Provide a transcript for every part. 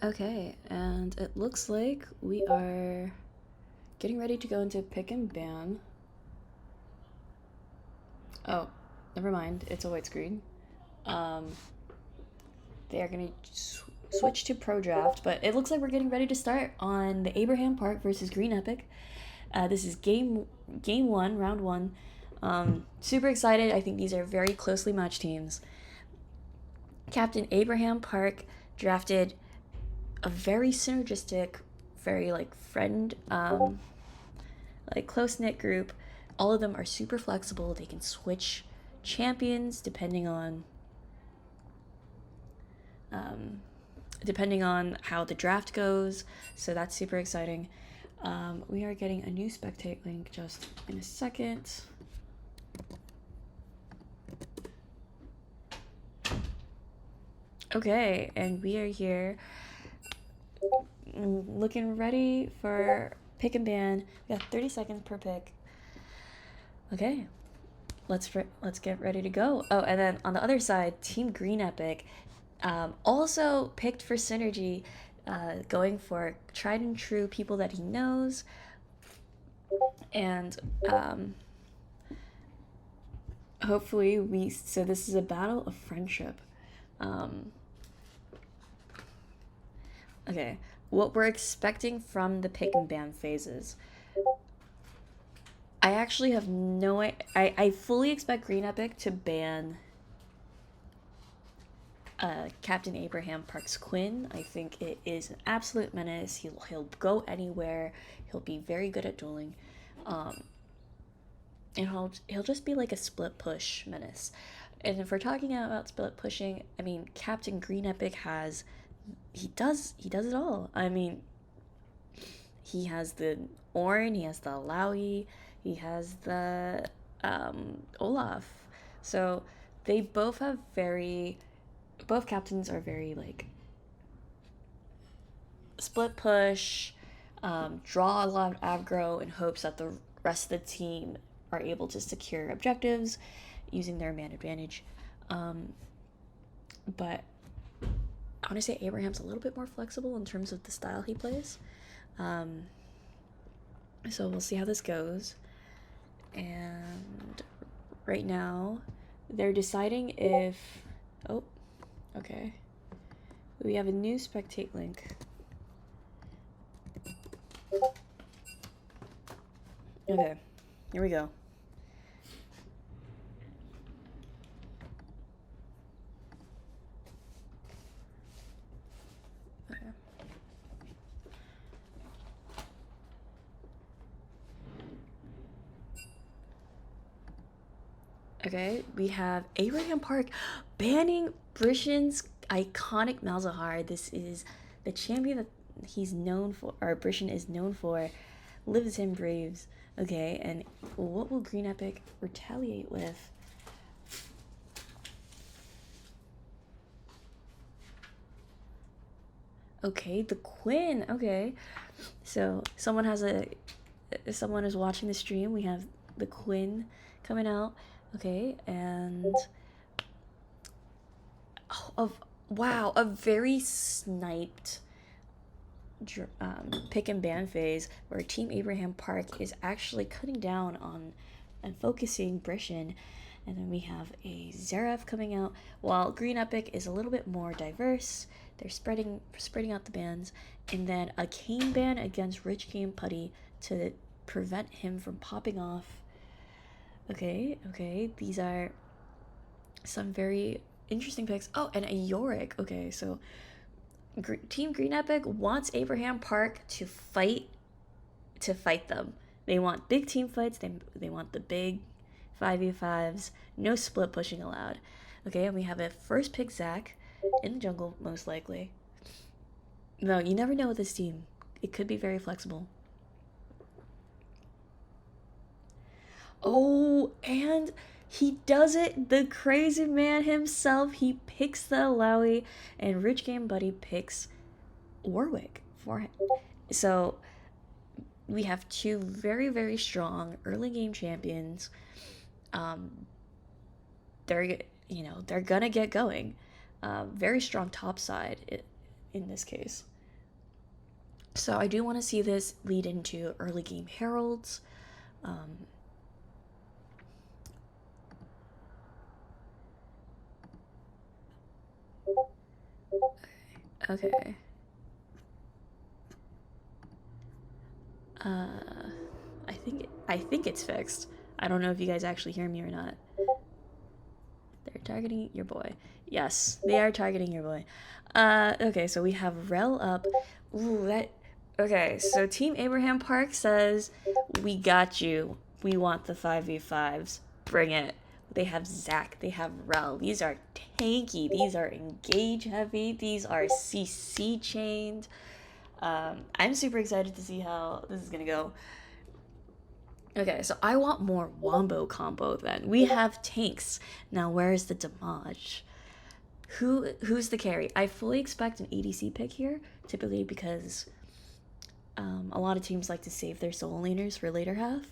Okay, and it looks like we are getting ready to go into pick and ban. Oh, never mind. It's a white screen. Um, they are going to switch to pro draft, but it looks like we're getting ready to start on the Abraham Park versus greenepic. This is game one, round one. Super excited. I think these are very closely matched teams. Captain Abraham Park drafted a very synergistic, very like friend, like close knit group. All of them are super flexible. They can switch champions depending on how the draft goes. So that's super exciting. We are getting a new spectate link just in a second. Okay, and we are here looking ready for pick and ban. We got 30 seconds per pick. Okay, let's get ready to go. Oh, and then on the other side, Team greenepic also picked for synergy, going for tried and true people that he knows, and hopefully so this is a battle of friendship. Okay, what we're expecting from the pick and ban phases. I actually have no I fully expect greenepic to ban Captain Abraham Park's Quinn. I think it is an absolute menace. He'll go anywhere. He'll be very good at dueling, and he'll just be like a split push menace. And if we're talking about split pushing, I mean Captain greenepic he does it all. I mean, he has the Ornn, he has the Alawi, he has the Olaf. So they both have both captains are very like split push, draw a lot of aggro in hopes that the rest of the team are able to secure objectives using their man advantage. But I want to say Abraham's a little bit more flexible in terms of the style he plays. So we'll see how this goes. And right now, they're deciding if... Oh, okay. We have a new spectate link. Okay, here we go. Okay, we have Abraham Park banning Brishan's iconic Malzahar. This is the champion that he's known for, or Brishan is known for, lives in Braves. Okay, and what will greenepic retaliate with? Okay, the Quinn. Okay, so someone is watching the stream. We have the Quinn coming out. Okay, and wow, a very sniped pick and ban phase where Team Abraham Park is actually cutting down on and focusing Brishan. And then we have a Seraph coming out, while greenepic is a little bit more diverse. They're spreading out the bans, and then a cane ban against Rich Game Putty to prevent him from popping off. Okay, these are some very interesting picks. Oh, and a Yorick. Okay, so Team greenepic wants Abraham Park to fight them. They want big team fights. They want the big 5v5s. No split pushing allowed. Okay, and we have a first pick Zach in the jungle, most likely. No, you never know with this team. It could be very flexible. Oh, and he does it, the crazy man himself. He picks the Alawi, and Rich Game Buddy picks Warwick for him. So we have two very, very strong early game champions. They're gonna get going. Very strong top side. in this case. So I do want to see this lead into early game heralds. Okay. I think it's fixed. I don't know if you guys actually hear me or not. They're targeting your boy. Yes, they are targeting your boy. Okay, so we have Rel up. Ooh, that... Okay, so Team Abraham Park says, we got you. We want the 5v5s. Bring it. They have Zac. They have Rel. These are tanky. These are engage heavy. These are CC chained. I'm super excited to see how this is gonna go. Okay, so I want more Wombo combo then. We have tanks. Now where's the damage? Who's the carry? I fully expect an ADC pick here, typically because a lot of teams like to save their solo laners for later half.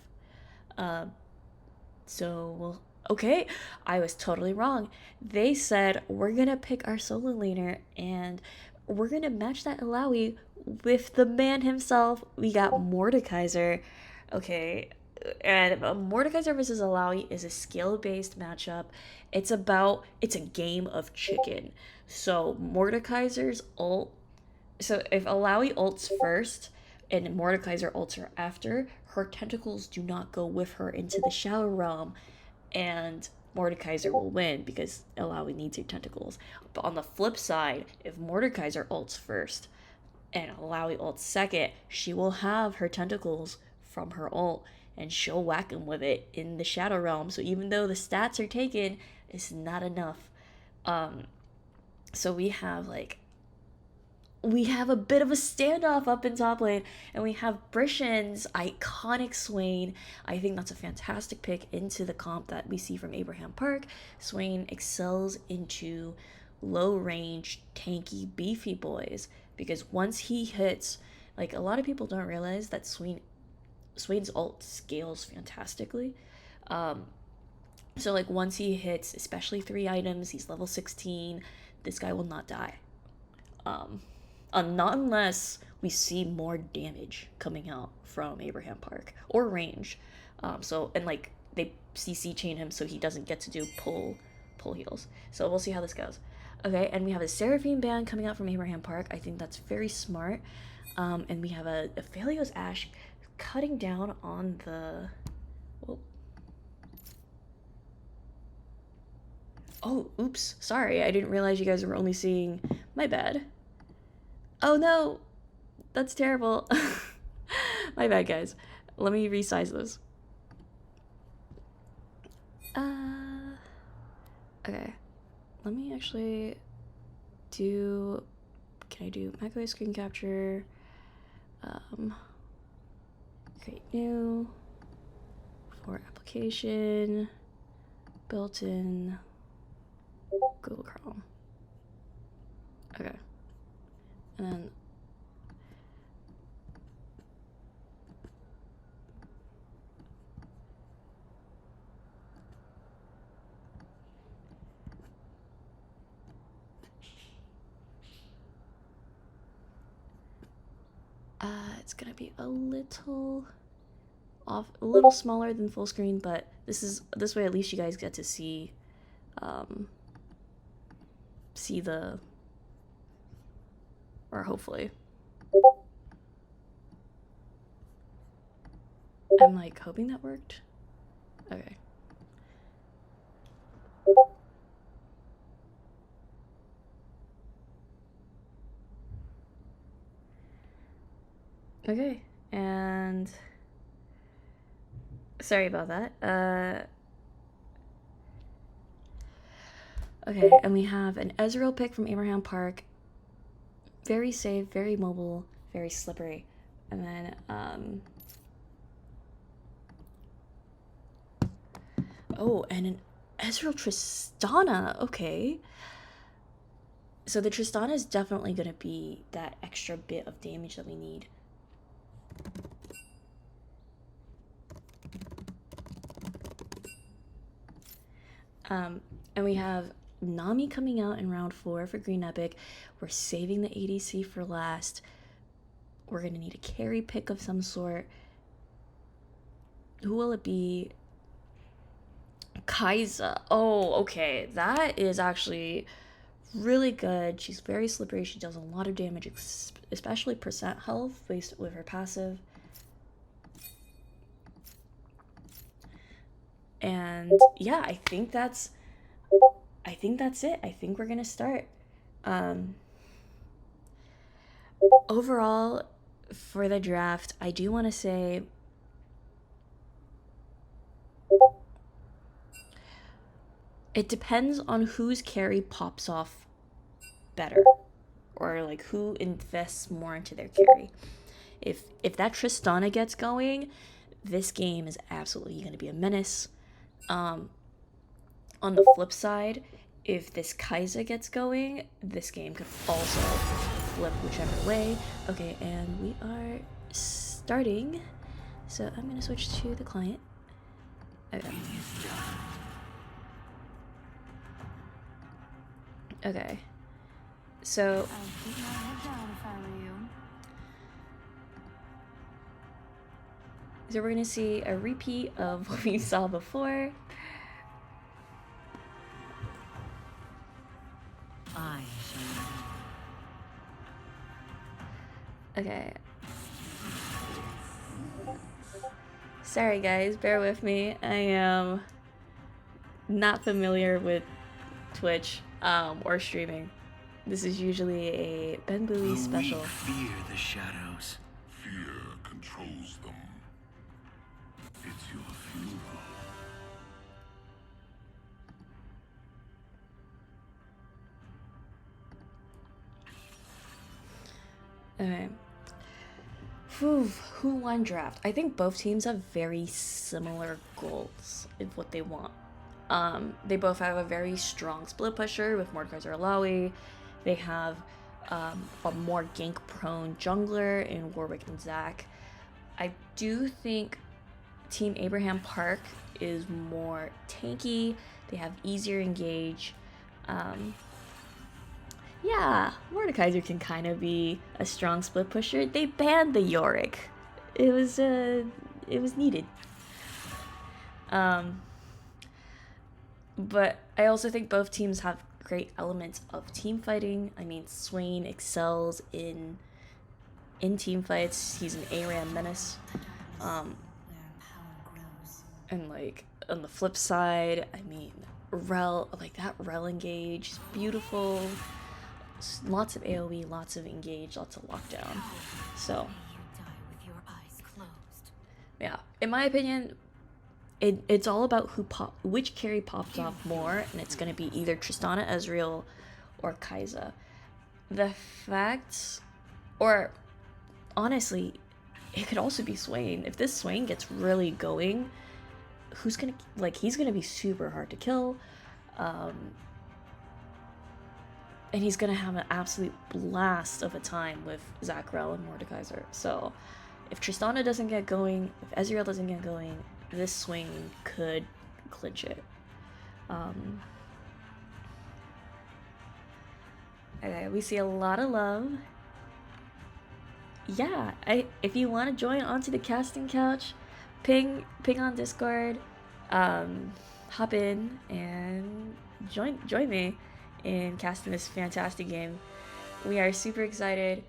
Okay, I was totally wrong. They said we're gonna pick our solo laner and we're gonna match that Alawi with the man himself. We got Mordekaiser. Okay, and Mordekaiser versus Alawi is a skill-based matchup. It's a game of chicken. So Mordekaiser's ult. So if Alawi ults first and Mordekaiser ults her after, her tentacles do not go with her into the Shadow Realm, and Mordekaiser will win because Alawi needs her tentacles. But on the flip side, if Mordekaiser ults first and Alawi ults second, she will have her tentacles from her ult and she'll whack him with it in the Shadow Realm. So even though the stats are taken, it's not enough. So we have a bit of a standoff up in top lane, and we have Brishan's iconic Swain. I think that's a fantastic pick into the comp that we see from Abraham Park. Swain excels into low range, tanky, beefy boys, because once he hits, like, a lot of people don't realize that Swain's ult scales fantastically. So like once he hits, especially 3 items, he's level 16, this guy will not die. Not unless we see more damage coming out from Abraham Park or range. And like they CC chain him so he doesn't get to do pull heals. So we'll see how this goes. Okay, and we have a Seraphine ban coming out from Abraham Park. I think that's very smart. And we have a Phalios Ash cutting down on the... Whoa. Oh, oops. Sorry, I didn't realize you guys were only seeing... My bad. Oh no! That's terrible. My bad, guys. Let me resize this. Okay. Let me actually do... Can I do macOS screen capture? Create new. For application. Built-in. Google Chrome. Okay. And then it's gonna be a little off, a little smaller than full screen, but this way at least you guys get to see the, or hopefully. I'm like hoping that worked. Okay. Okay, and sorry about that. Okay, and we have an Ezreal pick from Abraham Park. Very safe, very mobile, very slippery. And then, oh, and an Ezreal Tristana. Okay. So the Tristana is definitely going to be that extra bit of damage that we need. And we have Nami coming out in round 4 for Green Epic. We're saving the ADC for last. We're going to need a carry pick of some sort. Who will it be? Kai'Sa. Oh, okay. That is actually really good. She's very slippery. She does a lot of damage, especially percent health based with her passive. And yeah, I think that's it. I think we're gonna start. Overall, for the draft, I do want to say it depends on whose carry pops off better, or like who invests more into their carry. If that Tristana gets going, this game is absolutely going to be a menace. On the flip side, if this Kai'Sa gets going, this game could also flip whichever way. Okay, and we are starting. So I'm going to switch to the client. Okay. Okay. So we're going to see a repeat of what we saw before. Okay. Sorry guys, bear with me. I am not familiar with Twitch or streaming. This is usually a Ben Bowie special. Fear the shadows. Fear controls them. It's your funeral. Okay. Who won draft? I think both teams have very similar goals in what they want. They both have a very strong split pusher with Mordekaiser Alawi. They have a more gank-prone jungler in Warwick and Zac. I do think Team Abraham Park is more tanky. They have easier engage. Yeah, Mordekaiser can kind of be a strong split pusher. They banned the Yorick. It was needed. But I also think both teams have great elements of team fighting. I mean, Swain excels in team fights. He's an ARAM menace. And like on the flip side, I mean, Rel, like that Rel engage is beautiful. Lots of AoE, lots of engage, lots of lockdown. So yeah, in my opinion, it's all about which carry pops off more, and it's gonna be either Tristana, Ezreal, or Kai'Sa. The fact, or honestly, it could also be Swain. If this Swain gets really going, he's gonna be super hard to kill. And he's gonna have an absolute blast of a time with Zac, Rel, and Mordekaiser. So if Tristana doesn't get going, if Ezreal doesn't get going, this swing could clinch it. Okay, we see a lot of love. Yeah, if you want to join onto the casting couch, ping on Discord, hop in and join me in casting this fantastic game. We are super excited.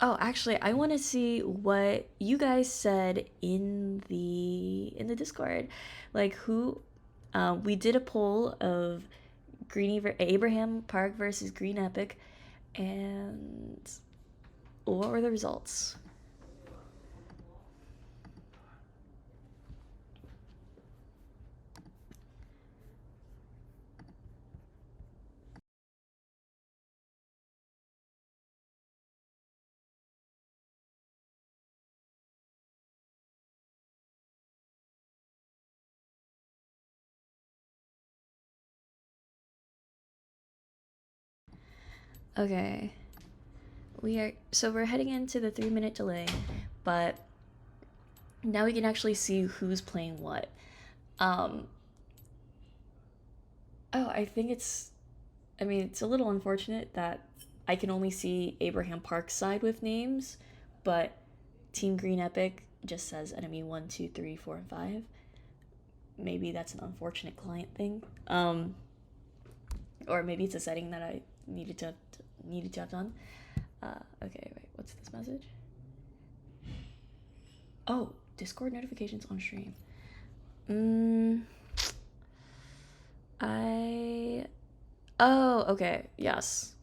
Oh, actually, I want to see what you guys said in the Discord. Like who we did a poll of Abraham Park versus Green Epic, and what were the results? Okay, we're heading into the 3-minute delay, but now we can actually see who's playing what. Oh, I think it's, I mean, it's a little unfortunate that I can only see Abraham Park's side with names, but Team Green Epic just says enemy 1, 2, 3, 4, and 5. Maybe that's an unfortunate client thing. Or maybe it's a setting that I needed to have done. Okay, wait, what's this message? Oh, Discord notifications on stream. Oh, okay, yes.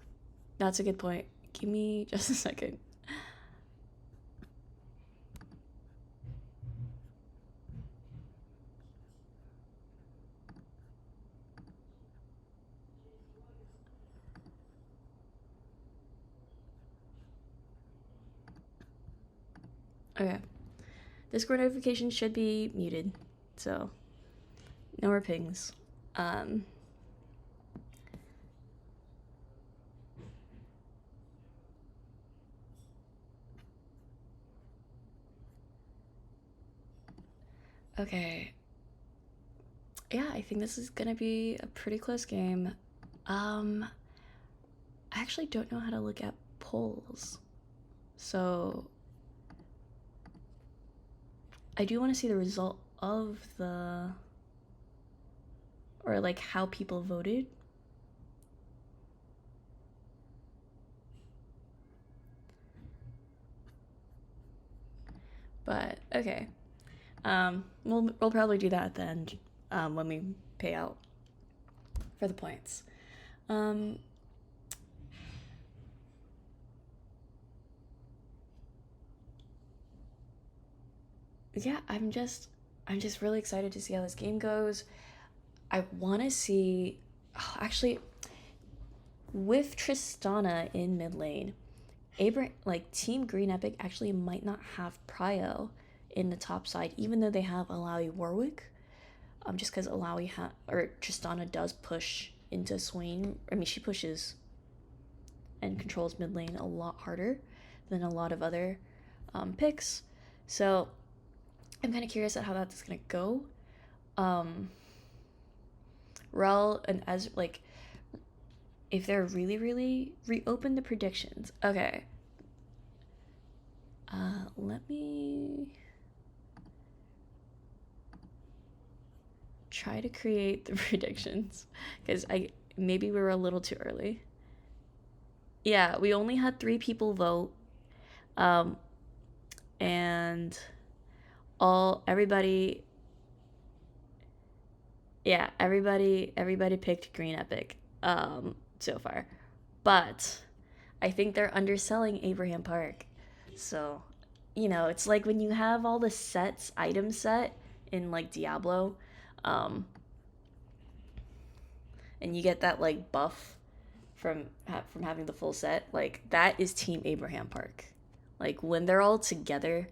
That's a good point. Give me just a second. Okay. Discord notifications should be muted, so no more pings. Okay. Yeah, I think this is gonna be a pretty close game. I actually don't know how to look at polls, so I do want to see the result of the, or like how people voted. But okay, we'll probably do that at the end, when we pay out for the points. Yeah, I'm just really excited to see how this game goes. I want to see, actually, with Tristana in mid lane, Team Green Epic actually might not have Prio in the top side, even though they have Alawi Warwick. Just because Alawi or Tristana does push into Swain. I mean, she pushes and controls mid lane a lot harder than a lot of other picks. So I'm kind of curious at how that's gonna go. Rel and Ez, like, if they're really reopen the predictions. Okay. Let me try to create the predictions, because maybe we were a little too early. Yeah, we only had 3 people vote, and everybody picked Green Epic so far, but I think they're underselling Abraham Park. So, you know, it's like when you have all the item set in like Diablo, and you get that like buff from having the full set. Like, that is Team Abraham Park. Like, when they're all together,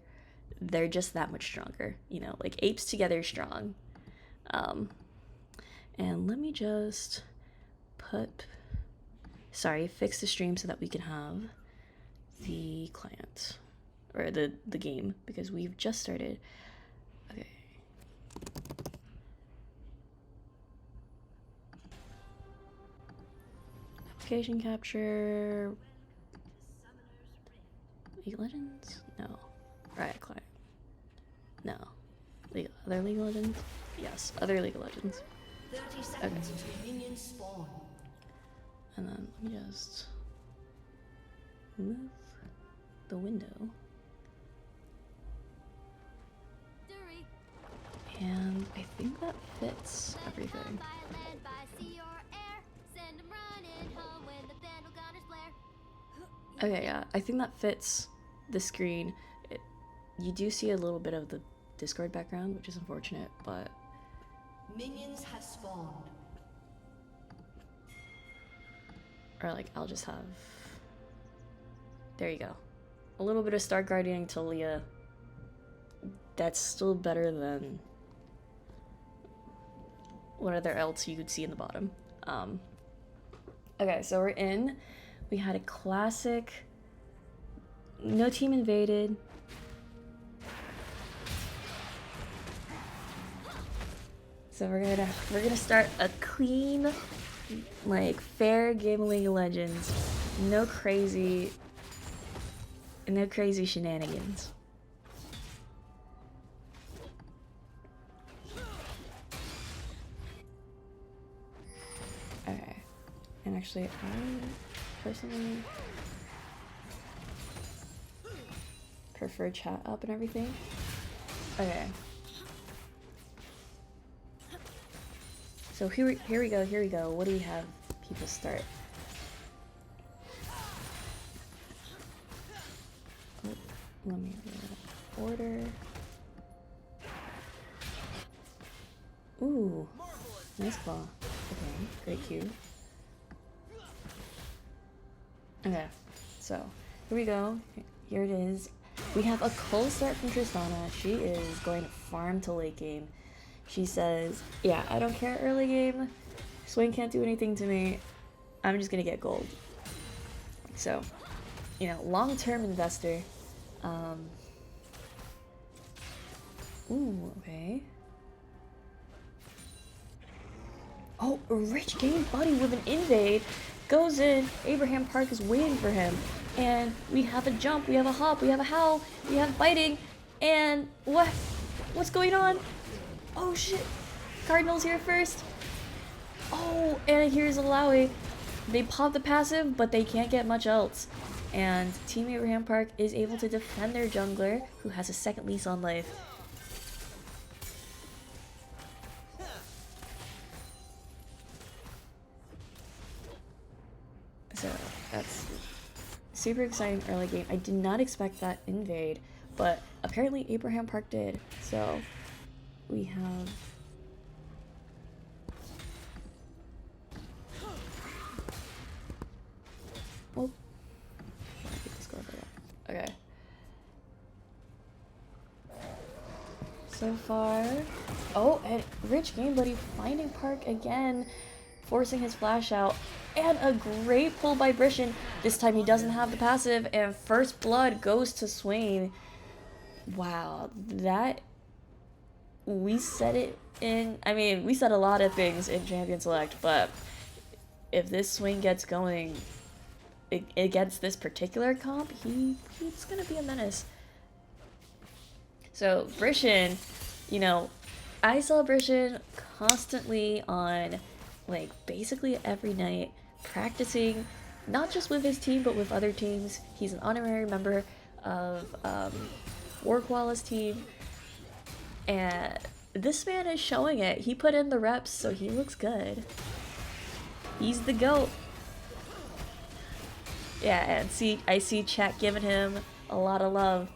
they're just that much stronger. You know, like apes together strong. And let me just fix the stream so that we can have the client, or the game, because we've just started. Okay. Application capture. League of Legends? No. Riot client. No. Other League of Legends? Yes, other League of Legends. 30 seconds until minions spawn. And then let me just move the window. And I think that fits everything. Okay, yeah, I think that fits the screen. You do see a little bit of the Discord background, which is unfortunate, but minions have spawned. Or like, I'll just have, there you go, a little bit of Star Guardian to Leah. That's still better than whatever else you could see in the bottom. Okay, so we're in. We had a classic, no team invaded. So we're gonna start a clean, like, fair game of League of Legends. No crazy shenanigans. Okay. And actually, I personally prefer chat up and everything. Okay. So here we go. What do we have people start? Oh, let me order. Ooh, nice claw. Okay, great cue. Okay, so here we go. Here it is. We have a cold start from Tristana. She is going to farm to late game. She says, yeah, I don't care early game. Swain can't do anything to me. I'm just gonna get gold. So, you know, long-term investor. Ooh, okay. Oh, a rich game buddy with an invade. Goes in, abrahampark is waiting for him. And we have a jump, we have a hop, we have a howl, we have biting. And what? What's going on? Oh shit, Cardinal's here first. Oh, and here's Alawi. They pop the passive, but they can't get much else. And Team abrahampark is able to defend their jungler, who has a second lease on life. So that's super exciting early game. I did not expect that invade, but apparently abrahampark did. So we have oh, okay. So far, oh, and rich game buddy finding Park again, forcing his flash out, and a great pull by Brishan. This time he doesn't have the passive, and first blood goes to Swain. Wow, that, we said it in, I mean, we said a lot of things in Champion Select, but if this Swain gets going against this particular comp, he's gonna be a menace. So Brishan, you know, I saw Brishan constantly on, like, basically every night, practicing, not just with his team, but with other teams. He's an honorary member of Warquala's team, and this man is showing it. He put in the reps, so he looks good. He's the GOAT. Yeah, and I see chat giving him a lot of love.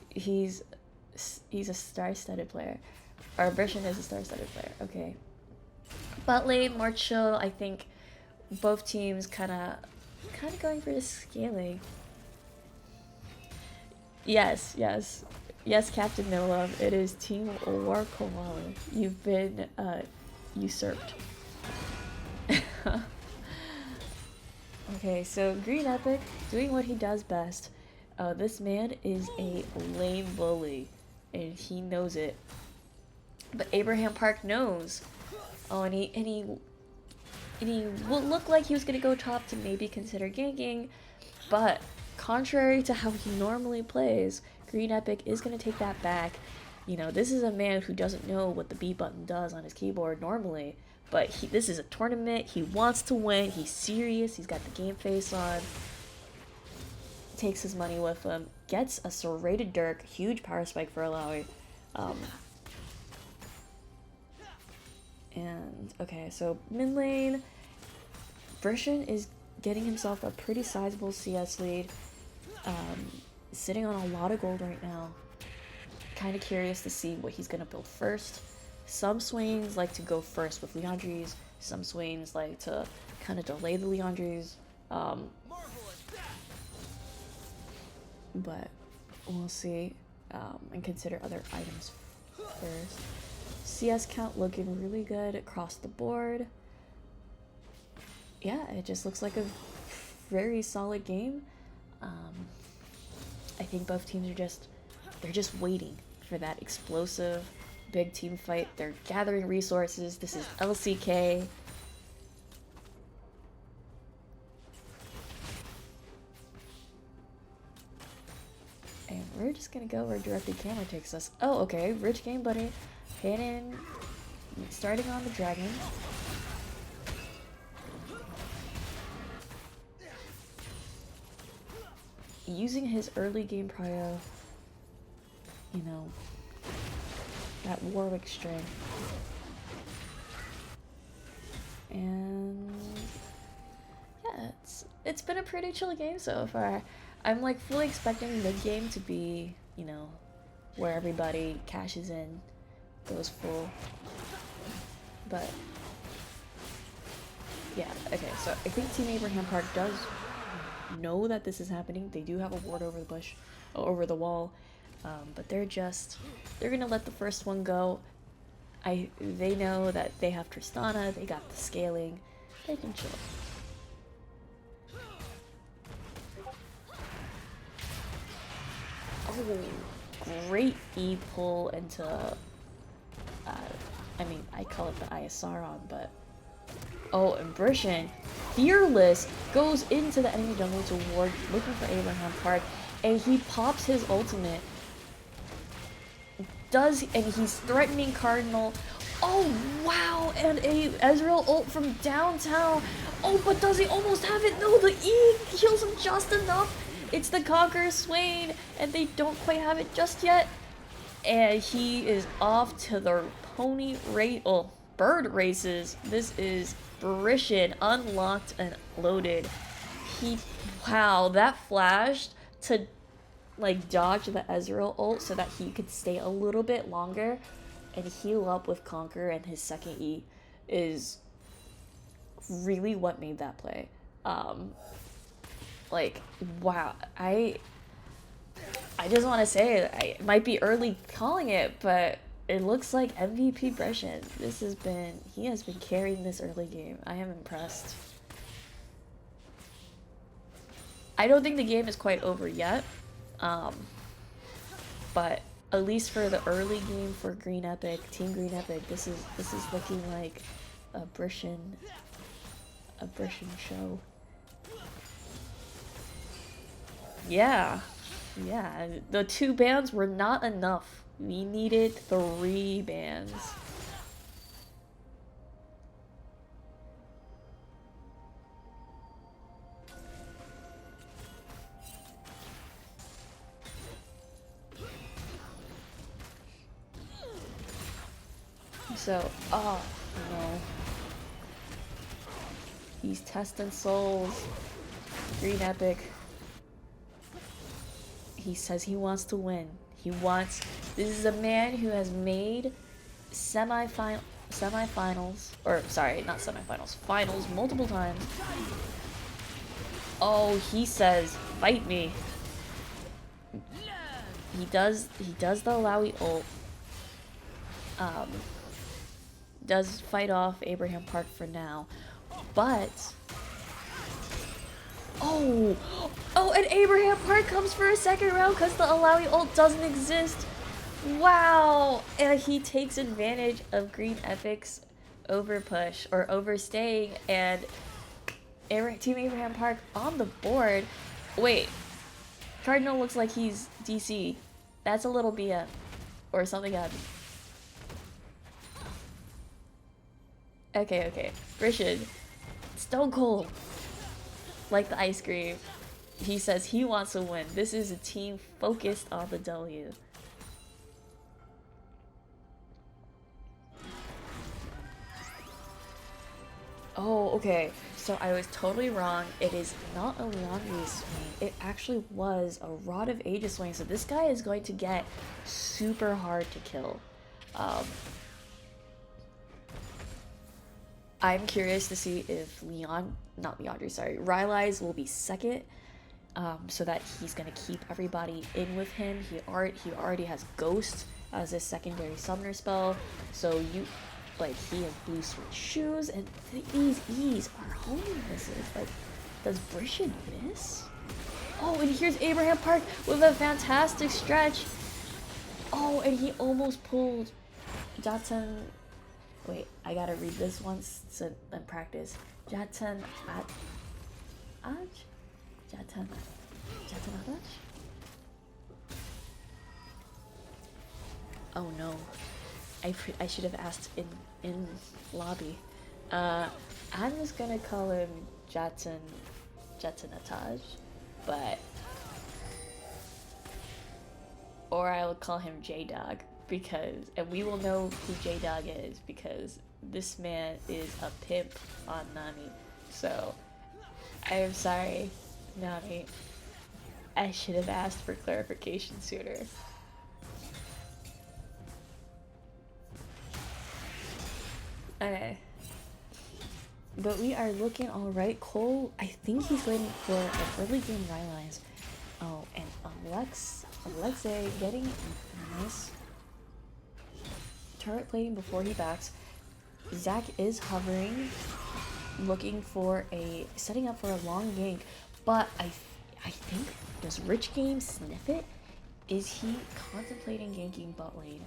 He's a star-studded player. Or Brishan is a star-studded player. Okay. Bot lane, more chill. I think both teams kind of going for the scaling. Yes, Captain No Love. It is Team Warquala. You've been usurped. Okay, so greenepic doing what he does best. This man is a lame bully, and he knows it. But abrahampark knows. Oh, and he will look like he was gonna go top to maybe consider ganking, but contrary to how he normally plays, greenepic is gonna take that back. You know, this is a man who doesn't know what the B button does on his keyboard normally, but this is a tournament. He wants to win. He's serious. He's got the game face on. Takes his money with him. Gets a serrated Dirk. Huge power spike for Alawi. And okay, so mid lane, Brishan is getting himself a pretty sizable CS lead. Sitting on a lot of gold right now. Kind of curious to see what he's gonna build first. Some Swains like to go first with Leandries. Some Swains like to kind of delay the Leandries. But we'll see, and consider other items first. CS count looking really good across the board. Yeah, it just looks like a very solid game. I think both teams are just waiting for that explosive big team fight. They're gathering resources. This is LCK. And we're just gonna go where directed camera takes us. Oh, okay. Rich game, buddy. Hitting, starting on the dragon. Using his early game prio, you know, that Warwick string. And yeah, it's been a pretty chill game so far. I'm like fully expecting mid game to be, you know, where everybody cashes in, goes full. But yeah, okay, so I think Team Abraham Park does know that this is happening. They do have a ward over the bush, over the wall, but they're gonna let the first one go. They know that they have Tristana, they got the scaling, they can chill. Oh, great E pull into, I mean, I call it the Isaron, but oh, and Brishan, fearless, goes into the enemy jungle to ward, looking for Abraham Park, and he pops his ultimate. And he's threatening Cardinal. Oh, wow, and a Ezreal ult from downtown. Oh, but does he almost have it? No, the E kills him just enough. It's the Conqueror Swain, and they don't quite have it just yet. And he is off to the bird races. This is Brishan unlocked and loaded. Wow, that flashed to like dodge the Ezreal ult so that he could stay a little bit longer and heal up with Conquer, and his second E is really what made that play. Like, wow, I just want to say, it might be early calling it, but it looks like MVP Brishan. He has been carrying this early game. I am impressed. I don't think the game is quite over yet, but at least for the early game for greenepic, Team greenepic, this is looking like a Brishan show. Yeah, the 2 bans were not enough. We needed 3 bans. So, oh no. He's testing souls. greenepic. He says he wants to win. This is a man who has made semifinals, or sorry, not semifinals, finals multiple times. Oh, he says, fight me. He does the Alawi ult. Does fight off Abraham Park for now, but oh, and Abraham Park comes for a second round because the Alawi ult doesn't exist. Wow, and he takes advantage of greenepic's overpush or overstaying, and Team Abraham Park on the board. Wait, Cardinal looks like he's DC. That's a little BF or something happened. Okay. Brishan, stone cold, like the ice cream. He says he wants to win. This is a team focused on the W. Oh, okay. So I was totally wrong. It is not a Liandry swing. It actually was a Rod of Ages swing. So this guy is going to get super hard to kill. I'm curious to see if Rylai's will be second, so that he's gonna keep everybody in with him. He already has Ghost as his secondary summoner spell, so he has blue switch shoes, and these E's are homing misses. Like, does Brishan miss? Oh, and here's Abraham Park with a fantastic stretch. Oh, and he almost pulled Jatan. Wait, I gotta read this once so then practice. Jatan at Aj? Jatan Adaj? Oh no. I should have asked in lobby. I'm just gonna call him Jatan Ataj, but or I will call him J-Dog because, and we will know who J-Dog is because this man is a pimp on Nami. So I am sorry, Nami. I should have asked for clarification sooner. Okay. But we are looking alright. Cole, I think he's waiting for an early game Rylai's. Oh, and Alexei getting nice turret plating before he backs. Zach is hovering, looking for setting up for a long gank. But I think, does Rich Game sniff it? Is he contemplating ganking bot lane?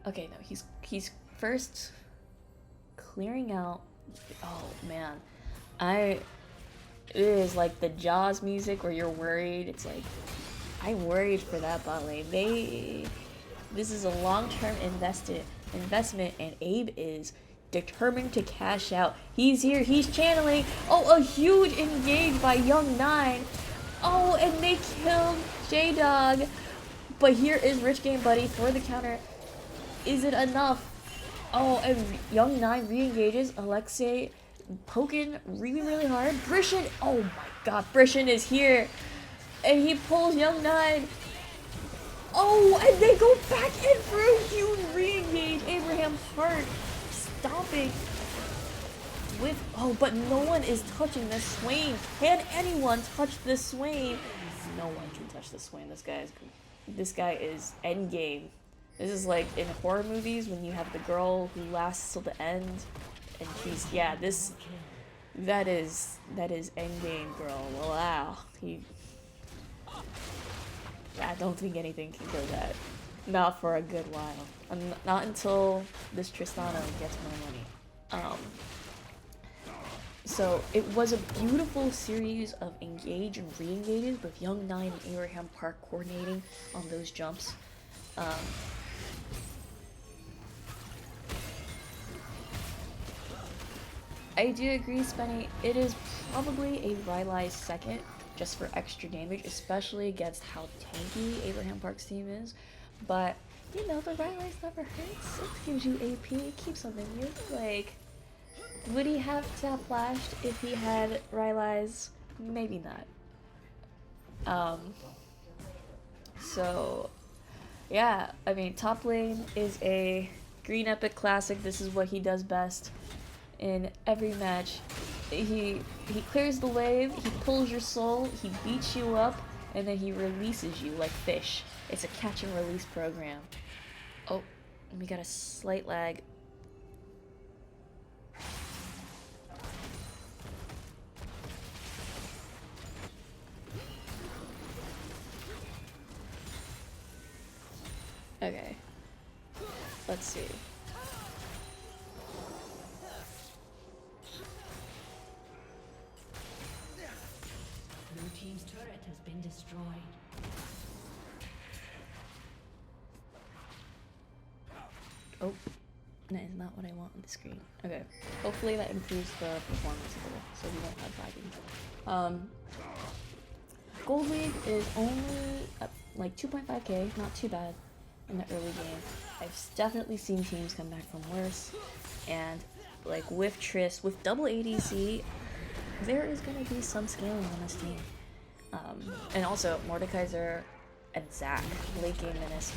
Okay, no, he's first clearing out. Oh man, it is like the Jaws music where you're worried. It's like I'm worried for that bot lane. This is a long-term investment, and Abe is determined to cash out. He's here. He's channeling. Oh, a huge engage by Young Nine. Oh, and they killed J-Dog. But here is Rich Game Buddy for the counter. Is it enough? Oh, and Young Nine re-engages. Alexei poking really hard. Brishan, oh my god, Brishan is here. And he pulls Young Nine. Oh, and they go back in for a huge re-engage. Abraham Park stomping with, oh, but no one is touching the Swain. Can anyone touch the Swain? No one can touch the Swain. This guy is endgame. This is like in horror movies when you have the girl who lasts till the end, and she's, yeah, that is endgame girl. Wow. I don't think anything can go that. Not for a good while. Not until this Tristana gets more money. So it was a beautiful series of engage and re-engages with Young Nine and Abraham Park coordinating on those jumps. I do agree, Spenny. It is probably a Rylai's second, just for extra damage, especially against how tanky Abraham Park's team is. But, you know, the Rylai's never hurts. It gives you AP, it keeps something new. Like, would he have to have flashed if he had Rylai's? Maybe not. So, yeah, I mean, top lane is a greenepic classic. This is what he does best. In every match, he clears the wave, he pulls your soul, he beats you up, and then he releases you like fish. It's a catch and release program. Oh, we got a slight lag. Okay, let's see. Blue team's turret has been destroyed. Oh, that is not what I want on the screen. Okay, hopefully that improves the performance a little, so we won't have lagging. Gold League is only like 2.5k, not too bad in the early game. I've definitely seen teams come back from worse, and like with Triss, with double ADC, there is going to be some scaling on this team. And also Mordekaiser and Zac, late game menace.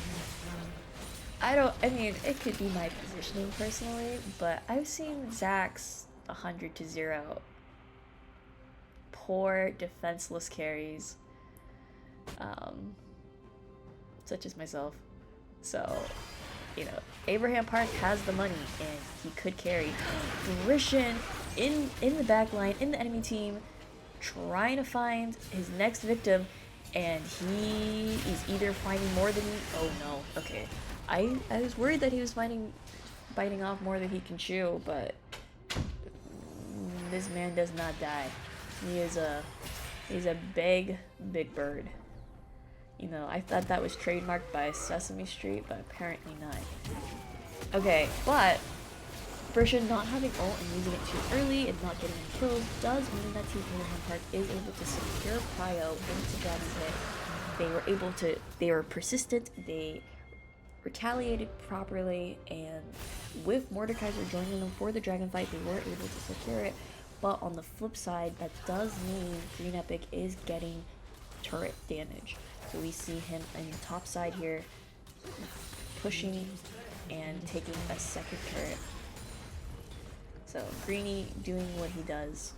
I mean, it could be my positioning personally, but I've seen Zac's 100-0 poor defenseless carries, such as myself. So, you know, Abraham Park has the money and he could carry. Grishin in the back line, in the enemy team, trying to find his next victim, and he is either finding more than oh no, okay. I was worried that he was biting off more than he can chew, but this man does not die. He's a big bird. You know, I thought that was trademarked by Sesame Street, but apparently not. Okay, but Bershin not having ult and using it too early and not getting any kills does mean that Team Abrahampark is able to secure Prio into Dragon's Hit. They were persistent, they retaliated properly, and with Mordekaiser joining them for the dragon fight, they were able to secure it. But on the flip side, that does mean greenepic is getting turret damage. So we see him on the top side here, pushing and taking a second turret. So Greenie doing what he does.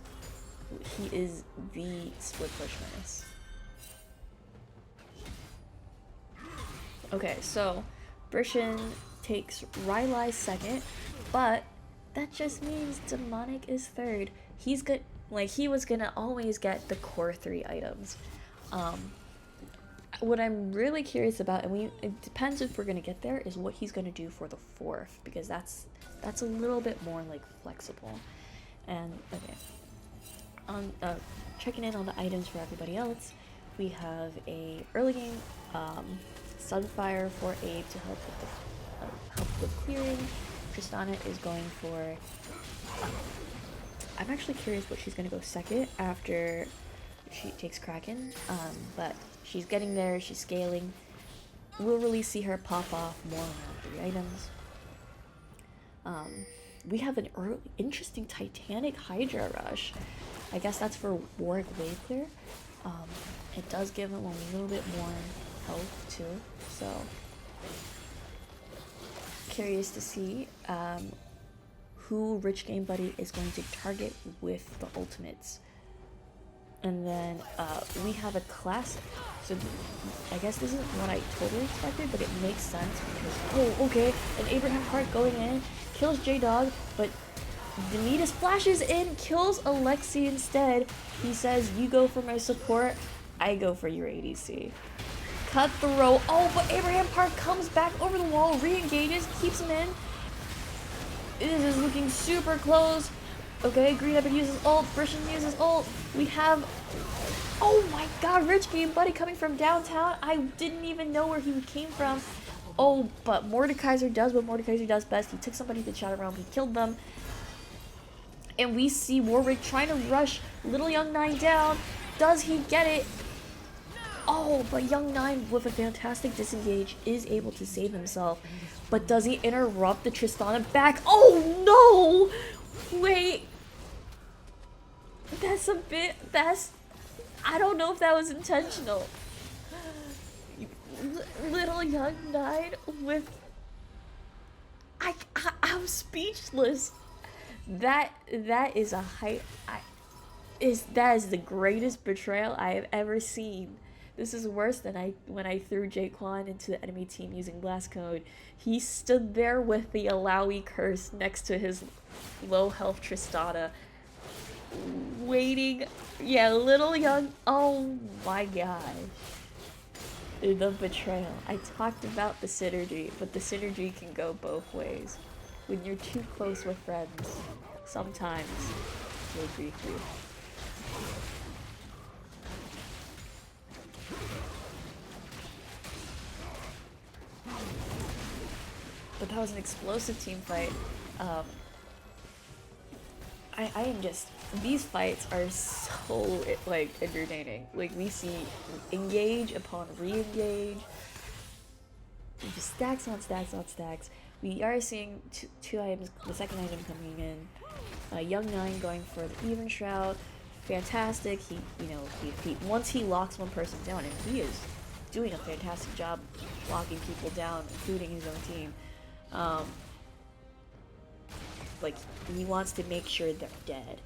He is the split push menace. Okay, so Bershin takes Rylai's second, but that just means Demonic is third. He's good. Like, he was gonna always get the core 3 items. What I'm really curious about, and it depends if we're gonna get there, is what he's gonna do for the 4th, because that's a little bit more like flexible. And okay, checking in on the items for everybody else, we have a early game Sunfire for Abe to help with clearing. Tristana is going for. I'm actually curious what she's gonna go second after she takes Kraken, but she's getting there. She's scaling. We'll really see her pop off more on 3 items. We have an interesting Titanic Hydra rush. I guess that's for Warwick wave clear. It does give him a little bit more health too, so curious to see who Rich Game Buddy is going to target with the ultimates. And then we have a classic. So I guess this isn't what I totally expected, but it makes sense because, oh, okay, an Abrahampark going in, kills J-Dog, but Demetus flashes in, kills Alexi instead. He says, you go for my support, I go for your ADC. Cut the row. Oh, but Abrahampark comes back over the wall, re-engages, keeps him in. This is looking super close. Okay, greenepic uses ult, Bershin uses ult. We have, oh my god, Rich Game Buddy coming from downtown. I didn't even know where he came from. Oh, but Mordekaiser does what Mordekaiser does best. He took somebody to the Shadow Realm, he killed them. And we see Warwick trying to rush Little Young Nine down. Does he get it? Oh, but Young Nine with a fantastic disengage is able to save himself. But does he interrupt the Tristana back? Oh no! Wait. I don't know if that was intentional. Little Young Nine with... I'm speechless. That is a that is the greatest betrayal I have ever seen. This is worse than when I threw Jaquan into the enemy team using Blast Code. He stood there with the Alawi curse next to his low health Tristana, waiting. Yeah, Little Young. Oh my gosh. The betrayal. I talked about the synergy, but the synergy can go both ways. When you're too close with friends, sometimes you'll grief you. But that was an explosive team fight. I am just, these fights are so like entertaining. Like, we see engage upon re-engage, just stacks on stacks on stacks. We are seeing two items, the second item coming in. Young Nine going for the Even Shroud, fantastic. He once he locks one person down, and he is doing a fantastic job locking people down, including his own team. Like, he wants to make sure they're dead.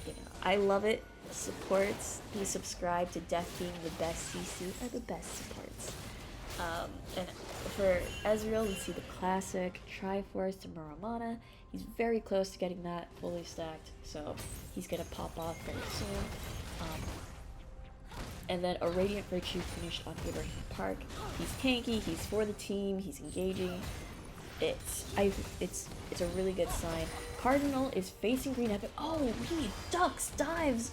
You know, I love it. Supports. He subscribed to Death being the best CC are the best supports. And for Ezreal, we see the classic Triforce to Muramana. He's very close to getting that fully stacked, so he's gonna pop off very soon. And then a Radiant Virtue finished on Abraham Park. He's tanky, he's for the team, he's engaging. It's a really good sign. Cardinal is facing Green Epic. Oh, he ducks, dives.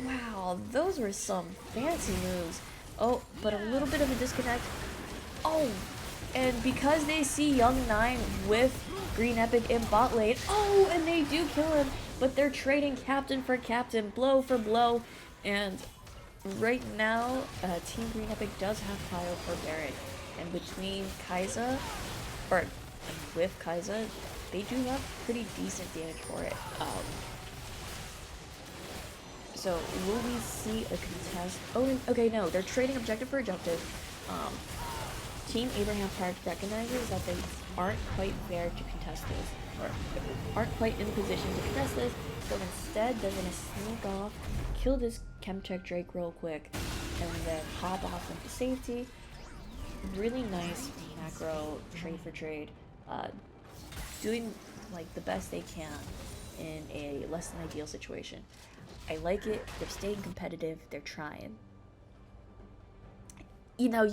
Wow, those were some fancy moves. Oh, but a little bit of a disconnect. Oh, and because they see Young 9 with Green Epic in bot lane. Oh, and they do kill him, but they're trading captain for captain, blow for blow. And right now, Team Green Epic does have Prio for Baron. And between Kai'Sa, or with Kai'Sa, they do have pretty decent damage for it. So will we see a contest? Oh, okay, no, they're trading objective for objective. Team Abraham Park recognizes that they aren't quite there to contest this, or aren't quite in position to contest this, so instead they're gonna sneak off, kill this Chemtech Drake real quick, and then hop off into safety. Really nice macro trade for trade, doing like the best they can in a less than ideal situation. I like it. They're staying competitive. They're trying. You know,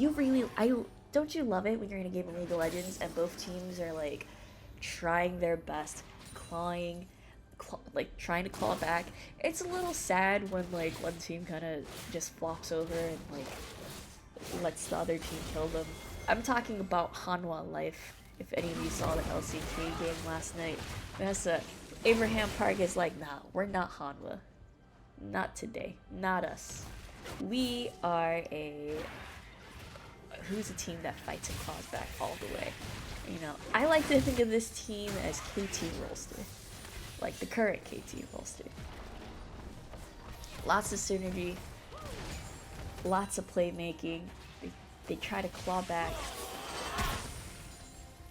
don't you love it when you're in a game of League of Legends and both teams are like trying their best, trying to claw back. It's a little sad when like one team kind of just flops over and like lets the other team kill them. I'm talking about Hanwha Life. If any of you saw the LCK game last night, Abraham Park is like, nah, we're not Hanwha. Not today. Not us. We are who's a team that fights and claws back all the way. You know, I like to think of this team as KT Rolster. Like the current KT Rolster. Lots of synergy. Lots of playmaking. They try to claw back.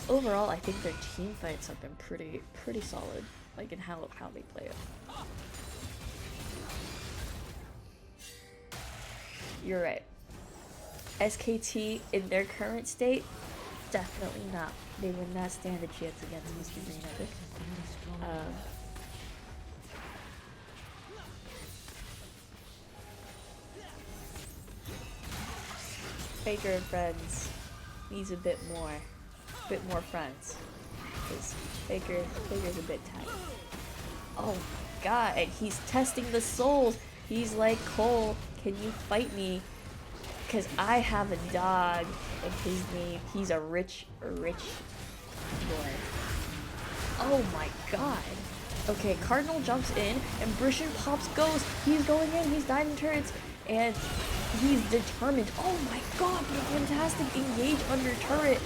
Overall, I think their team fights have been pretty solid. Like in how they play it. You're right. SKT in their current state, definitely not. They would not stand a chance against Mr. Green Epic. Faker and friends needs a bit more friends. Because Faker's a bit tight. Oh god, and he's testing the souls. He's like, Cole, can you fight me? Because I have a dog, and his name, he's a rich boy. Oh my god. Okay, Cardinal jumps in, and Brishan pops Ghost. He's going in, he's diving turrets, and he's determined. Oh my god, what a fantastic engage under turret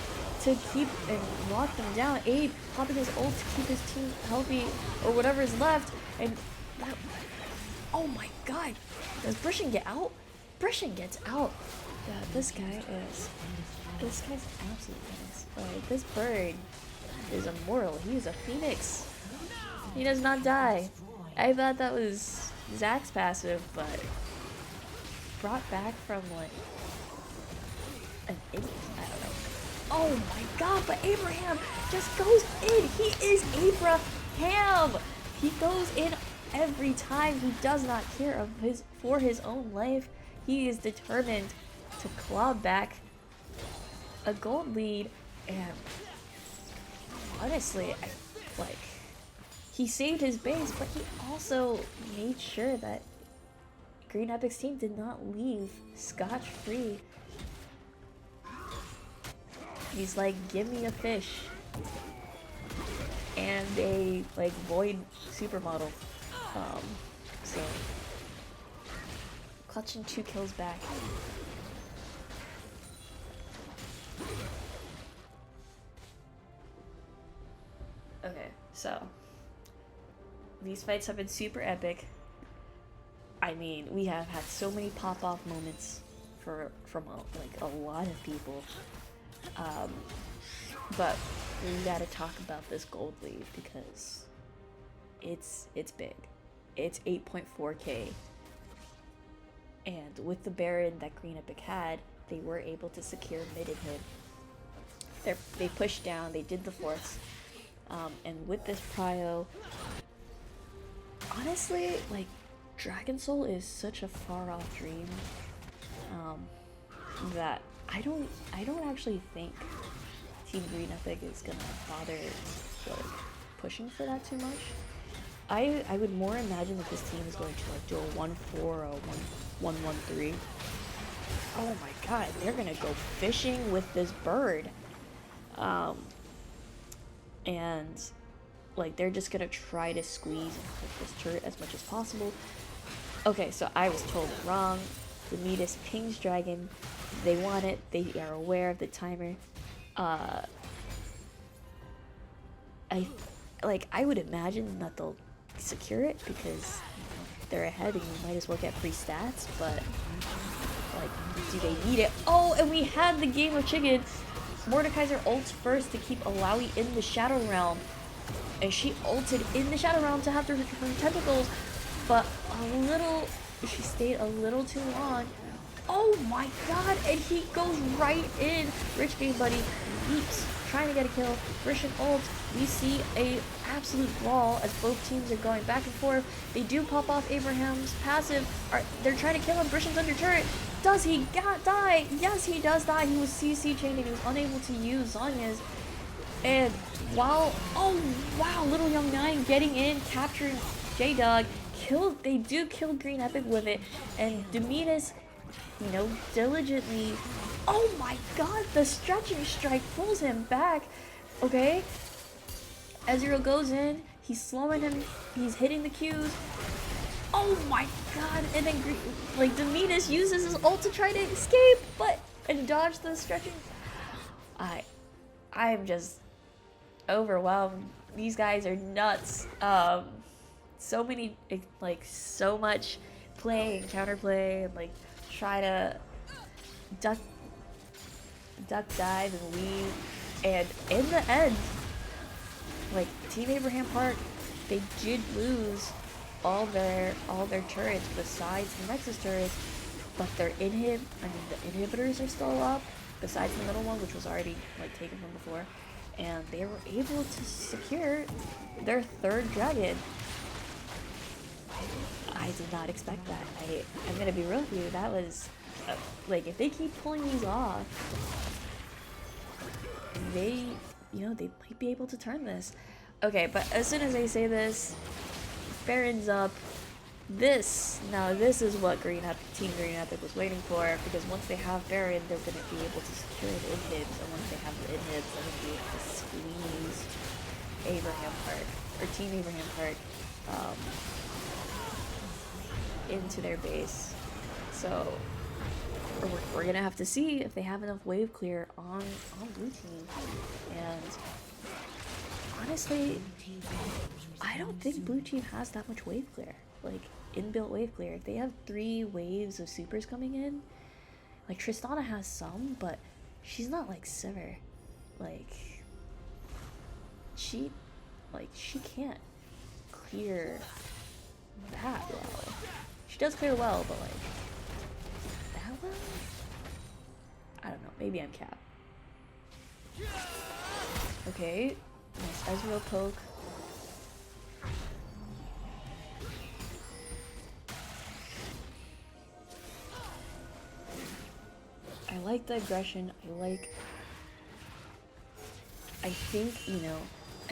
to keep and lock them down. Abe popping his ult to keep his team healthy, or whatever is left, and that... Oh my god. Does Brishan get out? Brishan gets out. Yeah, this guy's absolute menace. Like, this bird is immortal. He is a phoenix. He does not die. I thought that was Zach's passive, but brought back from like an idiot. I don't know. Oh my god, but Abraham just goes in. He is Abraham. He goes in every time. He does not care for his own life. He is determined to claw back a gold lead, and honestly, he saved his base, but he also made sure that Green Epic's team did not leave scotch-free. He's like, give me a fish and a like Void supermodel. So clutching 2 kills back. Okay, so these fights have been super epic. I mean, we have had so many pop-off moments from like a lot of people. But we gotta talk about this gold lead because it's big. It's 8.4k. And with the Baron that Green Epic had, they were able to secure mid and mid. They pushed down, they did the force. And with this prio, honestly, like, Dragon Soul is such a far off dream that I don't actually think Team Green Epic is gonna bother like pushing for that too much. I would more imagine that this team is going to like do a 1-4 or a 1-1-1-3. Oh my god, they're gonna go fishing with this bird. And like they're just gonna try to squeeze and push this turret as much as possible. Okay, so I was totally wrong. The Metis pings dragon. They want it. They are aware of the timer. I would imagine that they'll secure it because they're ahead and you might as well get free stats, but like, do they need it? Oh, and we had the game of chicken. Mordekaiser ults first to keep Alawi in the Shadow Realm, and she ulted in the Shadow Realm to have her tentacles, but she stayed a little too long. Oh my god, and he goes right in. Rich Game Buddy leaps, trying to get a kill. Rishon ult. We see a absolute brawl as both teams are going back and forth. They do pop off Abraham's passive. They're trying to kill him. Rishon's under turret. Does he die? Yes, he does die. He was CC chained and he was unable to use Zonya's. And oh wow, Little Young Nine getting in, capturing J-Dog. They do kill Green Epic with it. And Demetus, diligently. Oh my god, the stretching strike pulls him back. Okay. Ezreal goes in. He's slowing him. He's hitting the Qs. Oh my god. And then Demetus uses his ult to try to escape, and dodge the stretching. I am just overwhelmed. These guys are nuts. So much play and counterplay and try to duck dive and weave, and in the end, Team Abraham Park, they did lose all their turrets besides the Nexus turrets, but the inhibitors are still up besides the middle one, which was already taken from before, and they were able to secure their third dragon. I did not expect that. I'm gonna be real with you. That was if they keep pulling these off, they might be able to turn this. Okay, but as soon as I say this, Baron's up. This is what Team Green Epic was waiting for, because once they have Baron, they're gonna be able to secure the inhibs, and once they have the inhibs, they're gonna be able to squeeze Abraham Park, or Team Abraham Park, into their base. So we're gonna have to see if they have enough wave clear on blue team. And honestly, I don't think blue team has that much wave clear, inbuilt wave clear. If they have 3 waves of supers coming in, Tristana has some, but she's not like Sivir. She can't clear that well. She does clear well, but that well? I don't know, maybe I'm capped. Okay, nice Ezreal poke. I like the aggression. I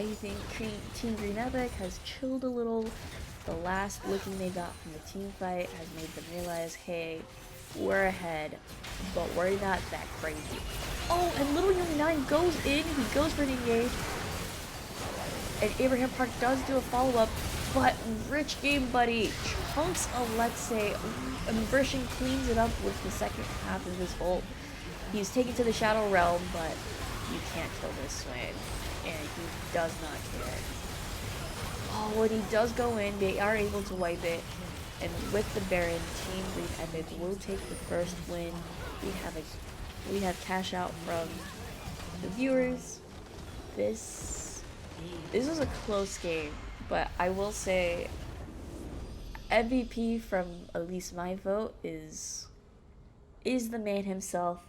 think Team Green Epic has chilled a little. The last licking they got from the team fight has made them realize, hey, we're ahead, but we're not that crazy. Oh, and Little Young Nine goes in. He goes for the engage. And Abraham Park does do a follow-up, but Rich Game Buddy chunks Alexei, and Brishin cleans it up with the second half of his ult. He's taken to the Shadow Realm, but you can't kill this swing, and he does not care. Oh, when he does go in, they are able to wipe it, and with the Baron, Team Green Epic will take the first win. We have cash out from the viewers. This was a close game, but I will say MVP from at least my vote is the man himself,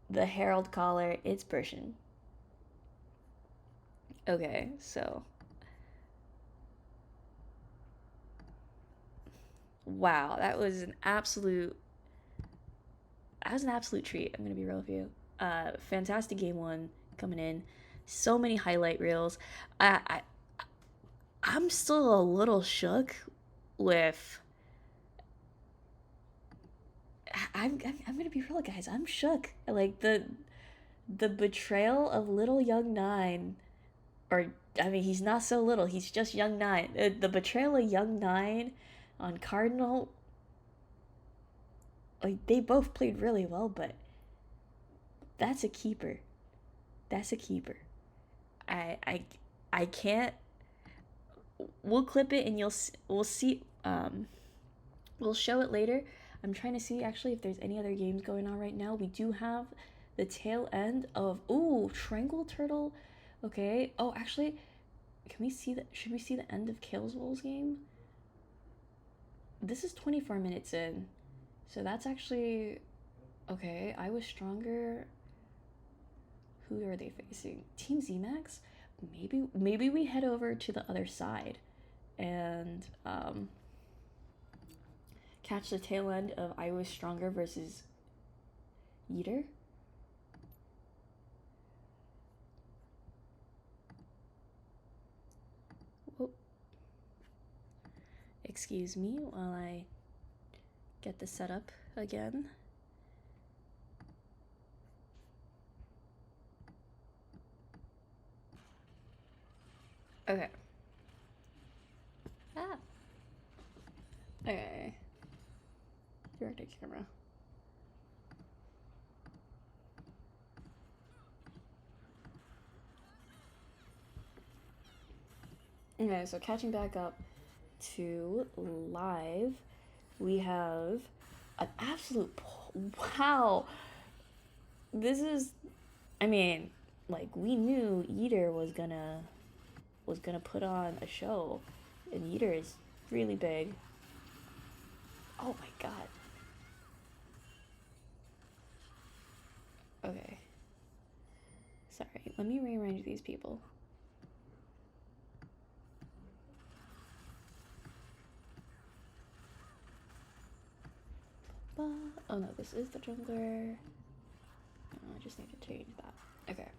the Herald Caller. It's Brishin. Okay, so wow, that was an absolute treat. I'm gonna be real with you. Fantastic game one coming in. So many highlight reels. I'm still a little shook with. I'm gonna be real, guys. I'm shook. Like the betrayal of little young Nine, or I mean, he's not so little. He's just young Nine. The betrayal of young Nine on Cardinal. Like they both played really well, but that's a keeper. That's a keeper. I I I can't. We'll clip it and we'll see. We'll show it later. I'm trying to see actually if there's any other games going on right now. We do have the tail end of Tranquil Turtle. Okay. Oh, actually, can we see the? Should we see the end of Kale's game? This is 24 minutes in, so that's actually okay. I was stronger. Who are they facing? Team Xemacs? Maybe we head over to the other side and catch the tail end of I Was Stronger versus Yeetor. Whoa. Excuse me while I get the setup again. Okay. Ah. Okay. Direct to camera. Okay, so catching back up to live, we have an absolute wow. This is, I mean, like we knew Yeetor was gonna put on a show, and Yeetor is really big. Oh my god. Okay. Sorry, let me rearrange these people. Oh no, this is the jungler. Oh, I just need to change that. Okay.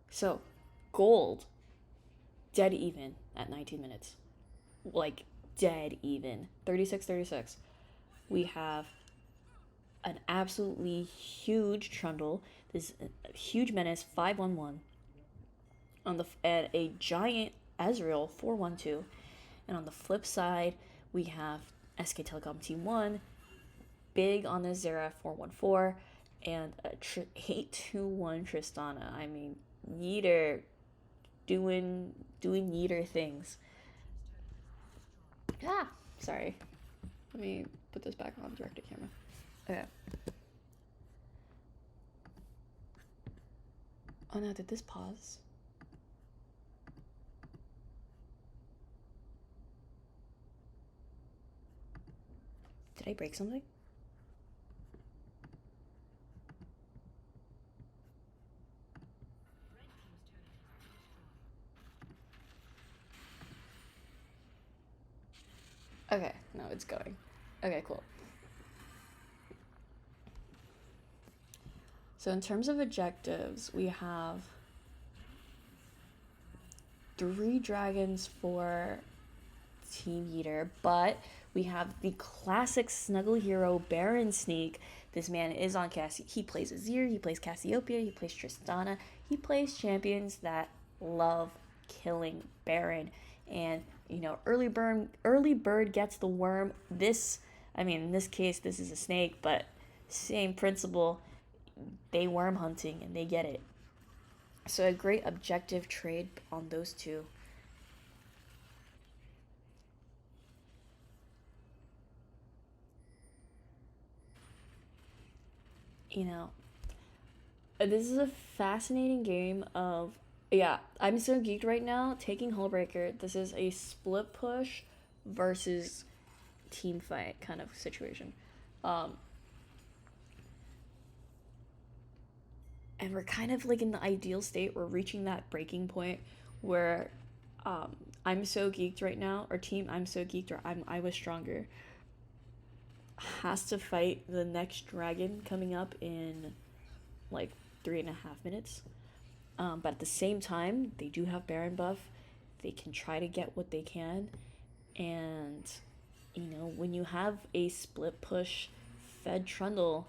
So, gold, dead even at 19 minutes. Like, dead even. 36-36. We have an absolutely huge Trundle. This huge menace, 5-1-1. And a giant Ezreal, 4-1-2. And on the flip side, we have SK Telecom Team 1, big on the Seraph, 4-1-4, and a 8-2-1 Tristana. I mean, Yeetor doing Yeetor things. Ah, sorry. Let me put this back on direct to camera. Okay. Oh no, did this pause? Did I break something? Okay, no, it's going. Okay, cool. So in terms of objectives, we have 3 dragons for Team Yeetor, but we have the classic Snuggle Hero Baron Sneak. This man is on Cassie. He plays Azir, he plays Cassiopeia, he plays Tristana, he plays champions that love killing Baron. And you know, early bird gets the worm. In this case, this is a snake, but same principle. They worm hunting and they get it. So a great objective trade on those two. You know, this is a fascinating game of, yeah, I'm so geeked right now. Taking Hullbreaker, this is a split push versus team fight kind of situation. And we're kind of like in the ideal state. We're reaching that breaking point where I'm So Geeked right now, or Team I'm So Geeked, or I Was Stronger, has to fight the next dragon coming up in like 3.5 minutes. But at the same time, they do have Baron buff. They can try to get what they can. And, you know, when you have a split push fed Trundle,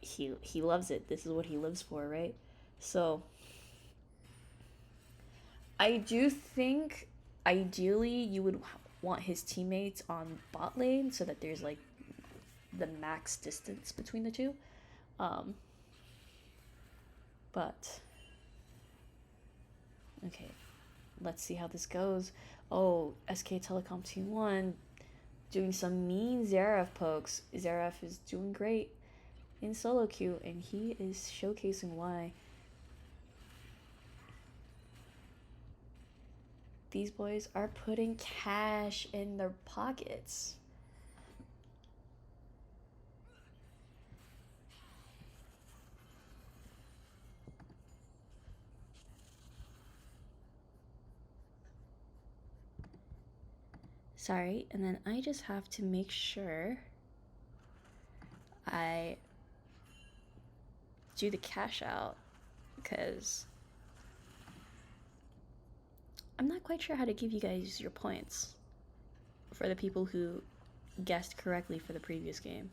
he loves it. This is what he lives for, right? So, I do think, ideally, you would want his teammates on bot lane so that there's, like, the max distance between the two. But... okay, let's see how this goes. Oh, SK Telecom T1 doing some mean Seraph pokes. Seraph is doing great in solo queue, and he is showcasing why. These boys are putting cash in their pockets. Sorry, and then I just have to make sure I do the cash out, because I'm not quite sure how to give you guys your points for the people who guessed correctly for the previous game.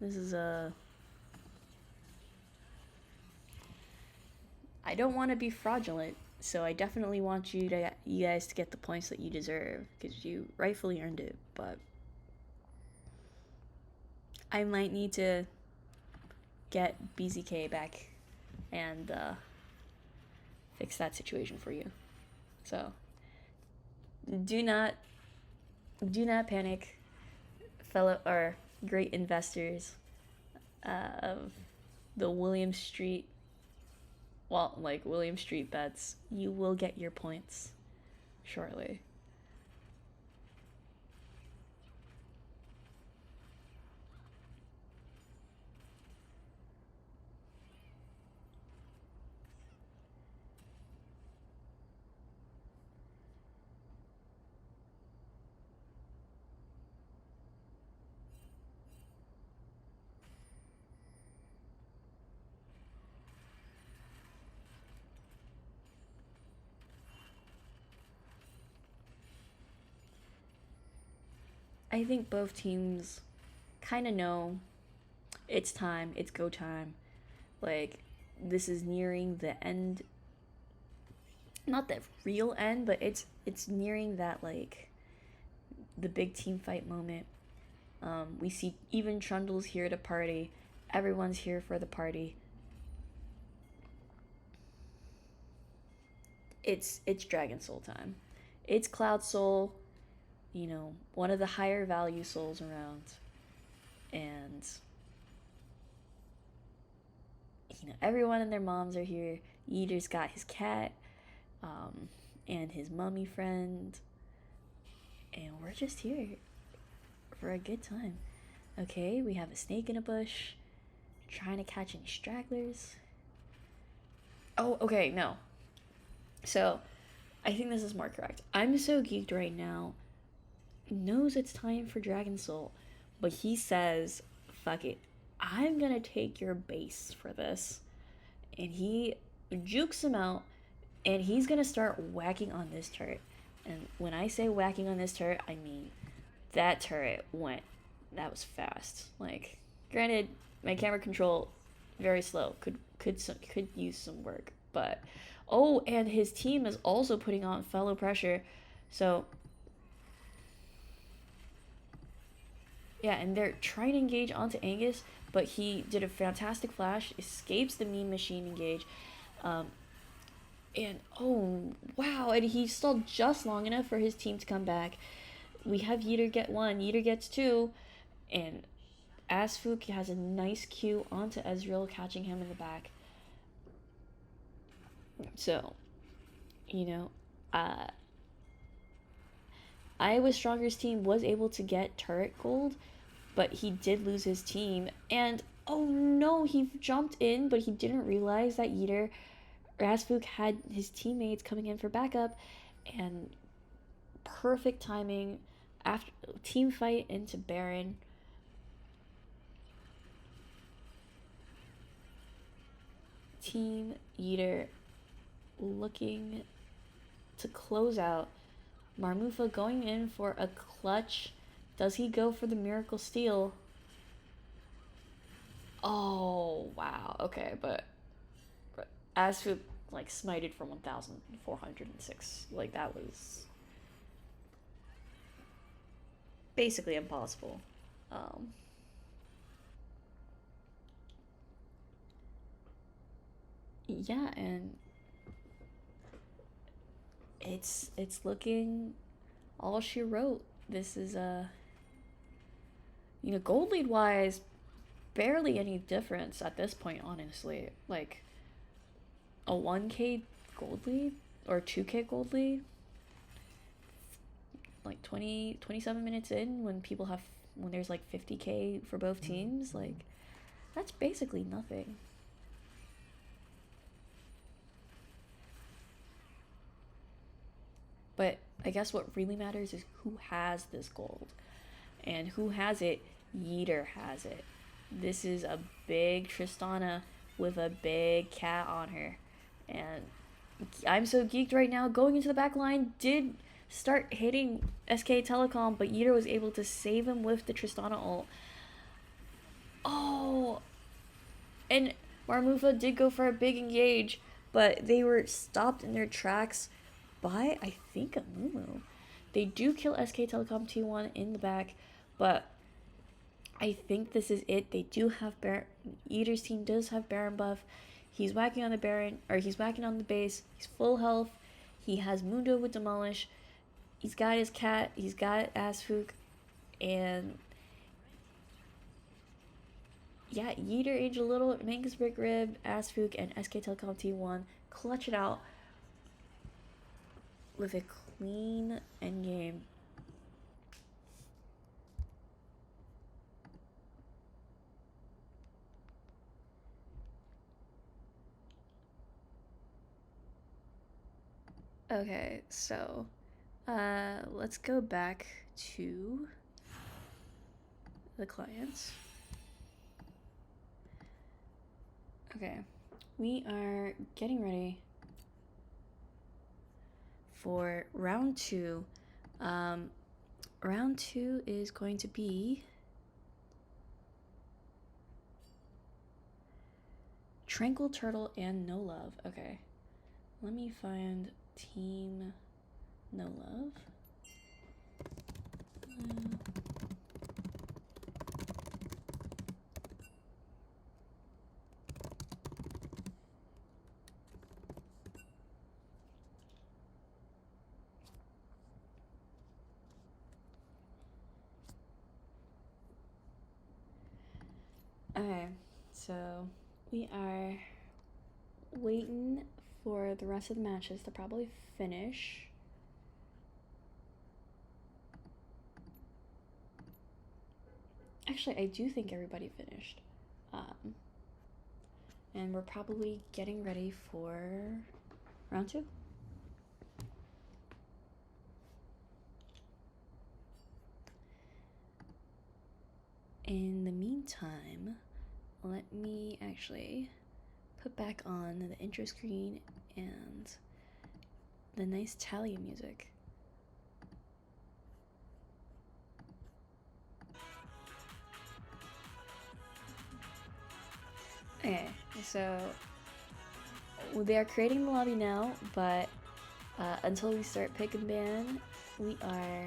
This is I don't want to be fraudulent, so I definitely want you guys to get the points that you deserve, because you rightfully earned it, but I might need to get BZK back and fix that situation for you. So do not panic, fellow or great investors of the William Street, well, like William Street bets. You will get your points shortly. I think both teams kind of know it's time, it's go time. Like, this is nearing the end. Not the real end, but it's nearing that, like, the big team fight moment. We see even Trundle's here to party. Everyone's here for the party. It's Dragon Soul time. It's Cloud Soul, you know, one of the higher value souls around. And, you know, everyone and their moms are here. Yeetor's got his cat, and his mummy friend. And we're just here for a good time. Okay, we have a snake in a bush, trying to catch any stragglers. Oh, okay, no. So, I think this is more correct. I'm So Geeked right now knows it's time for Dragon Soul, but he says, fuck it, I'm gonna take your base for this. And he jukes him out, and he's gonna start whacking on this turret. And when I say whacking on this turret, I mean that turret that was fast. Like, granted, my camera control very slow, could use some work, but oh, and his team is also putting on fellow pressure. So yeah, and they're trying to engage onto Angus, but he did a fantastic flash, escapes the mean machine engage. And oh, wow, and he stalled just long enough for his team to come back. We have Yeetor get one, Yeetor gets two, and Asfook has a nice Q onto Ezreal, catching him in the back. So, you know, I Was Stronger's team was able to get turret gold, but he did lose his team. And oh no, he jumped in, but he didn't realize that Yeetor, Asfook, had his teammates coming in for backup, and perfect timing after team fight into Baron. Team Yeetor looking to close out. Marmufa going in for a clutch. Does he go for the miracle steal? Oh, wow. Okay, but as for like smited for 1,406, like that was basically impossible. Yeah, and it's looking all she wrote. This is gold lead wise, barely any difference at this point, honestly. Like a 1k gold lead or 2k gold lead, like 27 minutes in, when there's like 50k for both teams, like that's basically nothing. But I guess what really matters is who has this gold. And who has it? Yeetor has it. This is a big Tristana with a big cat on her. And I'm so geeked right now. Going into the back line did start hitting SK Telecom, but Yeetor was able to save him with the Tristana ult. Oh! And Marmufa did go for a big engage, but they were stopped in their tracks by, I think, a Mumu. They do kill SK Telecom T1 in the back, but I think this is it. They do have Baron. Yeetor's team does have Baron buff. He's whacking on the Baron, or he's whacking on the base. He's full health. He has Mundo with Demolish. He's got his cat. He's got Asfook. And yeah, Yeetor Angel Little, Mangus Brick Rib, Asfook, and SK Telecom T1 clutch it out with a clean endgame. Okay, so let's go back to the clients. Okay, we are getting ready for round 2. Round 2 is going to be Tranquil, Turtle, and No Love. Okay, let me find Team No Love. Okay, so we are waiting for the rest of the matches to probably finish. Actually, I do think everybody finished. And we're probably getting ready for round 2. In the meantime, let me actually put back on the intro screen and the nice Talia music. Okay, so they are creating the lobby now, but until we start pick and ban, we are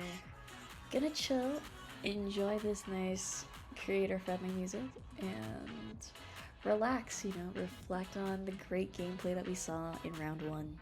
gonna chill, enjoy this nice creator-friendly music, and relax, reflect on the great gameplay that we saw in round 1.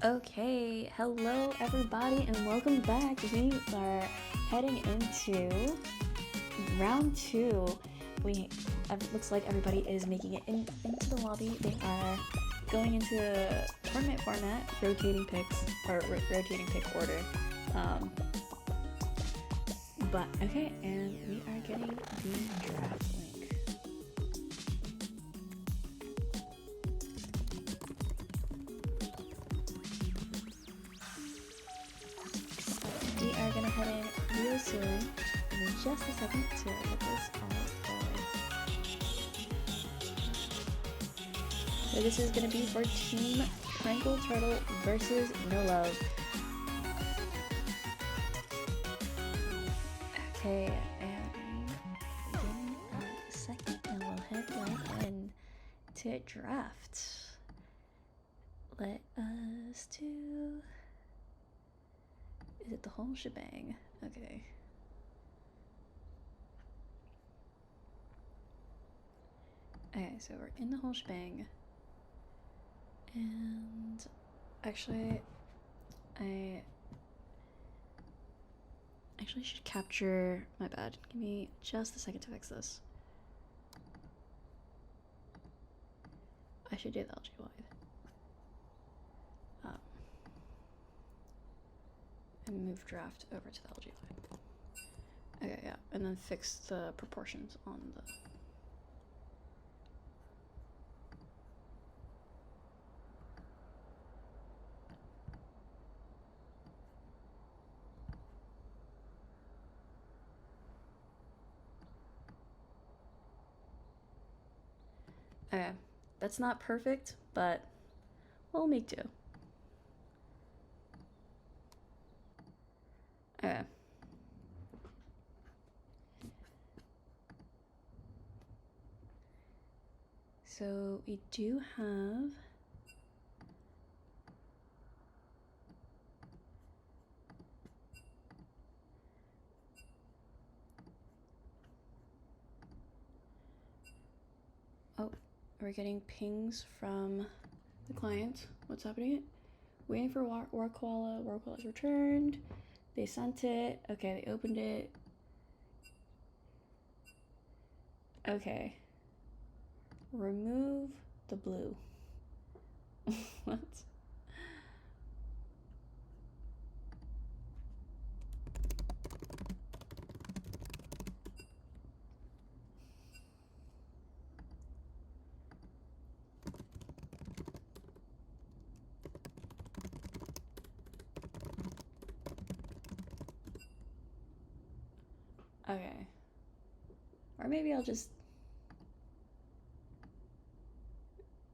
Okay, hello everybody and welcome back. We are heading into round 2. Looks like everybody is making it into the lobby. They are going into tournament format, rotating picks, or rotating pick order. But okay, and we are getting the draft link. So we are gonna head in real soon, in just a second to get this all going. So this is gonna be for Team Tranquil Turtle versus No Love. Okay, and give me a second and we'll head right in to draft. Let us do... Is it the whole shebang? Okay. Okay, so we're in the whole shebang. And actually, I should capture, my bad. Give me just a second to fix this. I should do the LG wide. And move draft over to the LG wide. Okay, yeah, and then fix the proportions on the... Okay, that's not perfect, but we'll make do. Okay. So we do have... Oh, we're getting pings from the client. What's happening? Waiting for War Koala. War Koala's returned. They sent it. Okay, they opened it. Okay. Remove the blue. What? Okay. Or maybe I'll just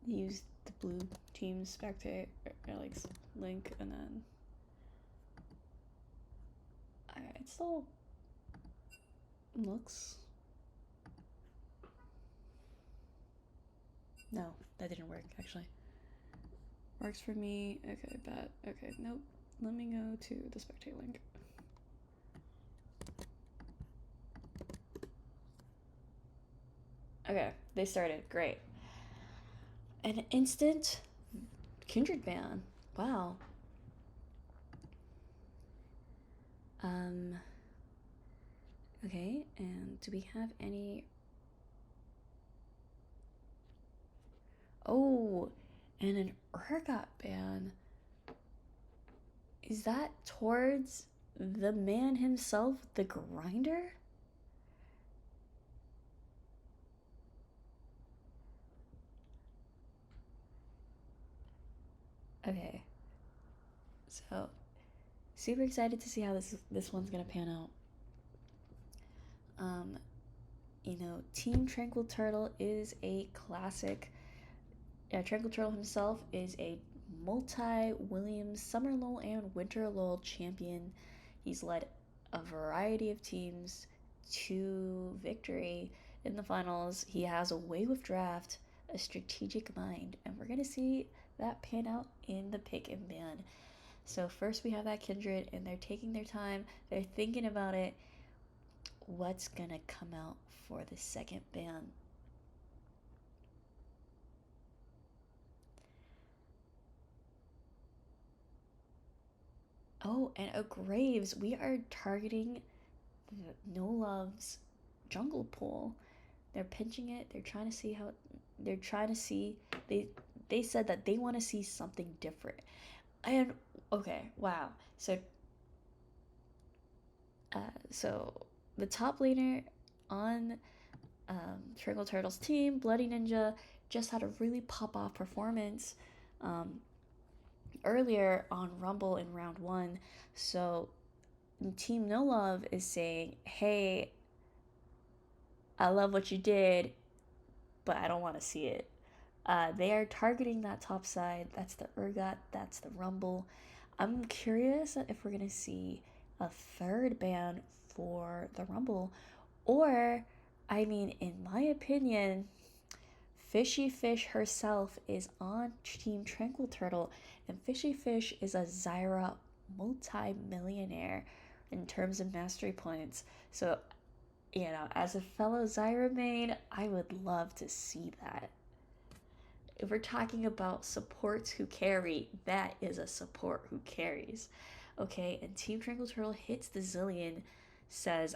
use the blue team spectate or like link and then... Okay, it still looks... No, that didn't work actually. Works for me. Okay, bet. Okay, nope. Let me go to the spectate link. Okay, they started. Great. An instant Kindred ban. Wow. Okay, and do we have any... Oh, and an Urgot ban. Is that towards the man himself, the grinder? Okay. So, super excited to see how this one's gonna pan out. You know, Team Tranquil Turtle is a classic. Tranquil Turtle himself is a multi-Williams Summer LoL and Winter LoL champion. He's led a variety of teams to victory in the finals. He has a way with draft, a strategic mind, and we're gonna see that pan out in the pick and ban. So first we have that Kindred, and they're taking their time. They're thinking about it. What's gonna come out for the second ban? Oh, and a Graves. We are targeting No Love's jungle pool. They're pinching it. They're trying to see how. They're trying to see. They said that they want to see something different. And okay, wow. So the top laner on Tranquil Turtle's team, Bloody Ninja, just had a really pop off performance earlier on Rumble in round 1. So Team No Love is saying, hey, I love what you did, but I don't want to see it. They are targeting that top side. That's the Urgot, that's the Rumble. I'm curious if we're going to see a third ban for the Rumble. Or, I mean, in my opinion, Fishy Fish herself is on Team Tranquil Turtle, and Fishy Fish is a Zyra multi-millionaire in terms of mastery points. So, you know, as a fellow Zyra main, I would love to see that. If we're talking about supports who carry, that is a support who carries. Okay, and Team Tranquil Turtle hits the Zillion, says,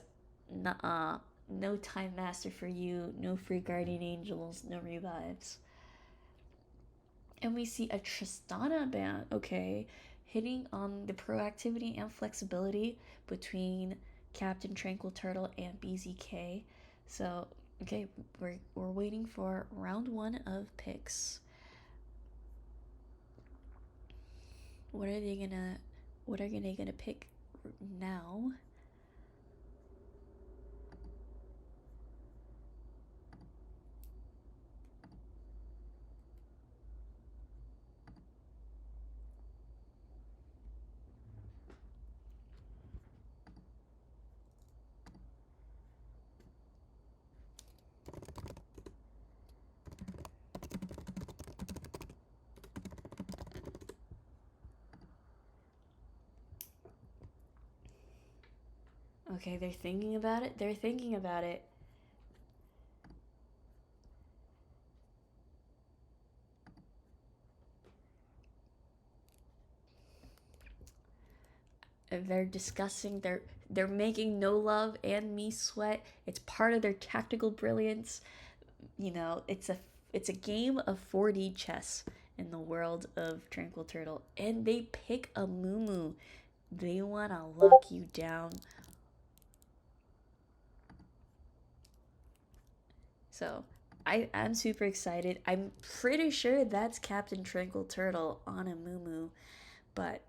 nuh-uh, no Time Master for you, no free Guardian Angels, no revives. And we see a Tristana ban, okay, hitting on the proactivity and flexibility between Captain Tranquil Turtle and BZK. So, okay, we're waiting for round 1 of picks. What are they gonna pick now? Okay, they're thinking about it. They're thinking about it. They're discussing. They're making No Love and me sweat. It's part of their tactical brilliance. You know, it's a game of 4D chess in the world of Tranquil Turtle, and they pick a Mumu. They wanna lock you down. So I'm super excited. I'm pretty sure that's Captain Tranquil Turtle on a Mumu, but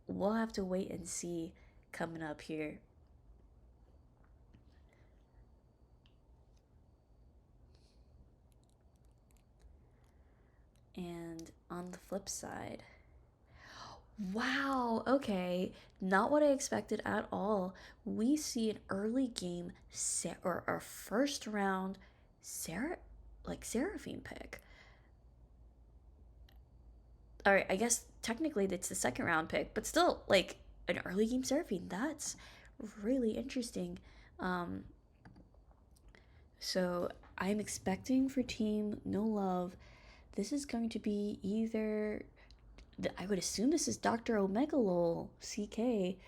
we'll have to wait and see coming up here. And on the flip side, wow, okay, not what I expected at all. We see an early game or our first round Seraphine pick. All right, I guess technically it's the second round pick, but still, like, an early game Seraphine. That's really interesting. So I'm expecting for Team No Love, this is going to be either, I would assume this is Dr. Omegalol CK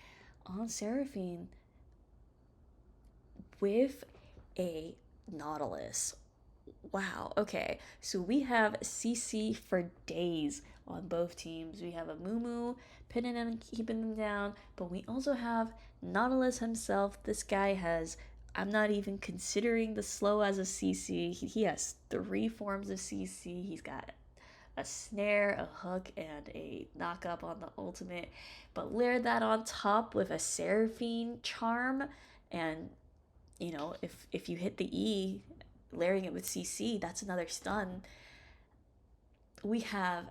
on Seraphine with a Nautilus. Wow, okay. So we have CC for days on both teams. We have a Mumu pinning them and keeping them down, but we also have Nautilus himself. This guy has, I'm not even considering the slow as a CC. He has 3 forms of CC. He's got a snare, a hook, and a knock up on the ultimate. But layer that on top with a Seraphine charm, and you know, if you hit the E, layering it with CC, that's another stun. We have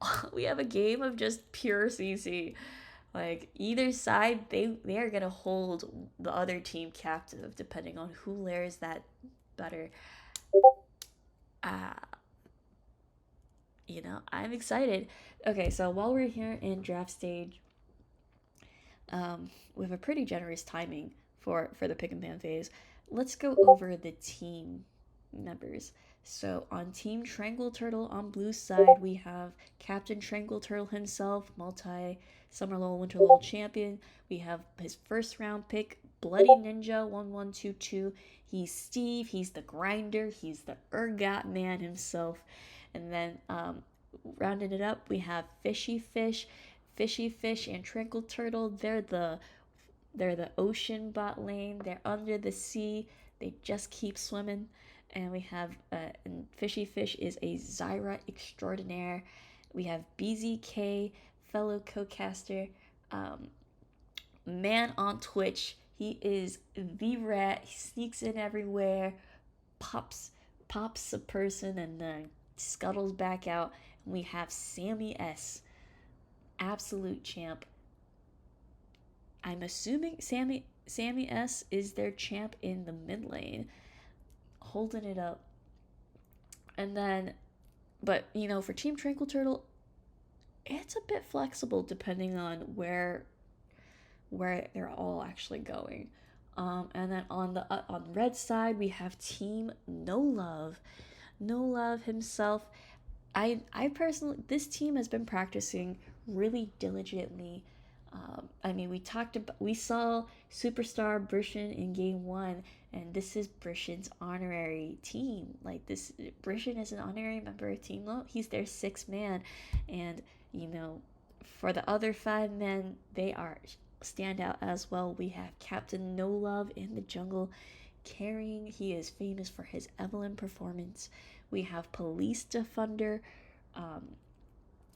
a game of just pure CC. Like either side, they are gonna hold the other team captive depending on who layers that better. You know, I'm excited. Okay, so while we're here in draft stage, we have a pretty generous timing for the pick and ban phase. Let's go over the team members. So on Team Tranquil Turtle on blue side, we have Captain Tranquil Turtle himself, multi-Summer LoL, Winter LoL champion. We have his first round pick, Bloody Ninja 1122. He's Steve, he's the grinder, he's the ergot man himself. And then rounding it up, we have Fishy Fish, and Tranquil Turtle. They're the ocean bot lane. They're under the sea. They just keep swimming. And we have and Fishy Fish is a Zyra extraordinaire. We have BZK, fellow co-caster, man on Twitch. He is the rat. He sneaks in everywhere, pops a person, and then scuttles back out. And we have Sammy S, absolute champ. I'm assuming Sammy S is their champ in the mid lane, holding it up. And then, but you know, for Team Tranquil Turtle, it's a bit flexible depending on where they're all actually going. And then on the red side, we have Team No Love himself. I personally, this team has been practicing really diligently. I mean, we saw Superstar Brishan in game 1, and this is Brishan's honorary team. Like this, Brishan is an honorary member of Team LoL. He's their 6th man, and you know, for the other 5 men, they are standout as well. We have Captain No Love in the jungle carrying. He is famous for his Evelyn performance. We have Police Defender,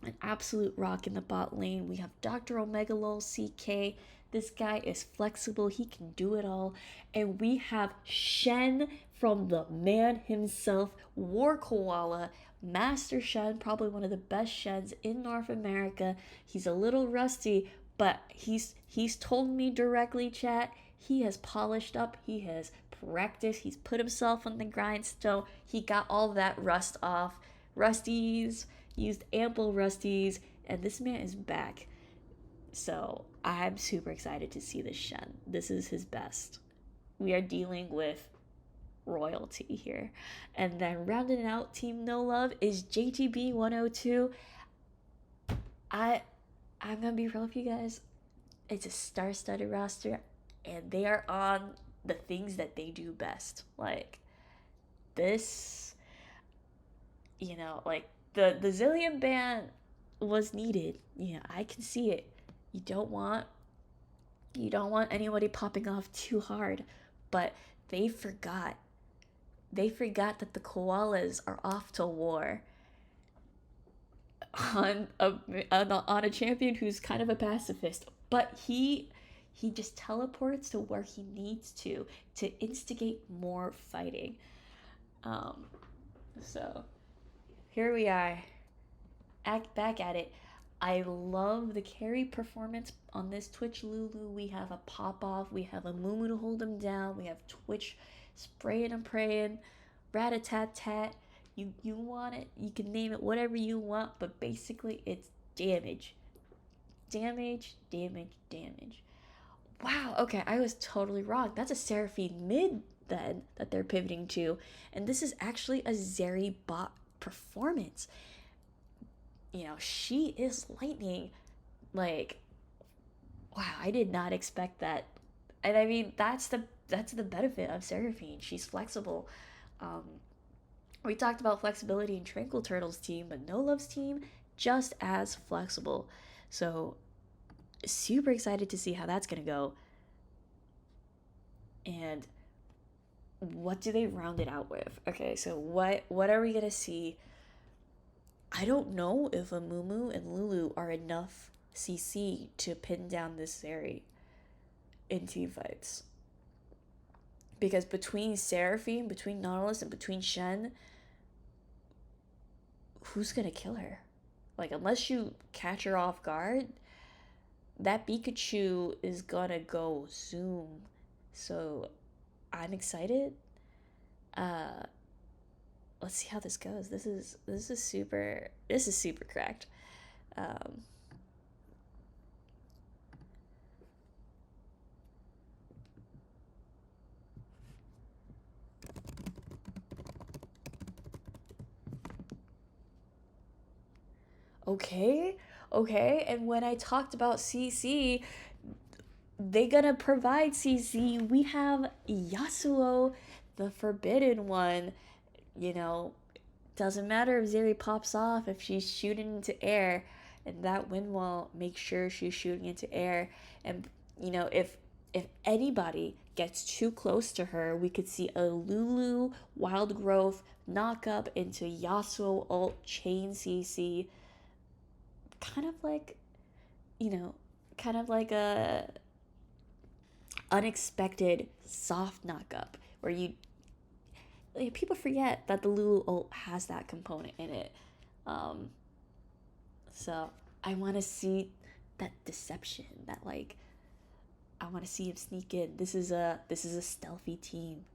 an absolute rock in the bot lane. We have Dr. Omegalol CK. This guy is flexible. He can do it all. And we have Shen from the man himself, War Koala, Master Shen, probably one of the best Shens in North America. He's a little rusty, but he's told me directly, chat, he has polished up, he has practiced, he's put himself on the grindstone, he got all that rust off. Rusties, used ample rusties, and this man is back. So I'm super excited to see this Shen. This is his best. We are dealing with royalty here. And then rounding out Team No Love is JTB 102. I'm gonna be real with you guys. It's a star-studded roster, and they are on the things that they do best. Like this, you know, like the Zillion ban was needed. You know, I can see it. You don't want anybody popping off too hard, but they forgot that the koalas are off to war on a champion who's kind of a pacifist, but he just teleports to where he needs to instigate more fighting. So here we are, back at it. I love the carry performance on this Twitch Lulu. We have a pop-off, we have a Mumu to hold him down, we have Twitch spraying and praying, rat-a-tat-tat. You want it, you can name it whatever you want, but basically it's damage. Damage. Wow, okay, I was totally wrong. That's a Seraphine mid. then that they're pivoting to. And this is actually a Zeri bot performance. You know, she is lightning. Like, wow, I did not expect that. And I mean, that's the benefit of Seraphine. She's flexible. We talked about flexibility in Tranquil Turtle's team, but No Love's team just as flexible. So super excited to see how that's gonna go. And what do they round it out with? Okay, so what are we gonna see? I don't know if Amumu and Lulu are enough CC to pin down this Zeri in team fights. Because between Seraphine, between Nautilus, and between Shen, who's gonna kill her? Like, unless you catch her off guard, that Pikachu is gonna go zoom. So I'm excited. Let's see how this goes. This is super cracked. Okay, and when I talked about CC, they gonna provide CC. We have Yasuo, the Forbidden One. You know, doesn't matter if Zeri pops off, if she's shooting into air, and that wind wall makes sure she's shooting into air. And you know, if anybody gets too close to her, we could see a Lulu Wild Growth knock up into Yasuo ult chain CC. Kind of like, you know, kind of like a unexpected soft knock-up where you, like, people forget that the Lulu ult has that component in it. So I want to see that deception, that, like, I want to see him sneak in. This is a stealthy team.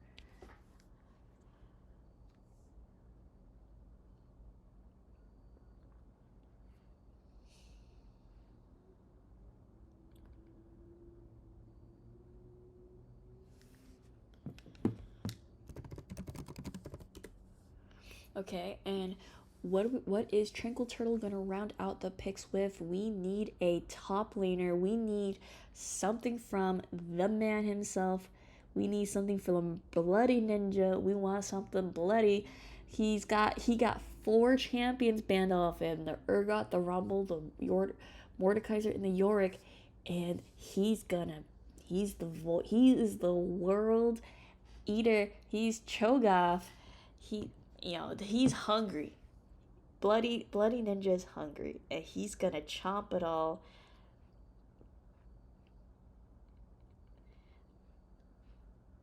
Okay, and what is Tranquil Turtle gonna round out the picks with? We need a top laner. We need something from the man himself. We need something from Bloody Ninja. We want something bloody. He got 4 champions banned off him: the Urgot, the Rumble, the Mordekaiser, and the Yorick. And he is the world eater. He's Cho'Gath. He's hungry. Bloody Ninja is hungry, and he's gonna chomp it all.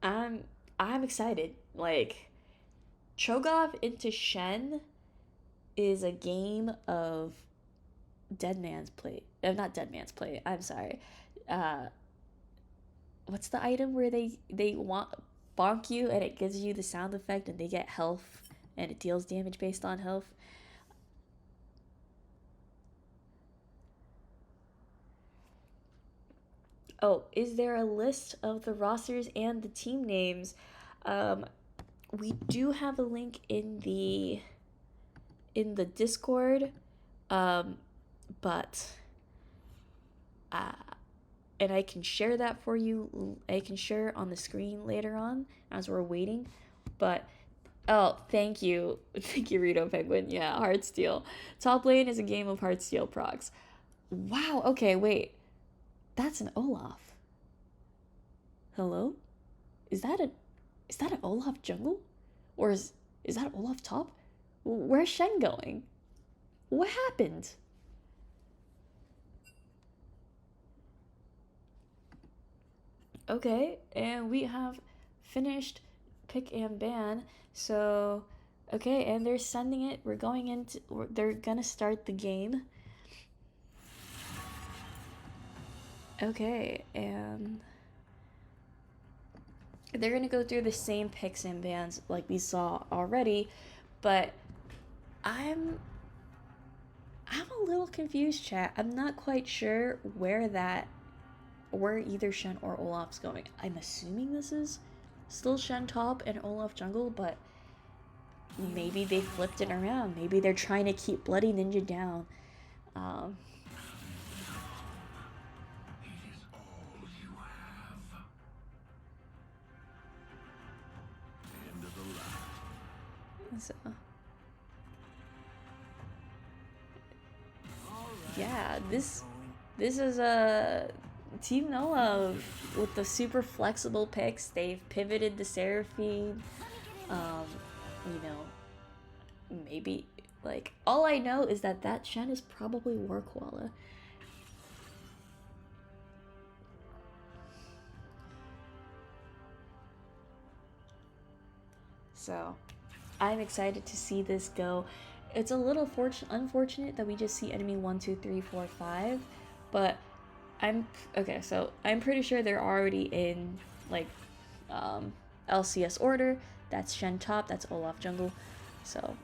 I'm excited. Like, Cho'Gath into Shen is a game of dead man's plate. Not dead man's plate. I'm sorry. What's the item where they want bonk you and it gives you the sound effect and they get health and it deals damage based on health? Oh, is there a list of the rosters and the team names? We do have a link in the Discord, but and I can share that for you. I can share it on the screen later on as we're waiting. But oh, thank you, Rito Penguin. Yeah, Heartsteel. Top lane is a game of Heartsteel procs. Wow. Okay, wait. That's an Olaf. Hello? Is that an Olaf jungle? Or is that Olaf top? Where's Shen going? What happened? Okay, and we have finished pick and ban. So, okay, and they're sending it. They're gonna start the game. Okay, and they're gonna go through the same picks and bans like we saw already, but I'm a little confused, chat. I'm not quite sure where either Shen or Olaf's going. I'm assuming this is Still Shen top and Olaf jungle, but maybe they flipped it around. Maybe they're trying to keep Bloody Ninja down. It is all you have. End of the line. So, yeah, this is a Team Noah with the super flexible picks. They've pivoted the Seraphine. You know, maybe like all I know is that Shen is probably War Koala. So, I'm excited to see this go. It's a little unfortunate that we just see enemy 1, 2, 3, 4, 5, but okay. So I'm pretty sure they're already in like LCS order. That's Shen top. That's Olaf jungle. So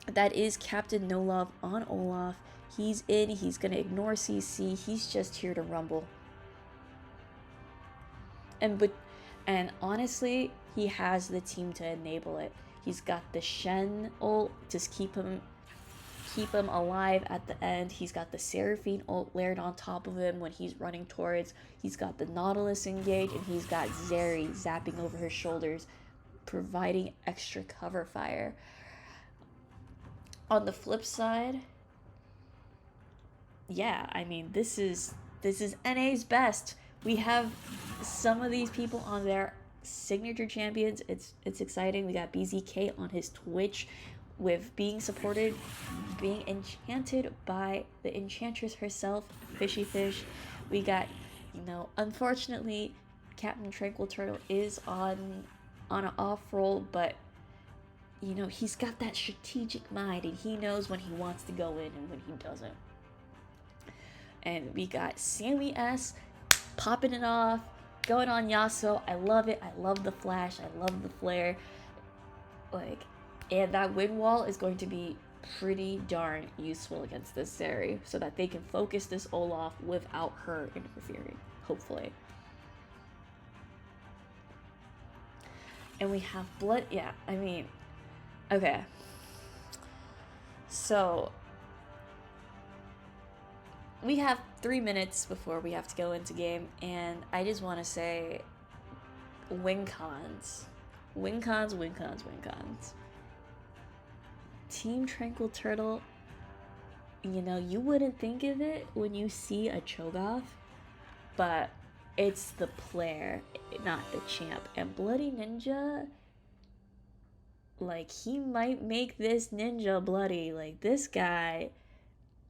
that is Captain No Love on Olaf. He's in. He's gonna ignore CC. He's just here to rumble. And honestly, he has the team to enable it. He's got the Shen ult, just keep him alive at the end. He's got the Seraphine ult layered on top of him when he's running towards. He's got the Nautilus engaged, and he's got Zeri zapping over his shoulders, providing extra cover fire. On the flip side, yeah, I mean, this is NA's best. We have some of these people on their signature champions. It's exciting. We got BZK on his Twitch with being supported, being enchanted by the enchantress herself, Fishy Fish. We got, you know, unfortunately, Captain Tranquil Turtle is on an off roll, but you know, he's got that strategic mind and he knows when he wants to go in and when he doesn't. And we got Sammy S popping it off, going on Yasuo. I love it. I love the flash. I love the flare. Like, and that wind wall is going to be pretty darn useful against this Zeri so that they can focus this Olaf without her interfering, hopefully. And we have blood. Yeah, I mean, okay. So we have 3 minutes before we have to go into game, and I just want to say win cons. Win cons, win cons, win cons. Team Tranquil Turtle, you know, you wouldn't think of it when you see a Cho'Gath, but it's the player, not the champ. And Bloody Ninja, like, he might make this ninja bloody. Like, this guy,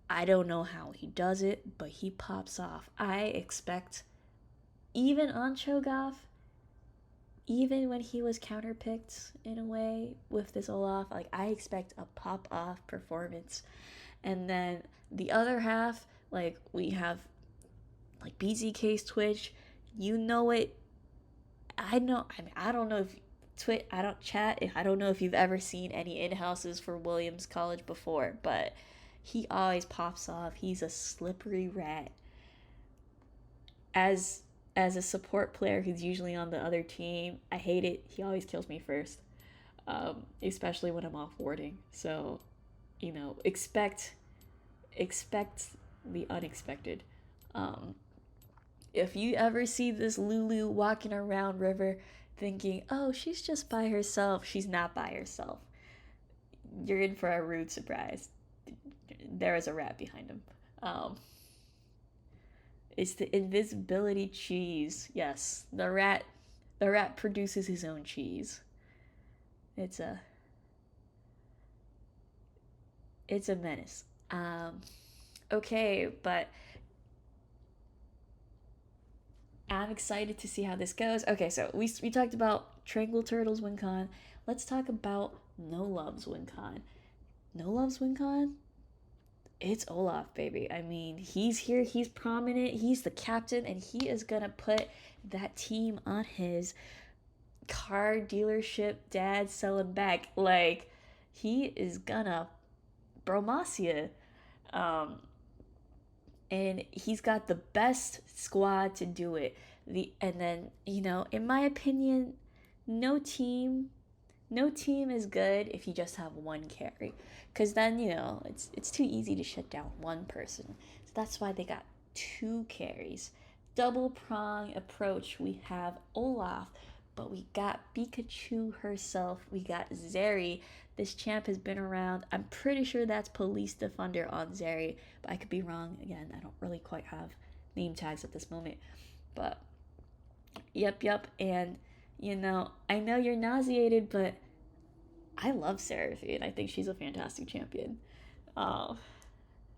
I don't know how he does it, but he pops off. I expect, even on Cho'Gath, even when he was counterpicked in a way with this Olaf, like, I expect a pop-off performance. And then the other half, like, we have, like, BZK's Twitch. You know it. I don't know if I don't know if you've ever seen any in-houses for Williams College before, but he always pops off. He's a slippery rat. As a support player who's usually on the other team, I hate it. He always kills me first, especially when I'm off warding. So, you know, expect the unexpected. If you ever see this Lulu walking around River thinking, oh, she's just by herself, she's not by herself. You're in for a rude surprise. There is a rat behind him. It's the invisibility cheese. Yes, the rat produces his own cheese. It's a menace. Okay, but I'm excited to see how this goes. Okay, so we talked about Tranquil Turtle's win con. Let's talk about No Love's win con. No Love's win con? It's Olaf, baby. I mean, he's here, he's prominent, he's the captain, and he is gonna put that team on his car dealership dad selling back. Like, he is gonna bromasia. And he's got the best squad to do it. And then, you know, in my opinion, no team is good if you just have one carry, because then, you know, it's too easy to shut down one person. So that's why they got 2 carries. Double prong approach. We have Olaf, but we got Pikachu herself. We got Zeri. This champ has been around. I'm pretty sure that's Police Defender on Zeri, but I could be wrong. Again, I don't really quite have name tags at this moment. But yep. And you know, I know you're nauseated, but I love Seraph, and I think she's a fantastic champion.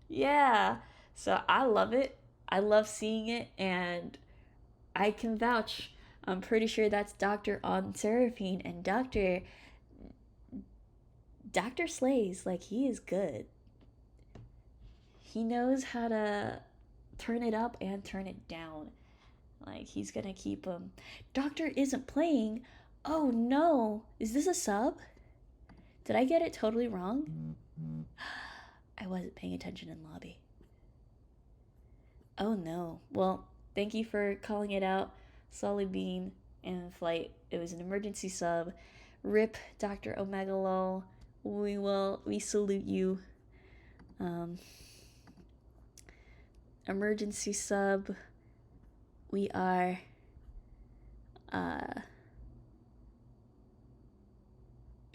Yeah. So I love it. I love seeing it, and I can vouch. I'm pretty sure that's Doctor on Seraphine, and Doctor slays. Like, he is good. He knows how to turn it up and turn it down. Like, he's gonna keep him. Doctor isn't playing. Oh no, is this a sub? Did I get it totally wrong? I wasn't paying attention in lobby. Oh no. Well, thank you for calling it out, Solid Bean and Flight. It was an emergency sub. RIP Dr. Omega Lol. We salute you. Emergency sub. We are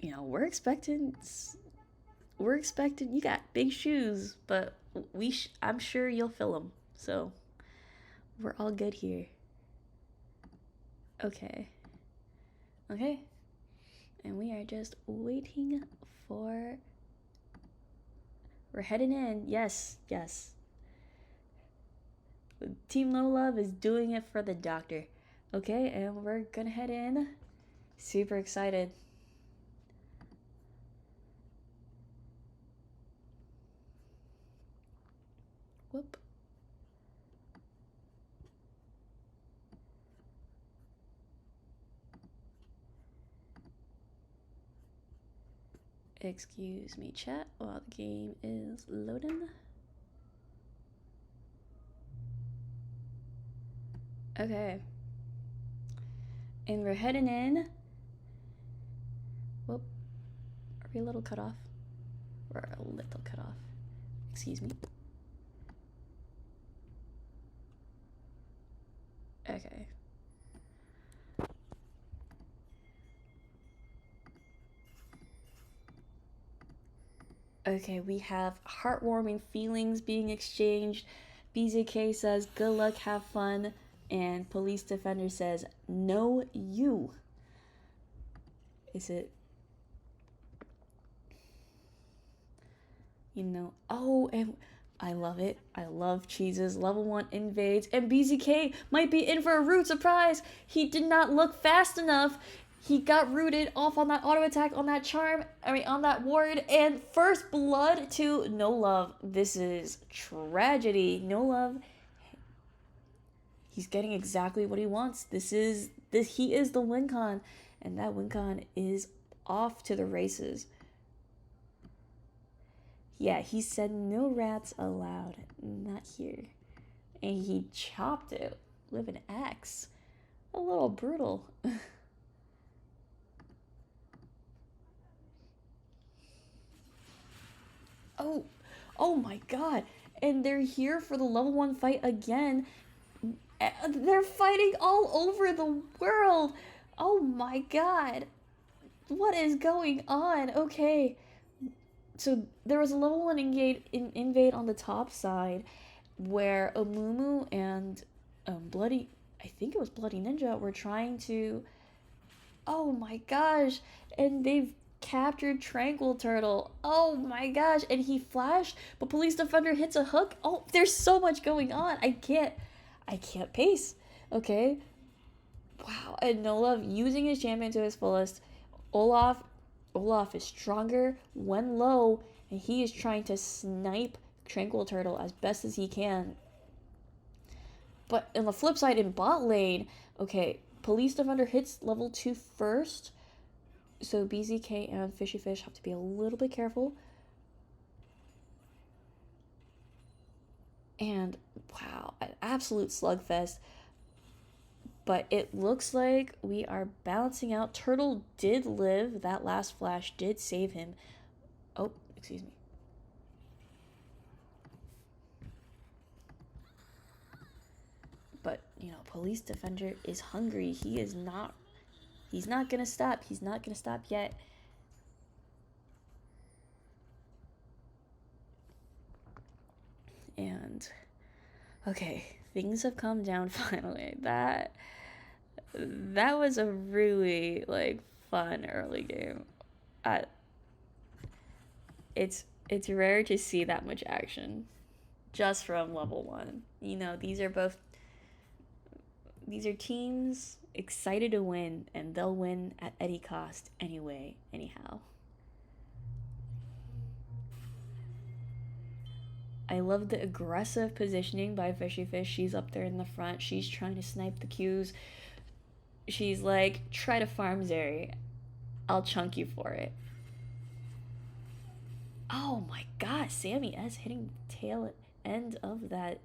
you know, we're expecting you got big shoes, but I'm sure you'll fill them. So we're all good here. Okay. And we are just waiting for... We're heading in. Yes. Team No Love is doing it for the doctor. Okay, and we're gonna head in. Super excited. Whoop. Excuse me, chat, while the game is loading. Okay. And we're heading in. Whoop. Are we a little cut off? We're a little cut off. Excuse me. Okay. Okay, we have heartwarming feelings being exchanged. BZK says, good luck, have fun. And Police Defender says, no, you. Is it? You know, oh, and I love it. I love cheeses. Level 1 invades, and BZK might be in for a root surprise. He did not look fast enough. He got rooted off on that auto attack, on that charm, on that ward, and first blood to No Love. This is tragedy. No Love, he's getting exactly what he wants. He is the win con, and that win con is off to the races. Yeah, he said no rats allowed, not here. And he chopped it with an axe. A little brutal. Oh my god. And they're here for the level 1 fight again. They're fighting all over the world. Oh my god. What is going on? Okay. So there was a level 1 invade on the top side where Amumu and I think it was Bloody Ninja were trying to... Oh my gosh. And they've captured Tranquil Turtle. Oh my gosh. And he flashed, but Police Defender hits a hook. Oh, there's so much going on. I can't pace. Okay. Wow. And No Love using his champion to his fullest. Olaf is stronger when low, and he is trying to snipe Tranquil Turtle as best as he can. But on the flip side, in bot lane, okay, Police Defender hits level 2 first, so BZK and Fishy Fish have to be a little bit careful. And wow, an absolute slugfest. But it looks like we are balancing out. Turtle did live. That last flash did save him. Oh, excuse me. But, you know, Police Defender is hungry. He's not gonna stop. He's not gonna stop yet. And, okay, things have calmed down finally. That was a really, like, fun early game. It's rare to see that much action just from level 1. You know, these are teams excited to win, and they'll win at any cost anyway, anyhow. I love the aggressive positioning by Fishy Fish. She's up there in the front. She's trying to snipe the Qs. She's like, try to farm Zeri. I'll chunk you for it. Oh my god, Sammy S hitting tail end of that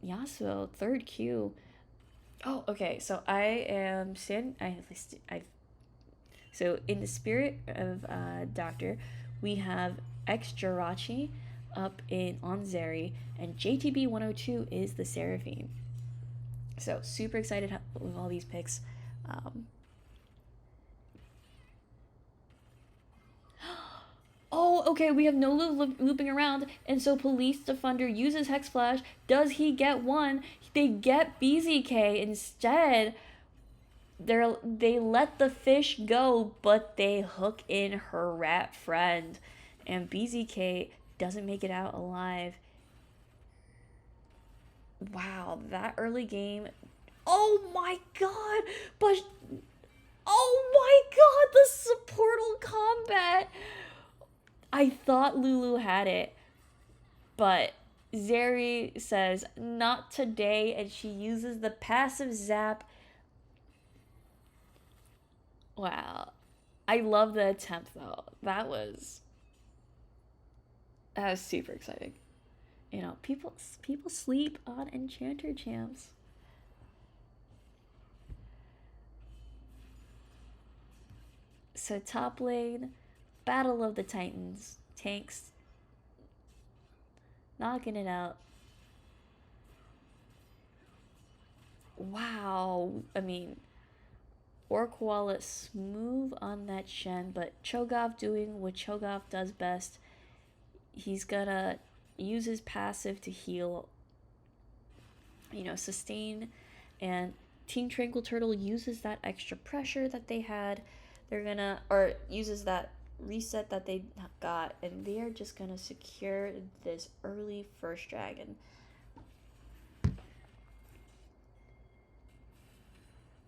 Yasuo, 3rd Q. Oh, okay, so so in the spirit of Doctor, we have Jirachi up on Zeri, and JTB 102 is the Seraphine. So super excited with all these picks. Oh, okay, we have no looping around, and so Police Defender uses Hex Flash. Does he get one? They get BZK instead. They let the fish go, but they hook in her rat friend, and BZK doesn't make it out alive. Wow, that early game. Oh my god, but oh my god, the Portal combat. I thought Lulu had it, but Zeri says, not today, and she uses the passive zap. Wow. I love the attempt, though. That was super exciting. You know, people sleep on Enchanter champs. So top lane, Battle of the Titans. Tanks knocking it out. Wow. I mean, Orc Wallet smooth on that Shen, but Cho'Gath doing what Cho'Gath does best. He's gonna use his passive to heal, you know, sustain, and Team Tranquil Turtle uses that extra pressure that they had. Uses that reset that they got, and they are just gonna secure this early first dragon.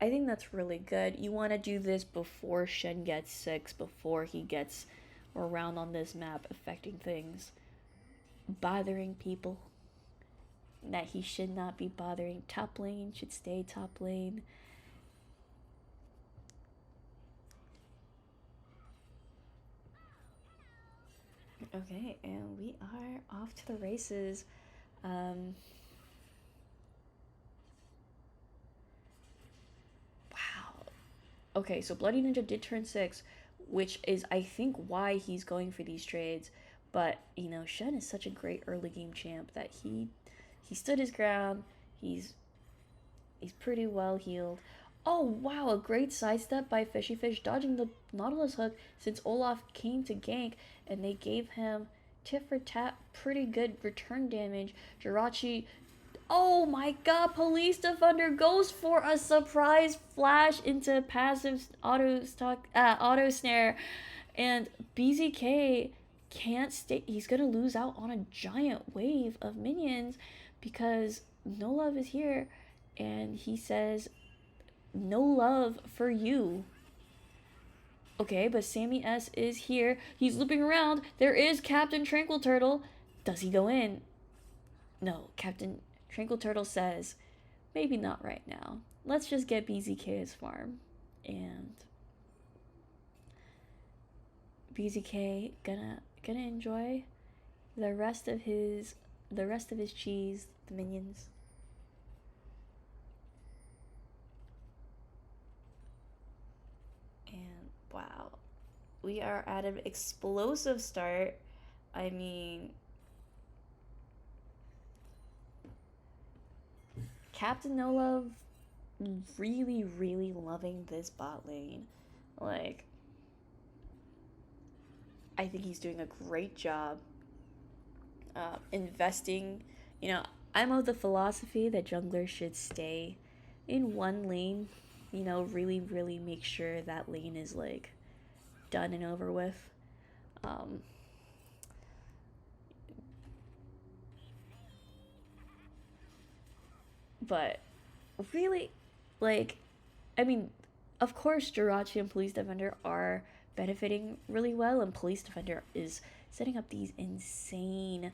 I think that's really good. You want to do this before Shen gets 6, before he gets around on this map, affecting things, bothering people that he should not be bothering. Top lane should stay top lane. Okay, and we are off to the races. Wow. Okay, so Bloody Ninja did turn 6, which is, I think, why he's going for these trades. But, you know, Shen is such a great early game champ that he stood his ground. He's pretty well healed. Oh, wow, a great sidestep by Fishy Fish, dodging the Nautilus hook since Olaf came to gank, and they gave him tit for tat, pretty good return damage. Jirachi, oh my god, Police Defender goes for a surprise flash into passive auto snare, and BZK can't stay. He's gonna lose out on a giant wave of minions because No Love is here, and he says, no love for you. Okay, but Sammy S is here. He's looping around. There is Captain Tranquil Turtle. Does he go in? No, Captain Tranquil Turtle says, maybe not right now. Let's just get BZK's farm. And BZK gonna enjoy the rest of his cheese, the minions. wow. We are at an explosive start. I mean, Captain No Love really, really loving this bot lane. Like, I think he's doing a great job investing. You know, I'm of the philosophy that junglers should stay in one lane. You know, really, really make sure that lane is like done and over with. But really, like, I mean, of course, Jirachi and Police Defender are benefiting really well, and Police Defender is setting up these insane,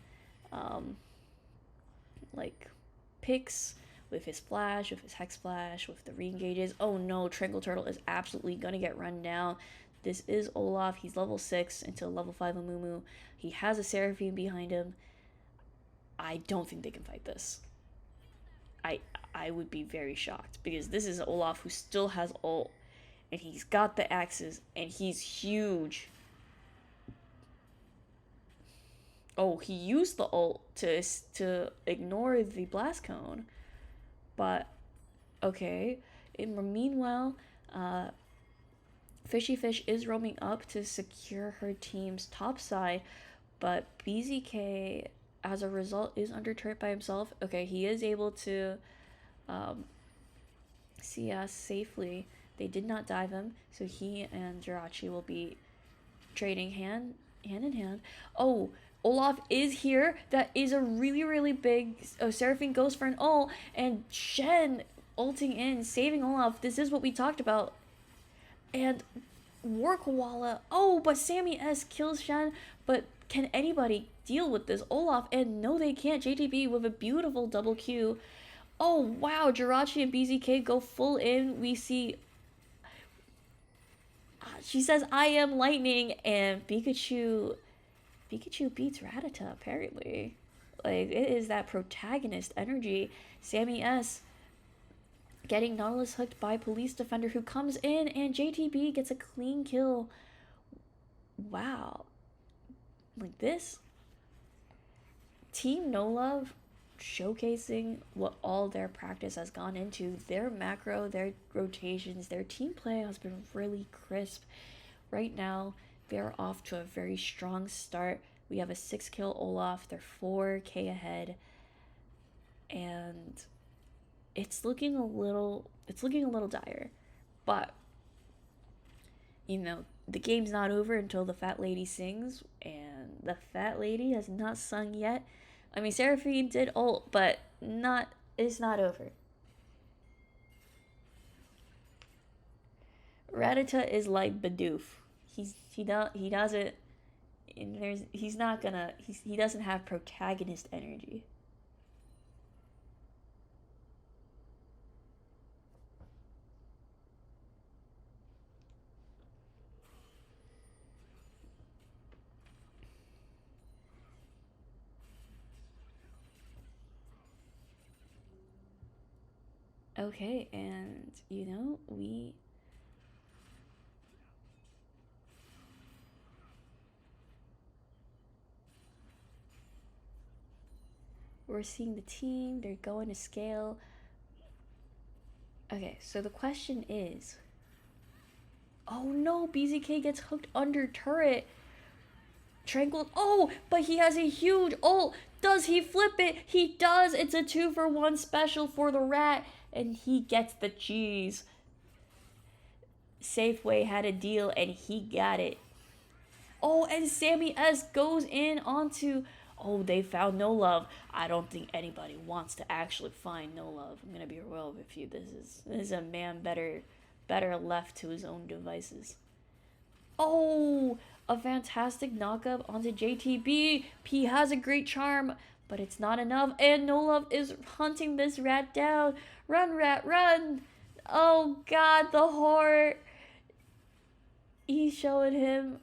like, picks with his flash, with his hex flash, with the re-engages. Oh no, Tranquil Turtle is absolutely gonna get run down. This is Olaf. He's level 6 into level 5 Amumu. He has a Seraphine behind him. I don't think they can fight this. I would be very shocked, because this is Olaf who still has ult, and he's got the axes, and he's huge. Oh, he used the ult to ignore the blast cone, but okay. Meanwhile, Fishy Fish is roaming up to secure her team's top side, but BZK, as a result, is under turret by himself. Okay, he is able to see us safely. They did not dive him, so he and Jirachi will be trading hand in hand. Oh, Olaf is here. That is a really, really big... Oh, Seraphine goes for an ult, and Shen ulting in, saving Olaf. This is what we talked about. And Workwalla. Oh, but Sammy S kills Shen, but can anybody deal with this Olaf? And no, they can't. JTB with a beautiful double Q. Oh, wow. Jirachi and BZK go full in. We see... She says, I am lightning, and Pikachu beats Rattata, apparently. Like, it is that protagonist energy. Sammy S getting Nautilus hooked by Police Defender, who comes in, and JTB gets a clean kill. Wow. Like, this Team No Love showcasing what all their practice has gone into. Their macro, their rotations, their team play has been really crisp. Right now, they're off to a very strong start. We have a 6-kill Olaf. They're 4k ahead. And it's looking a little dire. But, you know, the game's not over until the fat lady sings, and the fat lady has not sung yet. I mean, Seraphine did ult, but it's not over. Rattata is like Bidoof. He doesn't have protagonist energy. Okay, and you know, we're seeing the team, they're going to scale. Okay, so the question is, oh no, BZK gets hooked under turret. Tranquil, oh, but he has a huge ult. Does he flip it? He does. It's a 2-for-1 special for the rat, and he gets the cheese. Safeway had a deal, and he got it. Oh, and Sammy S goes in onto... Oh, they found No Love. I don't think anybody wants to actually find No Love. I'm gonna be real with you. This is a man better left to his own devices. Oh, a fantastic knockup onto JTB. He has a great charm, but it's not enough. And No Love is hunting this rat down. Run, rat, run. Oh, God, the horror. He's showing him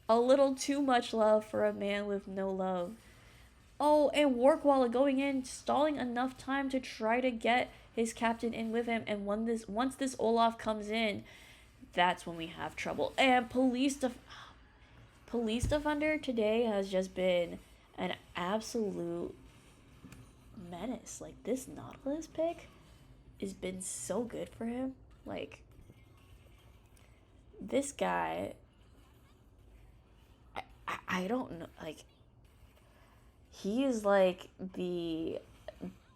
a little too much love for a man with no love. Oh, and Workwalla going in, stalling enough time to try to get his captain in with him. And once this Olaf comes in, that's when we have trouble. And Police Defender today has just been an absolute menace. Like, this Nautilus pick has been so good for him. Like, this guy, I don't know, like, he is like the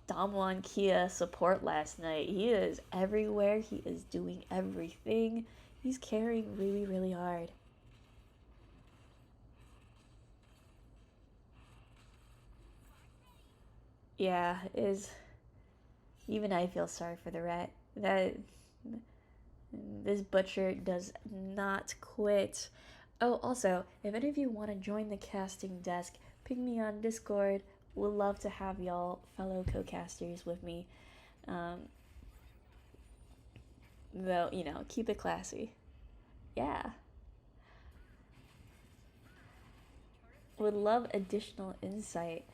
Damwon Kia support last night. He is everywhere. He is doing everything. He's carrying really, really hard. Yeah, even I feel sorry for the rat. This butcher does not quit. Oh, also, if any of you want to join the casting desk, ping me on Discord. Would love to have y'all fellow co-casters with me. Though, you know, keep it classy. Yeah. Would love additional insight.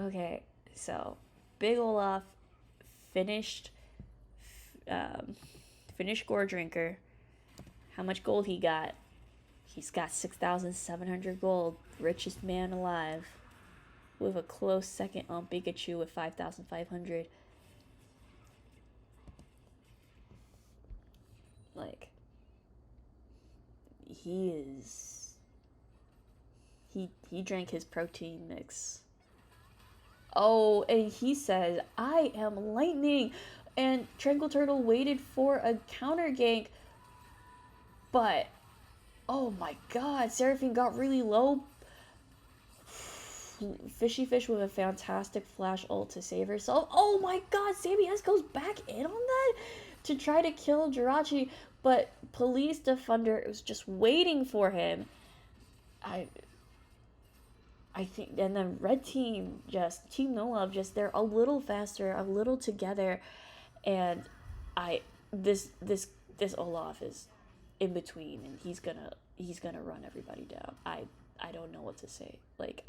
Okay, so Big Olaf finished Gore Drinker. How much gold he got? He's got 6,700 gold. Richest man alive. With a close second on Pikachu with 5,500. Like, he drank his protein mix. Oh, and he says, I am lightning. And Tranquil Turtle waited for a counter gank. But, oh my god, Seraphine got really low. Fishy Fish with a fantastic flash ult to save herself. Oh my god, Sabius goes back in on that to try to kill Jirachi. But Police Defender was just waiting for him. I think, and then Red Team, just Team No Love, just they're a little faster, a little together, and this Olaf is in between, and he's gonna run everybody down. I don't know what to say. Like,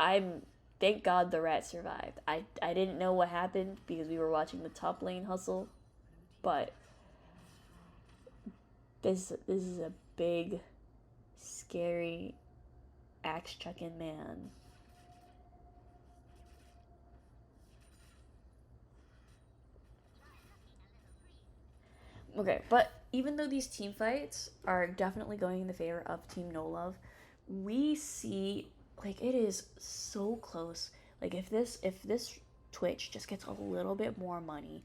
thank God the rat survived. I didn't know what happened because we were watching the top lane hustle, but this is a big, scary, axe chucking man. Okay, but even though these team fights are definitely going in the favor of Team No Love, we see, like, it is so close. Like, if this Twitch just gets a little bit more money,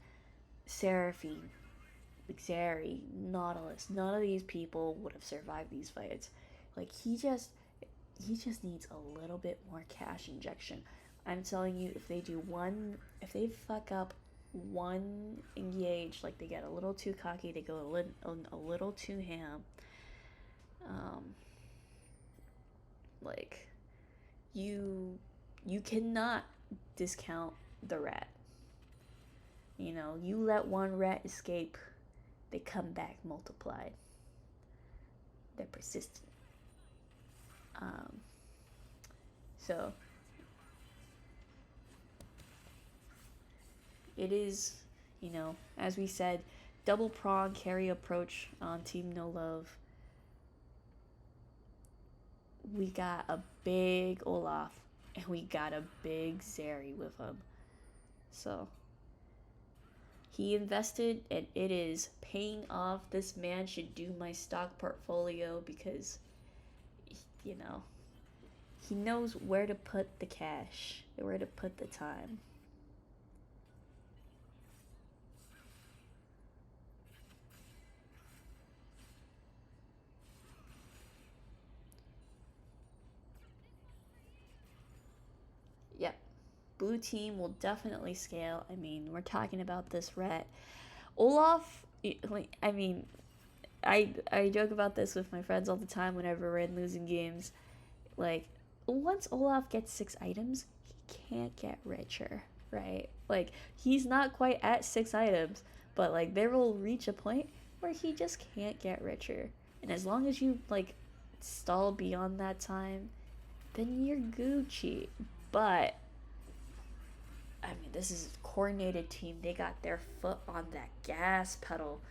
Seraphine, Xeri, Nautilus, none of these people would have survived these fights. Like, he just needs a little bit more cash injection. I'm telling you, if they fuck up one engage, like they get a little too cocky, they go a little too ham, like, you cannot discount the rat. You know, you let one rat escape, they come back multiplied. They're persistent. So it is, you know, as we said, double prong carry approach on Team No Love. We got a big Olaf and we got a big Xeri with him. So he invested and it is paying off. This man should do my stock portfolio because, you know, he knows where to put the cash, where to put the time. Yep. Blue team will definitely scale. I mean, we're talking about this rat. Olaf, I mean, I joke about this with my friends all the time whenever we're in losing games. Like, once Olaf gets 6 items, he can't get richer, right? Like, he's not quite at 6 items, but, like, there will reach a point where he just can't get richer. And as long as you, like, stall beyond that time, then you're Gucci. But, I mean, this is a coordinated team. They got their foot on that gas pedal.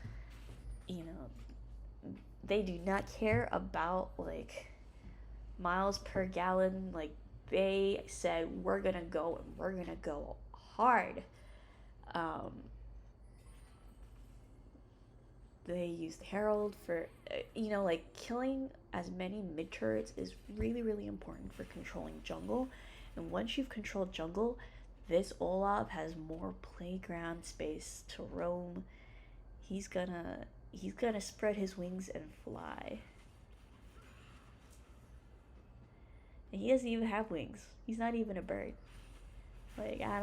You know, they do not care about like miles per gallon. Like they said, we're gonna go and we're gonna go hard. They used Herald for, like killing as many mid turrets is really, really important for controlling jungle. And once you've controlled jungle, this Olaf has more playground space to roam. He's gonna spread his wings and fly. And he doesn't even have wings. He's not even a bird. Like I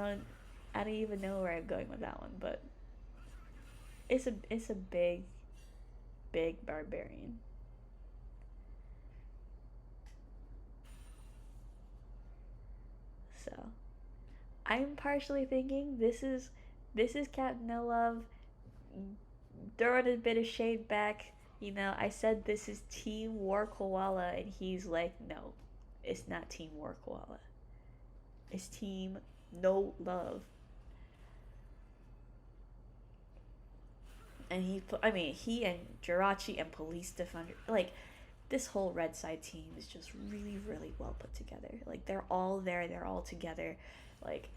don't even know where I'm going with that one, but it's a big barbarian. So I'm partially thinking this is Captain No Love throwing a bit of shade back. I said this is Team War Koala, and he's like, no, it's not Team War Koala. It's Team No Love. And he and Jirachi and Police Defender, like, this whole red side team is just really, really well put together. Like, they're all there, they're all together. Like,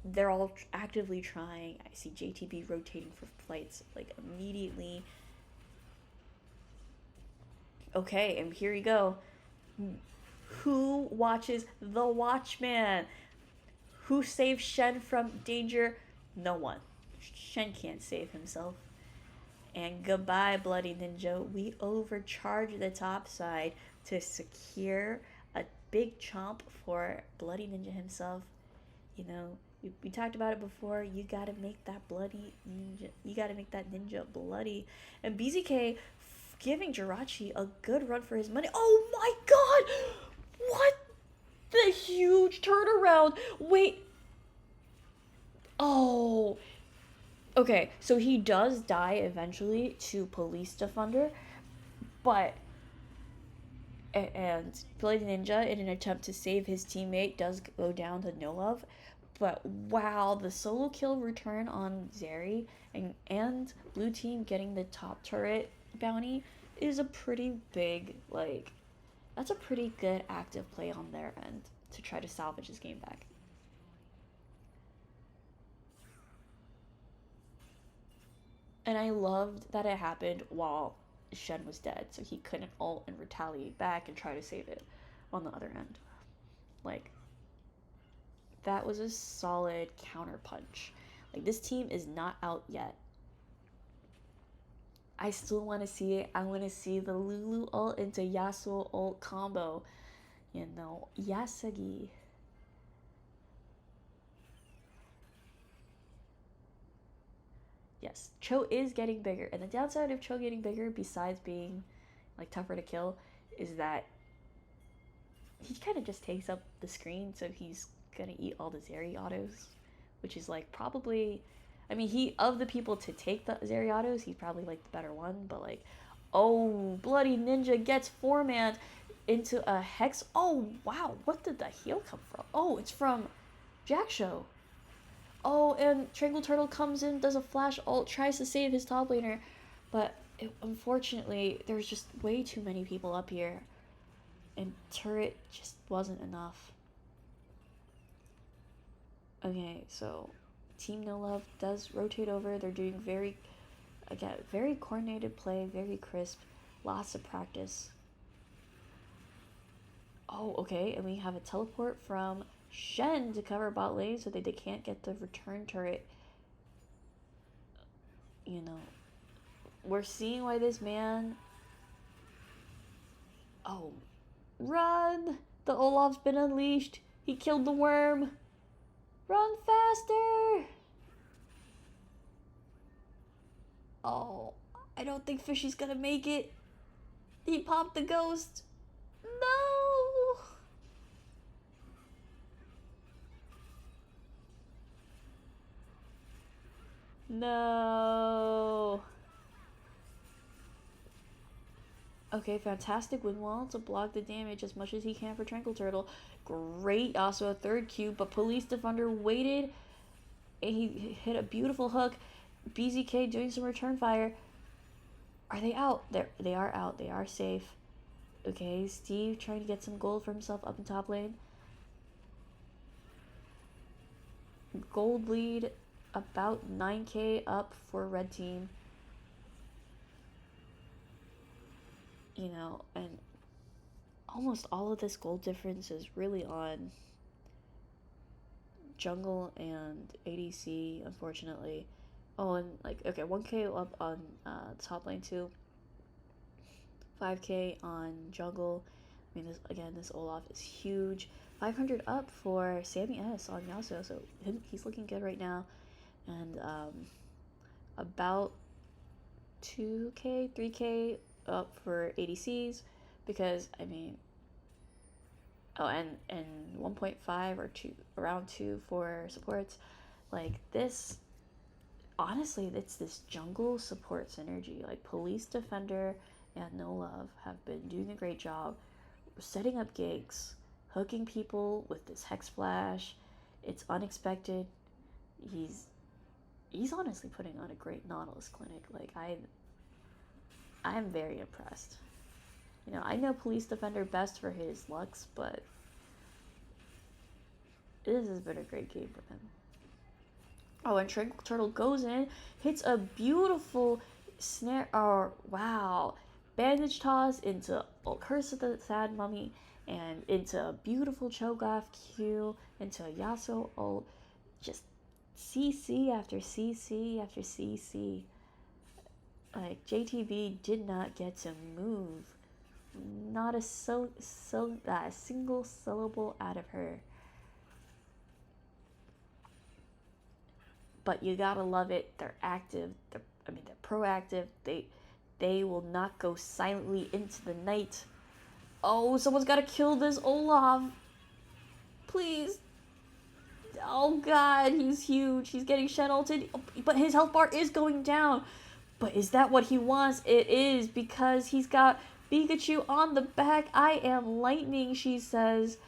they're all actively trying. I see JTB rotating for flights, like, immediately. Okay, and here we go. Who watches The Watchman? Who saves Shen from danger? No one. Shen can't save himself. And goodbye, Bloody Ninja. We overcharge the top side to secure a big chomp for Bloody Ninja himself. We talked about it before. You gotta make that bloody ninja. You gotta make that ninja bloody. And BZK giving Jirachi a good run for his money. Oh my god! What? The huge turnaround. Wait. Oh. Okay, so he does die eventually to Police Defender, but and Bloody Ninja, in an attempt to save his teammate, does go down to no love. But wow, the solo kill return on Zeri and blue team getting the top turret bounty is a pretty big, like, that's a pretty good active play on their end to try to salvage his game back. And I loved that it happened while Shen was dead, so he couldn't ult and retaliate back and try to save it on the other end. Like, that was a solid counter punch. Like, this team is not out yet. I still want to see it. I want to see the Lulu ult into Yasuo ult combo. Yasagi. Yes, Cho is getting bigger, and the downside of Cho getting bigger, besides being like tougher to kill, is that he kind of just takes up the screen, so he's gonna eat all the Zeri autos, which is like probably, he of the people to take the Zeri autos, he's probably like the better one, but like, oh, Bloody Ninja gets 4-man into a Hex. Oh wow, what did the heal come from? Oh, it's from Jackshow. Oh, and Tranquil Turtle comes in, does a flash ult, tries to save his top laner, but unfortunately, there's just way too many people up here, and turret just wasn't enough. Okay, so Team No Love does rotate over. They're doing very coordinated play, very crisp, lots of practice. Oh, okay, and we have a teleport from Shen to cover bot lane so that they can't get the return turret. We're seeing why this man... Oh, run! The Olaf's been unleashed. He killed the worm. Run faster! Oh, I don't think Fishy's gonna make it. He popped the ghost. No! No. Okay, fantastic wing wall to block the damage as much as he can for Tranquil Turtle. Great, also a third Q, but Police Defender waited, and he hit a beautiful hook. BZK doing some return fire. Are they out? They are out. They are safe. Okay, Steve trying to get some gold for himself up in top lane. Gold lead about 9k up for red team. You know, and almost all of this gold difference is really on jungle and ADC, unfortunately. Oh, and like, okay, 1k up on top lane too. 5k on jungle. I mean, this Olaf is huge. 500 up for Sammy S on Yasuo, so he's looking good right now. And about 2k, 3k up for ADCs, because I mean, oh, and 1.5 or 2, around 2 for supports. Like this, honestly, it's this jungle support synergy. Like Police Defender and No Love have been doing a great job setting up gigs, hooking people with this Hex Flash. It's unexpected. He's honestly putting on a great Nautilus clinic. Like I'm very impressed. You know, I know Police Defender best for his Lux, but this has been a great game for him. Oh, and Tranquil Turtle goes in, hits a beautiful snare. Oh, wow. Bandage toss into Curse of the Sad Mummy, and into a beautiful Cho'Gath Q, into a Yasuo ult. Just CC after CC after CC. Like, JTB did not get to move. Not a single syllable out of her. But you gotta love it. They're active. They're proactive. They will not go silently into the night. Oh, someone's gotta kill this Olaf. Please. Oh god, he's huge. He's getting shed ulted, but his health bar is going down. But is that what he wants? It is, because he's got Pikachu on the back. I am lightning, she says.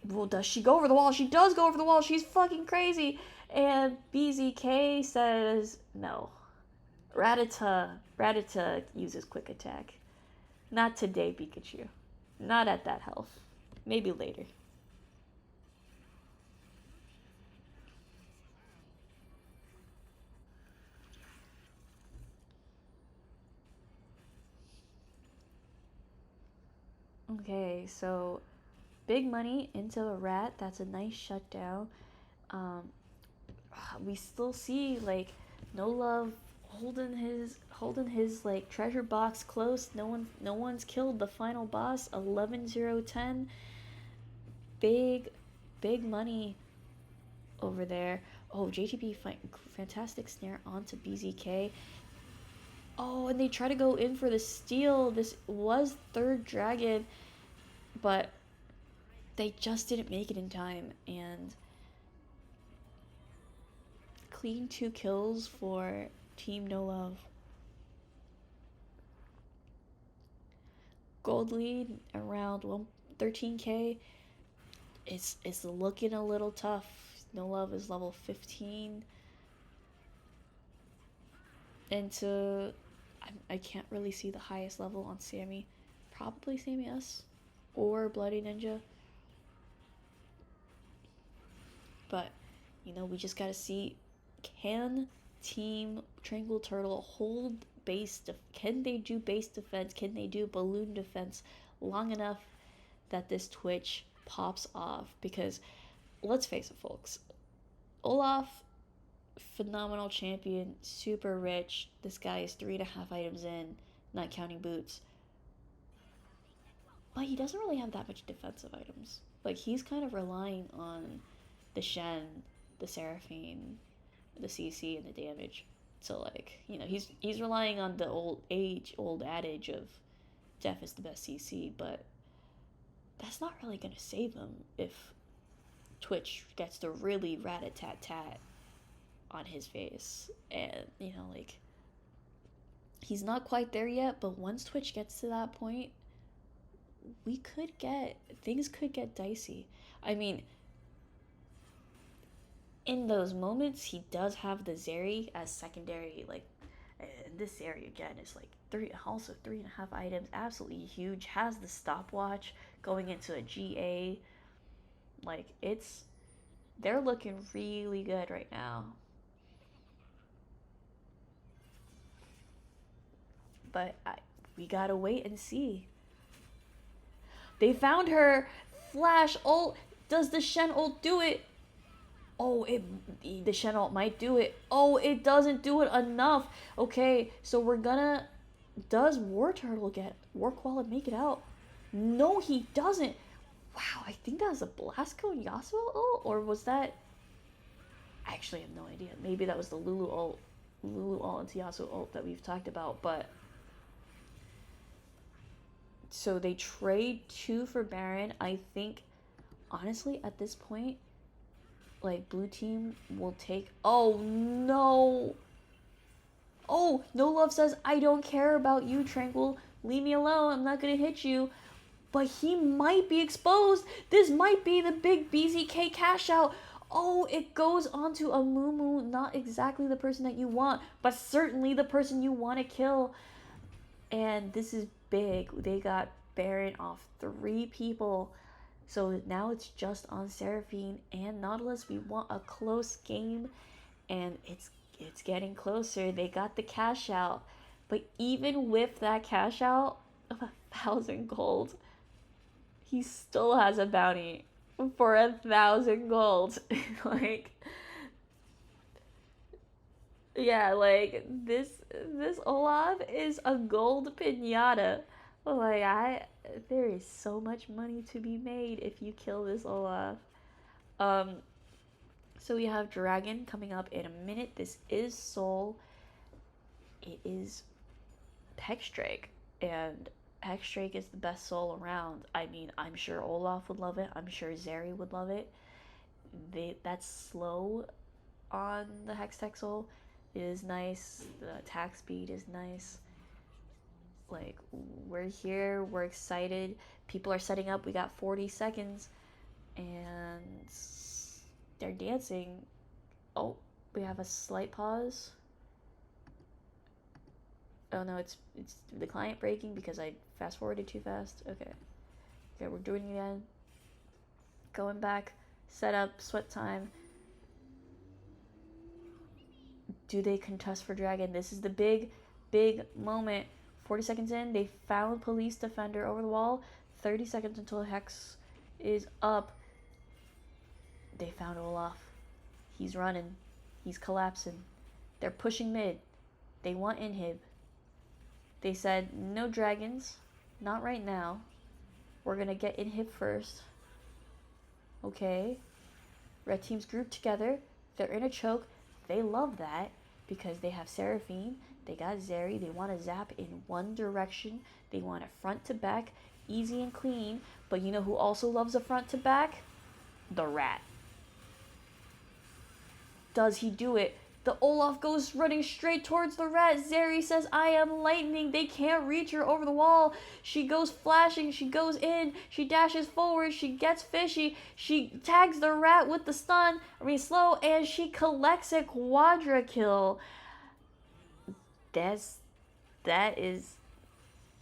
Well, does she go over the wall? She does go over the wall. She's fucking crazy. And BZK says no. Rattata uses quick attack. Not today, Pikachu. Not at that health. Maybe later. Okay, so big money into a rat. That's a nice shutdown. We still see like No Love holding his like treasure box close. No one's killed the final boss. 11-0-10. Big money over there. Oh, JTB fantastic snare onto BZK. Oh, and they try to go in for the steal. This was third dragon, but they just didn't make it in time. And clean 2 kills for Team No Love. Gold lead around 13k. It's looking a little tough. No Love is level 15. And I can't really see the highest level on Sammy. Probably Sammy S or Bloody Ninja. But, you know, we just gotta see, can Team Tranquil Turtle hold base? Can they do base defense? Can they do balloon defense long enough that this Twitch pops off? Because, let's face it, folks. Olaf, phenomenal champion, super rich. This guy is 3.5 items in, not counting boots. But he doesn't really have that much defensive items. Like, he's kind of relying on the Shen, the Seraphine, the CC, and the damage. So, like, you know, he's relying on the old adage of Def is the best CC, but that's not really gonna save him if Twitch gets to really rat-a-tat-tat on his face. And, you know, like, he's not quite there yet, but once Twitch gets to that point, things could get dicey. I mean, in those moments, he does have the Zeri as secondary, like, this area again is like also 3.5 items, absolutely huge. Has the stopwatch going into a GA. Like they're looking really good right now. But we gotta wait and see. They found her. Flash ult. Does the Shen ult do it? Oh, the Shen ult might do it. Oh, it doesn't do it enough. Okay, so we're gonna... Does War Turtle get... War Koala make it out? No, he doesn't. Wow, I think that was a Blast Cone Yasuo ult? Or was that... I actually have no idea. Maybe that was the Lulu ult. Lulu ult into Yasuo ult that we've talked about, but... So they trade 2 for Baron. I think, honestly, at this point, like, blue team will take... Oh, no! Oh, No Love says, I don't care about you, Tranquil. Leave me alone. I'm not gonna hit you. But he might be exposed. This might be the big BZK cash out. Oh, it goes onto a Mumu. Not exactly the person that you want, but certainly the person you want to kill. And this is big. They got Baron off 3 people. So now it's just on Seraphine and Nautilus. We want a close game, and it's getting closer. They got the cash out, but even with that cash out of 1,000 gold, he still has a bounty for 1,000 gold. Like, yeah, like this Olaf is a gold pinata. Like, there is so much money to be made if you kill this Olaf. So we have Dragon coming up in a minute. This is Soul. It is Hexdrake, and Hexdrake is the best Soul around. I mean, I'm sure Olaf would love it. I'm sure Zeri would love it. That's slow on the Hextech Soul. It is nice. The attack speed is nice. Like, we're here, we're excited, people are setting up, we got 40 seconds, and they're dancing. Oh, we have a slight pause. Oh no, it's the client breaking because I fast forwarded too fast. Okay, we're doing it again. Going back, set up, sweat time. Do they contest for Dragon? This is the big moment. 40 seconds in, they found Police Defender over the wall. 30 seconds until Hex is up. They found Olaf. He's running. He's collapsing. They're pushing mid. They want inhib. They said, no dragons. Not right now. We're gonna get inhib first. Okay. Red team's grouped together. They're in a choke. They love that because they have Seraphine. They got Zeri. They want to zap in one direction. They want a front to back, easy and clean. But you know who also loves a front to back? The Rat. Does he do it? The Olaf goes running straight towards the Rat. Zeri says, I am lightning. They can't reach her over the wall. She goes flashing. She goes in. She dashes forward. She gets fishy. She tags the Rat with the stun. Slow. And she collects a quadra kill. That's a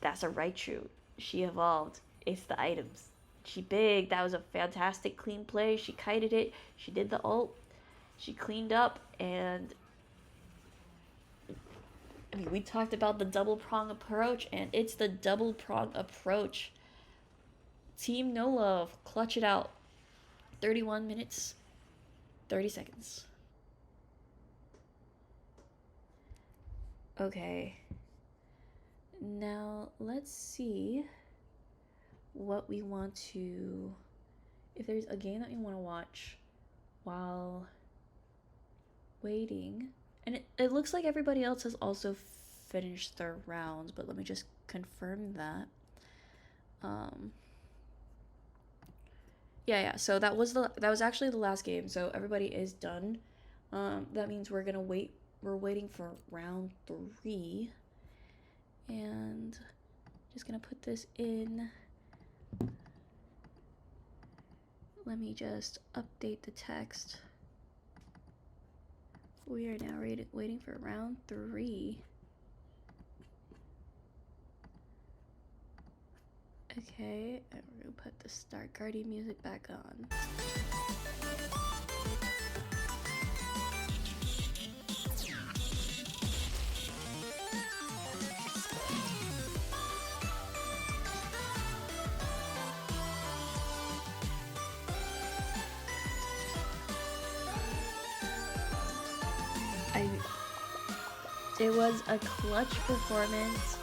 Raichu. She evolved. It's the items. She big. That was a fantastic clean play. She kited it. She did the ult. She cleaned up, and I mean, we talked about the double prong approach, and it's the double prong approach. Team No Love, clutch it out. 31 minutes, 30 seconds. Okay. Now, let's see what we want to... If there's a game that we want to watch while waiting. And it looks like everybody else has also finished their rounds, but let me just confirm that. Yeah, so that was actually the last game, so everybody is done. That means we're waiting for round 3, and just gonna put this in. Let me just update the text. We are now waiting for round 3. Okay, and we're gonna put the Star Guardian music back on. It was a clutch performance.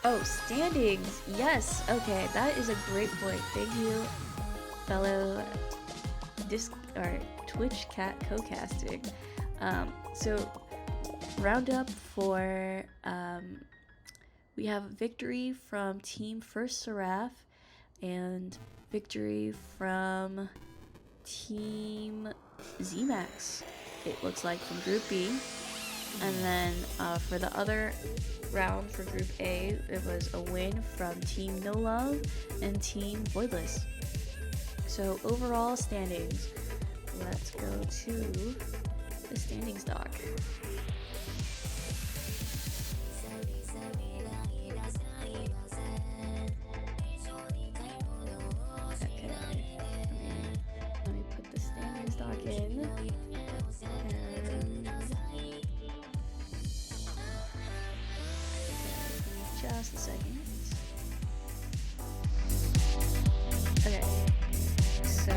Oh, standings. Yes. Okay, that is a great point. Thank you, fellow Twitch cat co-casting. So roundup for we have victory from Team First Seraph and victory from Team Xemacs. It looks like from Group B. And then for the other round for Group A, it was a win from Team No Love and Team Voidliss. So overall standings, let's go to the standings doc. Okay, let me put the standings doc in. Just a second. Okay, so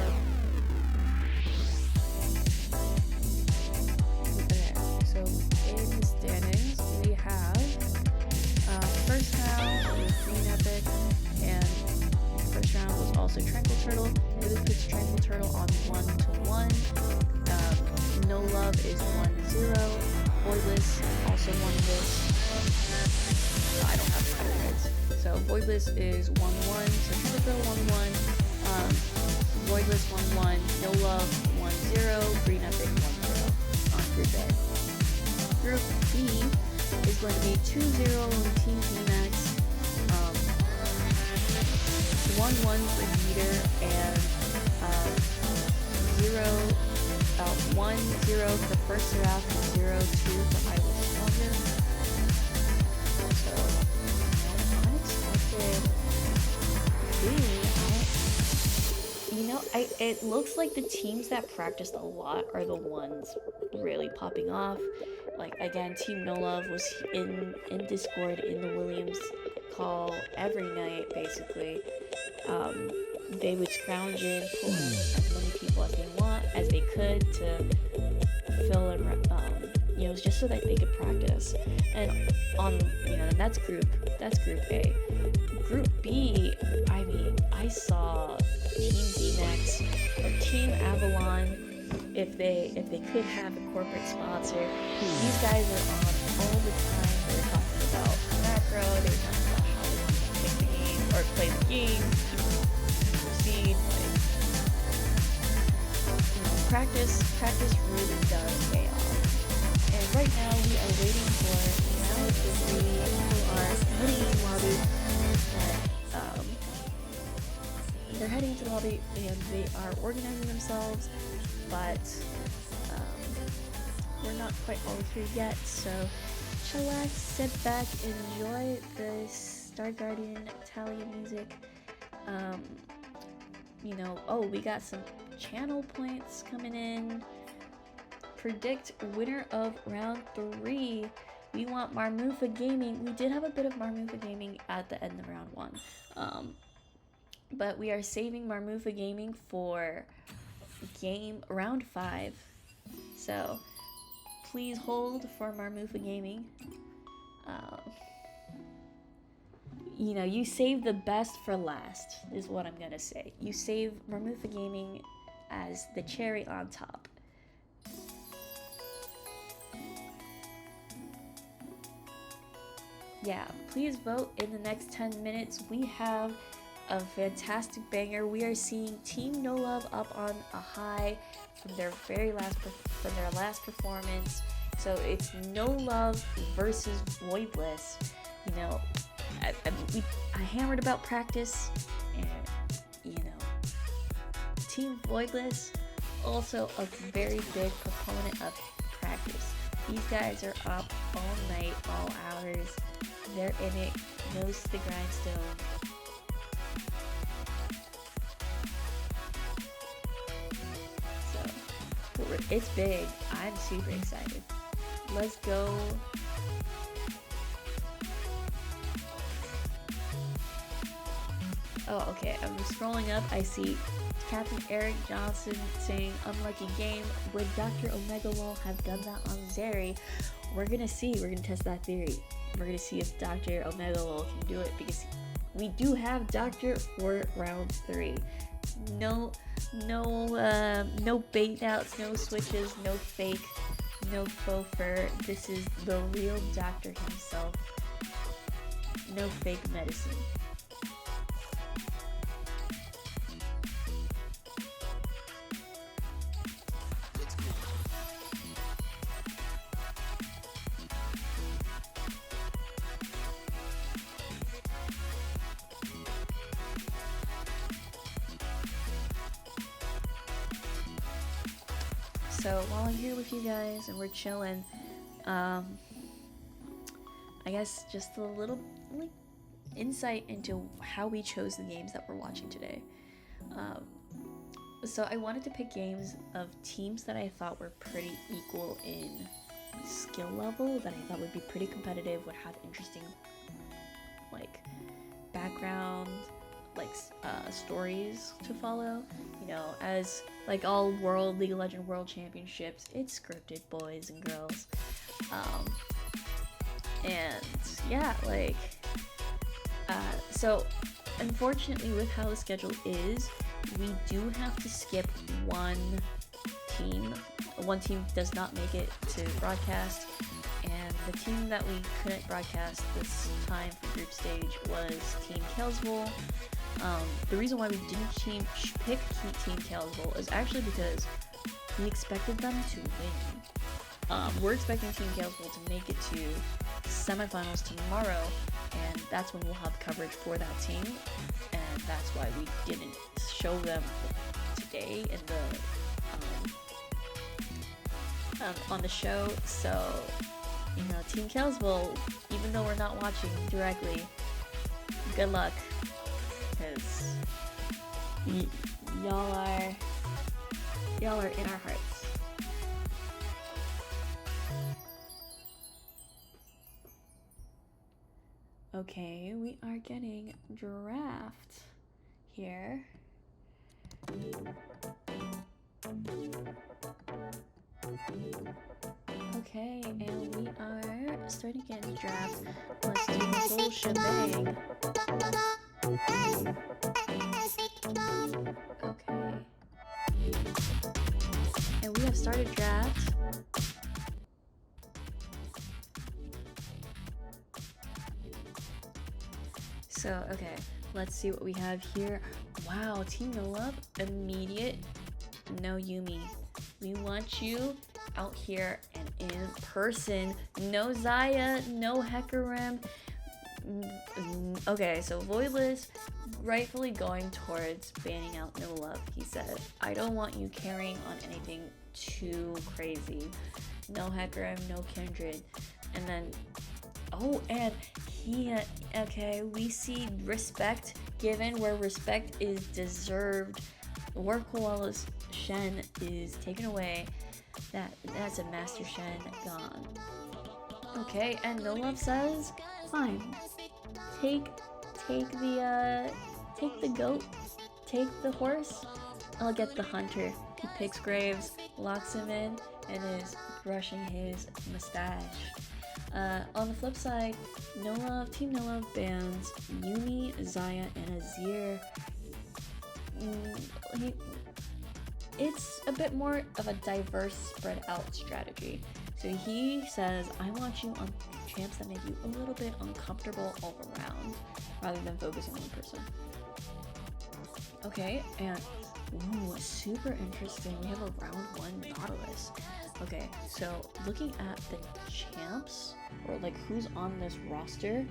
in the standings we have first round was greenepic, and first round was also Tranquil. This puts Tranquil on 1-1. No Love is 1-0. Voidliss also won this. I don't have cards. So Voidliss is 1-1. So Tranquil 1-1. Voidliss 1-1. No Love 1-0. greenepic 1-0 on Group A. Group B is going to be 2-0 on Team Xemacs. 1-1 for Yeetor and 1-0 for First Seraph and 0-2 for I Was Stronger. So, unexpected thing. It looks like the teams that practiced a lot are the ones really popping off. Like, again, Team No Love was in Discord in the Williams call every night, basically. They would scrounge in, pull in as many people as they could to fill in, just so that they could practice. And that's Group A. Group B, I saw Team Xemacs or Team Avalon, if they could have a corporate sponsor. These guys are on all the time. They were talking about macro, they were talking about how they want to pick the game or play the game, proceed, practice really does pay off. And right now we are waiting for the three who are heading into the lobby. They're heading into the lobby and they are organizing themselves, but we're not quite all here yet, so chillax, sit back, enjoy the Star Guardian Italian music. We got some channel points coming in. Predict winner of round 3. We want Marmufa Gaming. We did have a bit of Marmufa Gaming at the end of round 1. But we are saving Marmufa Gaming for round 5. So please hold for Marmufa Gaming. You save the best for last, is what I'm gonna say. You save Marmufa Gaming as the cherry on top. Yeah, please vote in the next 10 minutes. We have a fantastic banger. We are seeing Team No Love up on a high from their last performance. So it's No Love versus Voidliss. I hammered about practice, and Team Voidliss also a very big proponent of practice. These guys are up all night, all hours, They're in it, nose to the grindstone. So, it's big. I'm super excited. Let's go. Oh, okay. I'm scrolling up. I see Captain Eric Johnson saying, "Unlucky game. Would Dr. Omega LoL have done that on Zeri?" We're gonna see. We're gonna test that theory. We're gonna see if Dr. Omega LoL can do it, because we do have Doctor for round 3. No bait outs, no switches, no fake, no faux fur. This is the real Doctor himself. No fake medicine. So while I'm here with you guys and we're chilling, I guess just a little insight into how we chose the games that we're watching today. So I wanted to pick games of teams that I thought were pretty equal in skill level, that I thought would be pretty competitive, would have interesting background, stories to follow. You know, as all League of Legends World Championships, it's scripted, boys and girls. And yeah, so unfortunately with how the schedule is, we do have to skip one team. One team does not make it to broadcast, and the team that we couldn't broadcast this time for group stage was Team Kelsville. The reason why we didn't pick Team Kelsville is actually because we expected them to win. We're expecting Team Kelsville to make it to semifinals tomorrow, and that's when we'll have coverage for that team, and that's why we didn't show them today in the on the show. So, you know, Team Kelsville, even though we're not watching directly, good luck, because y'all are in our hearts. Okay, we are getting draft here. Okay, and we are starting to get into draft. Let's do the whole shebang. Okay. And we have started draft. So, okay, let's see what we have here. Wow, Team No Love, immediate, no Yumi. We want you out here and in person. No Zaya, no Hecarim. Okay, so Voidliss rightfully going towards banning out No Love. He said, "I don't want you carrying on anything too crazy. No Hecarim, no Kindred." And then, oh, and okay, we see respect given where respect is deserved. War Koala's Shen is taken away. That's a Master Shen gone. Okay, and No Love says, fine. Take the goat, take the horse. I'll get the hunter. He picks Graves, locks him in, and is brushing his mustache. On the flip side, Team No Love bans Yumi, Zaya, and Azir. It's a bit more of a diverse, spread out strategy. So he says, I want you on champs that make you a little bit uncomfortable all around, rather than focusing on one person. Okay, and ooh, super interesting. We have a round 1 Nautilus. Okay, so looking at the champs, or who's on this roster,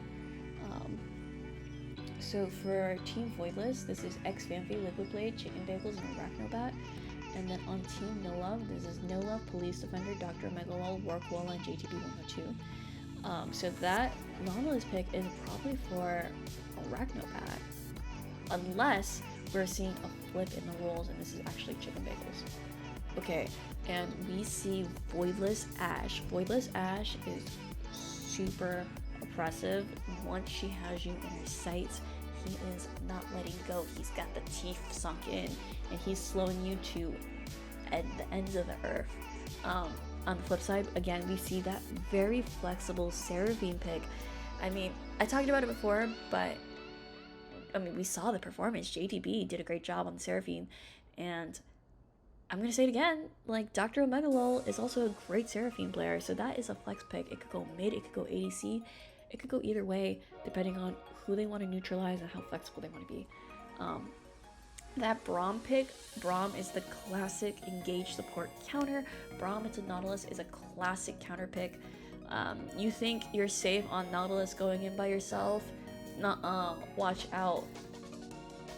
so for Team Voidliss, this is X-Fanfi, Liquid Blade, Chicken Bagels, and Arachnobat. And then on Team No Love, this is No Love, Police Defender, Dr. Megalol, War Koala, and JTB 102. So that Nautilus pick is probably for Arachnopack. Unless we're seeing a flip in the roles and this is actually chicken bagels. Okay, and we see Voidliss Ashe. Voidliss Ashe is super oppressive. Once she has you in her sights, he is not letting go. He's got the teeth sunk in and he's slowing you to the ends of the earth. On the flip side, again, we see that very flexible Seraphine pick. I mean, I talked about it before, but I mean, we saw the performance. JTB did a great job on the Seraphine, and I'm gonna say it again, like, Dr. Omega LoL is also a great Seraphine player, so that is a flex pick. It could go mid, it could go ADC, it could go either way, depending on who they want to neutralize and how flexible they want to be. That Braum pick, Braum is the classic engage support counter. Braum into Nautilus is a classic counter pick. You think you're safe on Nautilus going in by yourself? Nuh-uh, watch out.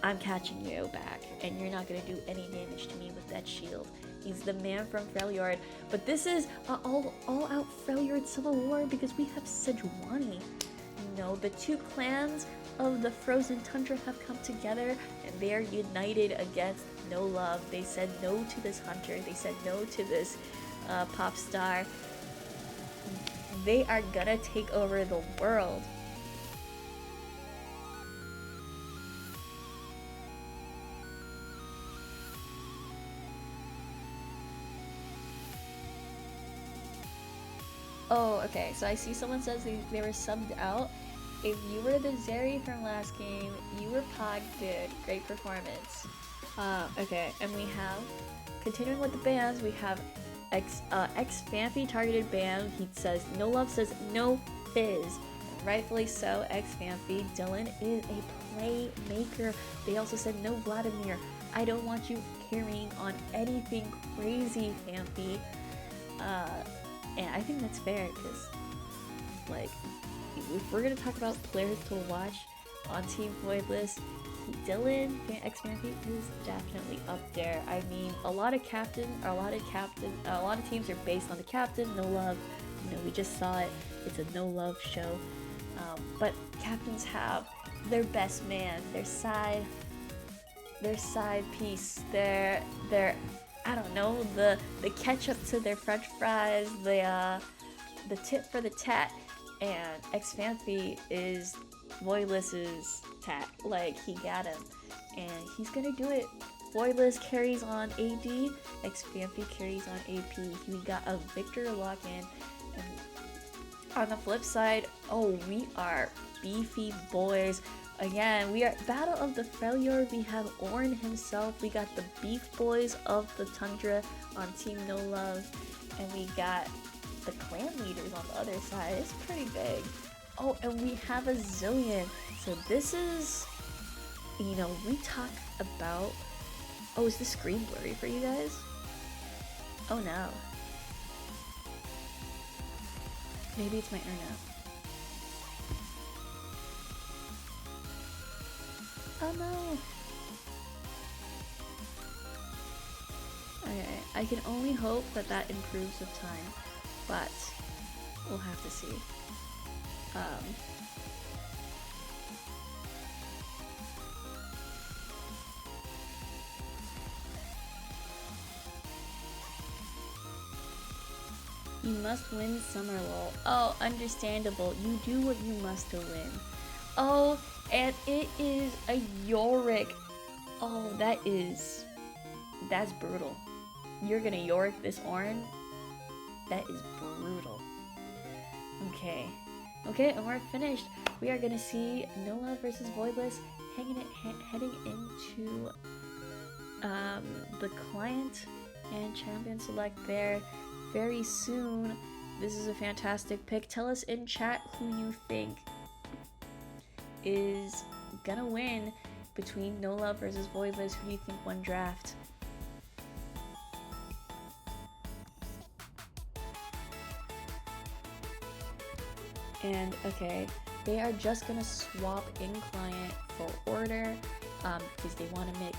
I'm catching you back, and you're not gonna do any damage to me with that shield. He's the man from Freljord. But this is an all-out Freljord civil war because we have Sejuani. You know, the two clans of the Frozen Tundra have come together and they are united against No Love. They said no to this hunter. They said no to this pop star. They are gonna take over the world. Oh, okay, so I see someone says they were subbed out. If you were the Zeri from last game, you were Pog, dude. Great performance. Okay, and we have, continuing with the bans, we have Xemacs targeted ban. He says, No Love says no fizz. And rightfully so, Xemacs. Dylan is a playmaker. They also said no Vladimir. I don't want you carrying on anything crazy, Fampy. And I think that's fair, because, like, if we're gonna talk about players to watch on Team Voidliss, Dylan Xemacs is definitely up there. I mean, a lot of teams are based on the captain. No Love, you know, we just saw it. It's a No Love show. But captains have their best man, their side piece, their I don't know, the ketchup to their French fries, the tit for the tat. And Xemacs is Voidliss's tat. Like, he got him, and he's gonna do it. Voidliss carries on AD, Xemacs carries on AP. We got a Victor lock-in. And on the flip side, oh, we are beefy boys. Again, we are Battle of the Freljord. We have Ornn himself. We got the beef boys of the Tundra on Team No Love, and we got the clan leaders on the other side. It's pretty big. Oh, and we have a Zillion. So this is, you know, we talk about, oh, is the screen blurry for you guys? Oh no. Maybe it's my internet. Oh no. Okay, I can only hope that that improves with time, but we'll have to see. You must win Summer LoL. Oh, understandable. You do what you must to win. Oh, and it is a Yorick. Oh, that's brutal. You're gonna Yorick this Ornn? That is brutal. Okay, and we're finished. We are gonna see No Love versus Voidliss heading into the client and champion select there very soon. This is a fantastic pick. Tell us in chat who you think is gonna win between No Love versus Voidliss. Who do you think won draft? And okay, they are just gonna swap in client for order because they want to match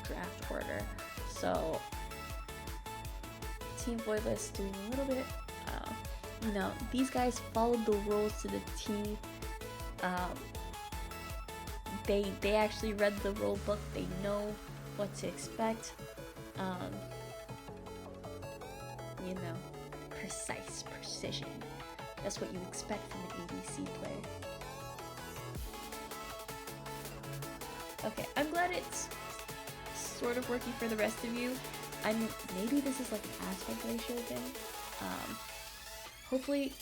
draft order. So Team Voidliss doing a little bit you know, these guys followed the rules to the T. They actually read the rule book. They know what to expect. You know, precise precision. That's what you expect from an ADC player. Okay, I'm glad it's sort of working for the rest of you. Maybe this is like an aspect ratio thing. Hopefully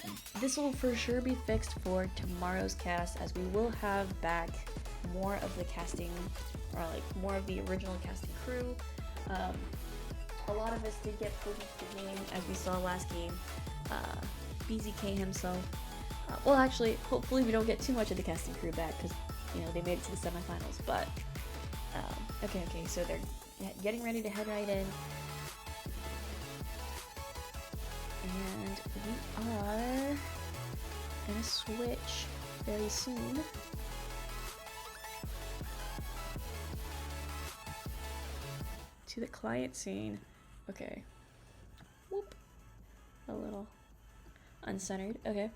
this will for sure be fixed for tomorrow's cast, as we will have back more of the casting, or like more of the original casting crew. A lot of us did get pulled into the game, as we saw last game. BZK himself. Well, actually, hopefully we don't get too much of the casting crew back, because, you know, they made it to the semifinals. But okay, so they're getting ready to head right in. And we are gonna switch very soon. To the client scene. Okay. Whoop. A little uncentered. Okay.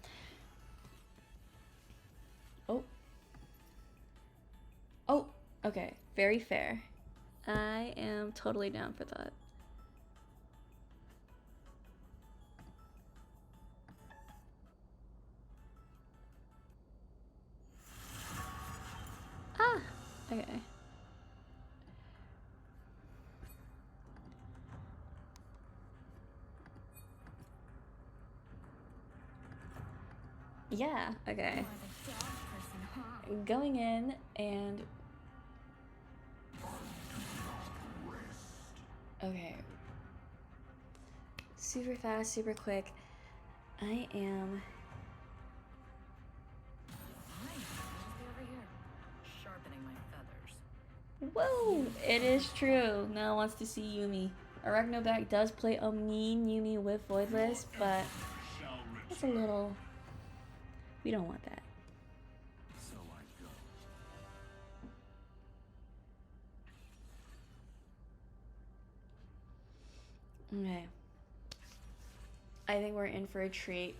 Oh. Oh, okay. Very fair. I am totally down for that. Ah, okay. Yeah, okay. Going in and... Okay. Super fast, super quick. I am... Whoa! It is true. Now wants to see Yuumi. Arachnoback does play a mean Yuumi with Voidliss, but it's a little... We don't want that. So I go. Okay. I think we're in for a treat.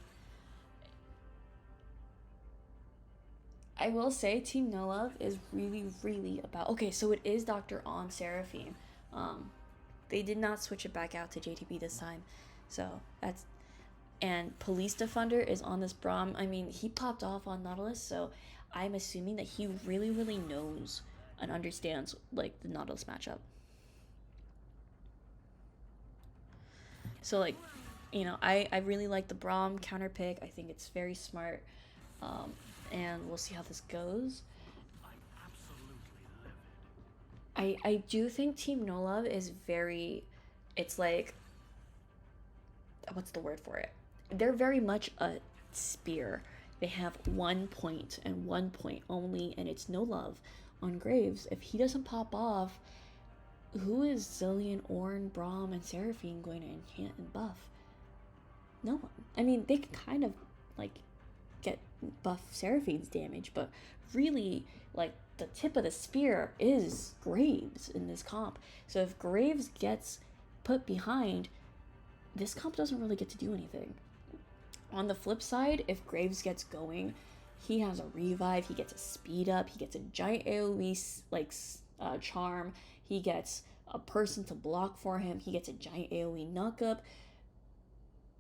I will say Team No Love is really about... Okay, so it is Dr. On Seraphine. They did not switch it back out to JTB this time. So that's... And Police Defender is on this Braum. I mean, he popped off on Nautilus, so I'm assuming that he really knows and understands, like, the Nautilus matchup. So, like, you know, I really like the Braum counter pick. I think it's very smart. And we'll see how this goes. I do think Team No Love is very... It's like... What's the word for it? They're very much a spear. They have 1 point and 1 point only, and it's No Love on Graves. If he doesn't pop off, who is Zillion, Ornn, Braum, and Seraphine going to enchant and buff? No one. I mean, they can kind of, like, get buff Seraphine's damage, but really, like, the tip of the spear is Graves in this comp. So if Graves gets put behind, this comp doesn't really get to do anything. On the flip side, if Graves gets going, he has a revive, he gets a speed up, he gets a giant AoE like charm, he gets a person to block for him, he gets a giant AoE knock up.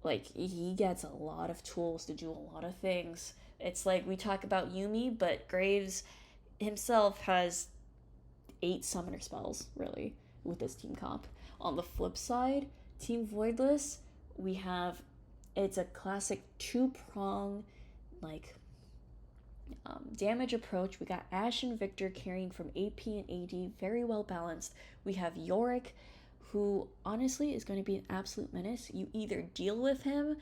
Like, he gets a lot of tools to do a lot of things. It's like we talk about Yuumi, but Graves himself has 8 summoner spells, really, with this team comp. On the flip side, Team Voidliss, we have... It's a classic 2-prong, like, damage approach. We got Ashe and Victor carrying from AP and AD, very well balanced. We have Yorick, who honestly is going to be an absolute menace. You either deal with him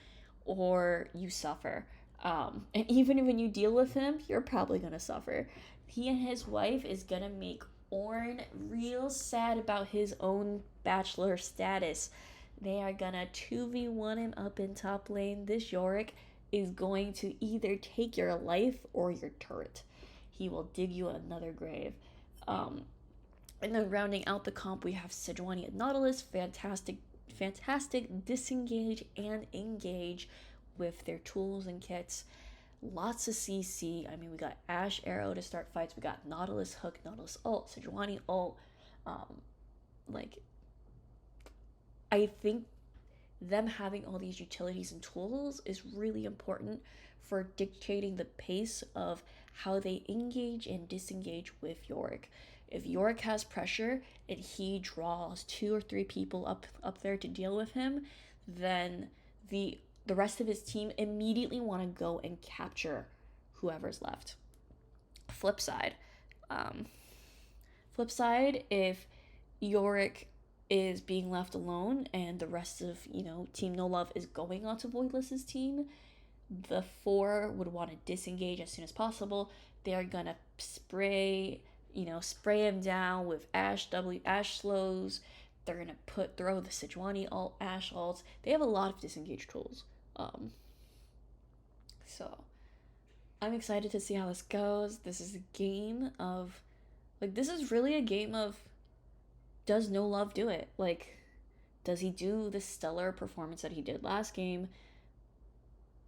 or you suffer. And even when you deal with him, you're probably going to suffer. He and his wife is going to make Ornn real sad about his own bachelor status. They are gonna 2v1 him up in top lane. This Yorick is going to either take your life or your turret. He will dig you another grave. And then rounding out the comp, we have Sejuani at Nautilus. Fantastic disengage and engage with their tools and kits. Lots of CC. I mean, we got Ashe Arrow to start fights. We got Nautilus Hook, Nautilus ult, Sejuani ult. Like, I think them having all these utilities and tools is really important for dictating the pace of how they engage and disengage with Yorick. If Yorick has pressure and he draws 2 or 3 people up there to deal with him, then the rest of his team immediately want to go and capture whoever's left. Flip side, if Yorick is being left alone and the rest of, Team No Love is going onto Voidliss's team, the 4 would want to disengage as soon as possible. They're gonna spray him down with Ashe slows. They're gonna throw the Sejuani ult, Ashe ults. They have a lot of disengage tools. So I'm excited to see how this goes. This is a game of, this is really a game of, does No Love do it? Does he do the stellar performance that he did last game?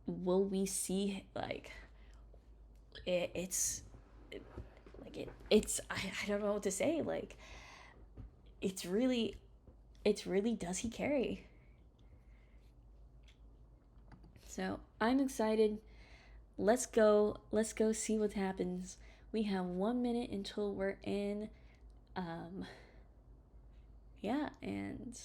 Will we see, I don't know what to say. It's really, does he carry? So I'm excited. Let's go see what happens. We have 1 minute until we're in. Yeah, and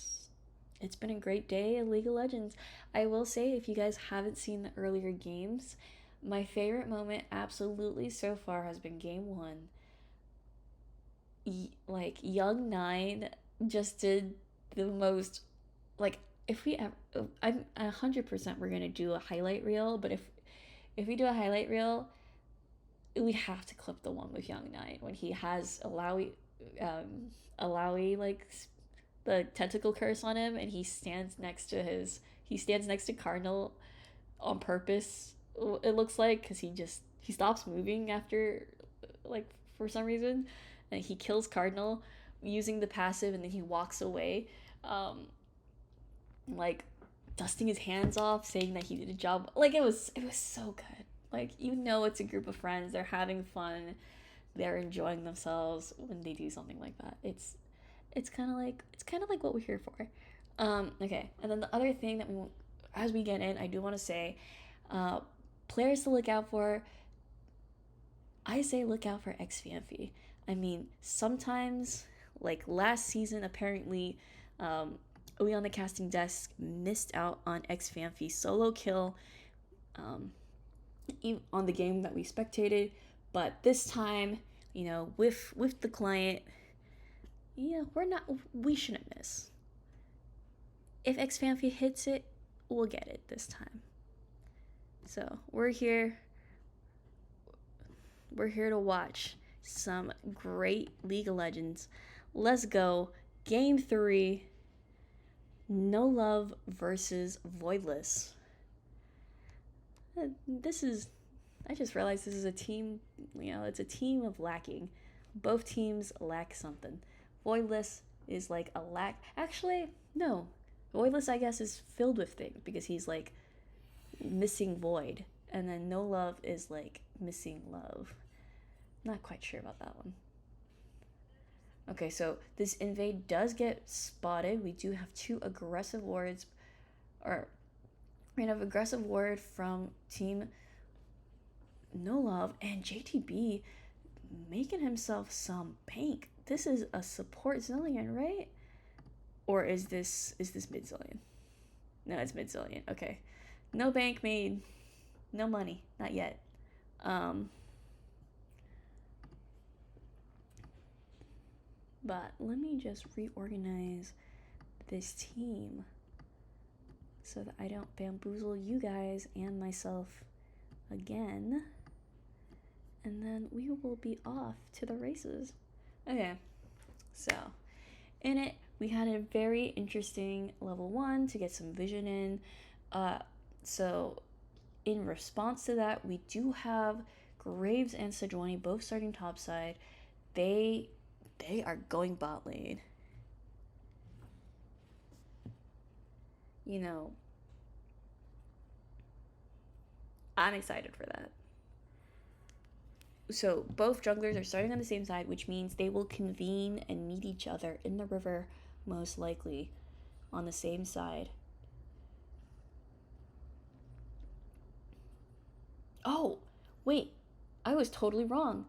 it's been a great day of League of Legends. I will say, if you guys haven't seen the earlier games, my favorite moment absolutely so far has been game 1. Young 9 just did the most, if we ever, I'm 100% we're gonna do a highlight reel, but if we do a highlight reel, we have to clip the one with Young 9 when he has Alawi, the tentacle curse on him, and he stands next to Cardinal on purpose, it looks like, because he stops moving after, for some reason, and he kills Cardinal using the passive, and then he walks away, dusting his hands off, saying that he did a job. It was so good. It's a group of friends, they're having fun, they're enjoying themselves when they do something like that. It's kind of like what we're here for. Okay, and then the other thing that as we get in, I do want to say, players to look out for. I say look out for Xemacs. I mean, sometimes, last season, apparently, we on the casting desk missed out on Xemacs solo kill, on the game that we spectated, but this time, with the client, we shouldn't miss. If Xemacs hits it, we'll get it this time. So we're here to watch some great League of Legends. Let's go. Game 3, No Love versus Voidliss. I just realized this is a team, it's a team of lacking. Both teams lack something. Voidliss is a lack. Actually, no. Voidliss, I guess, is filled with things because he's missing void. And then No Love is missing love. Not quite sure about that one. Okay, so this invade does get spotted. We do have 2 aggressive wards. We have aggressive ward from Team No Love, and JTB making himself some bank. This is a support Zillion, right? Or is this mid Zillion? No, it's mid Zillion. Okay. No bank made. No money. Not yet. But let me just reorganize this team so that I don't bamboozle you guys and myself again. And then we will be off to the races. Okay, so in it, we had a very interesting level 1 to get some vision in. So in response to that, we do have Graves and Sejuani both starting topside. They are going bot lane. I'm excited for that. So both junglers are starting on the same side, which means they will convene and meet each other in the river, most likely on the same side. Oh, wait, I was totally wrong.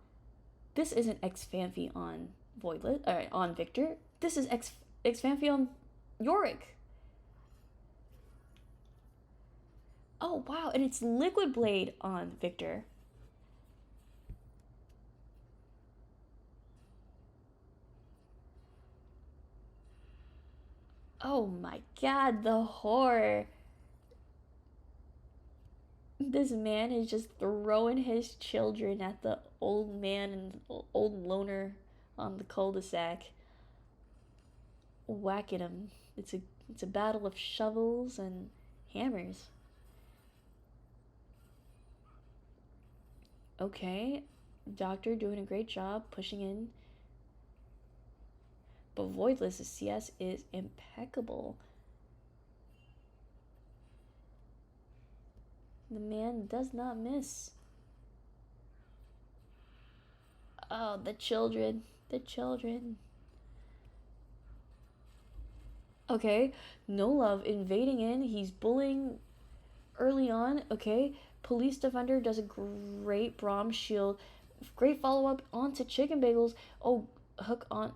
This isn't Xemacs on Voidliss, on Victor. This is Xemacs on Yorick. Oh wow, and it's Liquid Blade on Victor. Oh my god, the horror. This man is just throwing his children at the old man and old loner on the cul-de-sac, whacking him. It's a battle of shovels and hammers. Okay, Doctor doing a great job pushing in, but Voidliss's CS is impeccable. The man does not miss. Oh, the children. The children. Okay, No Love invading in. He's bullying early on. Okay, Police Defender does a great Braum shield. Great follow-up onto Chicken Bagels. Oh, hook on.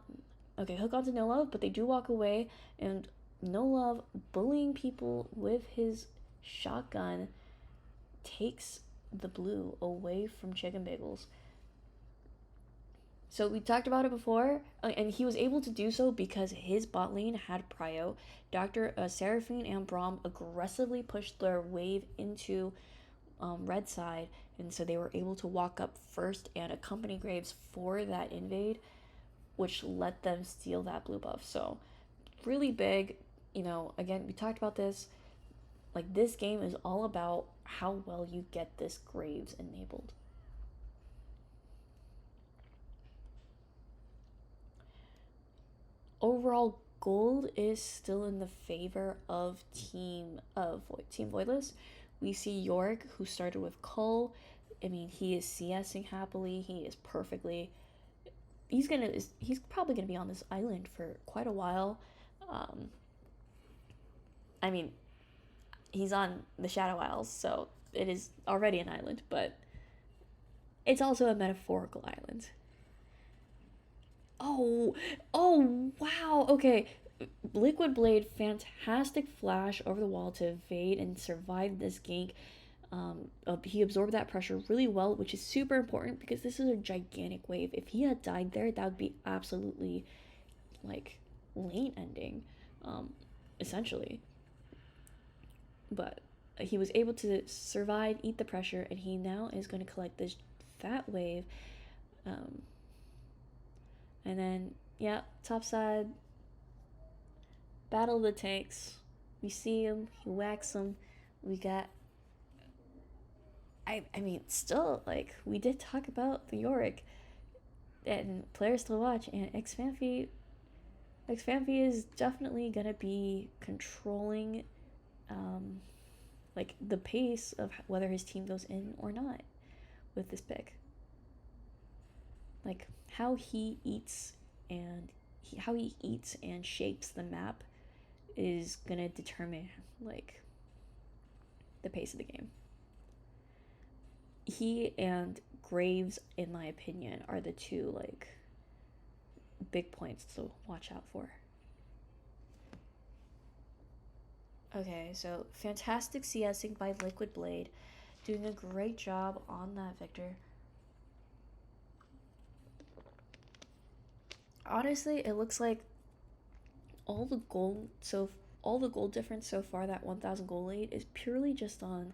Okay, hook onto No Love, but they do walk away. And No Love bullying people with his shotgun takes the blue away from Chicken Bagels. So we talked about it before, and he was able to do so because his bot lane had prio. Dr. Seraphine and Braum aggressively pushed their wave into red side, and so they were able to walk up first and accompany Graves for that invade, which let them steal that blue buff. So really big, you know, again, we talked about this. Like, this game is all about how well you get this Graves enabled. Overall, gold is still in the favor of Team Voidliss. We see Yorick, who started with Cull. I mean, he is CSing happily. He is perfectly. He's probably gonna be on this island for quite a while. I mean, he's on the Shadow Isles, so it is already an island, but it's also a metaphorical island. Oh, wow. Okay. Liquid Blade, fantastic flash over the wall to evade and survive this gank. He absorbed that pressure really well, which is super important because this is a gigantic wave. If he had died there, that would be absolutely, like, lane ending, essentially. But he was able to survive, eat the pressure, and he now is going to collect this fat wave. And then, yeah, top side, battle of the tanks. We see him, he whacks him. We got, I mean, still, like, we did talk about the Yorick and players to watch, and Xemacs is definitely gonna be controlling, like, the pace of whether his team goes in or not with this pick. Like, how he eats and shapes the map is gonna determine, like, the pace of the game. He and Graves, in my opinion, are the two, like, big points to watch out for. Okay, so fantastic CSing by Liquid Blade, doing a great job on that Victor. Honestly, it looks like all the gold difference so far, that 1,000 gold lead, is purely just on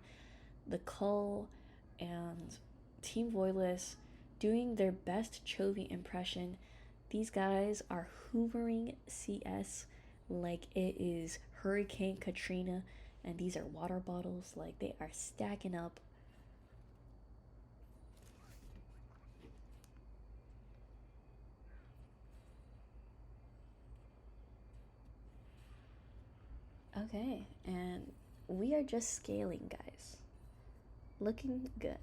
the Cull and Team Voidliss doing their best Chovy impression. These guys are hoovering CS like it is Hurricane Katrina, and these are water bottles. Like, they are stacking up. Okay, and we are just scaling, guys. Looking good.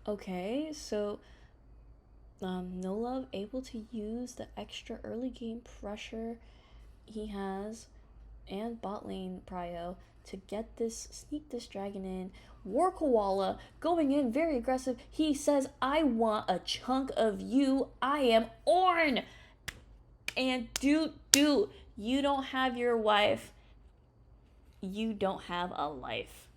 Okay, so No Love able to use the extra early game pressure he has and bot lane prio to sneak this dragon in. War Koala going in very aggressive. He says, I want a chunk of you. I am Ornn. And dude, you don't have your wife. You don't have a life.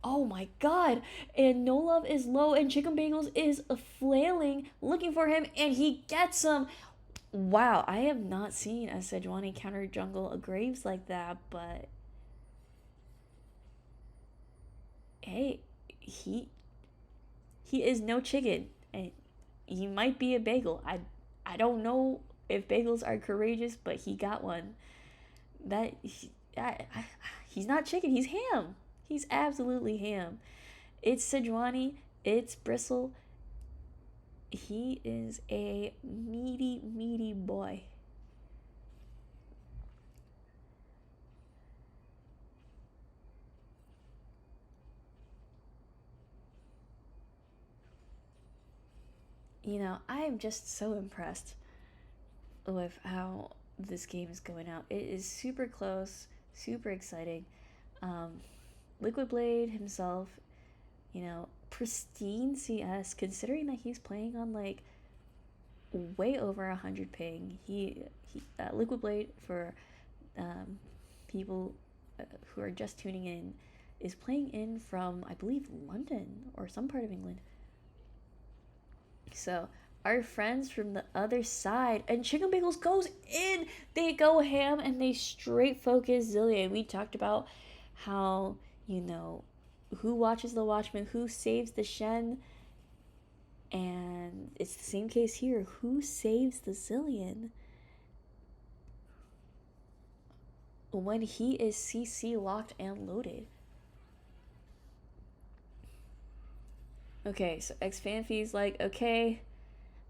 Oh my god. And No Love is low and Chicken Bagels is flailing, looking for him, and he gets him. Wow, I have not seen a Sejuani counter jungle a Graves like that, but hey, he is no chicken. And he might be a bagel. I don't know if bagels are courageous, but he got one. He's not chicken, he's ham. He's absolutely ham. It's Sejuani, it's Bristle. He is a meaty boy. You know, I am just so impressed with how this game is going out. It is super close, super exciting. Liquid Blade himself, you know, pristine CS, considering that he's playing on like way over 100 ping. Liquid Blade, for people who are just tuning in, is playing in from, I believe, London or some part of England. So our friends from the other side, and Chicken Bagels goes in. They go ham and they straight focus Zilean. We talked about how, you know, who watches the Watchmen, who saves the Shen, and it's the same case here. Who saves the Zilean when he is CC locked and loaded? Okay, so Xfanfi's like, okay,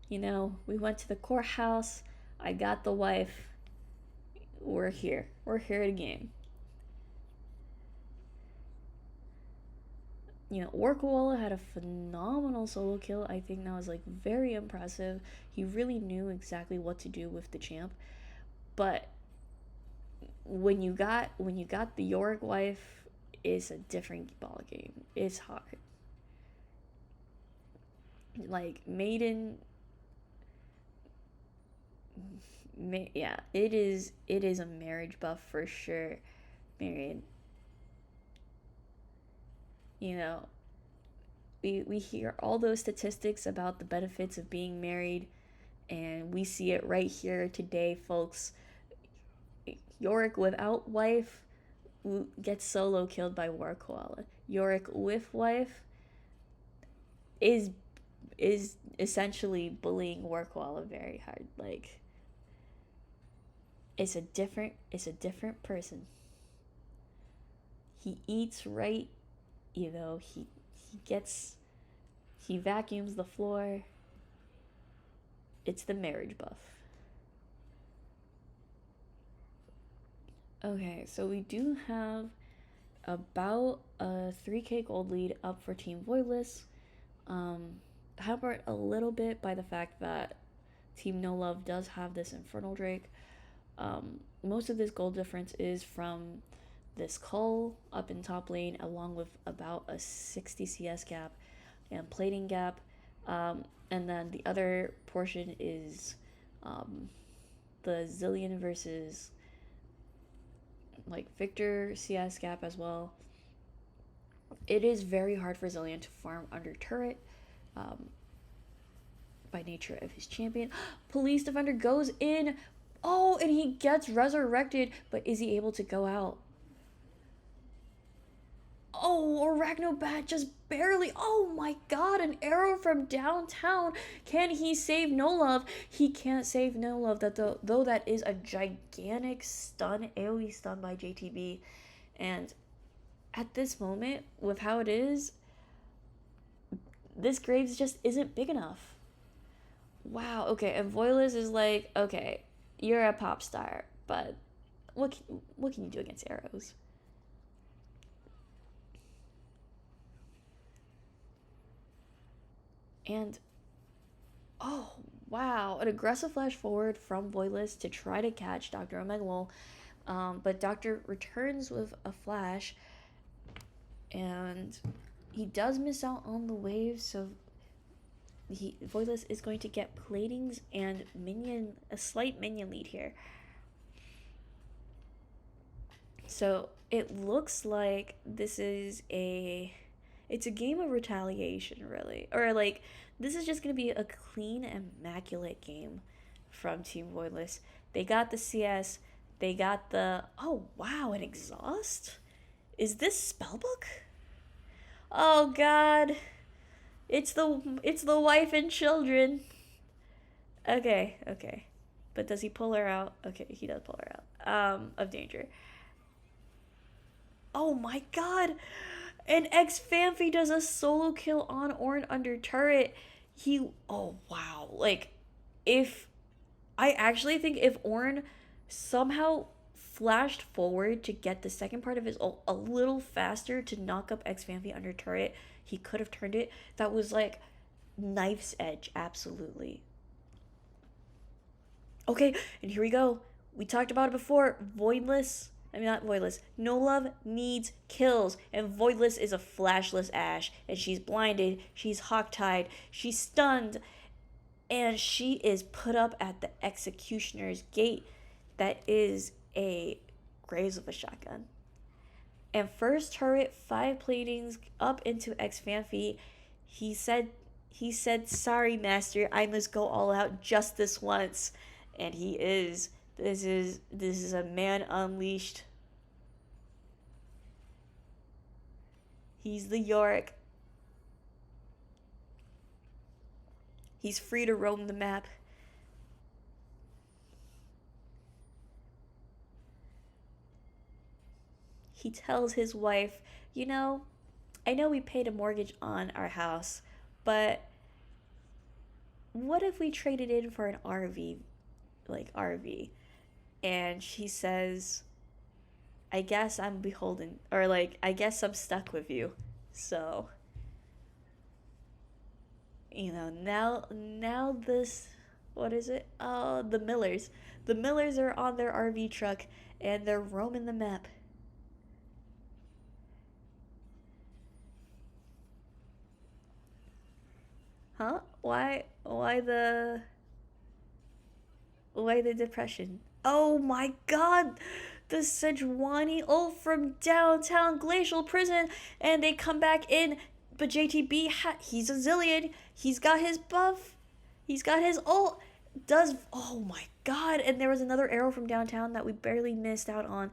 you know, we went to the courthouse. I got the wife. We're here. We're here at a game. You know, Orkoala had a phenomenal solo kill. I think that was like very impressive. He really knew exactly what to do with the champ. But when you got the Yorick wife, it's a different ball game. It's hard. Like Maiden, yeah, it is a marriage buff for sure. Marion, you know, we hear all those statistics about the benefits of being married, and we see it right here today, folks. Yorick without wife gets solo killed by War Koala. Yorick with wife is essentially bullying War Koala very hard. Like, it's a different person. He eats right, you know, he vacuums the floor. It's the marriage buff. Okay, so we do have about a 3k gold lead up for Team Voidliss. Hampered a little bit by the fact that Team No Love does have this Infernal Drake. Most of this gold difference is from this cull up in top lane, along with about a 60 CS gap and plating gap. And then the other portion is the Zilean versus like Victor CS gap as well. It is very hard for Zilean to farm under turret by nature of his champion. Police Defender goes in. Oh, and he gets resurrected, but is he able to go out? Oh, Arachnobat just barely. Oh my god, an arrow from downtown. Can he save No Love? He can't save No Love, though that is a gigantic stun, AoE stun by JTB. And at this moment, with how it is, this Graves just isn't big enough. Wow, okay, and Voidliss is like, okay, you're a pop star, but what can you do against arrows? And oh wow, an aggressive flash forward from Voidliss to try to catch Dr. Omegalol, but Doctor returns with a flash, and he does miss out on the wave, so Voidliss is going to get platings and a slight minion lead here. So it looks like it's a game of retaliation, really. Or like, this is just going to be a clean, immaculate game from Team Voidliss. They got the CS, they got the, oh wow, an exhaust? Is this spellbook? Oh god. It's the wife and children. Okay, okay. But does he pull her out? Okay, he does pull her out. Of danger. Oh my god! And Xemacs does a solo kill on Ornn under turret. Oh wow. Like, I actually think if Ornn somehow flashed forward to get the second part of his ult a little faster to knock up Xemacs under turret, he could have turned it. That was like knife's edge, absolutely. Okay, and here we go. We talked about it before. Not Voidliss. No Love needs kills, and Voidliss is a flashless Ashe, and she's blinded, she's hogtied, she's stunned, and she is put up at the Executioner's Gate. That is a Graves of a shotgun. And first turret, 5 platings up into Xemacs. He said, sorry, master, I must go all out just this once. And he is. This is a man unleashed. He's the Yorick. He's free to roam the map. He tells his wife, you know, I know we paid a mortgage on our house, but what if we traded in for an RV? Like RV. And she says, I guess I'm beholden, or like, I guess I'm stuck with you. So, you know, now this, what is it? Oh, the Millers. The Millers are on their RV truck and they're roaming the map. Huh? Why the depression? Oh my god! The Sejuani ult from downtown Glacial Prison, and they come back in, but JTB, he's a zillion. He's got his buff. He's got his ult. Oh my god, and there was another arrow from downtown that we barely missed out on.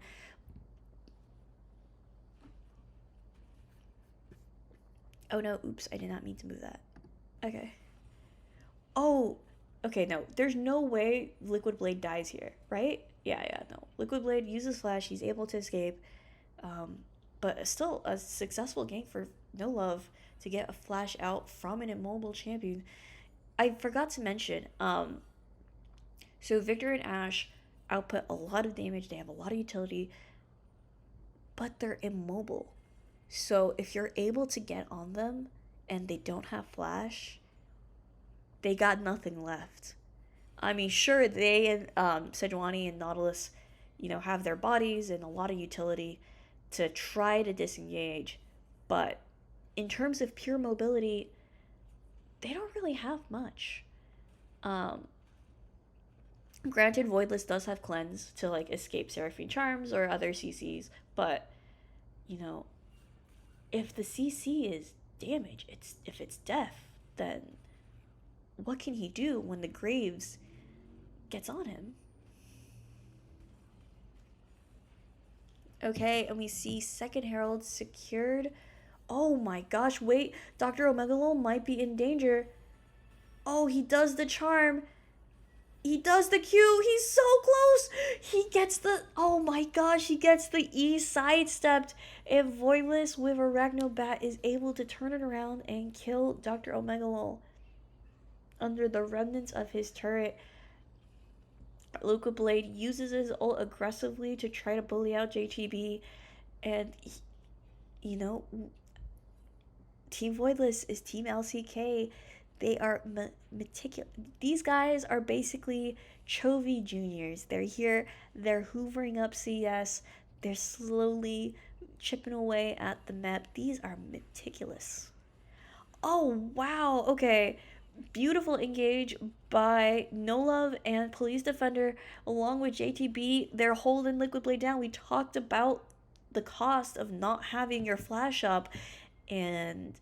Oh no, oops, I did not mean to move that. Okay. Oh, okay, no. There's no way Liquid Blade dies here, right? Yeah, no. Liquid Blade uses flash. He's able to escape. But still a successful gank for No Love to get a flash out from an immobile champion. I forgot to mention, so Victor and Ashe output a lot of damage. They have a lot of utility, but they're immobile. So if you're able to get on them and they don't have flash, they got nothing left. I mean, sure, they and Sejuani and Nautilus, you know, have their bodies and a lot of utility to try to disengage, but in terms of pure mobility, they don't really have much. Granted, Voidliss does have cleanse to like escape Seraphine Charms or other CCs, but you know, if the CC is damage, if it's death, then what can he do when the Graves gets on him? Okay, and we see Second Herald secured. Oh my gosh, wait, Dr. Omegalol might be in danger. Oh, he does the charm. He does the Q. He's so close. He gets the, oh my gosh, he gets the E sidestepped. And Voidliss with Arachnobat is able to turn it around and kill Dr. Omegalol. under the remnants of his turret. Luca Blade uses his ult aggressively to try to bully out JTB, and you know, Team Voidliss is Team LCK. They are meticulous. These guys are basically Chovy juniors. They're here, they're hoovering up CS, they're slowly chipping away at the map. These are meticulous. Oh, wow, okay. Beautiful engage by No Love and Police Defender along with JTB. They're holding Liquid Blade down. We talked about the cost of not having your flash up, and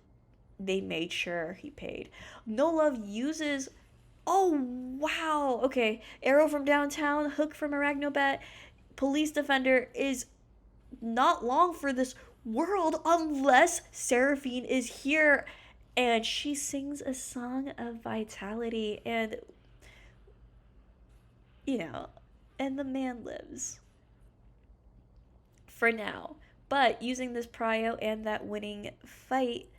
they made sure he paid. No Love uses. Oh, wow. Okay. Arrow from downtown, hook from Arachnobat. Police Defender is not long for this world unless Seraphine is here. And she sings a song of vitality, and, you know, and the man lives. For now. But using this prio and that winning fight,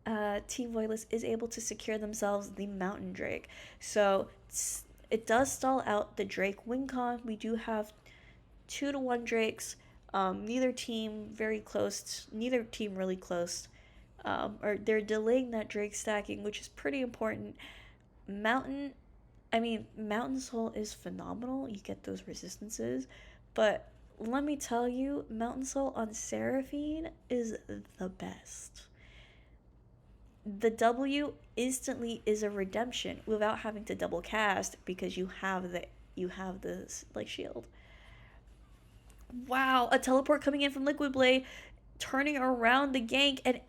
Team Voidliss is able to secure themselves the Mountain Drake. So it does stall out the Drake win con. We do have 2-1 Drakes. Neither team really close. Or they're delaying that Drake stacking, which is pretty important. Mountain Soul is phenomenal. You get those resistances. But let me tell you, Mountain Soul on Seraphine is the best. The W instantly is a redemption without having to double cast because you have this like shield. Wow, a teleport coming in from Liquid Blade, turning around the gank, and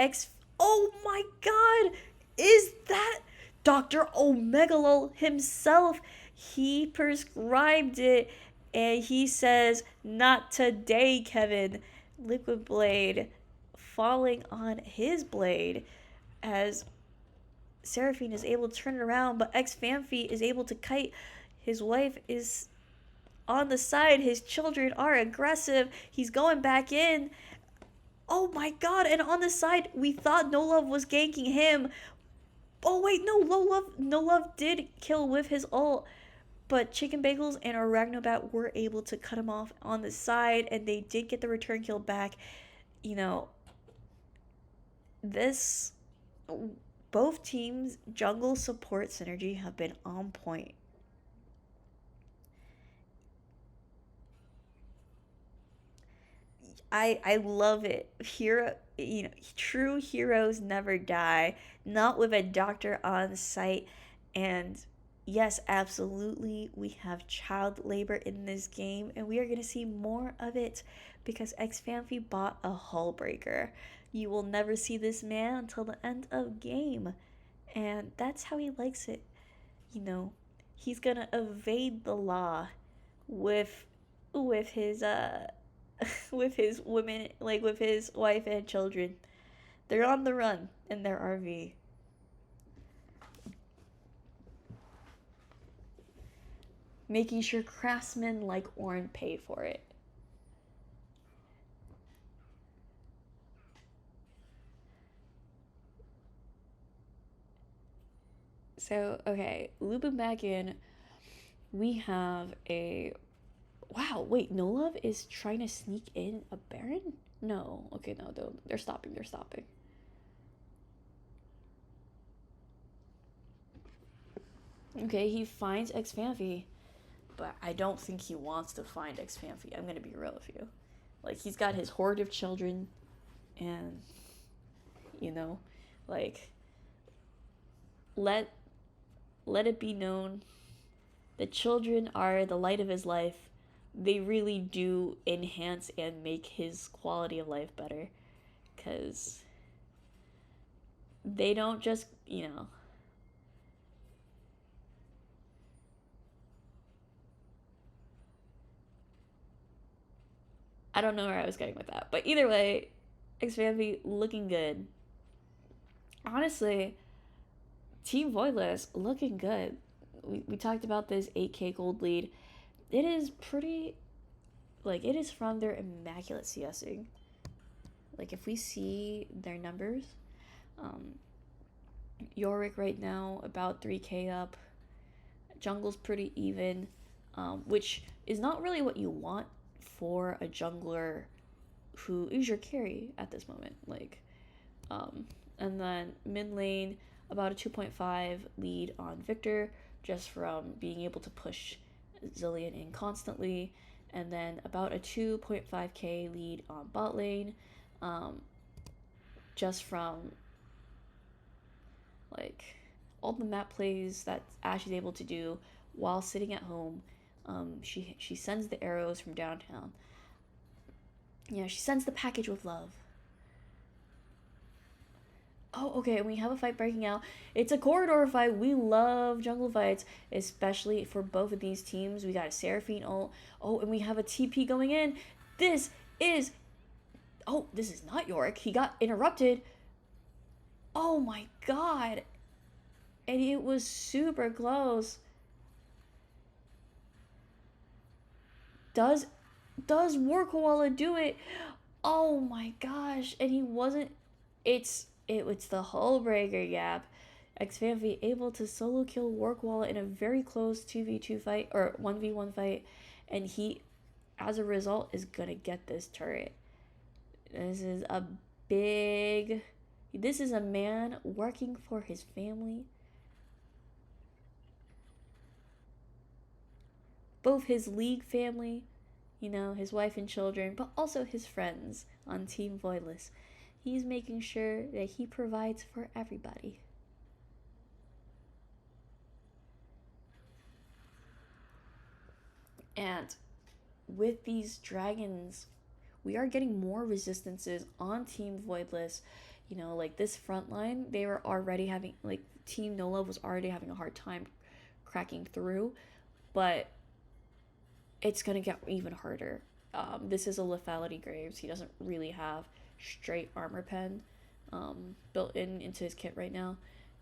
oh my god! Is that Dr. Omegalol himself? He prescribed it, and he says, "Not today, Kevin." Liquid Blade falling on his blade as Seraphine is able to turn it around, but Xemacs is able to kite. His wife is on the side. His children are aggressive. He's going back in. Oh my god, and on the side, we thought No Love was ganking him. Oh wait, no Love did kill with his ult, but Chicken Bagels and Arachnobat were able to cut him off on the side, and they did get the return kill back. You know, both teams' jungle support synergy have been on point. I love it. True heroes never die. Not with a doctor on site. And yes, absolutely, we have child labor in this game, and we are going to see more of it because Xemacs bought a hull breaker. You will never see this man until the end of game, and that's how he likes it. He's going to evade the law with his with his women, like with his wife and children. They're on the run in their RV. Making sure craftsmen like Ornn pay for it. So, okay, looping back in, we have a... Wow, wait, No Love is trying to sneak in a Baron? No, okay, no, they're stopping. Okay, he finds Xemacs, but I don't think he wants to find Xemacs. I'm gonna be real with you. Like, he's got his horde of children, and, let it be known, the children are the light of his life. They really do enhance and make his quality of life better, because they don't just, I don't know where I was going with that, but either way, Xemacs looking good. Honestly, Team Voidliss looking good. We talked about this 8k gold lead. It is pretty, it is from their immaculate CSing. If we see their numbers, Yorick right now about 3k up. Jungle's pretty even, which is not really what you want for a jungler who is your carry at this moment. Like, and then mid lane about a 2.5 lead on Victor just from being able to push Zillion in constantly, and then about a 2.5k lead on bot lane, just from like all the map plays that Ash is able to do while sitting at home. She sends the arrows from downtown. Yeah, she sends the package with love. Oh, okay, we have a fight breaking out. It's a corridor fight. We love jungle fights, especially for both of these teams. We got a Seraphine ult. Oh, and we have a TP going in. This is... Oh, this is not Yorick. He got interrupted. Oh my god. And it was super close. Does Warkoala do it? Oh my gosh. And he wasn't... It's the hull breaker gap. Xemacs able to solo kill Warkoala in a very close 2v2 fight, or 1v1 fight, and he, as a result, is gonna get this turret. This is a man working for his family. Both his league family, you know, his wife and children, but also his friends on Team Voidliss. He's making sure that he provides for everybody. And with these dragons, we are getting more resistances on Team Voidliss. You know, like this front line, they were already having, like, Team No Love was already having a hard time cracking through, but it's gonna get even harder. This is a lethality Graves. He doesn't really have straight armor pen built into his kit right now.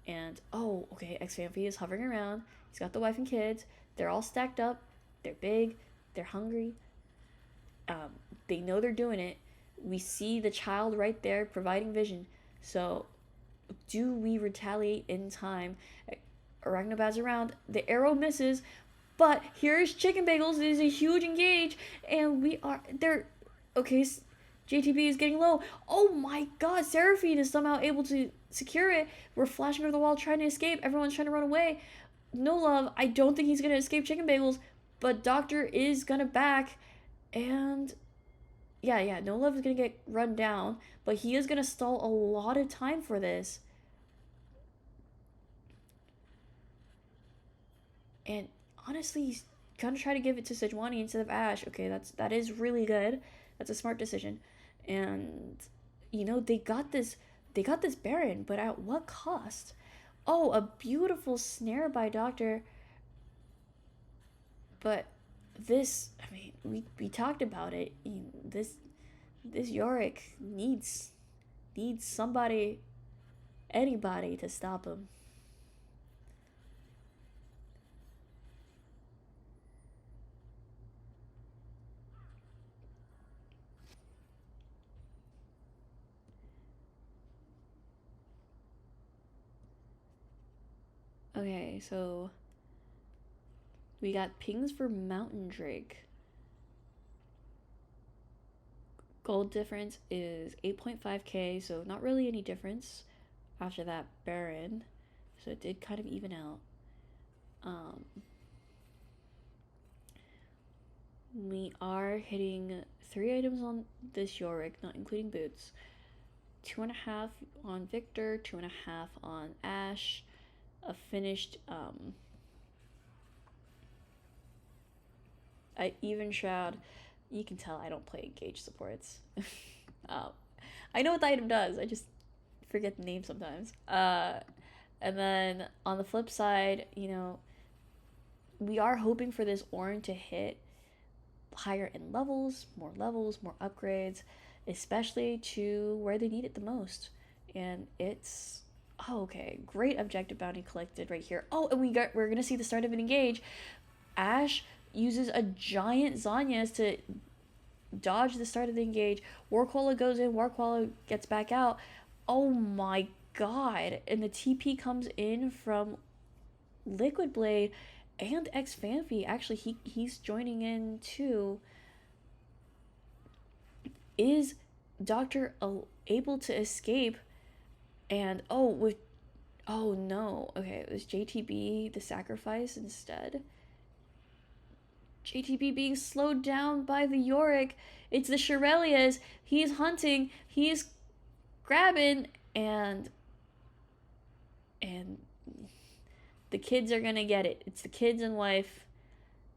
And oh, okay, Xemacs is hovering around. He's got the wife and kids. They're all stacked up. They're big. They're hungry. They know they're doing it. We see the child right there providing vision. So do we retaliate in time? Arachnobad's around. The arrow misses. But here's Chicken Bagels. It is a huge engage. And they're... Okay, JTB is getting low. Oh my god, Seraphine is somehow able to secure it. We're flashing over the wall trying to escape. Everyone's trying to run away. No Love, I don't think he's going to escape Chicken Bagels, but Doctor is going to back. And yeah, No Love is going to get run down, but he is going to stall a lot of time for this. And honestly, he's going to try to give it to Sejuani instead of Ashe. Okay, that is really good. That's a smart decision. And you know, they got this Baron, but at what cost? Oh, a beautiful snare by Doctor. But this, I mean, we talked about it. This Yorick needs somebody, anybody to stop him. Okay, so we got pings for Mountain Drake. Gold difference is 8.5k, so not really any difference after that Baron. So it did kind of even out. We are hitting 3 items on this Yorick, not including boots. 2.5 on Victor, 2.5 on Ashe. A finished even Shroud. You can tell I don't play engage supports. I know what the item does, I just forget the name sometimes. And then on the flip side, you know, we are hoping for this Ornn to hit higher in levels, more upgrades, especially to where they need it the most. And it's... Oh, okay, great objective bounty collected right here. Oh, and we're gonna see the start of an engage. Ashe uses a giant Zanyas to dodge the start of the engage. Warkoala goes in, Warkoala gets back out. Oh my god. And the TP comes in from Liquid Blade and Xfanfi. Actually, he's joining in too. Is Doctor able to escape? And oh no. Okay, it was JTB the sacrifice instead. JTB being slowed down by the Yorick. It's the Shirelias. He's hunting. He's grabbing. And the kids are gonna get it. It's the kids and wife.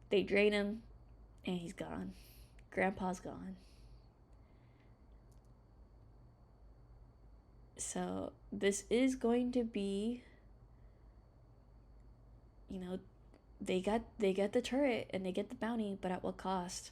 They drain him. And he's gone. Grandpa's gone. So this is going to be, you know, they get the turret and they get the bounty, but at what cost?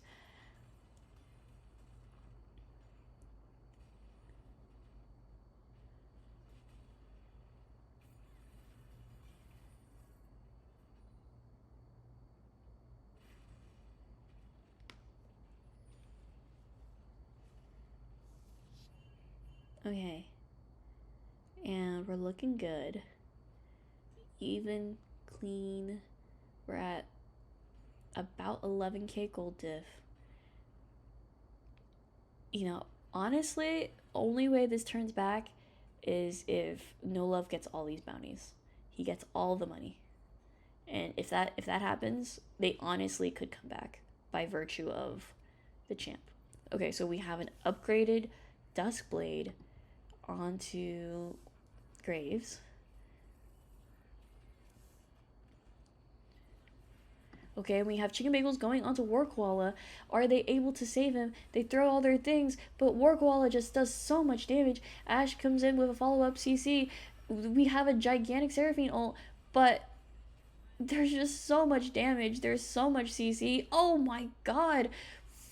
Okay. And we're looking good. Even, clean. We're at about 11k gold diff. You know, honestly, only way this turns back is if No Love gets all these bounties. He gets all the money. And if that happens, they honestly could come back by virtue of the champ. Okay, so we have an upgraded Duskblade onto Graves. Okay, we have Chicken Bagels going onto Warkoala. Are they able to save him? They throw all their things, but Warkoala just does so much damage. Ash comes in with a follow-up CC. We have a gigantic Seraphine ult, but there's just so much damage. There's so much CC. Oh my god.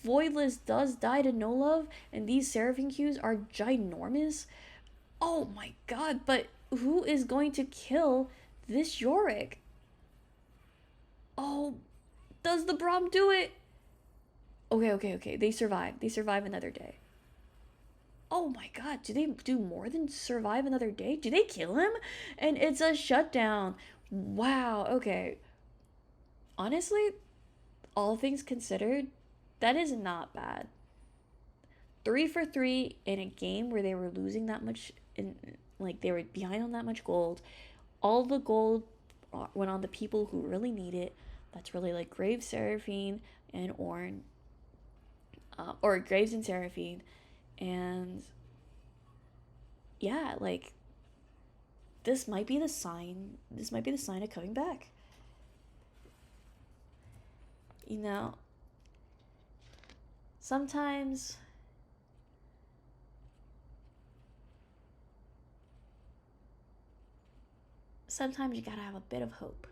Voidliss does die to No Love, and these Seraphine Qs are ginormous. Oh my god, but who is going to kill this Yorick? Oh, does the Braum do it? Okay. They survive. They survive another day. Oh my god, do they do more than survive another day? Do they kill him? And it's a shutdown. Wow, okay. Honestly, all things considered, that is not bad. 3 for 3 in a game where they were losing that much, like they were behind on that much gold. All the gold went on the people who really need it. That's really like Graves, Seraphine, and Ornn. Or Graves and Seraphine. And yeah, like this might be the sign. This might be the sign of coming back. You know, sometimes you gotta have a bit of hope.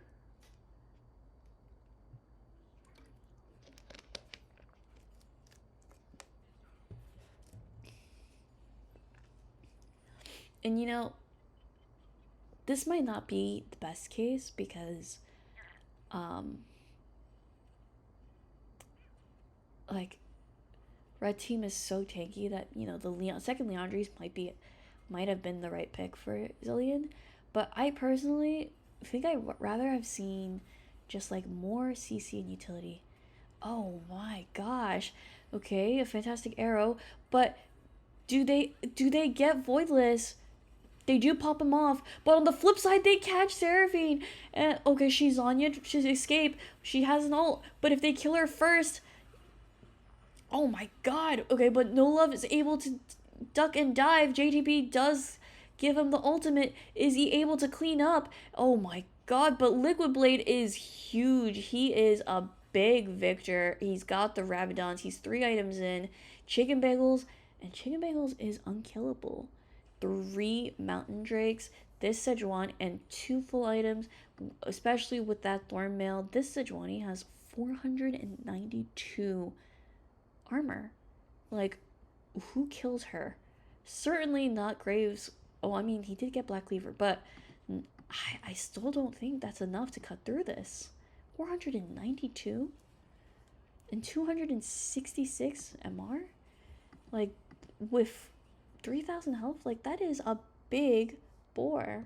And you know, this might not be the best case because like red team is so tanky that, you know, the second Leandries might have been the right pick for Zilean, but I personally think I'd rather have seen just like more CC and utility. Oh my gosh. Okay, a fantastic arrow, but do they get Voidliss? They do pop him off, but on the flip side, they catch Seraphine. And okay, she's Zanya, she's escape. She has an ult, but if they kill her first, oh my god. Okay, but No Love is able to duck and dive. JTB does give him the ultimate. Is he able to clean up? Oh my god, but Liquid Blade is huge. He is a big victor. He's got the Rabadons. He's 3 items in. Chicken Bagels, and Chicken Bagels is unkillable. 3 Mountain Drakes, this Sejuani, and 2 full items, especially with that Thorn Mail. This Sejuani has 492 armor. Like, who kills her? Certainly not Graves. Oh, I mean, he did get Black Cleaver, but I still don't think that's enough to cut through this. 492 and 266 MR? Like, with 3,000 health, like that is a big 4.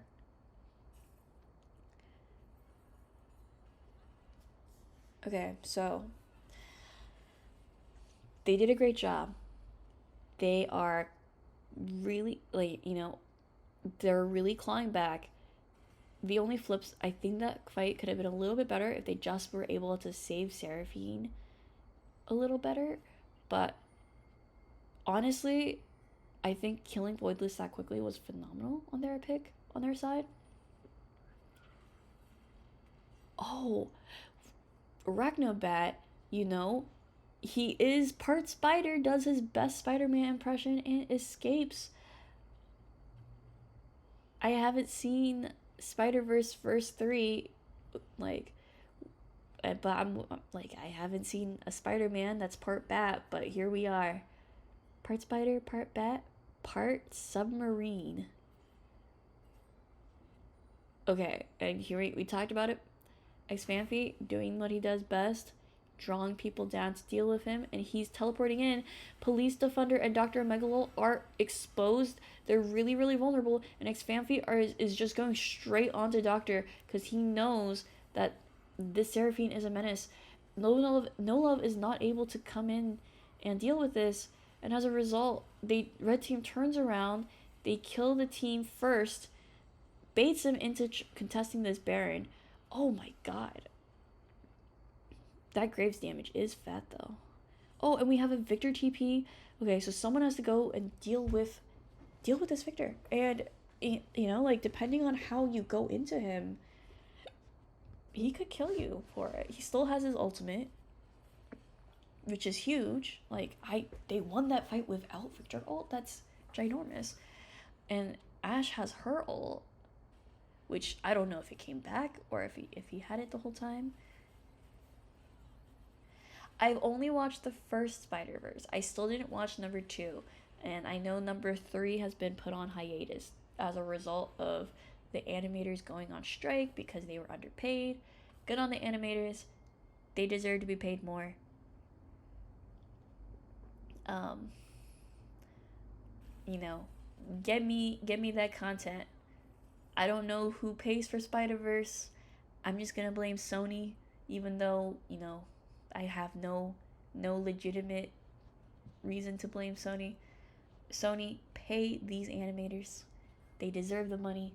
Okay, so they did a great job. They are really, like, you know, they're really clawing back. The only flips, I think that fight could have been a little bit better if they just were able to save Seraphine a little better. But honestly, I think killing Voidliss that quickly was phenomenal on their pick, on their side. Oh, Arachnobat, you know, he is part spider, does his best Spider-Man impression, and escapes. I haven't seen Spider-Verse Verse 3, like, but I'm like, I haven't seen a Spider-Man that's part bat, but here we are. Part spider, part bat, part submarine. Okay, and here we talked about it. Xemacs doing what he does best, drawing people down to deal with him, and he's teleporting in. Police Defender and Dr. Megalol are exposed. They're really, really vulnerable, and Xemacs is just going straight onto Doctor because he knows that this Seraphine is a menace. No Love is not able to come in and deal with this, and as a result, Red Team turns around, they kill the team first, baits him into contesting this Baron. Oh my god. That Graves damage is fat though. Oh, and we have a Victor TP. Okay, so someone has to go and deal with this Victor. And, you know, like, depending on how you go into him, he could kill you for it. He still has his ultimate, which is huge. Like, they won that fight without Victor ult. That's ginormous. And Ashe has her ult, which I don't know if it came back or if he had it the whole time. I've only watched the first Spider-Verse. I still didn't watch number 2, and I know number 3 has been put on hiatus as a result of the animators going on strike because they were underpaid. Good on the animators. They deserve to be paid more. You know, get me that content. I don't know who pays for Spider-Verse. I'm just gonna blame Sony, even though, you know, I have no legitimate reason to blame Sony. Sony, pay these animators. They deserve the money.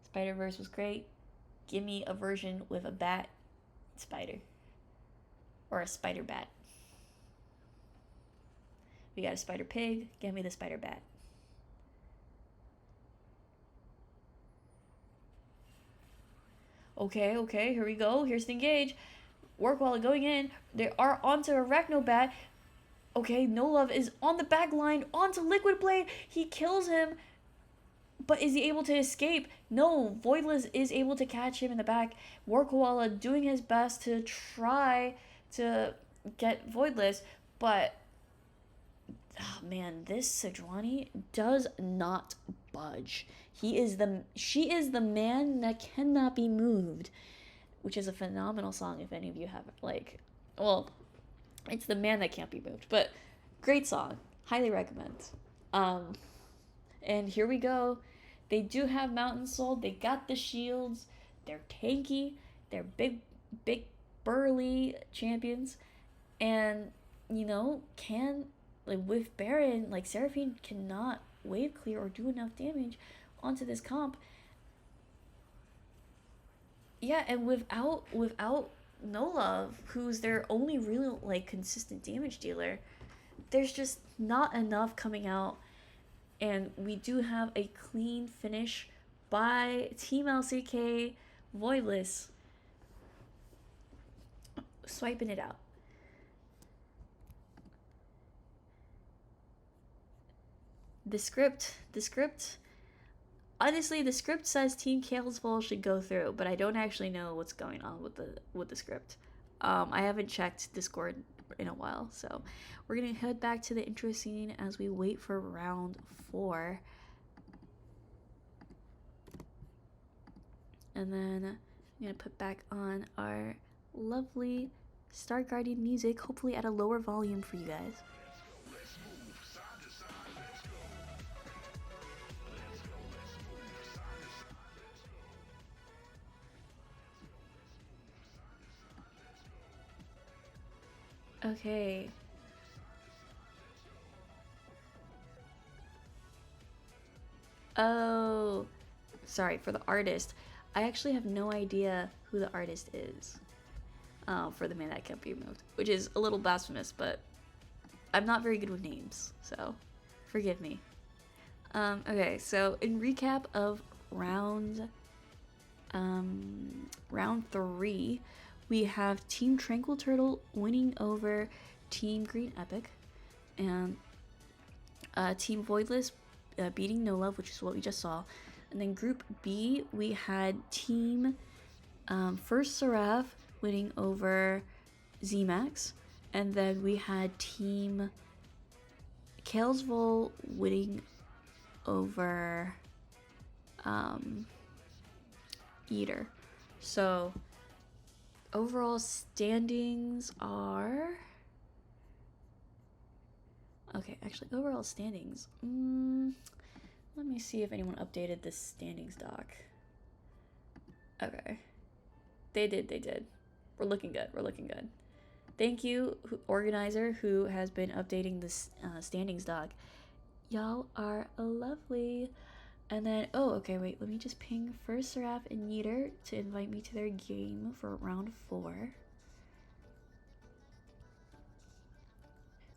Spider-Verse was great. Give me a version with a bat spider. Or a spider bat. We got a spider pig. Give me the spider bat. Okay, here we go. Here's the engage. Work while going in. They are onto Arachnobat. Okay, No Love is on the back line, onto Liquid Blade. He kills him. But is he able to escape? No, Voidliss is able to catch him in the back. Workwalla doing his best to try to get Voidliss, but oh man, this Sejuani does not budge. She is the man that cannot be moved, which is a phenomenal song if any of you have, like, well, it's the man that can't be moved, but great song. Highly recommend. And here we go. They do have Mountain Soul. They got the shields. They're tanky. They're big, burly champions. And, you know, like, with Baron, like, Seraphine cannot wave clear or do enough damage onto this comp. Yeah, and without No Love, who's their only real, like, consistent damage dealer, there's just not enough coming out. And we do have a clean finish by Team LCK Voidliss. Swiping it out. The script, honestly, the script says Team Kalesville should go through, but I don't actually know what's going on with the script. I haven't checked Discord in a while, so we're gonna head back to the intro scene as we wait for round 4. And then I'm gonna put back on our lovely Star Guardian music, hopefully at a lower volume for you guys. Okay. Oh, sorry, for the artist. I actually have no idea who the artist is. For the man that can't be removed, which is a little blasphemous, but I'm not very good with names, so forgive me. Okay, so in recap of round 3, we have Team Tranquil Turtle winning over Team Greenepic, and Team Voidliss beating No Love, which is what we just saw. And then Group B, we had Team first Seraph winning over Xemacs, and then we had Team Kalesvol winning over Yeetor. So overall standings are overall standings. Let me see if anyone updated this standings doc. Okay, they did. We're looking good. Thank you, organizer, who has been updating this standings doc. Y'all are lovely. And then, oh, okay, wait, let me just ping first Seraph and Yeetor to invite me to their game for round 4.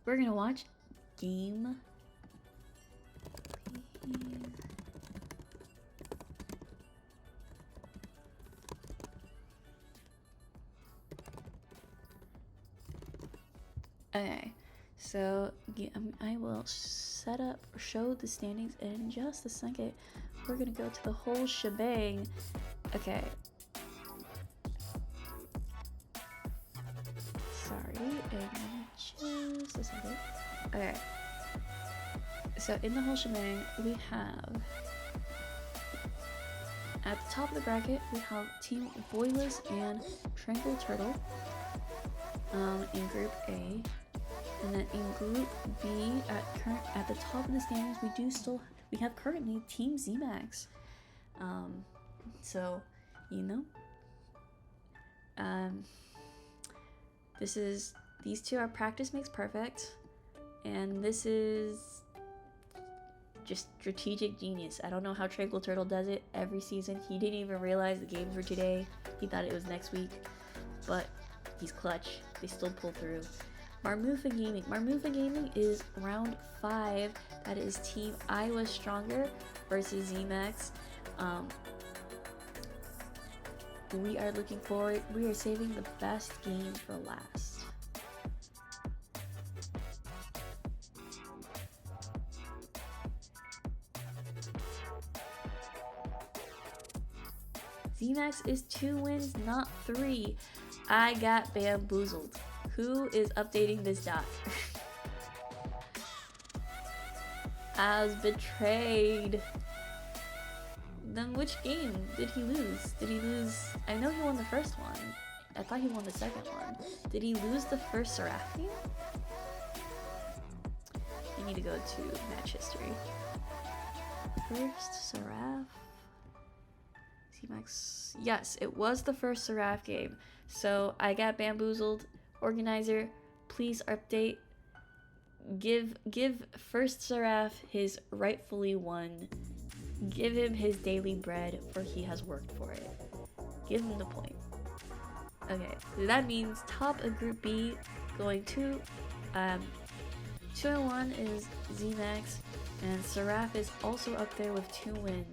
We're gonna watch game. Okay, so I will show the standings in just a second. We're gonna go to the whole shebang. Okay. Sorry, and just a second. Okay. So in the whole shebang, we have at the top of the bracket, we have Team Voidliss and Tranquil Turtle in Group A. And then in Group B, at the top of the standings, we have currently Team Xemacs. So, you know, these two are practice makes perfect, and this is just strategic genius. I don't know how Tranquil Turtle does it every season. He didn't even realize the games were today. He thought it was next week, but he's clutch. They still pull through. Marmufa Gaming is round 5. That is Team Iowa Stronger versus Xemacs. We are looking forward. We are saving the best game for last. Xemacs is 2 wins, not 3. I got bamboozled. Who is updating this doc? I was betrayed. Then which game did he lose? I know he won the first one. I thought he won the second one. Did he lose the first Seraph game? I need to go to match history. First Seraph. Xemacs. Yes, it was the first Seraph game. So I got bamboozled. Organizer, please update. Give first Seraph his rightfully won. Give him his daily bread, for he has worked for it. Give him the point. Okay, so that means top of Group B going to 2-1 is Xemacs, and Seraph is also up there with 2 wins.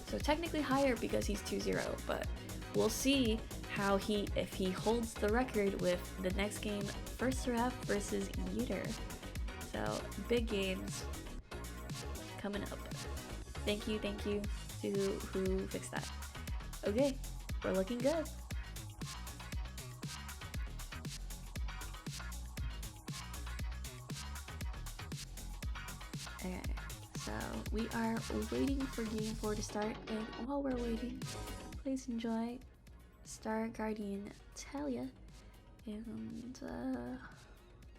So technically higher because he's 2-0, but we'll see if he holds the record with the next game, first Seraph versus Yeetor. So big games coming up. Thank you to who fixed that. Okay, we're looking good. Okay, so we are waiting for game 4 to start, and while we're waiting, please enjoy Star Guardian Talia, and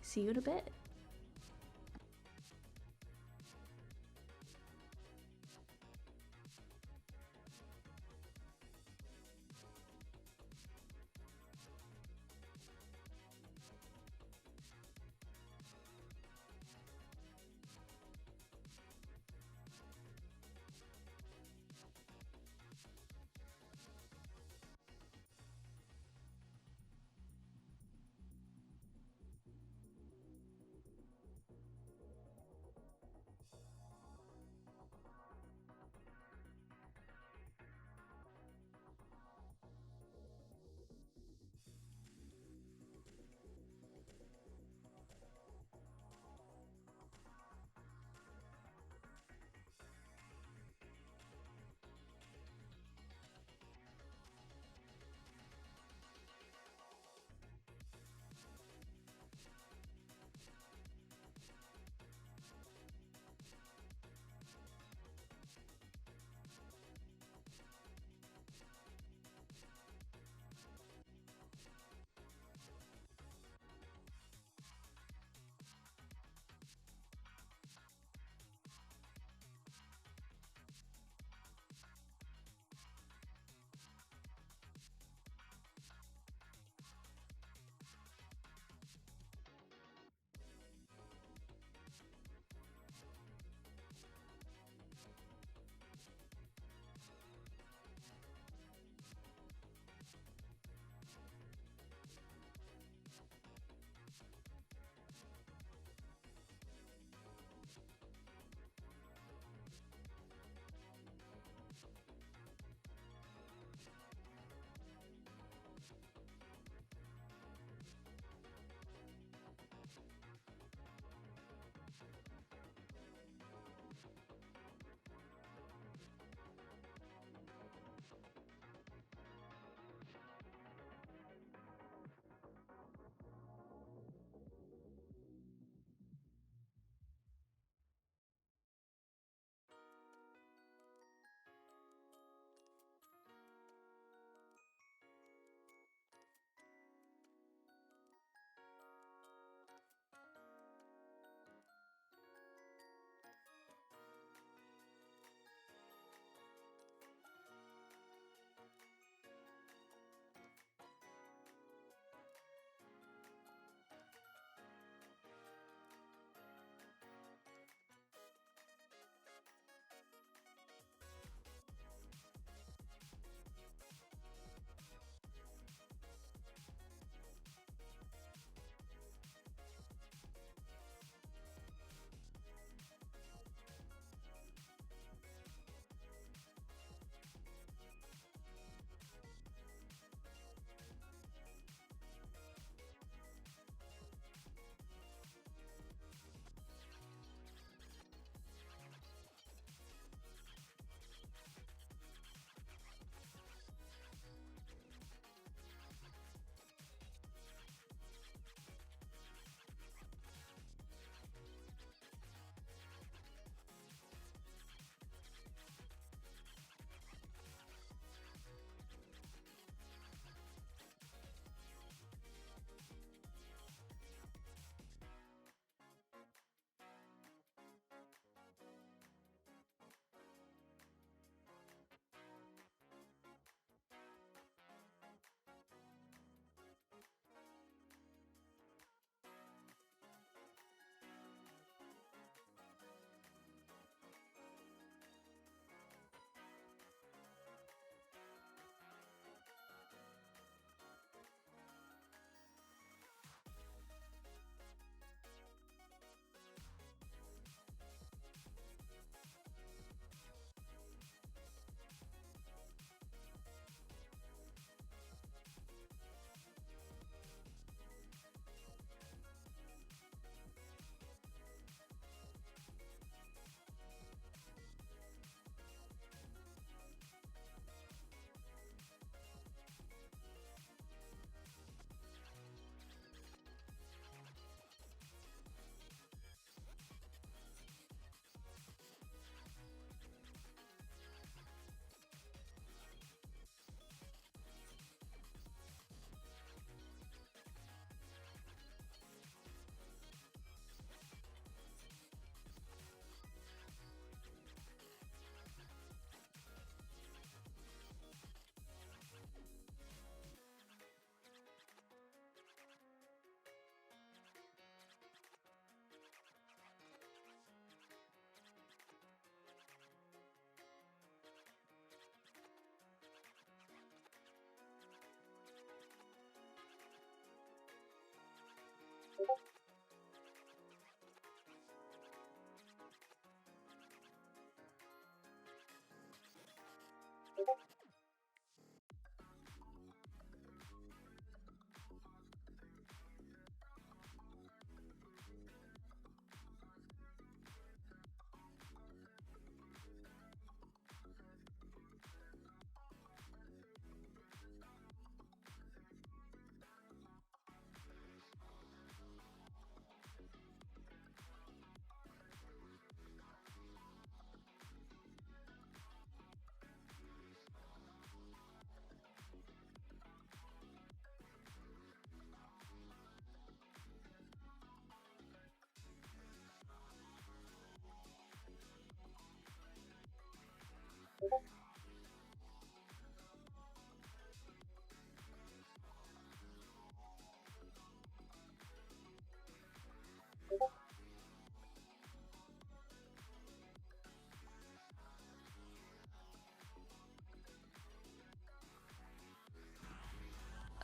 see you in a bit.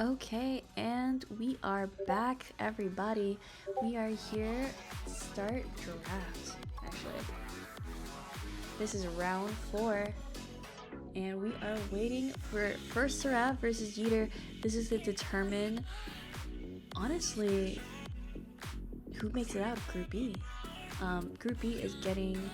Okay, and we are back, everybody. We are here to start draft, actually. This is round 4, and we are waiting for first Seraph versus Yeetor. This is to determine, honestly, who makes it out of Group B. Group B is getting...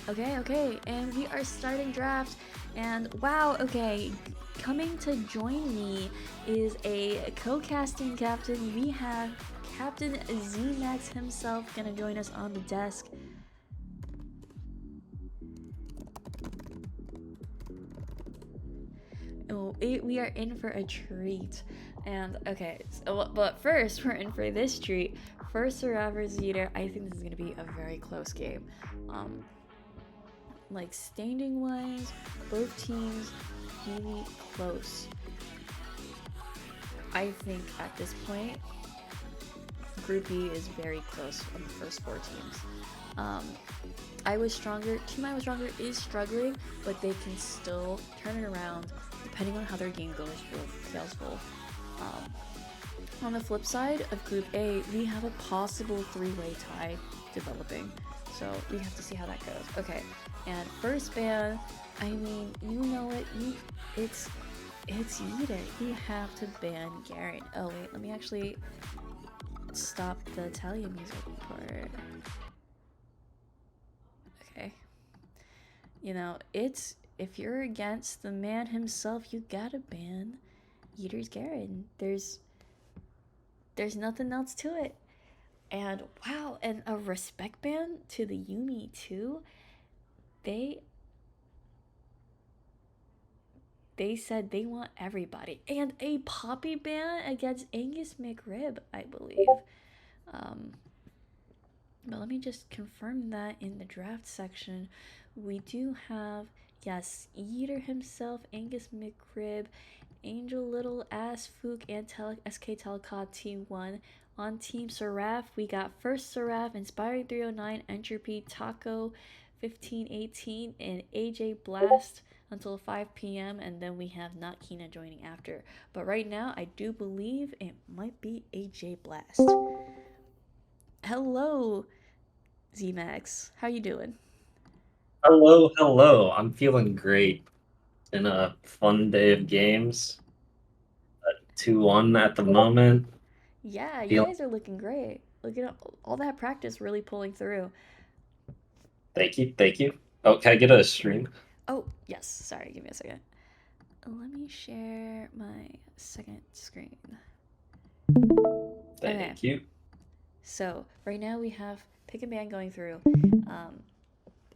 Okay, and we are starting draft, and wow, okay, coming to join me is a co-casting captain. We have Captain Xemacs himself gonna join us on the desk. Oh, we are in for a treat. And okay, so, but first we're in for this treat. First Seraph versus Yeetor. I think this is gonna be a very close game. Like standing wise, both teams really close. I think at this point, Group B is very close on the first 4 teams. Team I Was Stronger is struggling, but they can still turn it around depending on how their game goes with Tails Full. On the flip side of Group A, we have a possible 3-way tie developing. So we have to see how that goes. Okay, and first ban, I mean, you know it, it's Yeetor. You have to ban Garen. Oh wait, let me actually stop the Italian music part. Okay. You know, it's, if you're against the man himself, you gotta ban Yeetor's Garen. There's nothing else to it. And wow, and a respect ban to the Yuumi too. They said they want everybody. And a Poppy ban against Angus McRib, I believe. But let me just confirm that in the draft section. We do have, yes, Yeetor himself, Angus McRib, Angel Little, Ass Fook, and SK Telecom T1. On Team Seraph, we got first Seraph, Inspiring 309, Entropy, Taco 1518, and AJ Blast until 5 p.m. And then we have Not Kina joining after. But right now, I do believe it might be AJ Blast. Hello, Xemacs. How you doing? Hello. I'm feeling great. It's been a fun day of games. 2-1 at the moment. Yeah, you Feeling... guys are looking great. Look at all that practice really pulling through. Thank you. Oh, can I get a stream? Oh, yes. Sorry, give me a second. Let me share my second screen. Thank you. So, right now we have pick and ban going through.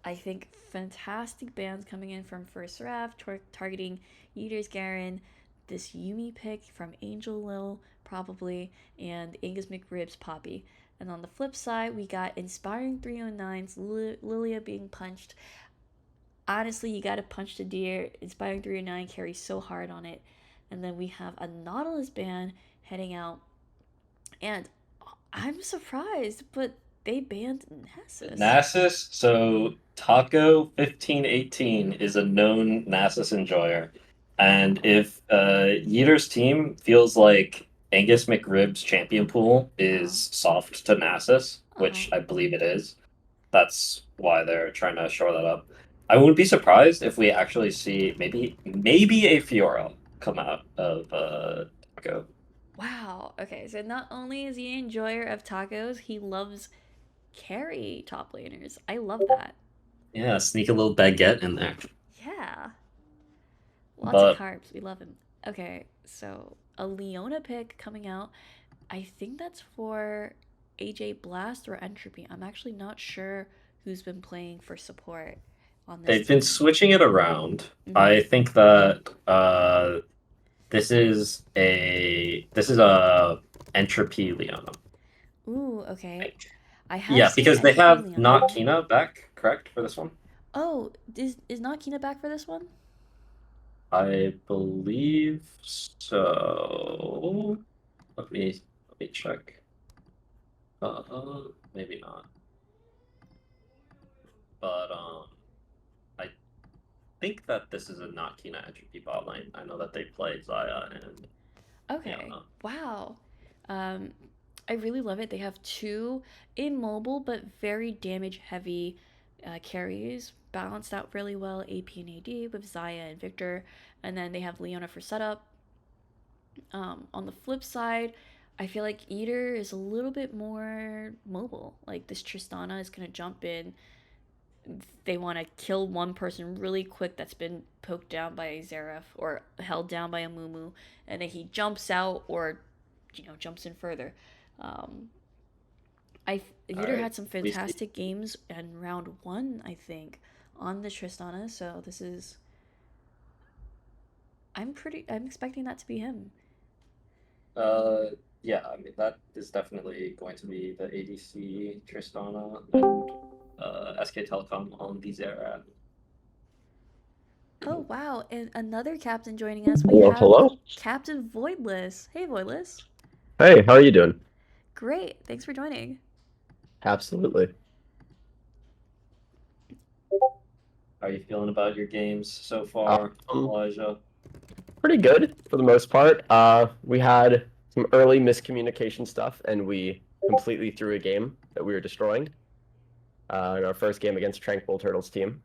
I think fantastic bans coming in from First Seraph, targeting Yeetor's Garen, this Yuumi pick from Angel Lil, probably, and Angus McRib's Poppy. And on the flip side, we got Inspiring 309's Lilia being punched. Honestly, you gotta punch the deer. Inspiring 309 carries so hard on it. And then we have a Nautilus ban heading out. And I'm surprised, but they banned Nasus, so Taco 1518 is a known Nasus enjoyer. And if Yeetor's team feels like Angus McRib's champion pool is soft to Nasus, which I believe it is, that's why they're trying to shore that up. I wouldn't be surprised if we actually see maybe a Fiora come out of Taco. Wow. Okay, so not only is he an enjoyer of tacos, he loves carry top laners. I love that. Yeah, sneak a little baguette in there. Yeah. Lots of But carbs. We love him. Okay, so a Leona pick coming out. I think that's for AJ Blast or Entropy. I'm actually not sure who's been playing for support on this they've team. been switching it around. I think that this is a Entropy Leona. Ooh, okay. I have Yeah, seen because they Entropy have Leona. Not Kina back, correct, for this one? Oh, is not Kina back for this one? I believe so. Let me check. Maybe not. But I think that this is a not Kina entropy bot lane. I know that they play Xayah and Okay. yeah. Wow. I really love it. They have two immobile but very damage heavy carries balanced out really well, AP and AD with Xayah and Victor, and then they have Leona for setup. On the flip side, I feel like Yeetor is a little bit more mobile. Like this Tristana is gonna jump in. They want to kill one person really quick that's been poked down by a Seraph or held down by a Mumu, and then he jumps out or, jumps in further. Um, All Yeetor right. had some We see. fantastic games in round one, I think, on the Tristana. So this is. I'm expecting that to be him. Yeah, I mean that is definitely going to be the ADC Tristana and SK Telecom on the Xerath. Oh wow! And another captain joining us. We Hello, have hello. Captain Voidliss. Hey, Voidliss. Hey, how are you doing? Great. Thanks for joining. Absolutely. How are you feeling about your games so far, Elijah? Pretty good for the most part. We had some early miscommunication stuff, and we completely threw a game that we were destroying in our first game against Tranquil Turtles team.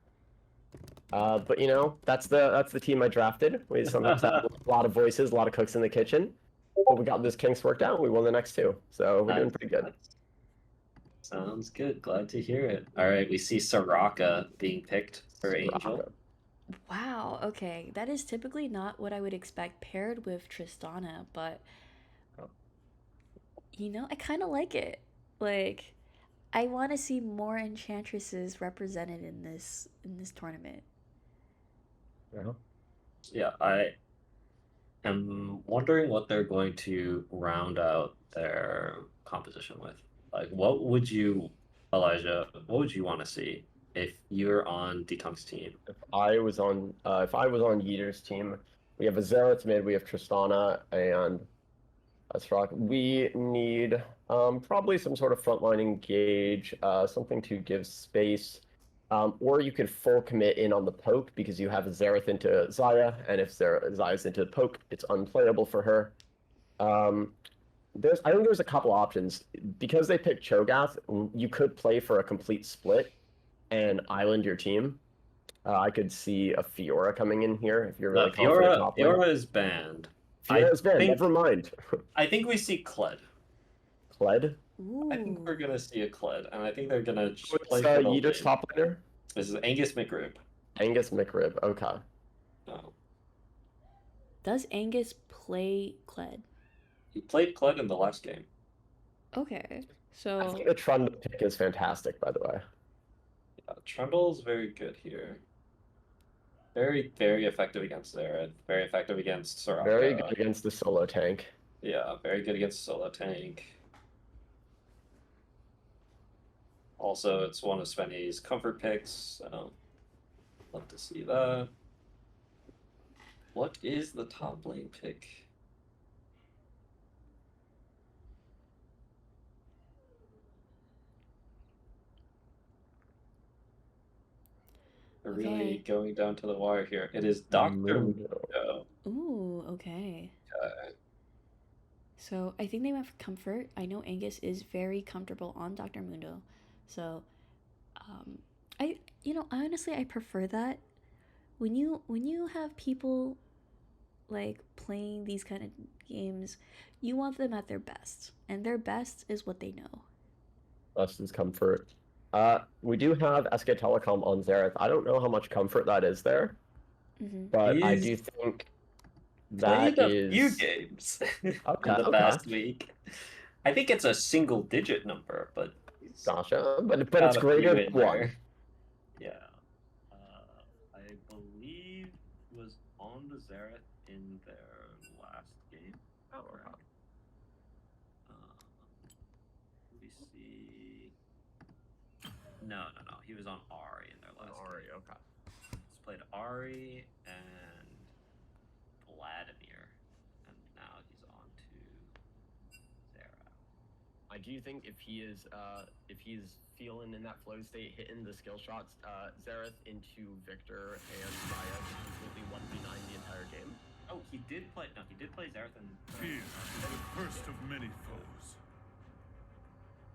But you know, that's the team I drafted. We sometimes have a lot of voices, a lot of cooks in the kitchen. But we got this kinks worked out. And we won the next two, so we're doing pretty good. Sounds good. Glad to hear it. All right, we see Soraka being picked for Angel. Wow, okay. That is typically not what I would expect paired with Tristana, but I kind of like it. Like I want to see more enchantresses represented in this tournament. Yeah, I am wondering what they're going to round out their composition with. Like, what would you, Elijah, what would you want to see if you're on Detunk's team? If I was on Yeetor's team, we have a Xerath mid, we have Tristana, and let's rock. We need probably some sort of frontline engage, something to give space. Or you could full commit in on the poke because you have a Xerath into Xayah, and if Xayah's into the poke, it's unplayable for her. I think there's a couple options. Because they picked Cho'Gath, you could play for a complete split and island your team. I could see a Fiora coming in here if you're really confident top lane. Fiora is banned. Fiora is banned, never mind. I think we see Kled. Kled? Ooh. I think we're gonna see a Kled, and I think they're gonna just What's play for the Yeetor's lane. top laner? This is Angus McRib. Angus McRib, okay. Oh. Does Angus play Kled? He played Kled in the last game. Okay, I so think the Trundle pick is fantastic, by the way. Yeah, Trundle's very good here. Very, very effective against Zera. Very effective against Soraka. Very good against the solo tank. Yeah, very good against solo tank. Also, it's one of Svenny's comfort picks, so love to see that. What is the top lane pick? We're really going down to the wire here. It is Dr. Mundo. ooh, okay. So I think they went for comfort. I know Angus is very comfortable on Dr. Mundo. So honestly I prefer that. When you have people like playing these kind of games, you want them at their best. And their best is what they know. Best is comfort. We do have SK Telecom on Xerath. I don't know how much comfort that is there. But I do think that played a few is games in Okay, the okay. past week. I think it's a single digit number, but Gotcha. But got it's a greater few than in one. there. Yeah. I believe was on the Xerath in their last game. Oh, okay. We see. No. He was on Ari in their last game. Okay. He's played Ari and Vladimir, and now he's on to Seraph. I do think if he's feeling in that flow state, hitting the skill shots, Xerath into Victor and Maya completely 1v9 the entire game. Oh, he did play. No, he did play Xerath and. Fear is the first of many foes.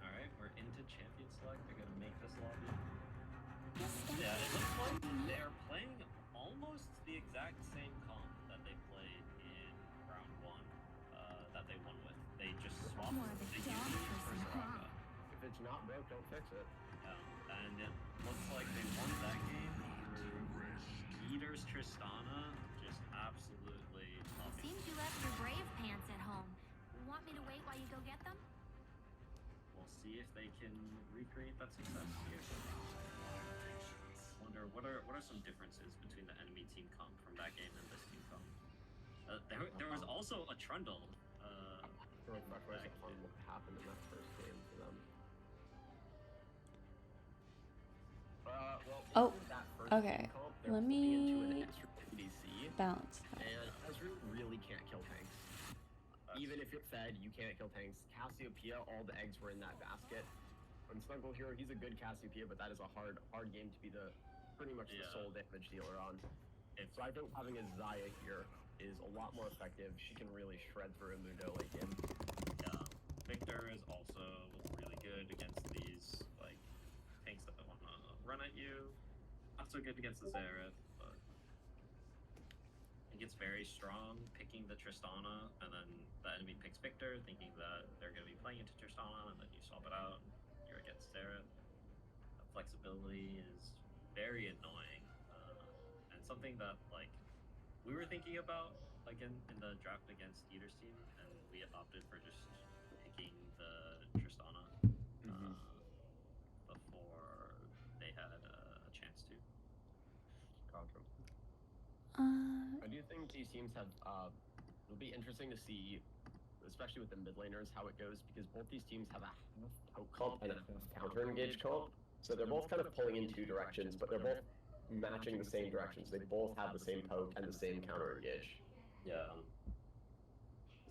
All right, we're into champion select. They're gonna make this lobby. Yeah, it looks like they're playing almost the exact same comp that they played in round 1, that they won with. They just swapped More of a the dog Yeetor for person, Seraph. If it's not broke, don't fix it. And it looks like they won that game through Yeetor's Tristana just absolutely loving. Seems you left your brave pants at home. Want me to wait while you go get them? We'll see if they can recreate that success here. Wonder what are some differences between the enemy team comp from that game and this team comp. There was also a Trundle. On what happened in that first game for them. Well, Oh, that first okay. game comp, they're Let playing into an me extra PDC, balance. and Ezreal really can't kill tanks. Even if you're fed, you can't kill tanks. Cassiopeia, all the eggs were in that basket. On Snuggle Hero, he's a good Cassiopeia, but that is a hard game to be pretty much the sole damage dealer on. So I think having a Xayah here is a lot more effective. She can really shred through a Mundo late game. Yeah, Victor is also really good against these like tanks that want to run at you. Not so good against the Seraph, but it gets very strong picking the Tristana, and then the enemy picks Victor, thinking that they're going to be playing into Tristana, and then you swap it out. You're against Seraph. The flexibility is very annoying, and something that like we were thinking about again in the draft against Yeetor's team, and we opted for just picking the Tristana before they had a chance to. Gotcha. I do think these teams have. It'll be interesting to see, especially with the mid laners, how it goes, because both these teams have a half poke comp and a half counter engage comp. So they're both kind of pulling in two directions, but they're both matching the same directions. They both have the same poke and the same counter engage. Yeah.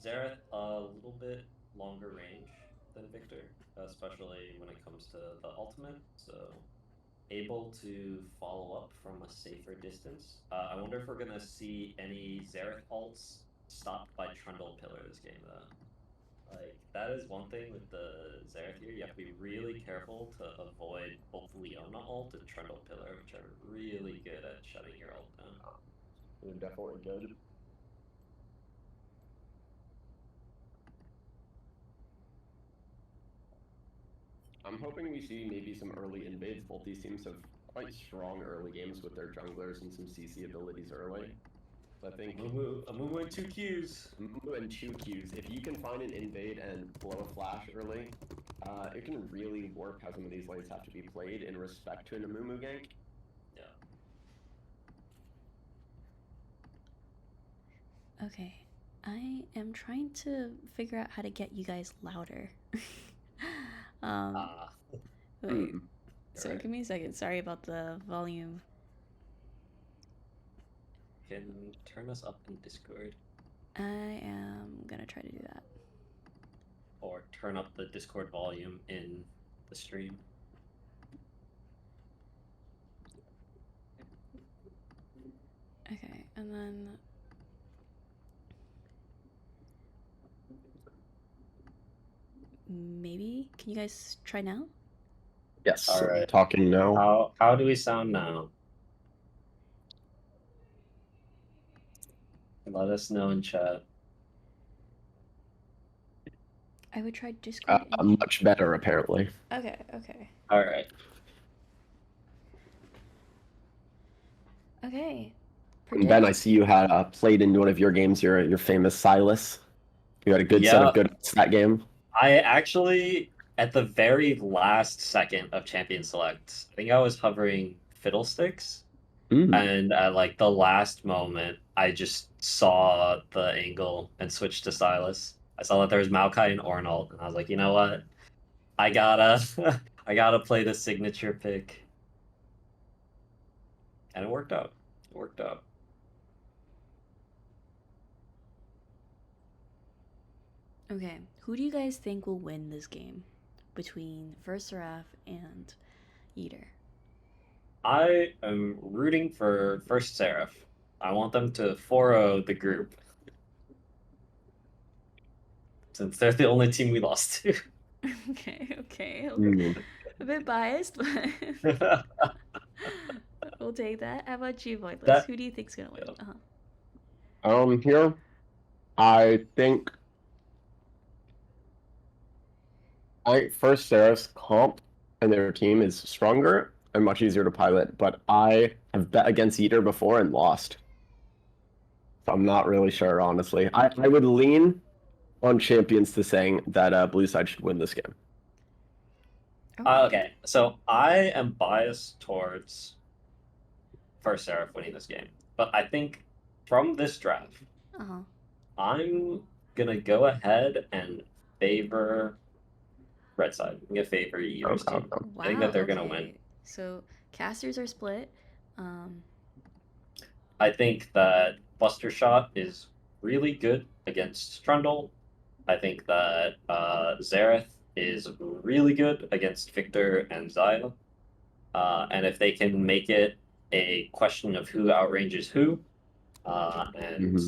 Xerath a little bit longer range than Victor, especially when it comes to the ultimate. So able to follow up from a safer distance. I wonder if we're gonna see any Xerath ults stopped by Trundle Pillar this game though. Like that is one thing with the Xerath here. You have to be really careful to avoid both Leona ult and Trundle Pillar, which are really good at shutting your ult down. They're definitely good. I'm hoping we see maybe some early invades. Both these teams have quite strong early games with their junglers and some CC abilities early. I think Amumu and 2 Qs. Amumu and 2 Qs. If you can find an invade and blow a flash early, it can really work how some of these lanes have to be played in respect to an Amumu gank. Yeah. Okay, I am trying to figure out how to get you guys louder. Wait. So Alright. give me a second. Sorry about the volume. Can turn us up in Discord. I am gonna try to do that. Or turn up the Discord volume in the stream. Okay, and then maybe can you guys try now? Yes. All right. Talking now. How do we sound now? Let us know in chat. I would try Discord. Much better, apparently. Okay, okay. All right. Okay. And Ben, I see you had played in one of your games, your famous Silas. You had a good set of good that game. I actually, at the very last second of Champion Select, I think I was hovering Fiddlesticks. And at like the last moment, I just saw the angle and switched to Silas. I saw that there was Maokai and Ornalt, and I was like, you know what? I gotta play the signature pick. And it worked out. It worked out. Okay, who do you guys think will win this game between first Seraph and Yeetor? I am rooting for first Seraph. I want them to 4-0 the group. Since they're the only team we lost to. Okay. Mm. A bit biased, but we'll take that. How about you, Voidliss? That Who do you think's gonna win? Here, I think first Seraph's comp and their team is stronger and much easier to pilot, but I have bet against Yeetor before and lost. So I'm not really sure, honestly. I would lean on champions to saying that blue side should win this game. Okay, so I am biased towards first Seraph winning this game, but I think from this draft, Uh-huh. I'm gonna go ahead and favor red side. I'm gonna favor Yeetor's team. Wow. I think that they're gonna win. So casters are split. I think that Buster Shot is really good against Trundle. I think that Xerath is really good against Victor and Xayah. And if they can make it a question of who outranges who, and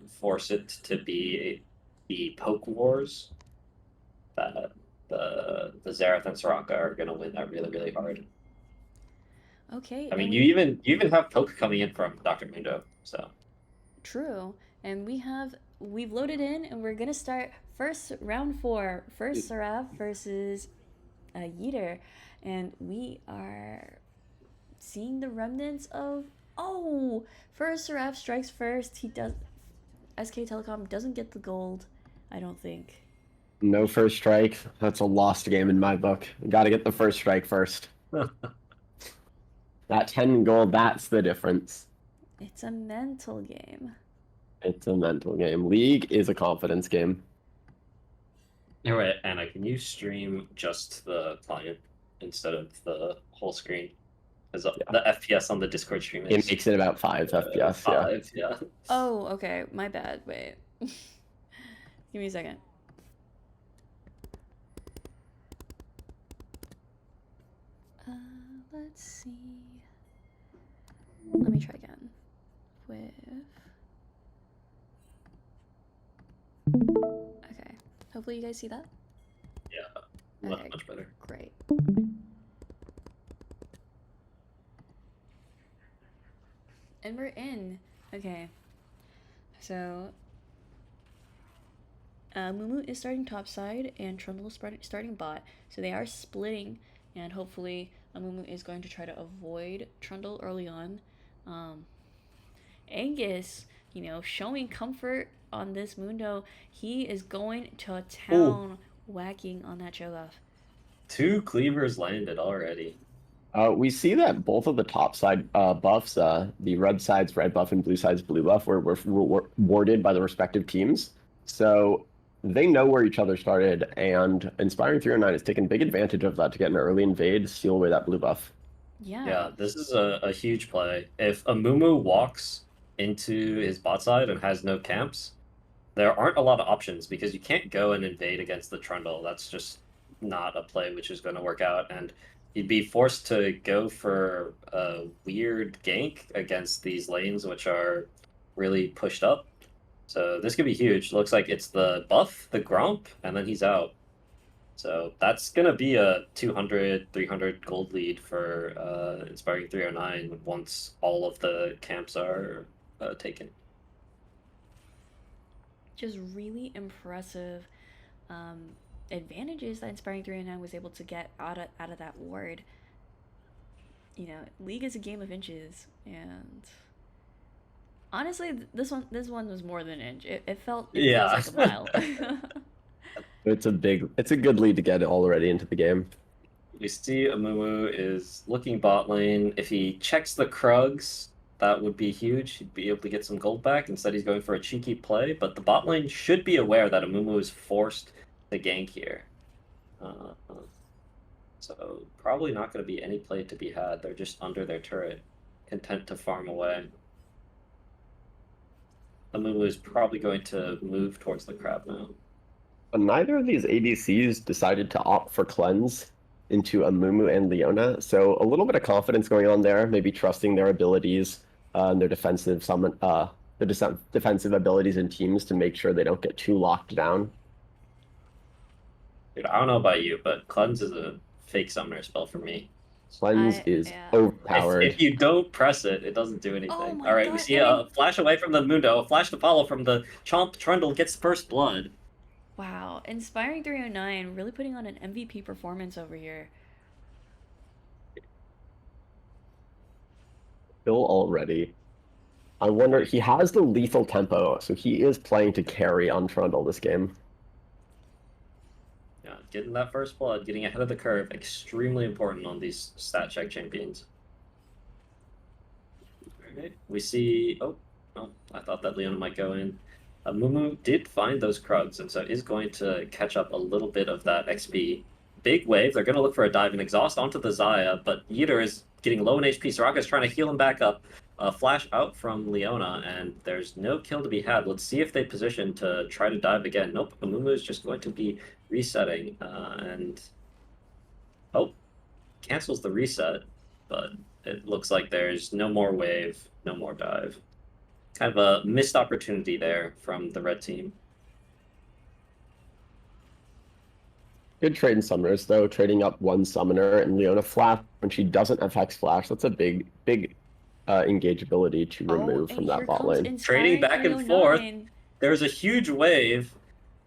force it to be the poke wars, that the Xerath and Soraka are gonna win that really, really hard. Okay. I mean, you even have poke coming in from Dr. Mundo, so. True. And we've loaded in and we're gonna start round 4. First Seraph versus Yeetor. And we are seeing the remnants of first Seraph strikes first. He does SK Telecom doesn't get the gold, I don't think. No first strike. That's a lost game in my book. Got to get the first strike first. That 10 gold, that's the difference. It's a mental game. It's a mental game. League is a confidence game. You're right, Anna, can you stream just the client instead of the whole screen? Because the FPS on the Discord stream is... It makes it about 5 FPS, 5, yeah. Oh, okay. My bad. Wait. Give me a second. Let's see. Let me try again. Okay. Hopefully you guys see that? Yeah. Okay, Much better. great. And we're in. Okay. So Mumu is starting top side and Trundle is starting bot. So they are splitting, and hopefully Mumu is going to try to avoid Trundle early on. Angus, showing comfort on this Mundo. He is going to town whacking on that Cho'Gath. 2 cleavers landed already. We see that both of the top side buffs, the red side's red buff and blue side's blue buff, were warded by the respective teams. So they know where each other started, and Inspiring 309 has taken big advantage of that to get an early invade, steal away that blue buff. Yeah, this is a huge play. If Amumu walks into his bot side and has no camps, there aren't a lot of options because you can't go and invade against the Trundle. That's just not a play which is going to work out, and he'd be forced to go for a weird gank against these lanes which are really pushed up. So this could be huge. Looks like it's the buff, the Grump, and then he's out. So that's going to be a 200, 300 gold lead for Inspiring 309 once all of the camps are taken. Just really impressive advantages that Inspiring 309 was able to get out of that ward. League is a game of inches, and honestly, this one was more than an inch. It feels like a mile. It's a good lead to get already into the game. We see Amumu is looking bot lane. If he checks the Krugs, that would be huge. He'd be able to get some gold back. Instead, he's going for a cheeky play, but the bot lane should be aware that Amumu is forced to gank here. So probably not going to be any play to be had. They're just under their turret, content to farm away. Amumu is probably going to move towards the crab now. But neither of these ADCs decided to opt for cleanse into Amumu and Leona, so a little bit of confidence going on there, maybe trusting their abilities and their defensive defensive abilities in teams to make sure they don't get too locked down. Dude, I don't know about you, but Cleanse is a fake summoner spell for me. Cleanse is yeah. overpowered. If you don't press it, it doesn't do anything. Oh my All right, we God, see I a flash away from the Mundo, a flash to follow from the Chomp. Trundle gets first blood. Wow, Inspiring 309 really putting on an MVP performance over here. Still already. I wonder, he has the lethal tempo, so he is playing to carry on Trundle this game. Yeah, getting that first blood, getting ahead of the curve, extremely important on these stat check champions. Alright, we see... Oh, I thought that Leona might go in. Mumu did find those Krugs, and so is going to catch up a little bit of that XP. Big wave, they're going to look for a dive and exhaust onto the Xayah, but Yeetor is getting low in HP. Soraka's trying to heal him back up. Flash out from Leona, and there's no kill to be had. Let's see if they position to try to dive again. Nope, Mumu is just going to be resetting, and... Oh, cancels the reset, but it looks like there's no more wave, no more dive. Kind of a missed opportunity there from the red team. Good trade in summoners, though, trading up one summoner and Leona flash when she doesn't have Hex Flash. That's a big engageability to remove from that bot lane. Trading back and forth. There's a huge wave.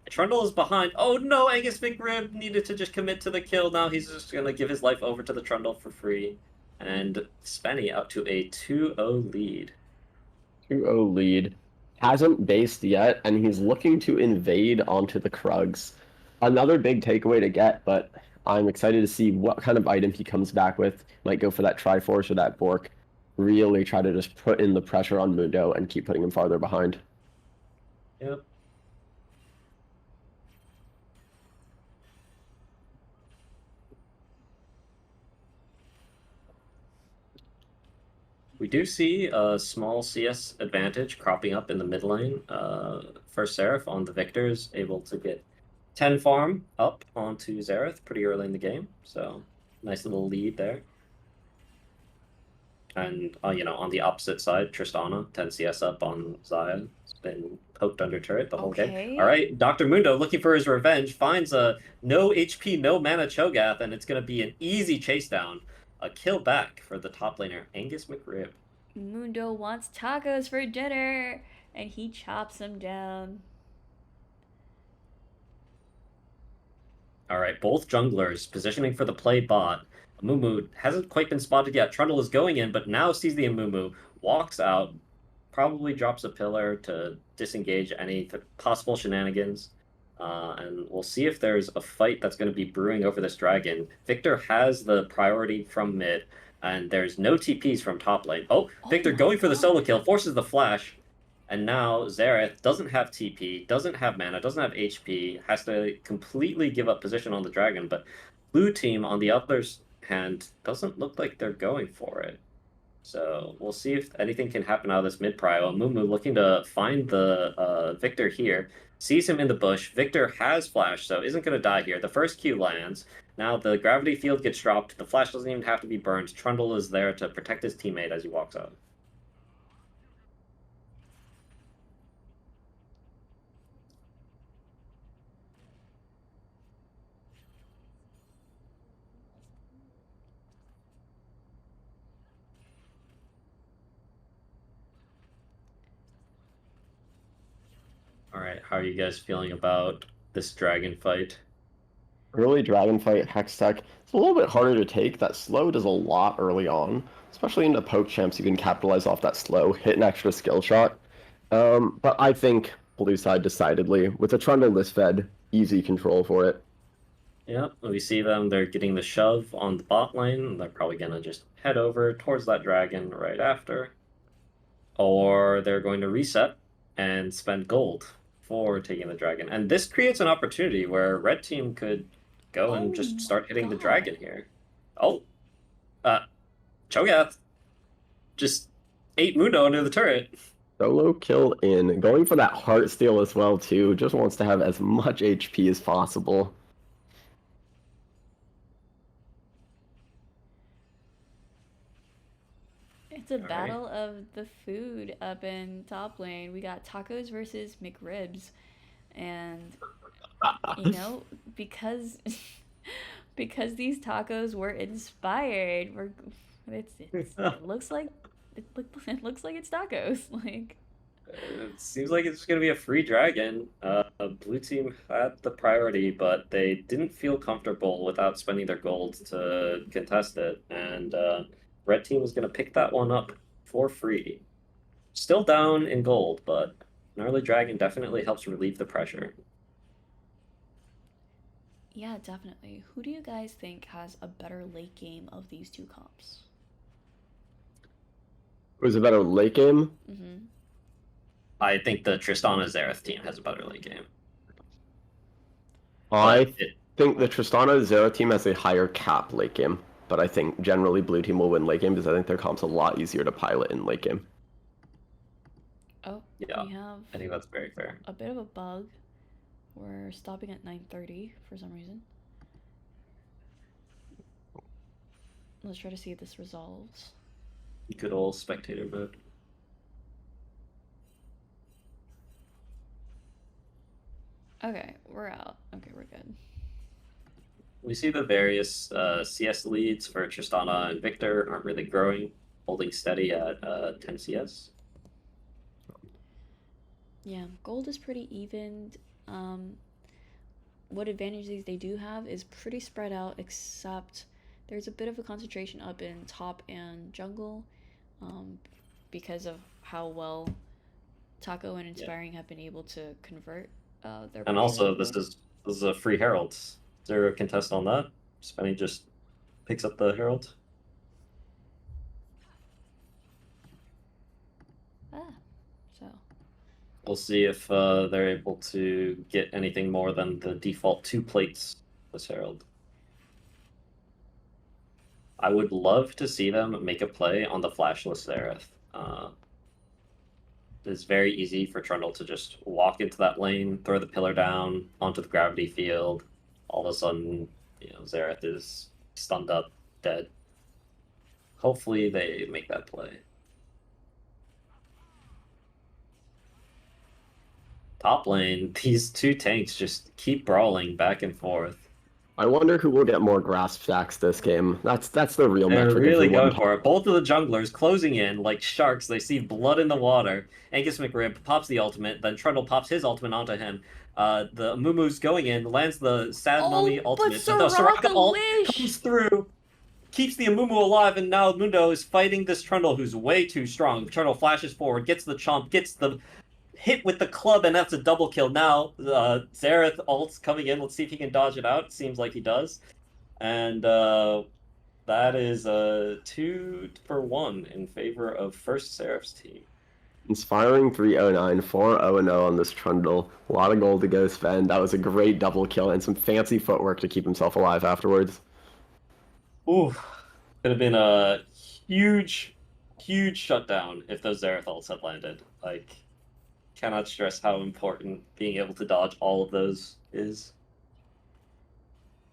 Trundle is behind. Oh no, Angus McRib needed to just commit to the kill. Now he's just going to give his life over to the Trundle for free. And Spenny out to a 2-0 lead. 2-0 lead. Hasn't based yet, and he's looking to invade onto the Krugs. Another big takeaway to get, but I'm excited to see what kind of item he comes back with. Might go for that Triforce or that Bork. Really try to just put in the pressure on Mundo and keep putting him farther behind. Yep. We do see a small CS advantage cropping up in the mid lane. First Seraph on the Victors, able to get 10 farm up onto Xerath pretty early in the game. So, nice little lead there. And, on the opposite side, Tristana, 10 CS up on Xayah. It's been poked under turret the whole game. All right, Dr. Mundo, looking for his revenge, finds a no HP, no mana Cho'Gath, and it's going to be an easy chase down. A kill back for the top laner, Angus McRib. Mundo wants tacos for dinner, and he chops them down. All right, both junglers positioning for the play bot. Amumu hasn't quite been spotted yet. Trundle is going in, but now sees the Amumu, walks out, probably drops a pillar to disengage any possible shenanigans. And we'll see if there's a fight that's going to be brewing over this dragon. Victor has the priority from mid, and there's no TPs from top lane. Oh, Victor going for the solo kill, forces the flash. And now Xerath doesn't have TP, doesn't have mana, doesn't have HP, has to completely give up position on the dragon. But blue team, on the other hand, doesn't look like they're going for it. So we'll see if anything can happen out of this mid prio. Mumu looking to find the Victor here. Sees him in the bush. Victor has flash, so isn't going to die here. The first Q lands. Now the gravity field gets dropped. The flash doesn't even have to be burned. Trundle is there to protect his teammate as he walks out. Alright, how are you guys feeling about this dragon fight? Early dragon fight, Hex Tech, it's a little bit harder to take. That slow does a lot early on, especially into poke champs. You can capitalize off that slow, hit an extra skill shot. But I think blue side decidedly, with a Trundle list fed, easy control for it. Yep, we see them. They're getting the shove on the bot lane. They're probably going to just head over towards that dragon right after. Or they're going to reset and spend gold for taking the dragon. And this creates an opportunity where red team could go and just start hitting the dragon here. Oh, Cho'Gath just ate Mundo under the turret. Solo kill in. Going for that heart steal as well, too. Just wants to have as much HP as possible. It's a battle of the food up in top lane. We got tacos versus McRibs. And, you know, because because these tacos were inspired, it looks like it looks like it's tacos. Like, It seems like it's going to be a free dragon. Blue team had the priority, but they didn't feel comfortable without spending their gold to contest it. And red team was going to pick that one up for free. Still down in gold, but an early dragon definitely helps relieve the pressure. yeah, definitely. Who do you guys think has a better late game of these two comps? Was it better late game? Mm-hmm. I think the Tristana Xerath team has a better late game. I think the Tristana Zera team has a higher cap late game, but I think generally blue team will win late game because I think their comp's a lot easier to pilot in late game. Oh, Yeah, we have I think that's very fair. a bit of a bug. We're stopping at 9:30 for some reason. Let's try to see if this resolves. Good old spectator mode. Okay, we're out. Okay, we're good. We see the various CS leads for Tristana and Victor aren't really growing, holding steady at 10 CS. Yeah, gold is pretty evened. What advantages they do have is pretty spread out, except there's a bit of a concentration up in top and jungle, because of how well Taco and Inspiring have been able to convert their. And also, this is a free Herald. Is there a contest on that? Spenny just picks up the Herald. So. We'll see if they're able to get anything more than the default 2 plates this Herald. I would love to see them make a play on the flashless Seraph. It's very easy for Trundle to just walk into that lane, throw the pillar down onto the gravity field. All of a sudden, Xerath is stunned up, dead. Hopefully they make that play. Top lane, these two tanks just keep brawling back and forth. I wonder who will get more grasp stacks this game. That's the real They're metric. really going for it. Both of the junglers closing in like sharks. They see blood in the water. Angus McRib pops the ultimate, then Trundle pops his ultimate onto him. The Mumu's going in, lands the Sad Mummy ultimate. But The Soraka ult wish! comes through, keeps the Amumu alive, and now Mundo is fighting this Trundle who's way too strong. Trundle flashes forward, gets the chomp, gets the hit with the club, and that's a double kill. Now, Xerath ult's coming in. Let's see if he can dodge it out. Seems like he does. And that is 2 for 1 in favor of first Seraph's team. Inspiring 309, 4-0-0 on this Trundle. A lot of gold to go spend. That was a great double kill and some fancy footwork to keep himself alive afterwards. Ooh, could have been a huge shutdown if those Xerath ults had landed. Like, cannot stress how important being able to dodge all of those is.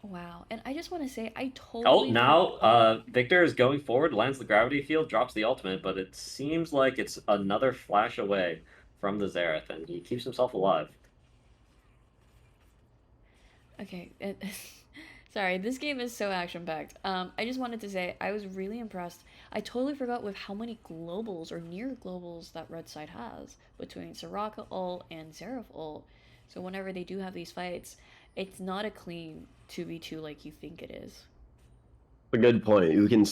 Wow, and I just want to say, I totally. Oh, now Victor is going forward, lands the gravity field, drops the ultimate, but it seems like it's another flash away from the Xerath, and he keeps himself alive. Okay, sorry, this game is so action-packed. I just wanted to say, I was really impressed. I totally forgot with how many globals or near globals that red side has between Soraka ult and Seraph ult. So whenever they do have these fights, it's not a clean 2v2 like you think it is. A good point. They can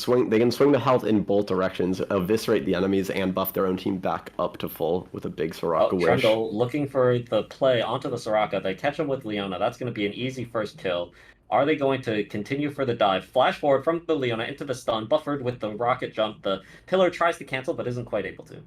swing the health in both directions, eviscerate the enemies, and buff their own team back up to full with a big Soraka wish. Trundle looking for the play onto the Soraka. They catch him with Leona. That's going to be an easy first kill. Are they going to continue for the dive? Flash forward from the Leona into the stun, buffered with the rocket jump. The pillar tries to cancel, but isn't quite able to.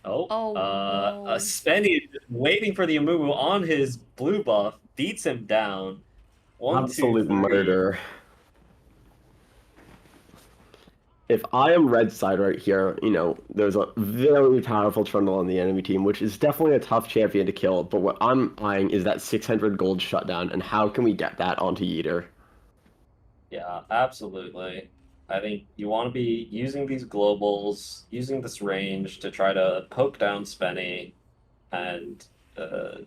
Oh, Oh, no. Spenny waiting for the Amumu on his blue buff, beats him down. 1, 2, Absolute 3. murder. If I am red side right here, there's a very powerful Trundle on the enemy team, which is definitely a tough champion to kill. But what I'm eyeing is that 600 gold shutdown, and how can we get that onto Yeetor? Yeah, absolutely. I think you want to be using these globals, using this range to try to poke down Spenny and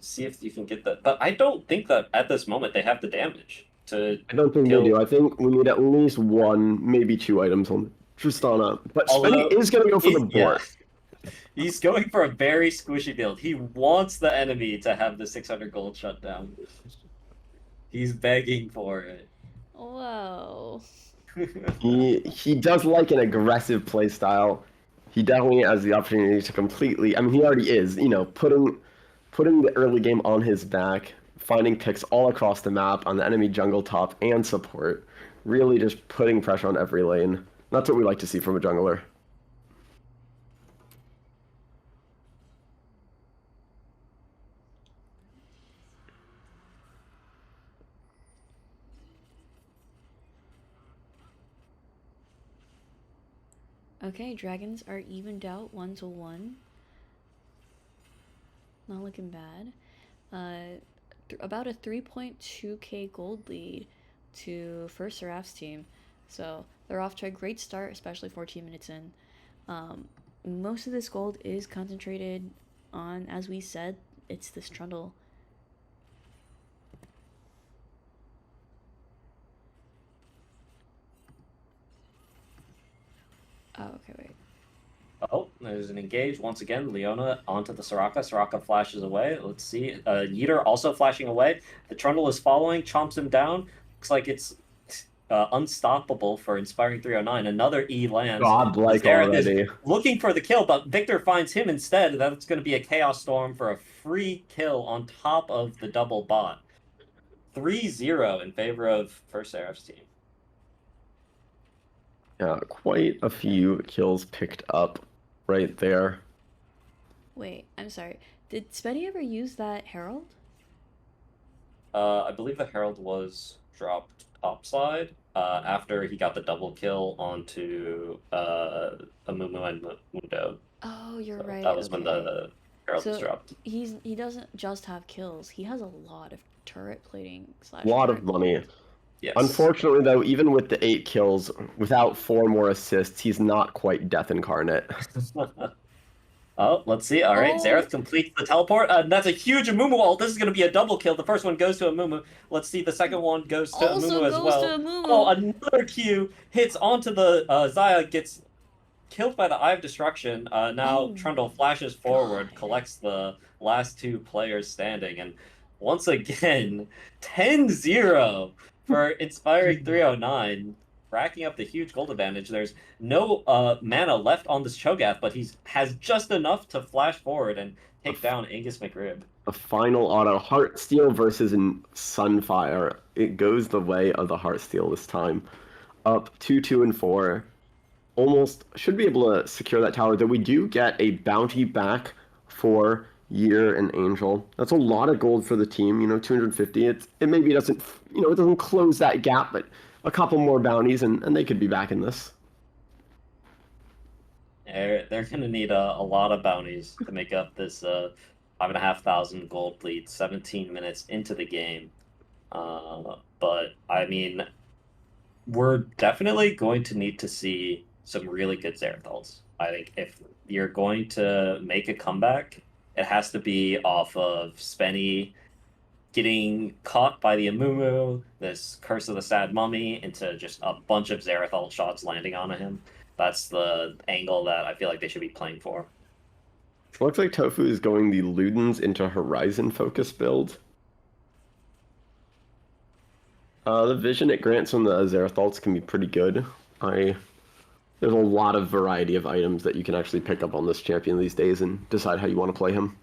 see if you can get that. But I don't think that at this moment they have the damage to I don't think kill. they do. I think we need at least one, maybe two items on Tristana. But Although Spenny is going to go for the board. He's going for a very squishy build. He wants the enemy to have the 600 gold shutdown. He's begging for it. Whoa. He does like an aggressive play style. He definitely has the opportunity to completely. I mean, he already is. Putting the early game on his back, finding picks all across the map on the enemy jungle top and support, really just putting pressure on every lane. That's what we like to see from a jungler. Okay, dragons are evened out 1-1. Not looking bad. About a 3.2k gold lead for Seraph's team. So they're off to a great start, especially 14 minutes in. Most of this gold is concentrated on, as we said, it's this Trundle. Oh, okay, wait. Oh, there's an engage once again. Leona onto the Soraka. Soraka flashes away. Let's see. Yeetor also flashing away. The Trundle is following, chomps him down. Looks like it's unstoppable for Inspiring 309. Another E lands. Godlike Seraph already. is looking for the kill, but Victor finds him instead. That's going to be a Chaos Storm for a free kill on top of the double bot. 3-0 in favor of First Seraph's team. Yeah, quite a few kills picked up right there. Wait, I'm sorry. Did Spenny ever use that Herald? I believe the Herald was dropped topside after he got the double kill onto Amumu and Mundo. Oh, you're So right. that was when okay. the Herald was So dropped. he doesn't just have kills. He has a lot of turret plating / A lot of turret money. gold. Yes. Unfortunately, though, even with the 8 kills, without 4 more assists, he's not quite death incarnate. Oh, let's see. All right, Oh. Seraph completes the teleport. That's a huge Amumu ult. This is going to be a double kill. The first one goes to Amumu. Let's see. The second one goes to Also Amumu as goes well. to Amumu. Oh, another Q hits onto the Xayah, gets killed by the Eye of Destruction. Now Oh Trundle flashes forward, God. collects the last 2 players standing, and once again, 10-0 for Inspiring 309, racking up the huge gold advantage. There's no mana left on this Cho'Gath, but he has just enough to flash forward and take down Angus McRib. The final auto, Heartsteel versus Sunfire. It goes the way of the Heartsteel this time. Up 2-2 and 4. Almost should be able to secure that tower, though we do get a bounty back for Year and Angel. That's a lot of gold for the team, 250. It maybe doesn't, it doesn't close that gap, but a couple more bounties and they could be back in this. They're going to need a lot of bounties to make up this 5,500 gold lead 17 minutes into the game. But, I mean, we're definitely going to need to see some really good Xerath ults. I think if you're going to make a comeback, it has to be off of Spenny getting caught by the Amumu, this Curse of the Sad Mummy, into just a bunch of Xerath ult shots landing on him. That's the angle that I feel like they should be playing for. Looks like Tofu is going the Ludens into Horizon focus build. The vision it grants on the Xerath ults can be pretty good. There's a lot of variety of items that you can actually pick up on this champion these days and decide how you want to play him.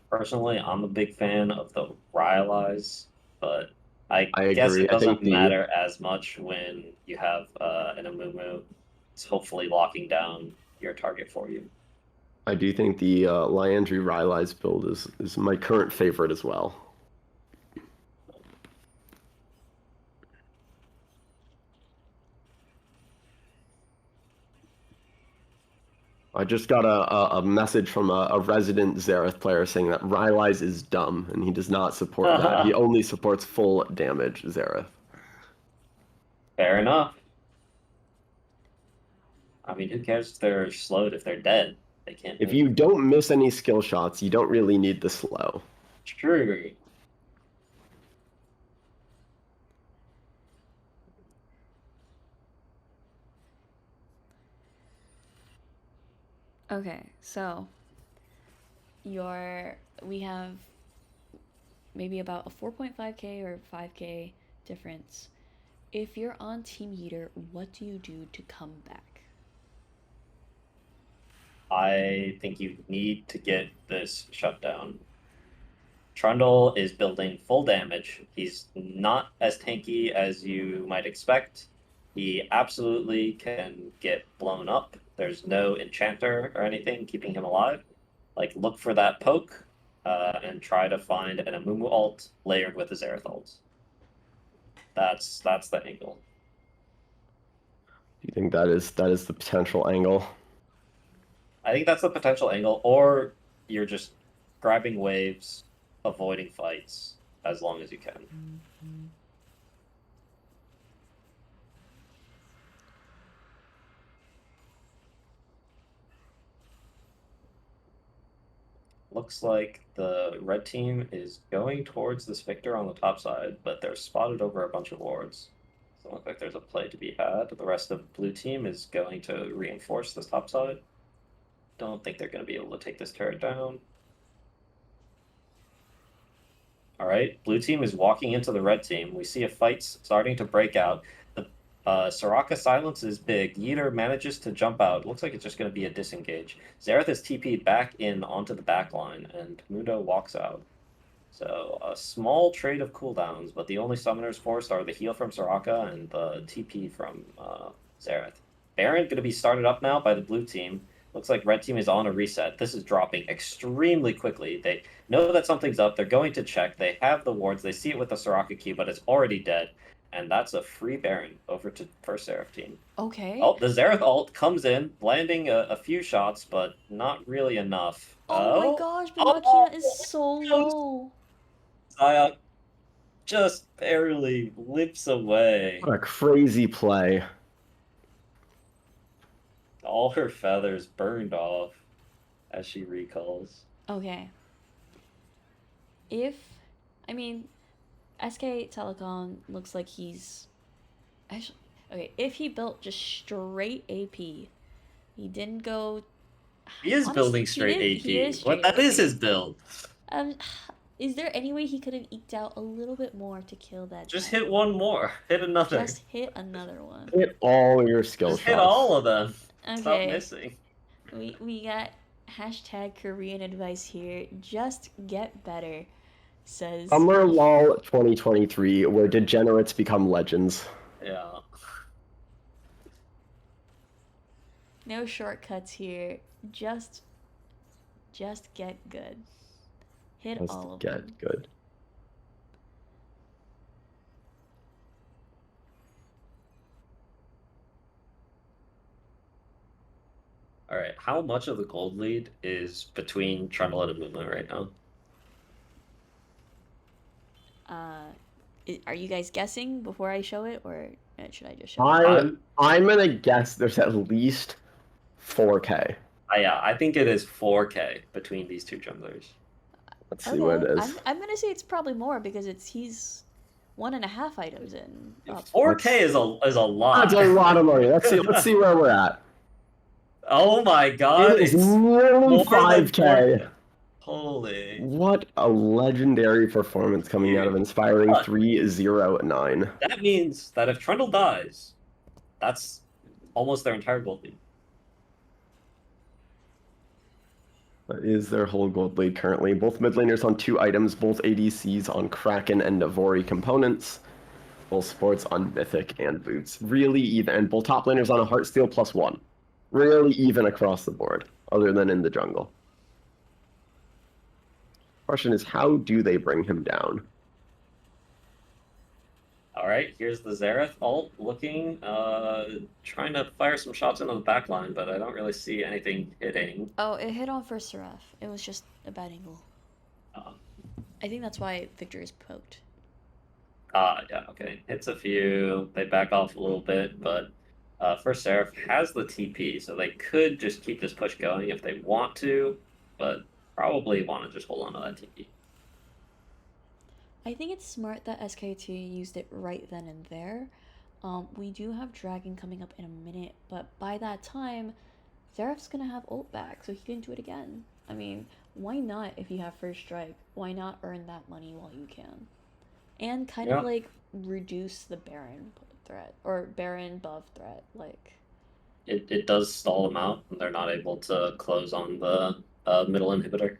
Personally, I'm a big fan of the Rylai's, but I guess agree. it doesn't matter as much when you have an Amumu. It's hopefully locking down your target for you. I do think the Liandry Rylai's build is my current favorite as well. I just got a message from a resident Xerath player saying that Rylai's is dumb, and he does not support that. He only supports full damage Xerath. Fair enough. I mean, who cares if they're slowed if they're dead? They can't. If you don't miss any skill shots, you don't really need the slow. True. Okay, so we have maybe about a 4.5k or 5k difference. If you're on Team Yeetor, what do you do to come back? I think you need to get this shut down. Trundle is building full damage. He's not as tanky as you might expect. He absolutely can get blown up. There's no enchanter or anything keeping him alive. Like, look for that poke and try to find an Amumu ult layered with a Xerath ult. That's the angle. Do you think that is the potential angle? I think that's the potential angle, or you're just grabbing waves, avoiding fights as long as you can. Looks like the red team is going towards this Victor on the top side, but they're spotted over a bunch of wards. So it looks like there's a play to be had. The rest of blue team is going to reinforce this top side. Don't think they're going to be able to take this turret down. Alright, blue team is walking into the red team. We see a fight starting to break out. The Soraka silence is big. Yeetor manages to jump out. Looks like it's just going to be a disengage. Xerath is TP'd back in onto the back line, and Mundo walks out. So a small trade of cooldowns, but the only summoners forced are the heal from Soraka and the TP from Xerath. Baron going to be started up now by the blue team. Looks like red team is on a reset. This is dropping extremely quickly. They know that something's up. They're going to check. They have the wards. They see it with the Soraka Q, but it's already dead. And that's a free Baron over to first Seraph team. Okay. Oh, the Xerath ult comes in, landing a few shots, but not really enough. Oh my gosh, but Makina is so low. Zaya just barely lips away. What a crazy play. All her feathers burned off as she recalls. Okay. SK Telecom looks like he's... Actually, okay, if he built just straight AP, he didn't go... He is building straight AP. That is his build. Is there any way he could have eked out a little bit more to kill that? Just hit one more. Hit another. Just hit another one. Hit all your skill shots. Hit all of them. Okay. Stop missing. We got hashtag Korean advice here. Just get better, says... Summer LoL 2023, where degenerates become legends. Yeah. No shortcuts here. Just get good. Hit Just all of them. get good. All right. How much of the gold lead is between Trundle and Amumu right now? Are you guys guessing before I show it, or should I just show it? I'm gonna guess there's at least 4K. Yeah, I think it is 4K between these two junglers. Let's see what it is. I'm gonna say it's probably more because he's 1.5 items in. 4K is a lot. That's a lot of money. Let's see where we're at. Oh my god! It is nearly 5K. Holy! What a legendary performance coming out of Inspiring 309. That means that if Trundle dies, that's almost their entire gold lead. That is their whole gold lead currently. Both mid laners on 2 items, both ADCs on Kraken and Navori components, both sports on Mythic and Boots. Really even, and both top laners on a Heartsteel +1. really even across the board, other than in the jungle. Question is, how do they bring him down? All right, here's the Xerath ult looking, trying to fire some shots into the back line, but I don't really see anything hitting. Oh, it hit on first Seraph. It was just a bad angle. I think that's why Victor is poked. Yeah, okay. Hits a few, they back off a little bit, but first Seraph has the TP, so they could just keep this push going if they want to, but probably want to just hold on to that TP. I think it's smart that SKT used it right then and there. We do have Dragon coming up in a minute, but by that time, Seraph's gonna have ult back, so he can do it again. I mean, why not if you have first strike? Why not earn that money while you can? And kind of like reduce the Baron threat, or Baron buff threat, like... It does stall them out, and they're not able to close on the middle inhibitor.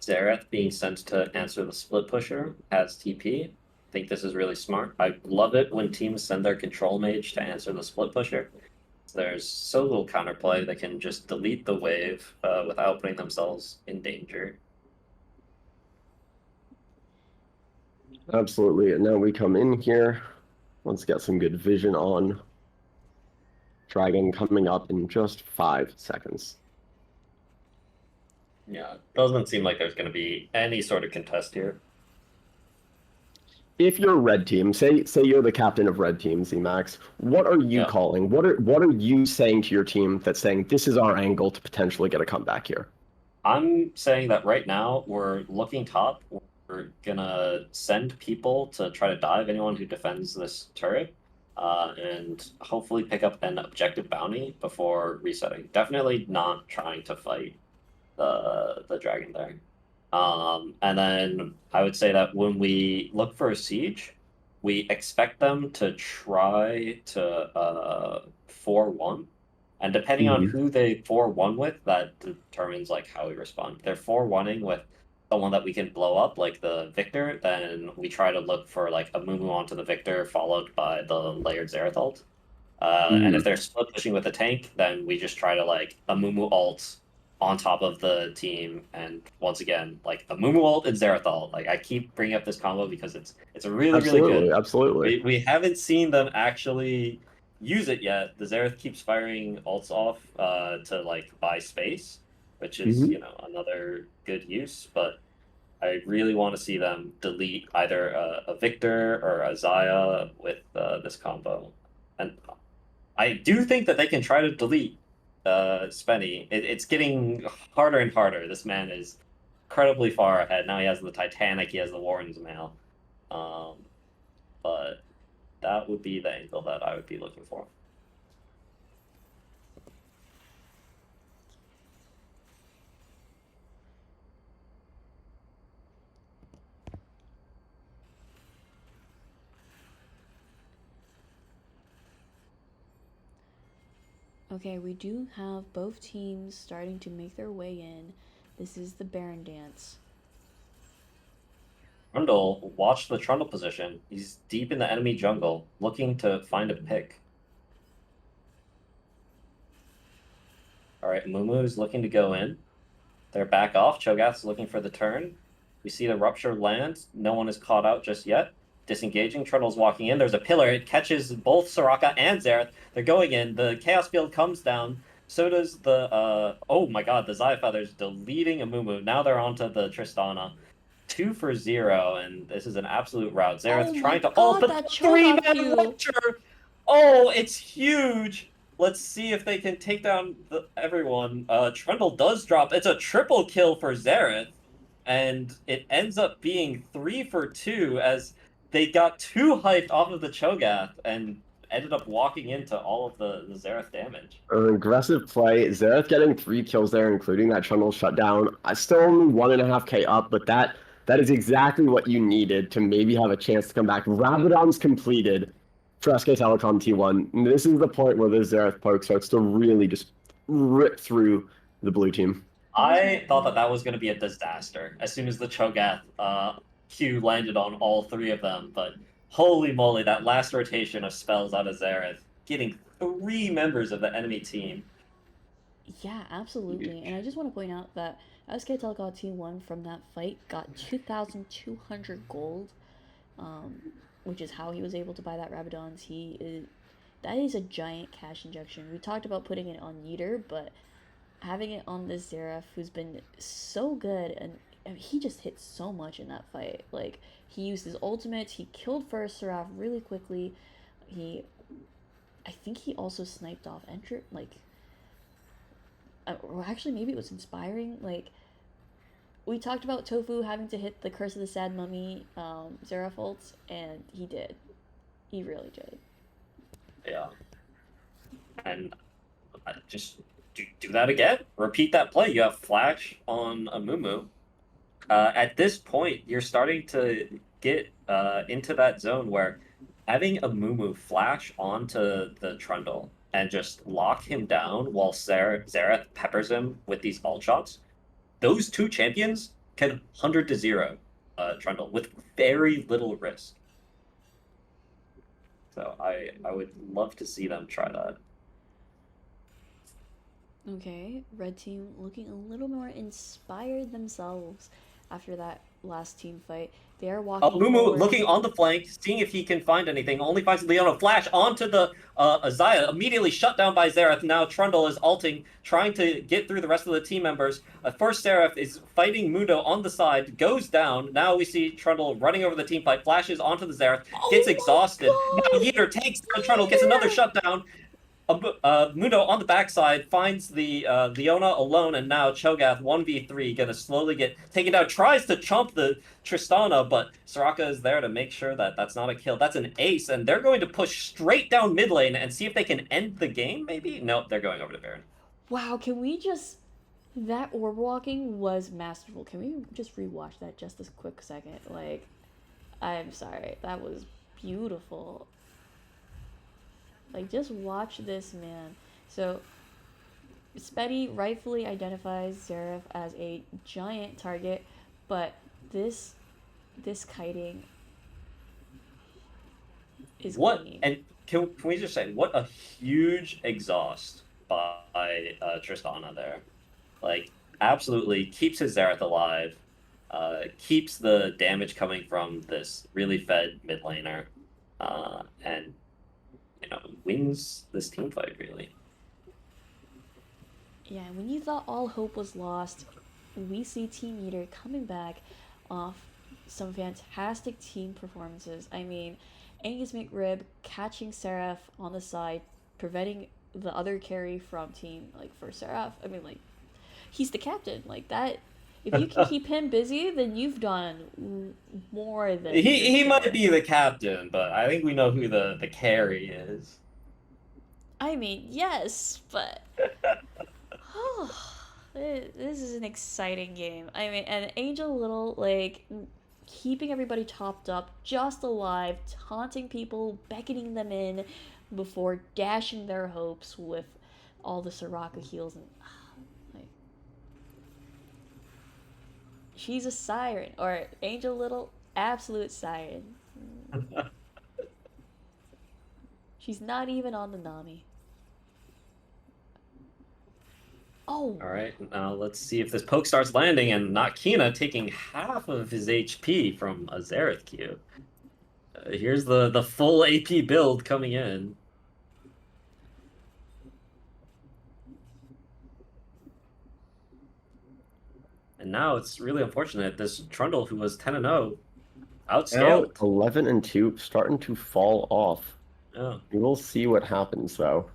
Xerath being sent to answer the split pusher has TP. I think this is really smart. I love it when teams send their control mage to answer the split pusher. There's so little counterplay, they can just delete the wave without putting themselves in danger. Absolutely. And now we come in here. Let's get some good vision on. Dragon coming up in just 5 seconds. Yeah, doesn't seem like there's going to be any sort of contest here. If you're red team, say you're the captain of red team, Xemacs, what are you calling? What are you saying to your team that's saying this is our angle to potentially get a comeback here? I'm saying that right now we're looking top. We're gonna send people to try to dive anyone who defends this turret, and hopefully pick up an objective bounty before resetting. Definitely not trying to fight the dragon there. And then I would say that when we look for a siege, we expect them to try to 4-1. And depending on who they 4-1 with, that determines like how we respond. If they're 4-1ing with someone that we can blow up, like the Victor, then we try to look for like a Mumu onto the Victor followed by the layered Xerath ult. And if they're split pushing with a tank, then we just try to like a Mumu ult on top of the team, and once again, like a Mumu ult and Xerath ult. Like I keep bringing up this combo because it's a really good. Absolutely. We haven't seen them actually use it yet. The Xerath keeps firing ults off to like buy space, which is another good use. But I really want to see them delete either a Victor or a Xayah with this combo, and I do think that they can try to delete Spenny. It's getting harder and harder. This man is incredibly far ahead. Now he has the Titanic, he has the Warren's Mail. But that would be the angle that I would be looking for. Okay, we do have both teams starting to make their way in. This is the Baron dance. Trundle, watch the Trundle position. He's deep in the enemy jungle, looking to find a pick. Alright, Mumu's looking to go in. They're back off. Cho'Gath's looking for the turn. We see the Rupture land. No one is caught out just yet. Disengaging. Trundle's walking in. There's a pillar. It catches both Soraka and Xerath. They're going in. The Chaos Field comes down. So does the, oh my god, the Xayah Feathers deleting a Mumu. Now they're onto the Tristana. 2 for 0, and this is an absolute rout. Xerath trying to ult, but 3-man Rupture! Oh, it's huge! Let's see if they can take down everyone. Trundle does drop. It's a triple kill for Xerath, and it ends up being 3 for 2 as they got too hyped off of the Cho'Gath and ended up walking into all of the Xerath damage. Aggressive play. Xerath getting 3 kills there, including that Trundle shutdown. Still only 1.5k up, but that is exactly what you needed to maybe have a chance to come back. Rabadon's completed for SK Telecom T1. And this is the point where the Xerath poke starts to really just rip through the blue team. I thought that was going to be a disaster as soon as the Cho'Gath Q landed on all 3 of them, but holy moly, that last rotation of spells out of Xerath, getting 3 members of the enemy team. Yeah, absolutely. And I just want to point out that SK Telecom Team 1 from that fight got 2,200 gold, which is how he was able to buy that Rabadon's. That is a giant cash injection. We talked about putting it on Yeetor, but having it on this Seraph, who's been so good, and he just hit so much in that fight. Like, he used his ultimates, he killed first Seraph really quickly. I think he also sniped off Enter, like, or actually maybe it was inspiring. Like, we talked about Tofu having to hit the Curse of the Sad Mummy Seraph ults, and he did. He really did. Yeah. And just do that again. Repeat that play. You have Flash on a Mumu. At this point, you're starting to get into that zone where having a Mumu flash onto the Trundle and just lock him down while Xerath peppers him with these ult shots, those 2 champions can 100 to 0 Trundle with very little risk. So I would love to see them try that. Okay, red team looking a little more inspired themselves after that last team fight. They are walking Mumu forward. looking on the flank, seeing if he can find anything. Only finds Leona. Flash onto the Azaya, immediately shut down by Xerath. Now Trundle is ulting, trying to get through the rest of the team members. First Seraph is fighting Mundo on the side, goes down. Now we see Trundle running over the team fight, flashes onto the Xerath, gets exhausted. Now Yeetor takes down Trundle, gets another shutdown. Mundo on the backside finds the Leona alone, and now Cho'Gath 1v3 gonna slowly get taken down. Tries to chomp the Tristana, but Soraka is there to make sure that that's not a kill. That's an ace, and they're going to push straight down mid lane and see if they can end the game, maybe? Nope, they're going over to Baron. Wow, can we just... That orb walking was masterful. Can we just rewatch that just a quick second? Like, I'm sorry. That was beautiful. Like, just watch this, man. So, Spetty rightfully identifies Seraph as a giant target, but this kiting is What? clean. And can we just say, what a huge exhaust by Tristana there. Like, absolutely keeps his Xerath alive, keeps the damage coming from this really fed mid laner, and wins this team fight, really. Yeah, when you thought all hope was lost, we see Team Yeetor coming back off some fantastic team performances. I mean, Angus McRib catching Seraph on the side, preventing the other carry from team, like, for Seraph. I mean, like, he's the captain. Like, that... If you can keep him busy, then you've done more than... He might be the captain, but I think we know who the carry is. I mean, yes, but... this is an exciting game. I mean, and Angel Little, like, keeping everybody topped up, just alive, taunting people, beckoning them in before dashing their hopes with all the Soraka heals and... She's a siren, or Angel Little, absolute siren. She's not even on the Nami. Oh. All right, now let's see if this poke starts landing, and Nakina taking half of his HP from a Xerath Q. Here's the full AP build coming in. And now it's really unfortunate. This Trundle, who was 10-0, outscaled. 11-2, starting to fall off. Yeah. We will see what happens, though.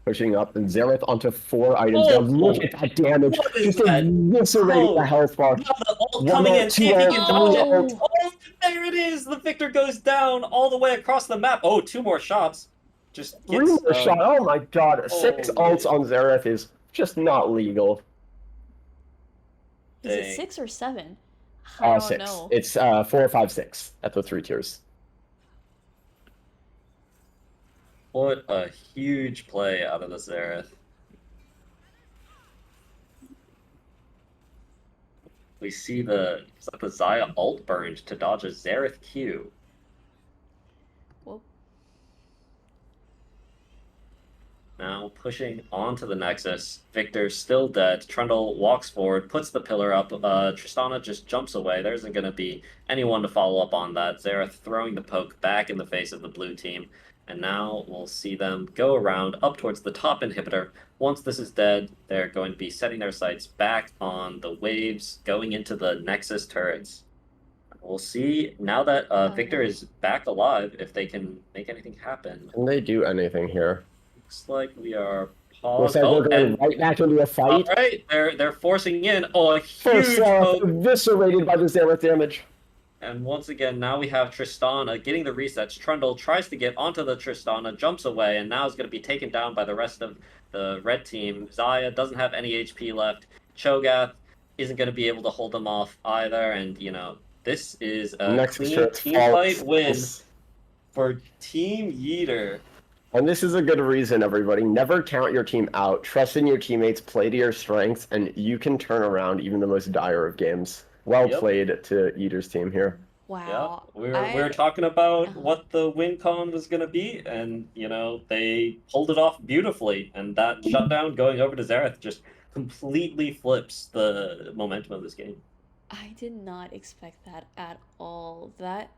Pushing up, and Xerath onto 4 items. Now look at that damage. Just eviscerating the health bar. Now the ult 1 coming ult, in, 2 see if he can dodge it. ult. Oh, there it is! The Victor goes down all the way across the map. Oh, 2 more shots. Just 3 more shot. Oh my god. 6 ults on Xerath is just not legal. Is it 6 or 7? I don't 6. know. It's 4, 5, 6 at the 3 tiers. What a huge play out of the Xerath. We see the Xayah ult burned to dodge a Xerath Q. Whoa. Now pushing onto the Nexus. Victor's still dead. Trundle walks forward, puts the pillar up. Tristana just jumps away. There isn't going to be anyone to follow up on that. Xerath throwing the poke back in the face of the blue team. And now we'll see them go around up towards the top inhibitor. Once this is dead, they're going to be setting their sights back on the waves, going into the Nexus turrets. We'll see now that Victor is back alive if they can make anything happen. Can they do anything here? Looks like we are Looks paused. like we're going And right back into a all fight. right, they're forcing in. Oh, a First huge Seraph poke. eviscerated by the Xerath damage. And once again, now we have Tristana getting the resets. Trundle tries to get onto the Tristana, jumps away, and now is going to be taken down by the rest of the red team. Xayah doesn't have any HP left. Cho'Gath isn't going to be able to hold them off either. And, you know, this is a Nexus clean turret team falls. fight win for Team Yeetor. And this is a good reason, everybody. Never count your team out. Trust in your teammates, play to your strengths, and you can turn around even the most dire of games. Well played to Yeetor's team here. Wow. Yeah, we were talking about what the win con was going to be, and, you know, they pulled it off beautifully. And that shutdown going over to Xerath just completely flips the momentum of this game. I did not expect that at all. That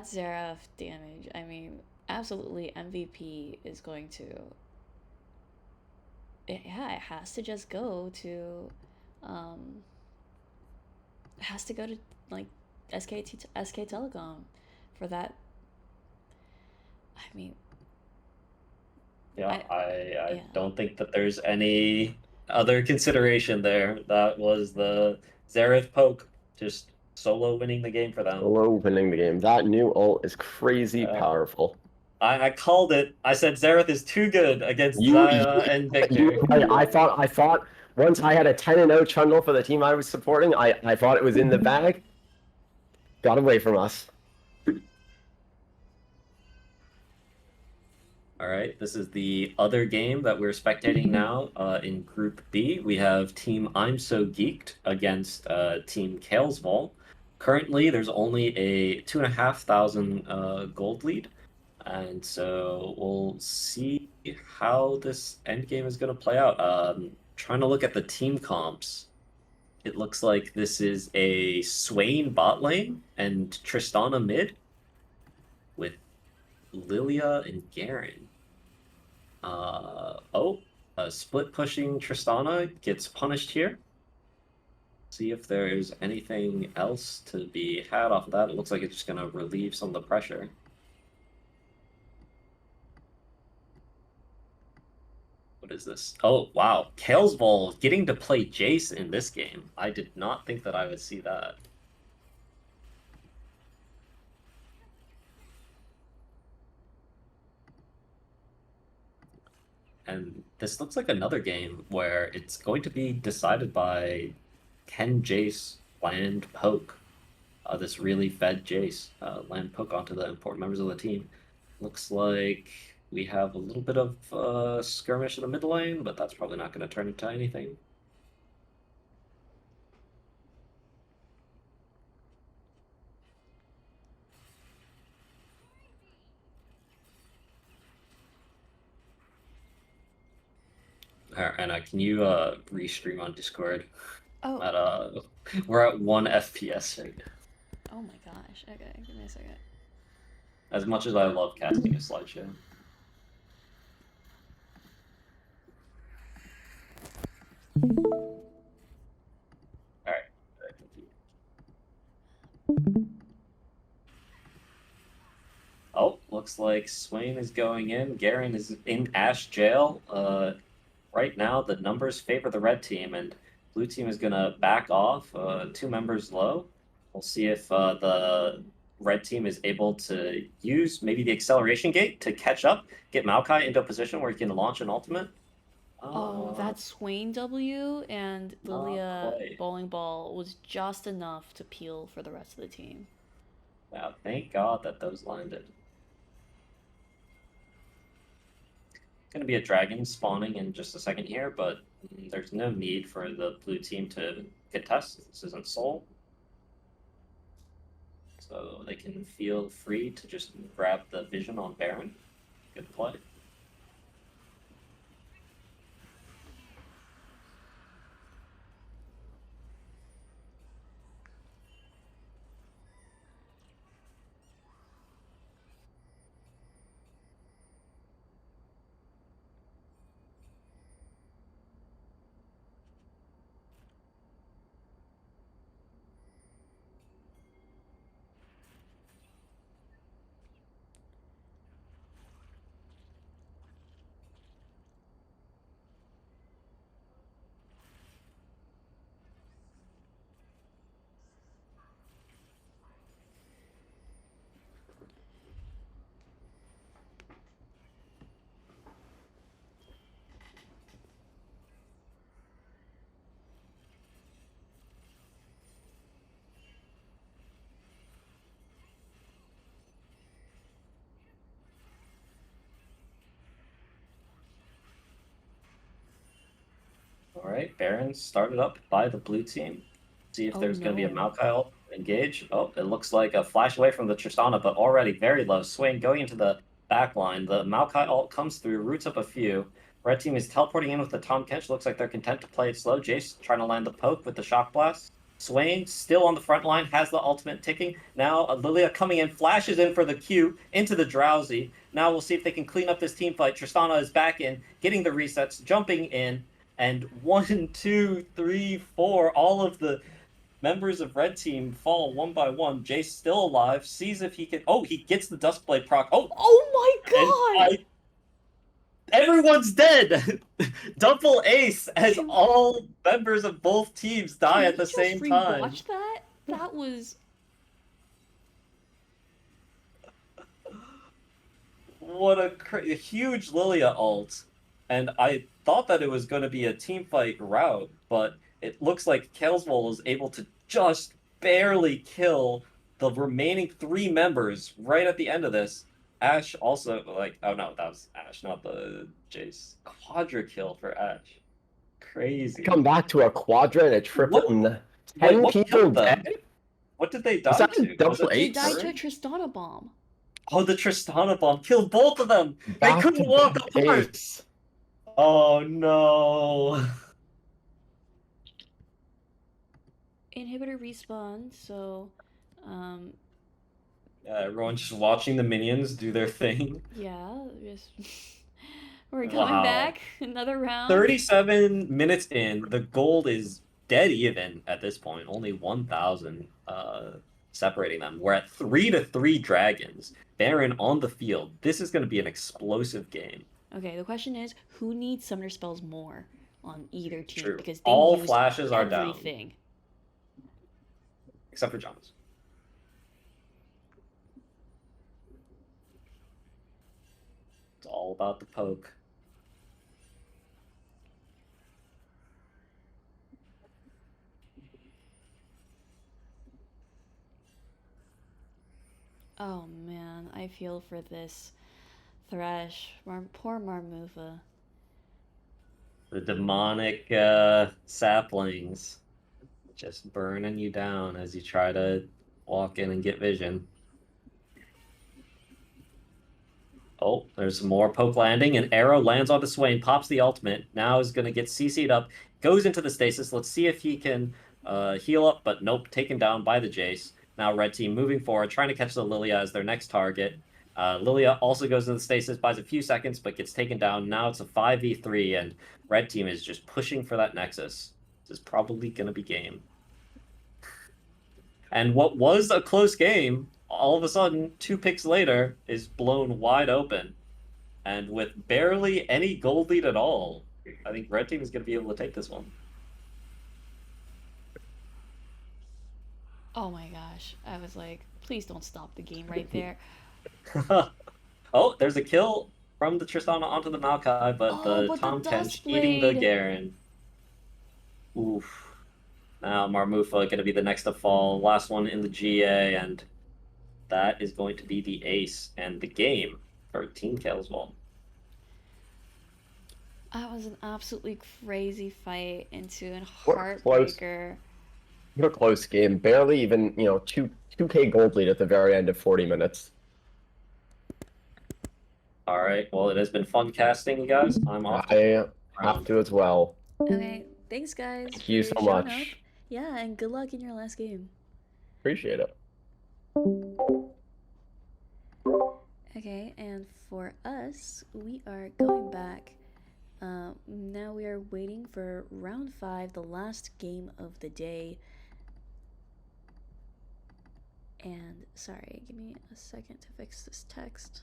Seraph damage, I mean, absolutely MVP is going to... It has to just go to... It has to go to, like, SK Telecom for that. I mean... Yeah, I don't think that there's any other consideration there. That was the Xerath poke, just solo winning the game for them. Solo winning the game. That new ult is crazy powerful. I called it. I said Xerath is too good against Xayah and Victor. I thought once I had a 10-0 Trundle for the team I was supporting, I thought it was in the bag. Got away from us. All right, this is the other game that we're spectating now in Group B. We have Team I'm So Geeked against Team Kalesvol. Currently, there's only a 2,500 gold lead. And so we'll see how this endgame is going to play out. Trying to look at the team comps. It looks like this is a Swain bot lane and Tristana mid with Lilia and Garen. Split pushing Tristana gets punished here. See if there's anything else to be had off of that. It looks like it's just going to relieve some of the pressure. What is this? Oh, wow. Kalesvol getting to play Jace in this game. I did not think that I would see that. And this looks like another game where it's going to be decided by can Jace land poke this really fed Jace land poke onto the important members of the team. Looks like we have a little bit of skirmish in the mid lane, but that's probably not going to turn into anything. And can you restream on Discord? Oh. We're at 1 FPS right now. Oh my gosh. Okay, give me a second. As much as I love casting a slideshow. Alright. Oh, looks like Swain is going in. Garen is in Ash jail. Right now, the numbers favor the red team, and blue team is going to back off 2 members low. We'll see if the red team is able to use maybe the acceleration gate to catch up, get Maokai into a position where he can launch an ultimate. Oh, that Swain W and Lilia bowling ball was just enough to peel for the rest of the team. Wow, thank God that those landed. Going to be a dragon spawning in just a second here, but there's no need for the blue team to contest. This isn't Soul. So they can feel free to just grab the vision on Baron. Good play. All right, Baron started up by the blue team. See if there's going to be a no. Maokai ult engage. Oh, it looks like a flash away from the Tristana, but already very low. Swing going into the back line. The Maokai ult comes through, roots up a few. Red team is teleporting in with the Tom Kench. Looks like they're content to play it slow. Jace trying to land the poke with the Shock Blast. Swain still on the front line, has the ultimate ticking. Now Lilia coming in, flashes in for the Q into the Drowsy. Now we'll see if they can clean up this team fight. Tristana is back in, getting the resets, jumping in. And 1, 2, 3, 4, all of the members of Red Team fall one by one. Jace still alive, sees if he can... Oh, he gets the Duskblade proc. Oh my god! Everyone's dead! Double ace as all members of both teams die at the same time. Watch that? That was... What a huge Lilia ult. And I thought that it was going to be a team fight route, but it looks like Kelsvold is able to just barely kill the remaining 3 members right at the end of this. Ash also, like, oh no, that was Ash, not the Jace. Quadra kill for Ash. Crazy. Come back to a quadra and a triple. What- 10 what people killed them? dead? What did they die Is that a to? double Was it They eight? died Turret? to a Tristana bomb. Oh, the Tristana bomb killed both of them! Back They couldn't to walk back apart! ace. Oh no. Inhibitor respawn, so... Yeah, everyone's just watching the minions do their thing. yeah, just... We're coming Wow. back, another round. 37 minutes in, the gold is dead even at this point. Only 1,000 separating them. We're at 3-3 dragons. Baron on the field. This is going to be an explosive game. Okay, the question is, who needs summoner spells more on either team? True. Because they All used flashes are down. everything. Except for John's. It's all about the poke. Oh man, I feel for this Thresh. Poor Marmufa. The demonic saplings just burning you down as you try to walk in and get vision. Oh, there's more poke landing. An arrow lands on the Swain, pops the ultimate. Now is going to get CC'd up, goes into the stasis. Let's see if he can heal up, but nope, taken down by the Jace. Now Red Team moving forward, trying to catch the Lilia as their next target. Lilia also goes into the stasis, buys a few seconds, but gets taken down. Now it's a 5v3, and Red Team is just pushing for that Nexus. This is probably going to be game. And what was a close game, all of a sudden, 2 picks later, is blown wide open. And with barely any gold lead at all, I think Red Team is going to be able to take this one. Oh my gosh. I was like, please don't stop the game right there. Oh, there's a kill from the Tristana onto the Maokai, but the Tom Kench eating the Duskblade. Garen. Oof. Now Marmufa going to be the next to fall. Last one in the GA, and that is going to be the ace and the game for Team Kelsvold. That was an absolutely crazy fight into a What close. heartbreaker. What a close game. Barely even, 2K gold lead at the very end of 40 minutes. All right. Well, it has been fun casting, you guys. I'm off. I have to as well. Okay, thanks guys Thank for you so showing up. much. Yeah, and good luck in your last game. Appreciate it. Okay, and for us, we are going back. Now we are waiting for round 5, the last game of the day. And sorry, give me a second to fix this text.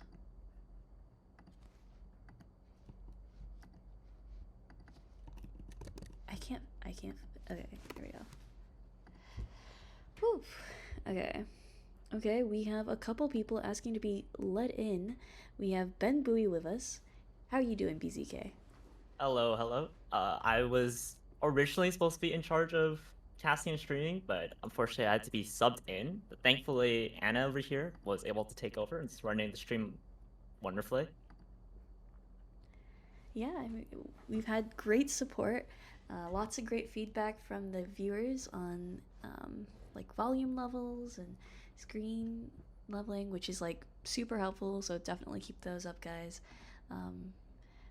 I can't, okay, here we go. Whew, okay. Okay, we have a couple people asking to be let in. We have Ben Bowie with us. How are you doing, BZK? Hello, hello. I was originally supposed to be in charge of casting and streaming, but unfortunately I had to be subbed in. But thankfully, Anna over here was able to take over and is running the stream wonderfully. Yeah, I mean, we've had great support, lots of great feedback from the viewers on like volume levels and screen leveling, which is like super helpful, so definitely keep those up, guys.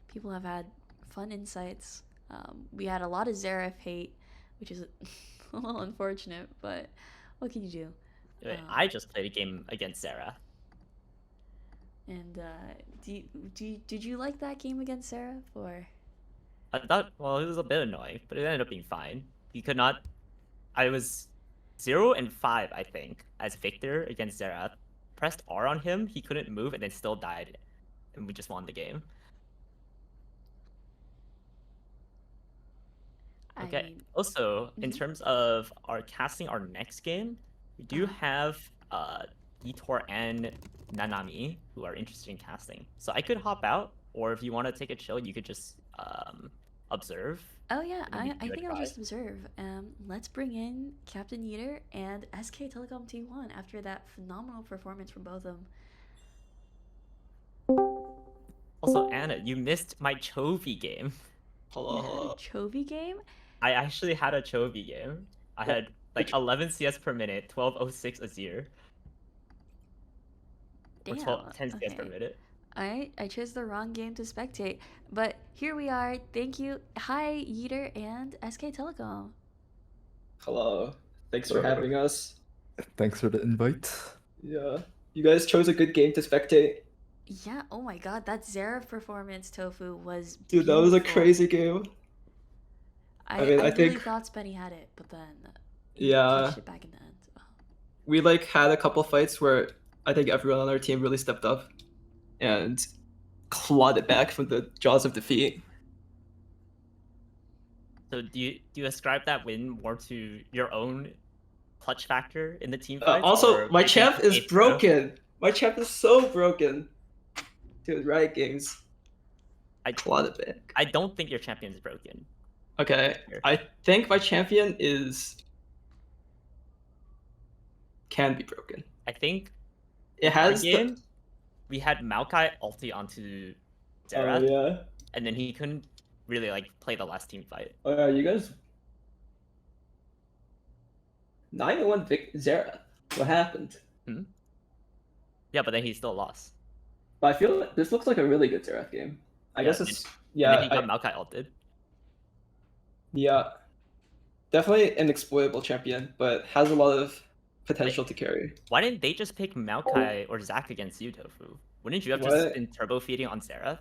People have had fun insights. We had a lot of Seraph hate, which is a little unfortunate, but what can you do? Wait, I just played a game against Sarah. And did you like that game against Seraph, or? I thought, well, it was a bit annoying, but it ended up being fine. He could not. I was 0 and 5, I think, as Victor against Seraph. Pressed R on him, he couldn't move, and then still died, and we just won the game. Okay. I mean, also, in terms of our casting our next game, we do have Yeetor and Nanami who are interested in casting. So I could hop out, or if you want to take a chill, you could just observe. oh yeah, and then I give it a think I'll try. just observe. Let's bring in Captain Yeetor and SK Telecom T1 after that phenomenal performance from both of them. Also, Anna, you missed my Chovy game. You had a Chovy game? I actually had a Chovy game. I had like 11 CS per minute, 1206 Azir. Or Damn, 10 CS per okay. minute. I chose the wrong game to spectate, but here we are. Thank you. Hi, Yeetor and SK Telecom. Hello. Thanks for having us. Thanks for the invite. Yeah. You guys chose a good game to spectate. Yeah, oh my god, that Seraph performance, Tofu, was Dude, that was a beautiful. crazy game. I I mean, I really think- thought Spenny had it, but then he Yeah. clutched it back in the end. Oh. We like had a couple fights where I think everyone on our team really stepped up and clawed it back from the jaws of defeat. So do you ascribe that win more to your own clutch factor in the team Uh, fights? also, or my do you think champ is it's broke? broken. My champ is so broken. Dude, Riot Games I clawed it back. I don't think your champion is broken. Okay, Here. I think my champion can be broken. I think It has the... again we had Maokai ulti onto Seraph, Oh yeah. and then he couldn't really like play the last team fight. Oh yeah, you guys 9-1 Zera. What happened? Yeah, but then he still lost. But I feel like this looks like a really good Seraph game. I Yeah, guess and- it's And yeah, then he got Maokai ulted. yeah. Definitely an exploitable champion, but has a lot of potential to carry. Why didn't they just pick Maokai or Zac against you, Tofu? Wouldn't you have What? just been turbo feeding on Seraph?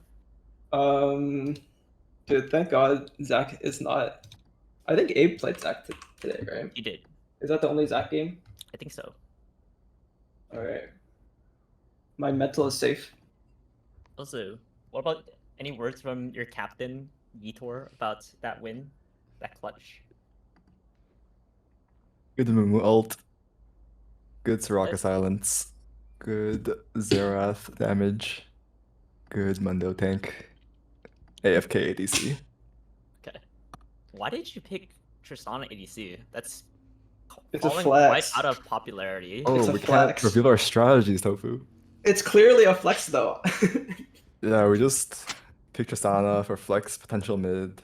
Dude, thank God Zach is not. I think Abe played Zach today, right? He did. Is that the only Zach game? I think so. All right. My mental is safe. Also, what about any words from your captain, Yeetor, about that win? That clutch? Good Mumu ult. Good Soraka silence. Good Seraph damage. Good Mundo tank. AFK ADC. Okay. Why did you pick Tristana ADC? That's It's a falling flex. right out of popularity. It's Oh, a we flex. can't reveal our strategies, Tofu. It's clearly a flex though. Yeah, we just Pick Tristana for flex, potential mid,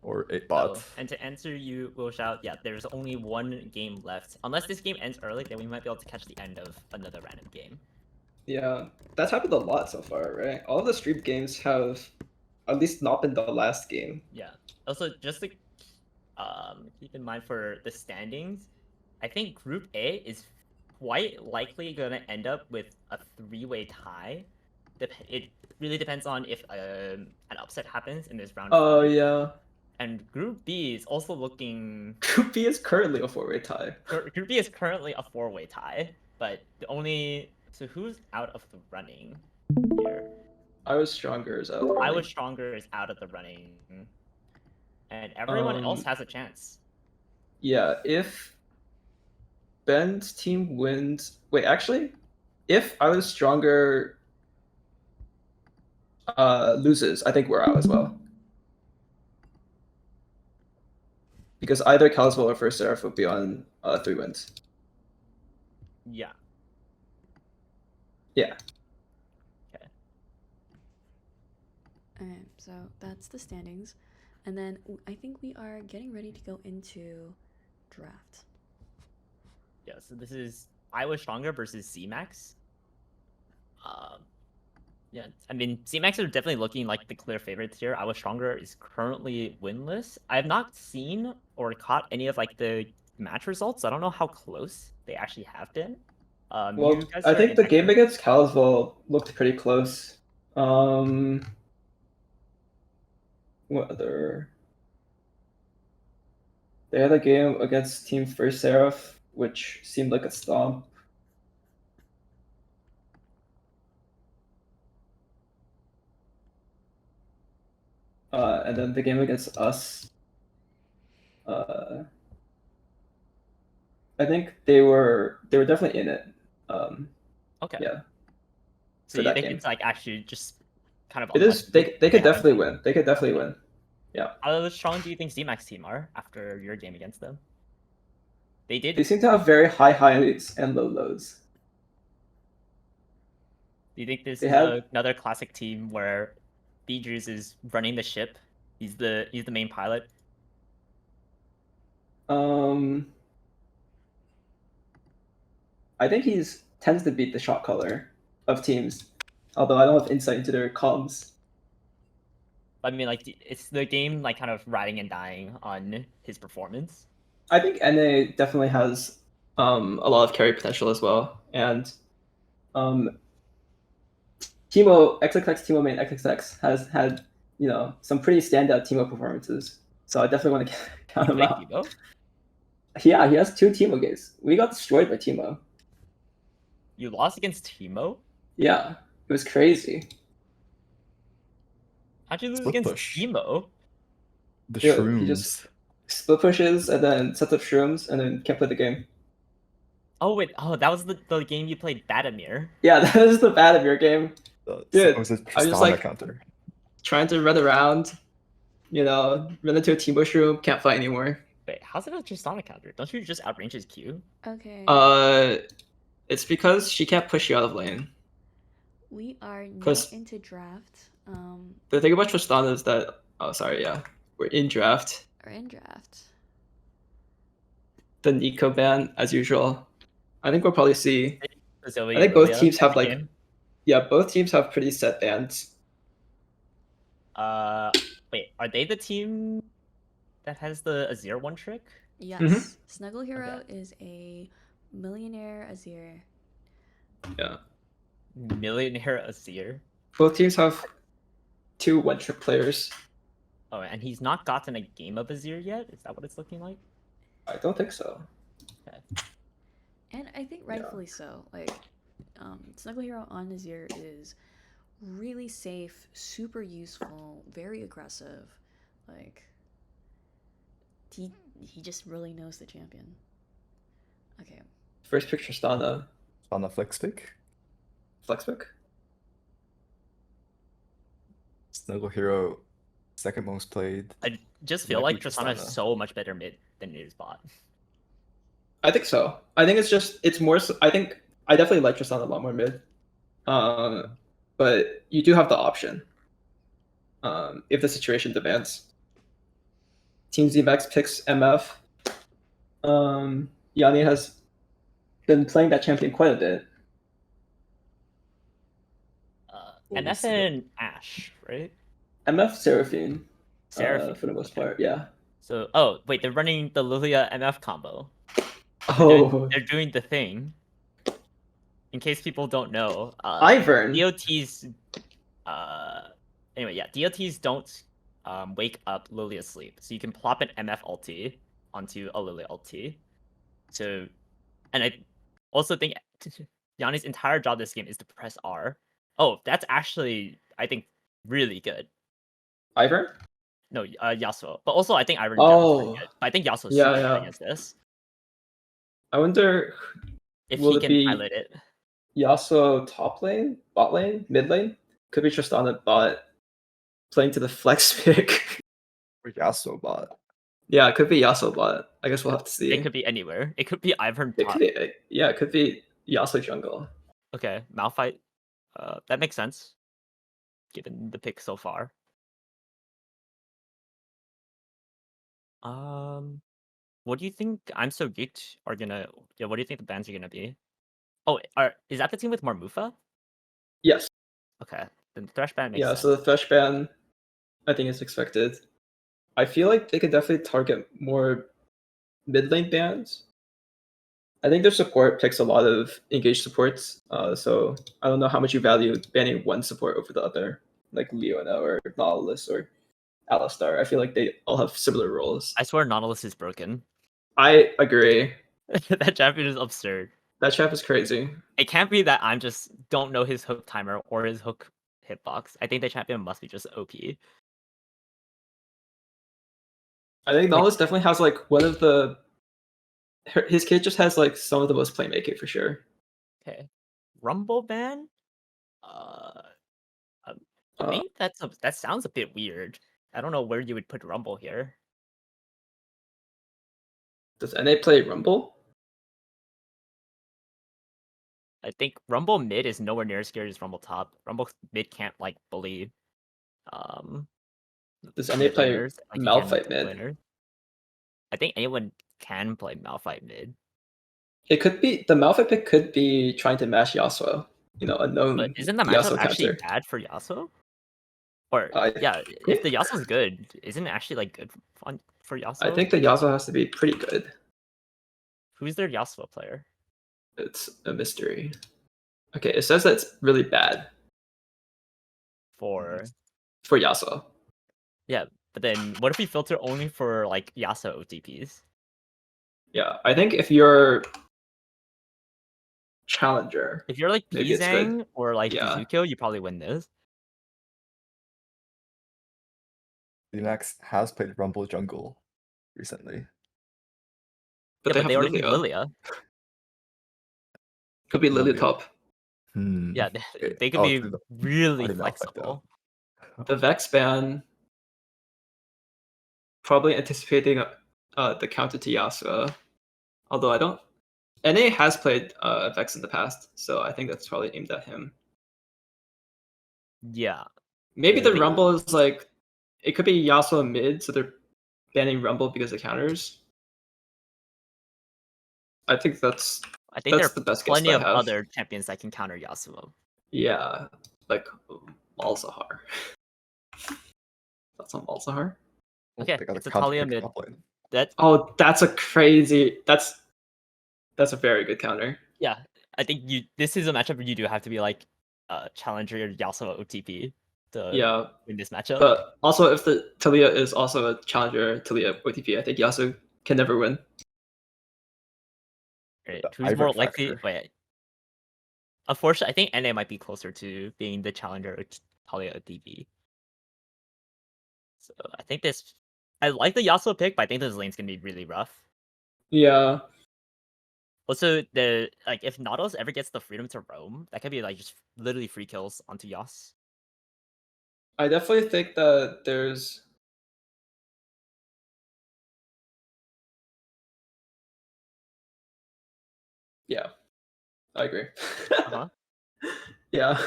or 8 bot. Oh, and to answer you, Will Shout, yeah, there's only one game left. Unless this game ends early, then we might be able to catch the end of another random game. Yeah, that's happened a lot so far, right? All of the stream games have at least not been the last game. Yeah. Also, just to keep in mind for the standings, I think Group A is quite likely going to end up with a 3-way tie. It really depends on if an upset happens in this round. Oh, 5. yeah. And Group B is also looking... Group B is currently a 4-way tie. Group B is currently a 4-way tie, but the only... So who's out of the running here? I Was Stronger is out of the I running. Was Stronger is out of the running. And everyone else has a chance. Yeah, if Ben's team wins... Wait, actually, if I Was Stronger loses, I think we're out as well. Because either Caliswell or First Seraph would be on 3 wins. Yeah. Yeah. Okay. Alright, so that's the standings. And then I think we are getting ready to go into draft. Yeah, so this is I Was Stronger versus Xemacs. Yeah, I mean, Xemacs are definitely looking like the clear favorites here. I Was Stronger is currently winless. I have not seen or caught any of like the match results. I don't know how close they actually have been. Well, you guys I are think in the like game against Caliswell looked pretty close. What other? They had a game against Team First Seraph, which seemed like a stomp. And then the game against us, I think they were definitely in it. Okay. Yeah. So for you that think game. it's like actually just kind of It is. unlucky They could haven't definitely played? win. They could definitely win. Yeah. How strong do you think Xemacs team are after your game against them? They did. They seem to have very high highs and low lows. Do you think this They is have- another classic team where Beedrews is running the ship? He's the main pilot. I think he's tends to beat the shot caller of teams, although I don't have insight into their comms. I mean, like, it's the game like kind of riding and dying on his performance. I think NA definitely has a lot of carry potential as well, and Teemo XXX Teemo main XXX has had some pretty standout Teemo performances, so I definitely want to count him out. Teemo? Yeah, he has 2 Teemo games. We got destroyed by Teemo. You lost against Teemo? Yeah, it was crazy. How'd you lose Split against push. Teemo? The Yeah, he shrooms. just- Split pushes and then sets up shrooms and then can't play the game. Oh wait, that was the game you played Batamir. Yeah, that was the Vladimir game. Dude, It was a I was just Tristana like- counter. Trying to run around, run into a Teemo shroom, can't fight anymore. Wait, how's it a Tristana counter? Don't you just outrange his Q? Okay. It's because she can't push you out of lane. We are now 'cause- into draft. The thing about Tristana is that we're in draft. Or in draft. The Nico ban as usual. I think we'll probably see. Zoe, I think both Lilia teams have every like game? both teams have pretty set bans. Wait, are they the team that has the Azir one trick? Yes. Mhm. Snuggle Hero is a millionaire Azir. Yeah. Millionaire Azir. Both teams have 2 one-trick players. Oh, and he's not gotten a game of Azir yet? Is that what it's looking like? I don't think so. And I think rightfully so. Like, Snuggle Hero on Azir is really safe, super useful, very aggressive. Like, he just really knows the champion. Okay. First pick Tristana. On the flex pick. Flex pick. Snuggle Hero, second most played. I just feel Might like be Tristana is Tristana. so much better mid than it is bot. I think so. I think it's more. I think I definitely like Tristana a lot more mid. But you do have the option. if the situation demands. Team Xemacs picks MF. Yanni has been playing that champion quite a bit. MF and Ash, right? MF Seraphine, Seraph. for the most part, yeah. So, oh wait, they're running the Lilia MF combo. Oh, They're doing the thing. In case people don't know, Ivern. DOTs. Anyway, yeah, DOTs don't wake up Lilia sleep, so you can plop an MF ulti onto a Lilia ulti. So, and I also think Yanni's entire job this game is to press R. Oh, that's actually, I think, really good. Ivern? No, Yasuo. But also, I think Ivern Oh, pretty good. But I think Yasuo's yeah, super yeah. good against this. I wonder If will he it can be pilot it. Yasuo top lane, bot lane, mid lane? Could be just on the bot playing to the flex pick. Or Yasuo bot. Yeah, it could be Yasuo bot. I guess we'll have to see. It could be anywhere. It could be Ivern It top. could be, yeah, it could be Yasuo jungle. Okay, Malphite. That makes sense, given the pick so far. What do you think I'm So Geeked are gonna? Yeah, what do you think the bans are gonna be? Oh, is that the team with Marmufa? Yes. Okay, then Thresh ban makes Yeah, sense. so the Thresh ban, I think, is expected. I feel like they could definitely target more mid lane bans. I think their support picks a lot of engaged supports, so I don't know how much you value banning one support over the other, like Leona or Nautilus or Alistar. I feel like they all have similar roles. I swear Nautilus is broken. I agree. That champion is absurd. That chap is crazy. It can't be that I'm just don't know his hook timer or his hook hitbox. I think the champion must be just OP. I think Nautilus definitely has like one of the. His kit just has like some of the most playmaking for sure. Okay, Rumble ban. I mean, that sounds a bit weird. I don't know where you would put Rumble here. Does NA play Rumble? I think Rumble mid is nowhere near as scary as Rumble top. Rumble mid can't like bully. Does NA mid play laners like he can with Malphite top mid? laners. I think anyone can play Malphite mid. It could be the Malphite pick could be trying to mash Yasuo. You know, a known But isn't the matchup Yasuo actually counter. bad for Yasuo? Or yeah, if think- the Yasuo's good, isn't it actually like good fun for Yasuo? I think the Yasuo has to be pretty good. Who's their Yasuo player? It's a mystery. Okay, it says that it's really bad For Yasuo. yeah, but then what if we filter only for like Yasuo OTPs? Yeah, I think if you're challenger, If you're like maybe it's good. Pizang or like Yeah. Dizuko, you probably win this. Xemacs has played Rumble Jungle recently. But Yeah, they but have already Lilia. have Lilia. Could be Lilia Lilia. top. Yeah, Okay. they could Oh, be through the- really already Malphite, though. flexible. The Vex ban, probably anticipating the counter to Yasuo. Although I don't. NA has played Vex in the past, so I think that's probably aimed at him. Yeah. Maybe the Maybe. Rumble is like. It could be Yasuo mid, so they're banning Rumble because of counters. I think that's. I think there That's are the best guess plenty I of have. other champions that can counter Yasuo. Yeah, like Malzahar. That's on Malzahar. Okay, They got it's a counter Talia pick mid. top lane. That Oh, that's a crazy. That's a very good counter. yeah, I think this is a matchup where you do have to be like challenger Yasuo OTP to Yeah, win this matchup. but also if the Talia is also a challenger Talia OTP, I think Yasuo can never win. Right. The Who's more Ivern likely? factor. Wait. Unfortunately, I think NA might be closer to being the challenger Talia OTP. So I think this. I like the Yasuo pick, but I think this lane's gonna be really rough. Yeah, Also, if Nautilus ever gets the freedom to roam, that could be like just literally free kills onto Yas. I definitely think that there's. Yeah, I agree. Uh-huh. Yeah.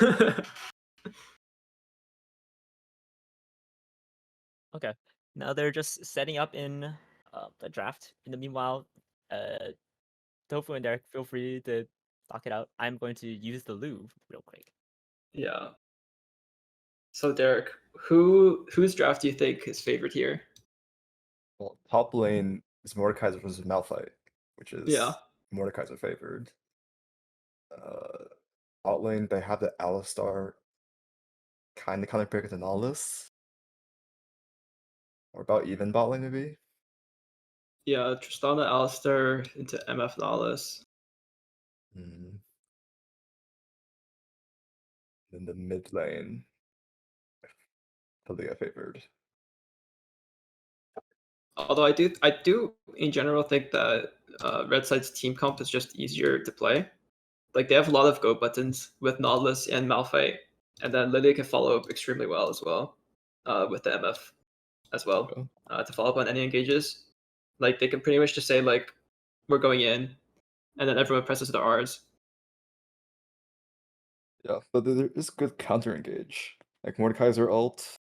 Okay. Now they're just setting up in the draft. In the meanwhile, Tofu and Derek, feel free to talk it out. I'm going to use the Louvre real quick. Yeah. So Derek, whose draft do you think is favored here? Well, top lane is Mordekaiser versus Malphite, which is Yeah. Mordekaiser favored. Bot lane, they have the Alistar kind of counterpick the Nautilus. Or about even bot lane, maybe? Yeah, Tristana Alistair into MF Nautilus. Hmm. Then the mid lane, Talia favored. Although I do in general think that Red Side's team comp is just easier to play. Like they have a lot of go buttons with Nautilus and Malphite, and then Lydia can follow up extremely well as well, with the MF as well, Yeah. to follow up on any engages. Like they can pretty much just say like, "We're going in," and then everyone presses their R's. Yeah, but there is good counter engage. Like Mordekaiser ult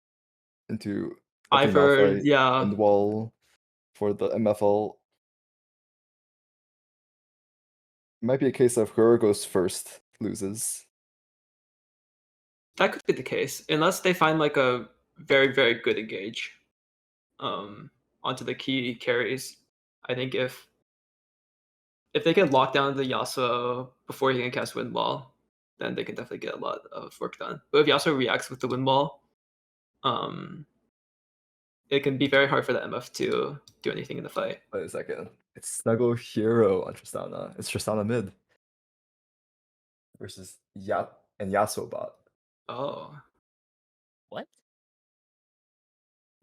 into I've upping heard, Malphite yeah, and wall for the MF ult. Might be a case of whoever goes first loses. that could be the case, unless they find like a very very good engage, onto the key carries. I think if they can lock down the Yasuo before he can cast Windwall, then they can definitely get a lot of work done. But if Yasuo reacts with the Windwall, um, it can be very hard for the MF to do anything in the fight. Wait a second. It's Snuggle Hero on Tristana. It's Tristana mid versus Yasuo bot. Oh, What?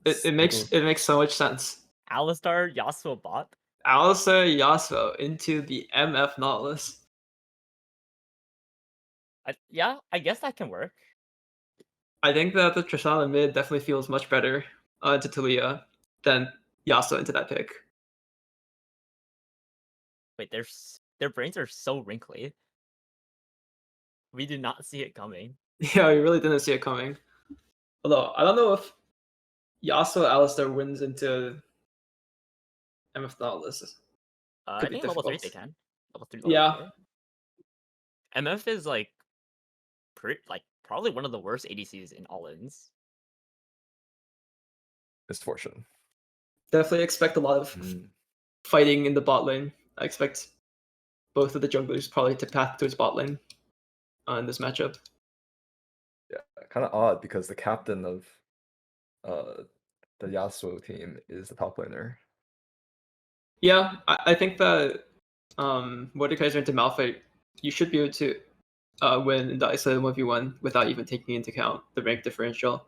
it makes so much sense. Alistar Yasuo bot? Alistair Yasuo into the MF Nautilus. Yeah, I guess that can work. I think that the Tristana mid definitely feels much better to Talia than Yasuo into that pick. Wait, their brains are so wrinkly. We did not see it coming. Yeah, we really didn't see it coming. Although I don't know if Yasuo Alistair wins into MF Nautilus. I Could be think level 3 difficult. they can. Level 3, level Yeah, 4. MF is like probably one of the worst ADCs in all-ins. Misfortune. definitely expect a lot of Mm. fighting in the bot lane. I expect both of the junglers probably to path towards bot lane in this matchup. Yeah, kind of odd because the captain of the Yasuo team is the top laner. Yeah, I think that Mordekaiser into Malphite, you should be able to win in the isolated 1v1 without even taking into account the rank differential.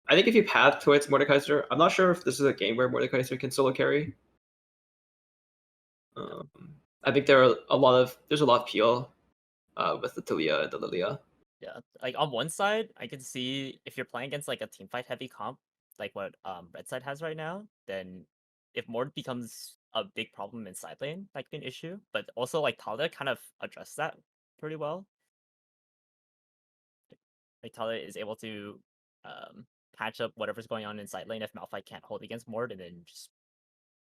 I think if you path towards Mordekaiser, I'm not sure if this is a game where Mordekaiser can solo carry. I think there's a lot of peel with the Talia and the Lilia. Yeah, like on one side, I can see if you're playing against like a team fight heavy comp, like what Red Side has right now, then if Mord becomes a big problem in side lane, that could be an issue. But also like Talia kind of addressed that pretty well. Like Talia is able to patch up whatever's going on in side lane if Malphite can't hold against Mord, and then just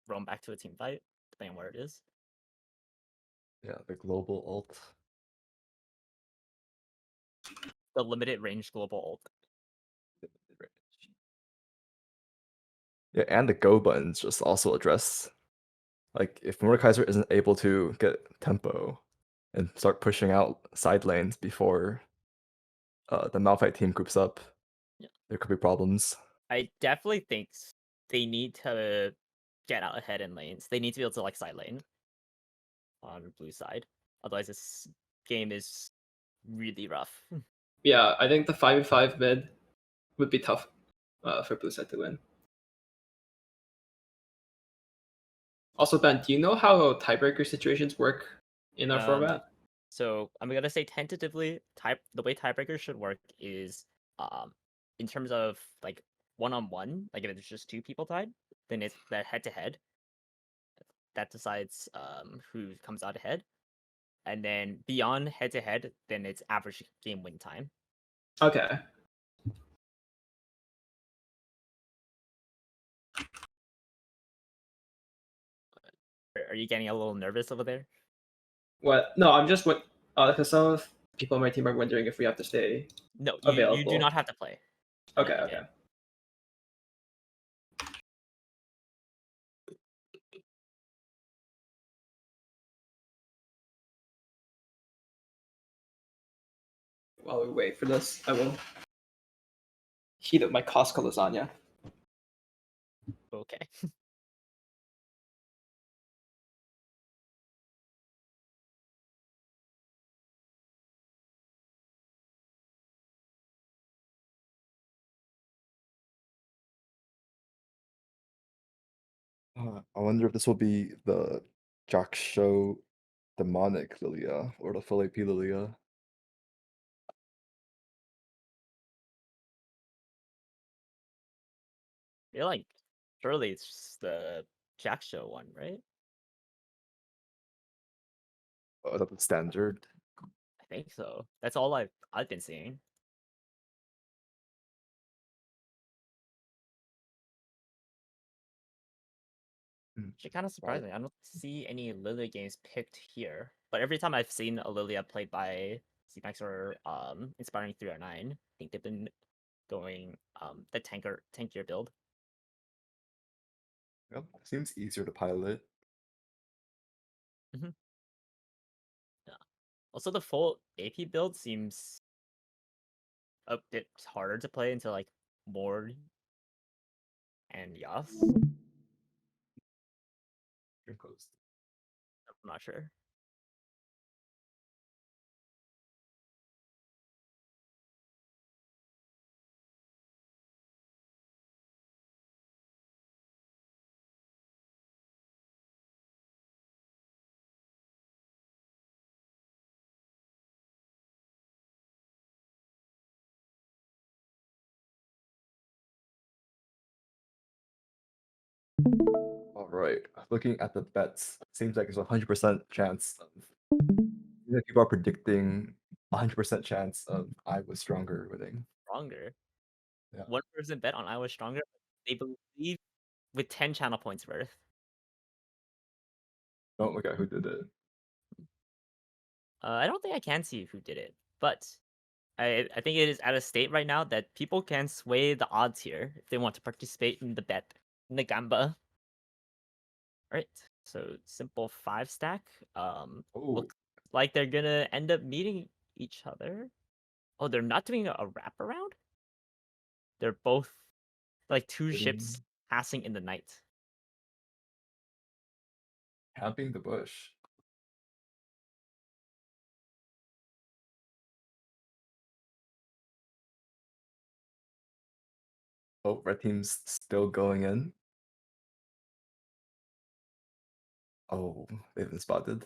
roam back to a team fight, depending on where it is. Yeah, the global ult. The limited range global ult. Yeah, and the go buttons just also address. Like if Mordekaiser isn't able to get tempo and start pushing out side lanes before the Malphite team groups up, Yeah. there could be problems. I definitely think they need to get out ahead in lanes. They need to be able to like side lane on blue side. Otherwise, this game is really rough. Yeah, I think the 5v5 mid would be tough for blue side to win. Also, Ben, do you know how tiebreaker situations work in our format? So I'm gonna say tentatively, the way tiebreakers should work is in terms of like one-on-one, like if it's just two people tied, then it's that head-to-head that decides who comes out ahead. And then beyond head-to-head, then it's average game win time. Okay. are you getting a little nervous over there? What? No, I'm just what because some of people on my team are wondering if we have to stay No, you do available. not have to play. Okay, Yeah, okay. While we wait for this, I will heat up my Costco lasagna. Okay. I wonder if this will be the Jack Show demonic Lilia or the Philip Lilia. You're like, surely it's just the Jack Show one, right? Is that the standard? I think so. That's all I've been seeing. Actually, kind of surprising. I don't see any Lilia games picked here. But every time I've seen a Lilia played by Xemacs or Inspiring 309, I think they've been going the tankier build. Yep, seems easier to pilot. Yeah. Also, the full AP build seems a bit harder to play into like Mord and Yas. You're close. I'm not sure. All right, looking at the bets, seems like there's a 100% chance of people are predicting 100% chance of I was stronger winning. Stronger. Yeah. One person bet on I was stronger. They believe with 10 channel points worth. Don't look at who did it. I don't think I can see who did it, but I think it is at a state right now that people can sway the odds here if they want to participate in the bet, in the gamba. Alright, so simple 5 stack. Looks like they're gonna end up meeting each other. Oh, they're not doing a wraparound? They're both like two ships passing in the night. Camping the bush. Oh, red team's still going in. Oh, they've been spotted.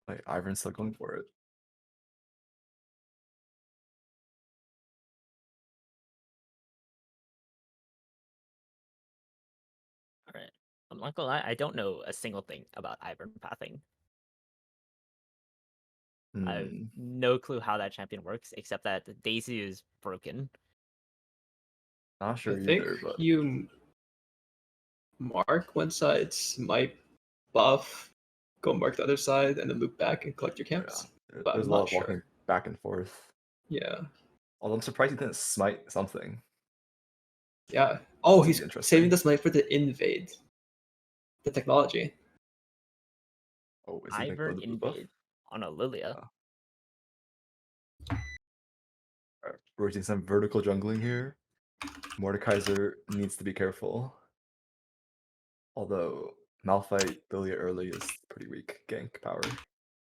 Like Ivan's still going for it. Alright. I'm not gonna lie, I don't know a single thing about Ivern pathing. I have no clue how that champion works, except that the Daisy is broken. Not sure I think either, but you mark one side, smite, buff, go mark the other side, and then loop back and collect your camps. But there's I'm a lot not of sure. walking back and forth. Yeah. Although I'm surprised he didn't smite something. Yeah. Oh, Seems he's interesting. saving the smite for the invade. The technology. Oh, is he gonna go Ivern to the buff? invade on a Lilia. Alright, we're using some vertical jungling here. Mordekaiser needs to be careful. Although Malphite Lilia early is pretty weak gank power.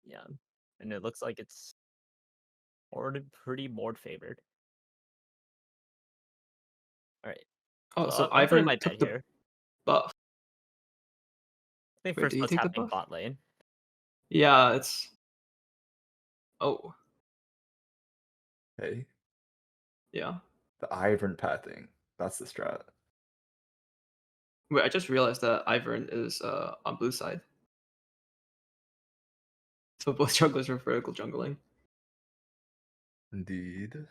Yeah. And it looks like it's pretty Mord favored. Alright. Oh, so I'm putting my Ivern took bet the here. buff. I think Wait, first did he what's take the happening buff? bot lane. Yeah, it's. Oh, Hey, yeah. the Ivern pathing. That's the strat. Wait, I just realized that Ivern is on blue side. So both junglers are vertical jungling. Indeed.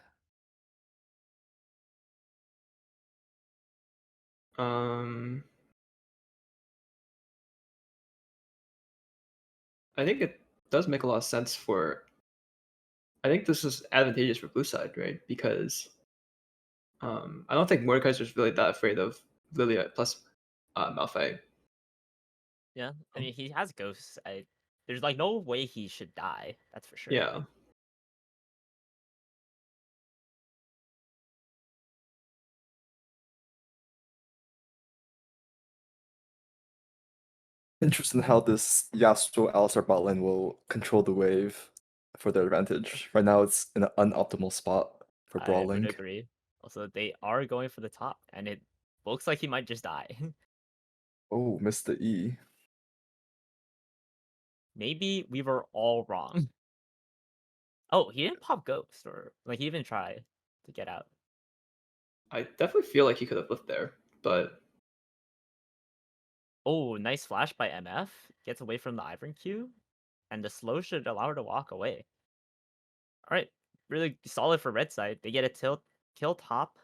I think it does make a lot of sense for. I think this is advantageous for blue side, right? Because I don't think Mordekaiser's really that afraid of Lilia plus Malphite. Yeah, I mean he has ghosts. There's like no way he should die. That's for sure. Yeah. Interesting how this Yasuo Alistar bot lane will control the wave for their advantage. Right now, it's in an unoptimal spot for I would brawling. agree. Also, they are going for the top, and it looks like he might just die. Oh, missed the E. Maybe we were all wrong. Oh, he didn't pop ghost, or like he even tried to get out. I definitely feel like he could have lived there, but Oh, nice flash by MF. Gets away from the Ivern Q, and the slow should allow her to walk away. All right, really solid for red side. They get a kill top.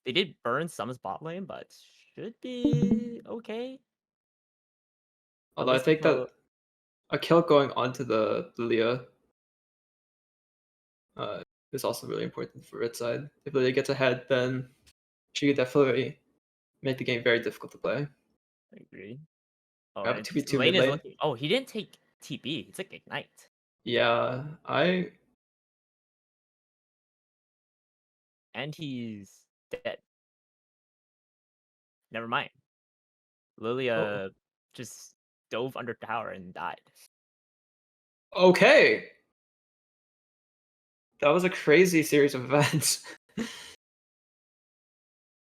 They did burn Sum's bot lane, but should be okay. But although I this think tempo, that a kill going onto the Lilia is also really important for red side. If Lilia gets ahead, then she could definitely make the game very difficult to play. I agree. Oh, We have a and 2v2 lane mid is lane. looking. Oh, he didn't take TP. He took ignite, Yeah, and he's dead. Never mind. Lilia just dove under tower and died. okay. That was a crazy series of events.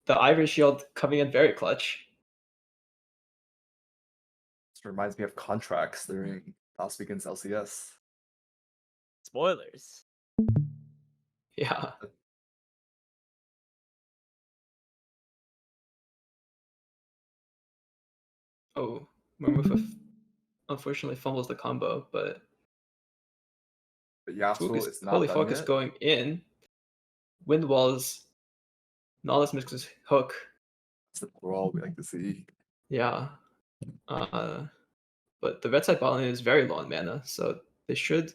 The Ivory Shield coming in very clutch. This reminds me of contracts during last weekend's LCS. Spoilers. Yeah. Oh, Marmufa unfortunately fumbles the combo, but But Fook Yasuo is is not holy done fuck is yet. going in. Wind walls. Nollis mixes hook. That's the brawl we like to see. Yeah. But the red side bot lane is very low on mana, so they should.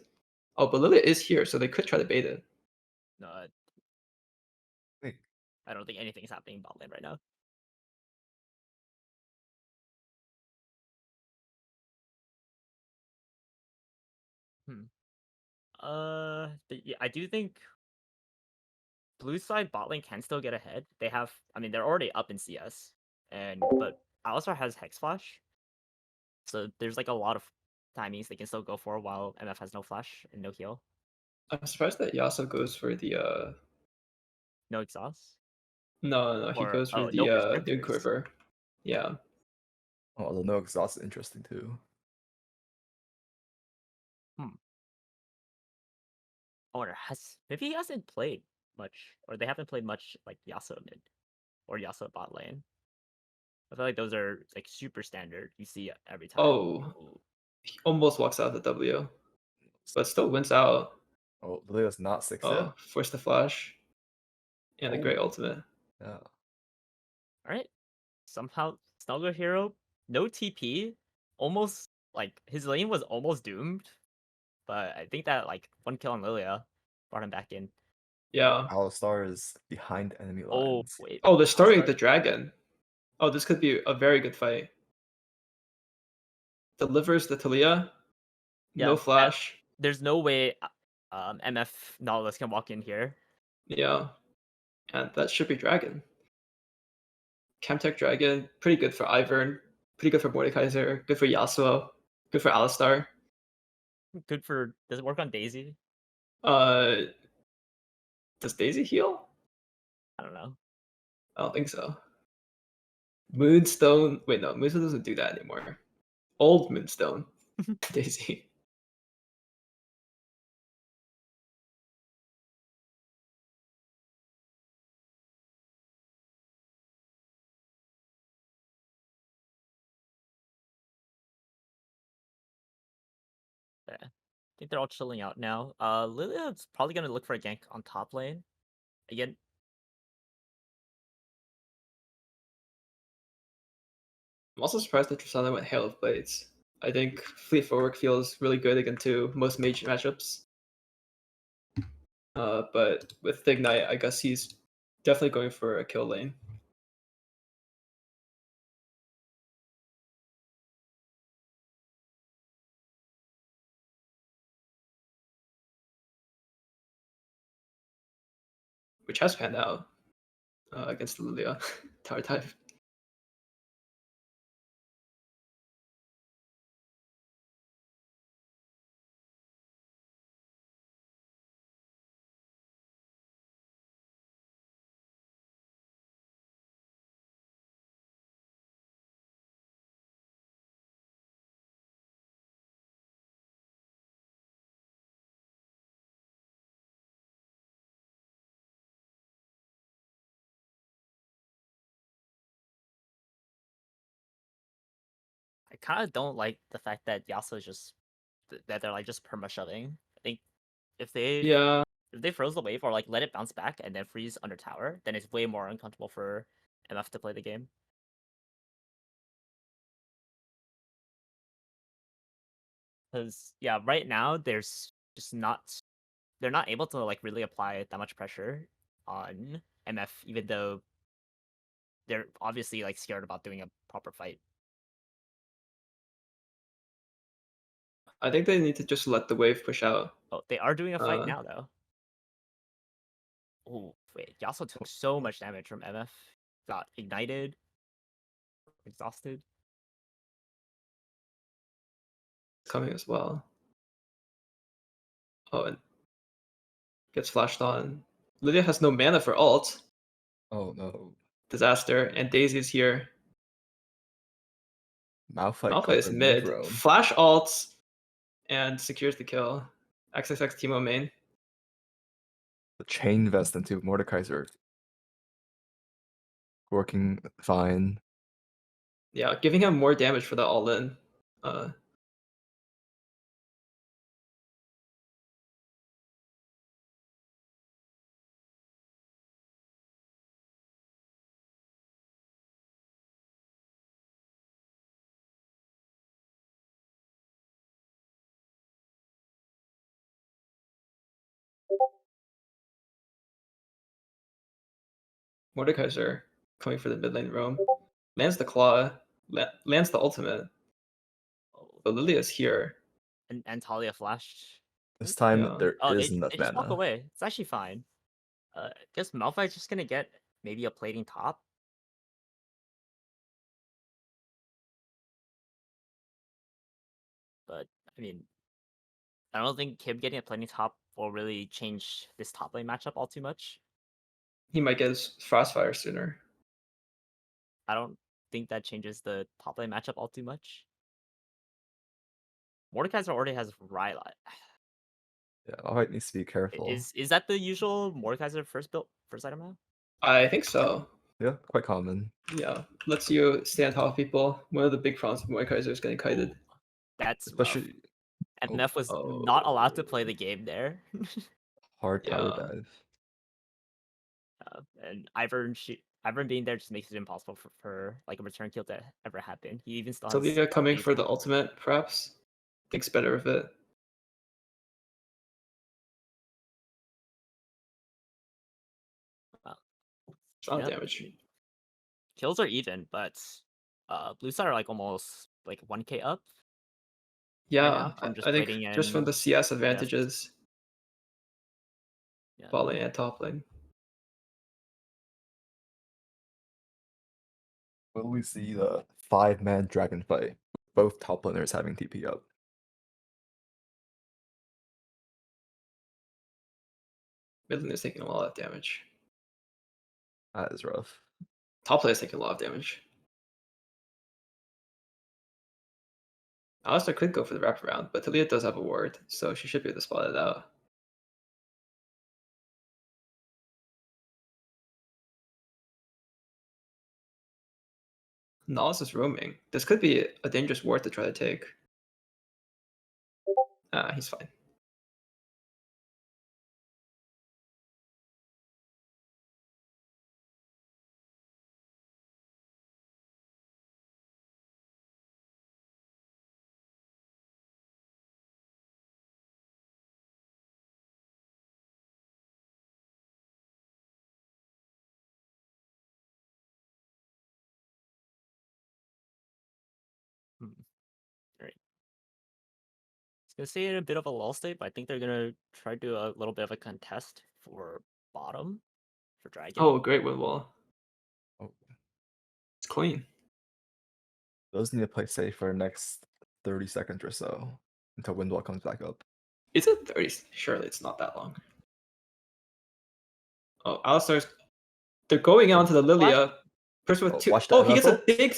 Oh, but Lilia is here, so they could try to bait it. No, Wait, I don't think anything's happening in bot lane right now. Yeah, I do think blue side bot lane can still get ahead. They have, I mean, they're already up in CS, but Alistar has Hex Flash, so there's like a lot of timings they can still go for while MF has no flash and no heal, I'm surprised that Yasuo goes for the no exhaust, no, he or goes for no the restrictors. Quiver. Yeah. oh, although no exhaust is interesting too. I wonder, maybe he hasn't played much, or they haven't played much like Yasuo mid or Yasuo bot lane. I feel like those are like super standard. You see every time. Oh, Ooh. he almost walks out of the W, but still wins out. Oh, Lilia's not 6 yet. Oh, force the flash and a great Oh. ultimate. Yeah. All right. Somehow Snuggle Hero, no TP, almost like his lane was almost doomed, but I think that like one kill on Lilia brought him back in. Yeah. Alistar is behind enemy Oh lines. wait. Oh, they're starting Alistar- the dragon. Oh, this could be a very good fight. Delivers the Talia. Yeah. No flash. There's no way MF Nautilus can walk in here. Yeah. And that should be dragon. Chemtech dragon. Pretty good for Ivern. Pretty good for Mordekaiser. Good for Yasuo. Good for Alistar. Good for, does it work on Daisy? Uh, does Daisy heal? I don't know. I don't think so. Moonstone. Wait, no. Moonstone doesn't do that anymore. Old Moonstone. Daisy. Yeah. think they're all chilling out now. Lilia's probably gonna look for a gank on top lane. Again, I'm also surprised that Tristana went Hail of Blades. I think Fleet Footwork feels really good against most mage matchups. But with Ignite, I guess he's definitely going for a kill lane. Which has panned out against Lilia tower type. I kind of don't like the fact that Yasuo is just that they're like just perma shoving. I think if they Yeah, if they froze the wave or like let it bounce back and then freeze under tower, then it's way more uncomfortable for MF to play the game. Because yeah, right now there's just they're not able to like really apply that much pressure on MF, even though they're obviously like scared about doing a proper fight. I think they need to just let the wave push out. Oh, they are doing a fight Uh, now though. Oh wait, Yasuo took so much damage from MF. Got ignited, exhausted. Coming as well. Oh, and gets flashed on. Lydia has no mana for ult. Oh no. Disaster. And Daisy's here. Malphite Malphite got is the mid. drone. Flash ults and secures the kill. XXX Teemo main. The chain vest into Mordekaiser. Working fine. Yeah, giving him more damage for the all-in. Mordekaiser coming for the mid lane roam. Lands the claw. Lands the ultimate. Oh, But Lilia's here. and Talia flashed. This time Yeah. there Oh, is enough they just walk mana. away. It's actually fine. I guess Malphite's just gonna get maybe a plating top. But I mean, I don't think Kib getting a plating top will really change this top lane matchup all too much. He might get his Frostfire sooner. I don't think that changes the top lane matchup all too much. Mordekaiser already has Rylot. Yeah, Malphite needs to be careful. Is that the usual Mordekaiser first item now? I think so. Yeah, quite common. Yeah. Lets you stay on top of people. One of the big problems of Mordekaiser is getting kited. That's Especially rough. oh, MF was not allowed to play the game there. hard tower Yeah. dive. And Ivern being there just makes it impossible for like a return kill to ever happen. He even still has Sylvia coming for the Daisy. ultimate, perhaps. Thinks better of it. Strong Yep. damage. Kills are even, but blue side are like almost like 1k up. Yeah, now from just I think plating just from in the CS advantages, Yeah. bot lane and top lane. Will we see the 5-man dragon fight? Both top laners having TP up. Mid lane is taking a lot of damage. That is rough. Top lane is taking a lot of damage. Alistair could go for the wraparound, but Talia does have a ward, so she should be able to spot it out. Nalus is roaming. This could be a dangerous ward to try to take. Ah, he's fine. gonna say in a bit of a lull state, but I think they're gonna try to do a little bit of a contest for bottom for Dragon. Oh, great wind wall. Oh, It's clean. those need to play safe for the next 30 seconds or so until Windwall comes back up. Is it 30? Surely it's not that long. Oh, Alistar's. They're going on to the Lilia. Person with Oh, two. watch the Oh, he gets a MF big.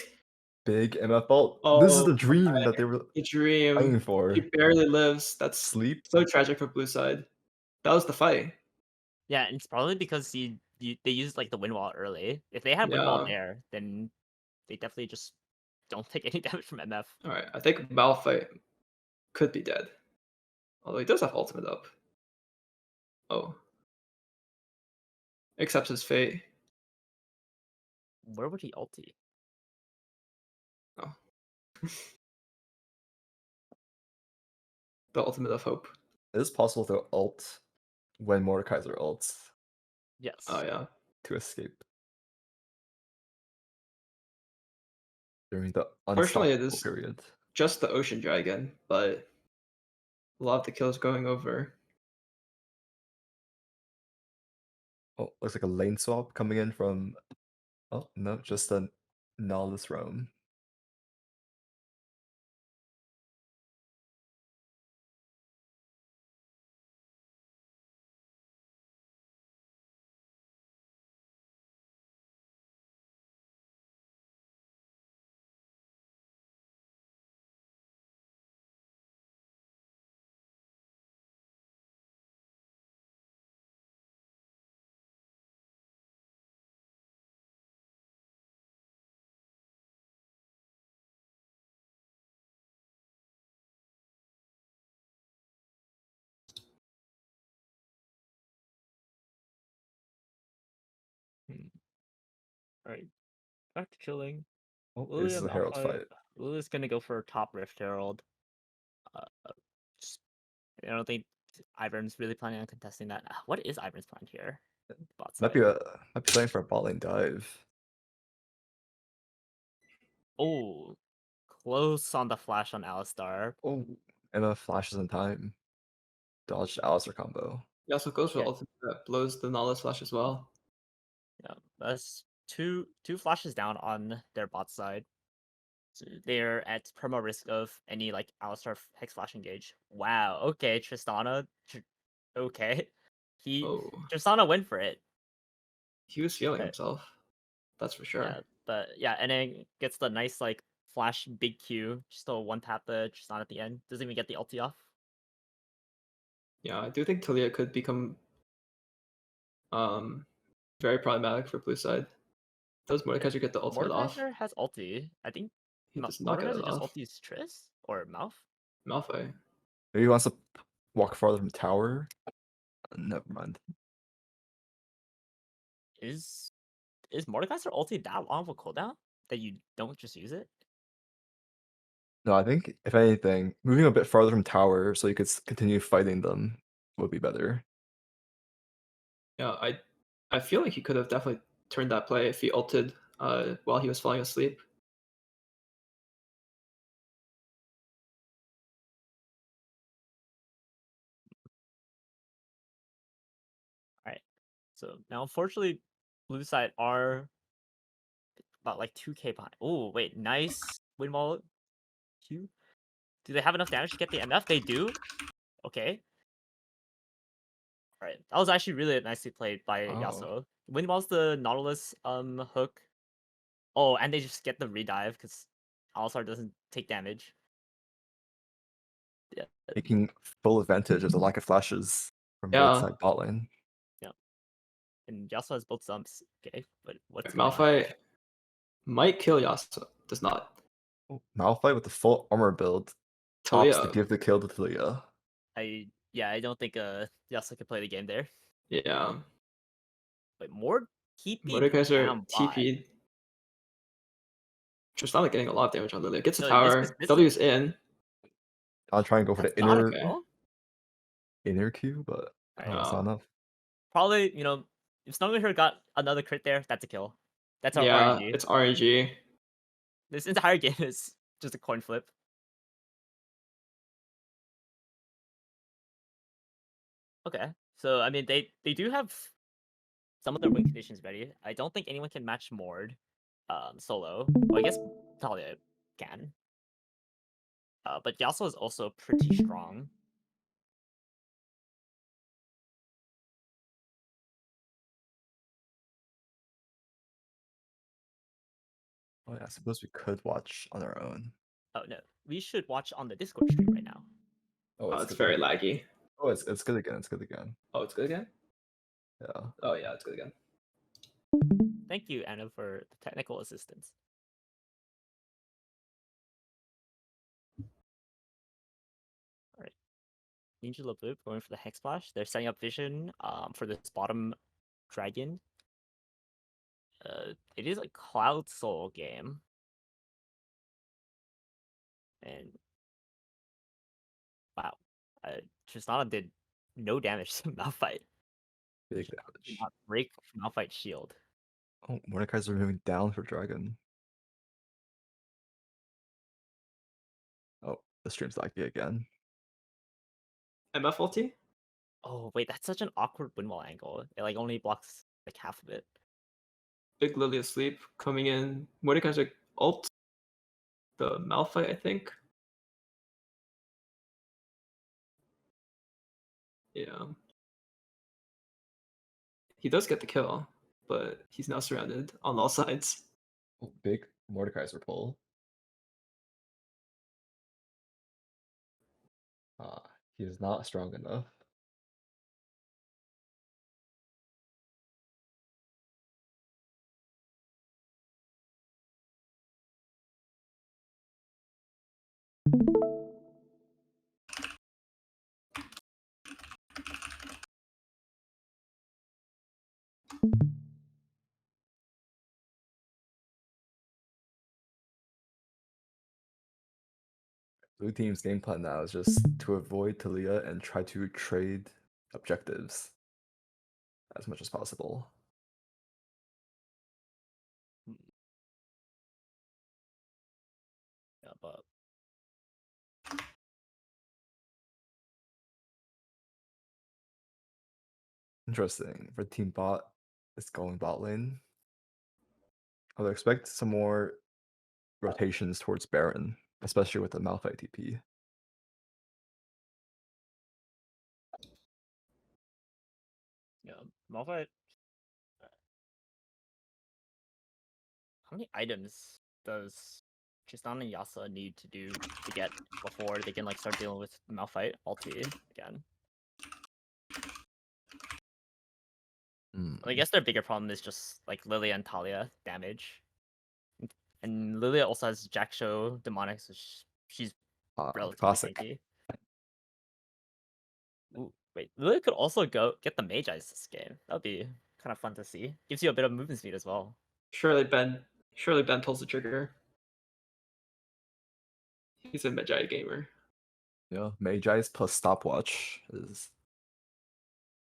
Big MF ult. This is Oh, the dream that they were a dream. playing for. He barely lives. That's Sleep. so tragic for blue side. That was the fight. Yeah, and it's probably because they used like the wind wall early. If they had wind wall Yeah. there, then they definitely just don't take any damage from MF. All right, I think Malphite could be dead. Although he does have ultimate up. Oh. Accepts his fate. Where would he ulti? Oh. The ultimate of hope. It is possible to ult when Mordekaiser ults Yes. Oh yeah. to escape during the Fortunately, it unstoppable is period. just the ocean dragon, but a lot of the kills going over. Oh, looks like a lane swap coming in from. Oh no, just a Nihilus roam. Alright. Back to killing. Oh, Lilia this is a Herald Malphite. fight. Lilia's gonna go for top Rift Herald. Just, I don't think Ivern's really planning on contesting that. What is Ivern's plan here? Bot Might side. be playing for a bot lane dive. Oh, close on the flash on Alistar. Oh, Emma flashes in time. Dodged Alistair combo. He also goes for Yeah. ultimate that blows the Nala Slash as well. Yeah, that's two flashes down on their bot side. So they're at perma risk of any like Alistar Hex Flash engage. Wow. Okay, Tristana. Okay, Oh. Tristana went for it. He was feeling Okay. himself. That's for sure. Yeah, but yeah, and then gets the nice like flash big Q. Just a one tap the Tristana at the end. Doesn't even get the ulti off. Yeah, I do think Talia could become very problematic for blue side. Does Mordekaiser get the ultimate off? Mordekaiser has ulti. I think He does not get it Mordekaiser just off. ultis Triss or Mouth. Malphite. Maybe he wants to walk farther from tower. Never mind. Is Mordekaiser ulti that long of a cooldown that you don't just use it? No, I think if anything, moving a bit farther from tower so you could continue fighting them would be better. Yeah, I feel like he could have definitely turned that play if he ulted while he was falling asleep. Alright. So now unfortunately blue side are about like 2k behind. Oh wait, nice windwall Q. Do they have enough damage to get the MF? They do. Okay. Alright. That was actually really nicely played by Oh. Yasuo. Windwall's the Nautilus hook. Oh, and they just get the redive because Alistar doesn't take damage. Yeah. Taking full advantage of the lack of flashes from Yeah. both side bot lane. Yeah. And Yasuo has both stumps. Okay, but what's going on? Malphite might kill Yasuo. Does not. Oh, Malphite with the full armor build tops to Talia. give the kill to Talia. I don't think Yasuo could play the game there. Yeah. But more TP Mordekaiser down TP'd. Tristana getting a lot of damage on Lilia. Gets the No, tower. this W's in. I'll try and go for the That's not a inner kill? inner Q, but that's not enough. Probably, if Snuggle got another crit there, that's a kill. That's our Yeah, RNG. it's RNG. This entire game is just a coin flip. Okay. So I mean, they do have some of their win conditions ready. I don't think anyone can match Mord, solo. Well, I guess Talia can. But Yasuo is also pretty strong. Oh yeah, I suppose we could watch on our own. Oh no, we should watch on the Discord stream right now. Oh, Oh, it's good very again. laggy. Oh, it's good again. It's good again. Oh, it's good again? Yeah. Oh, yeah, it's good again. Thank you, Anna, for the technical assistance. All right, Ninja Loop going for the Hex Splash. They're setting up Vision for this bottom dragon. It is a Cloud Soul game. And wow, Tristana did no damage to Malphite. Big Did damage. not break Malphite's shield. Oh, Mordekaiser moving down for Dragon. Oh, the stream's laggy again. MF ulti? Oh wait, that's such an awkward windwall angle. It like only blocks like half of it. Big Lily asleep, coming in. Mordekaiser ult. The Malphite, I think. Yeah. He does get the kill, but he's now surrounded on all sides. Oh, big Mordekaiser pull. He is not strong enough. Blue team's game plan now is just to avoid Talia and try to trade objectives as much as possible. Yeah, but Interesting. For team bot, it's going bot lane. I would expect some more rotations towards Baron, especially with the Malphite TP. yeah, Malphite. How many items does Tristana and Yasa need to do to get before they can like start dealing with Malphite ulti again? I guess their bigger problem is just like Lilia and Talia damage. And Lilia also has Jackshow Demonic, so she's relatively Classic. tanky. Ooh, wait, Lilia could also go get the Mage Eyes this game. That'd be kind of fun to see. Gives you a bit of movement speed as well. Surely Ben pulls the trigger. He's a Magi gamer. Yeah, Mage Eyes plus Stopwatch is,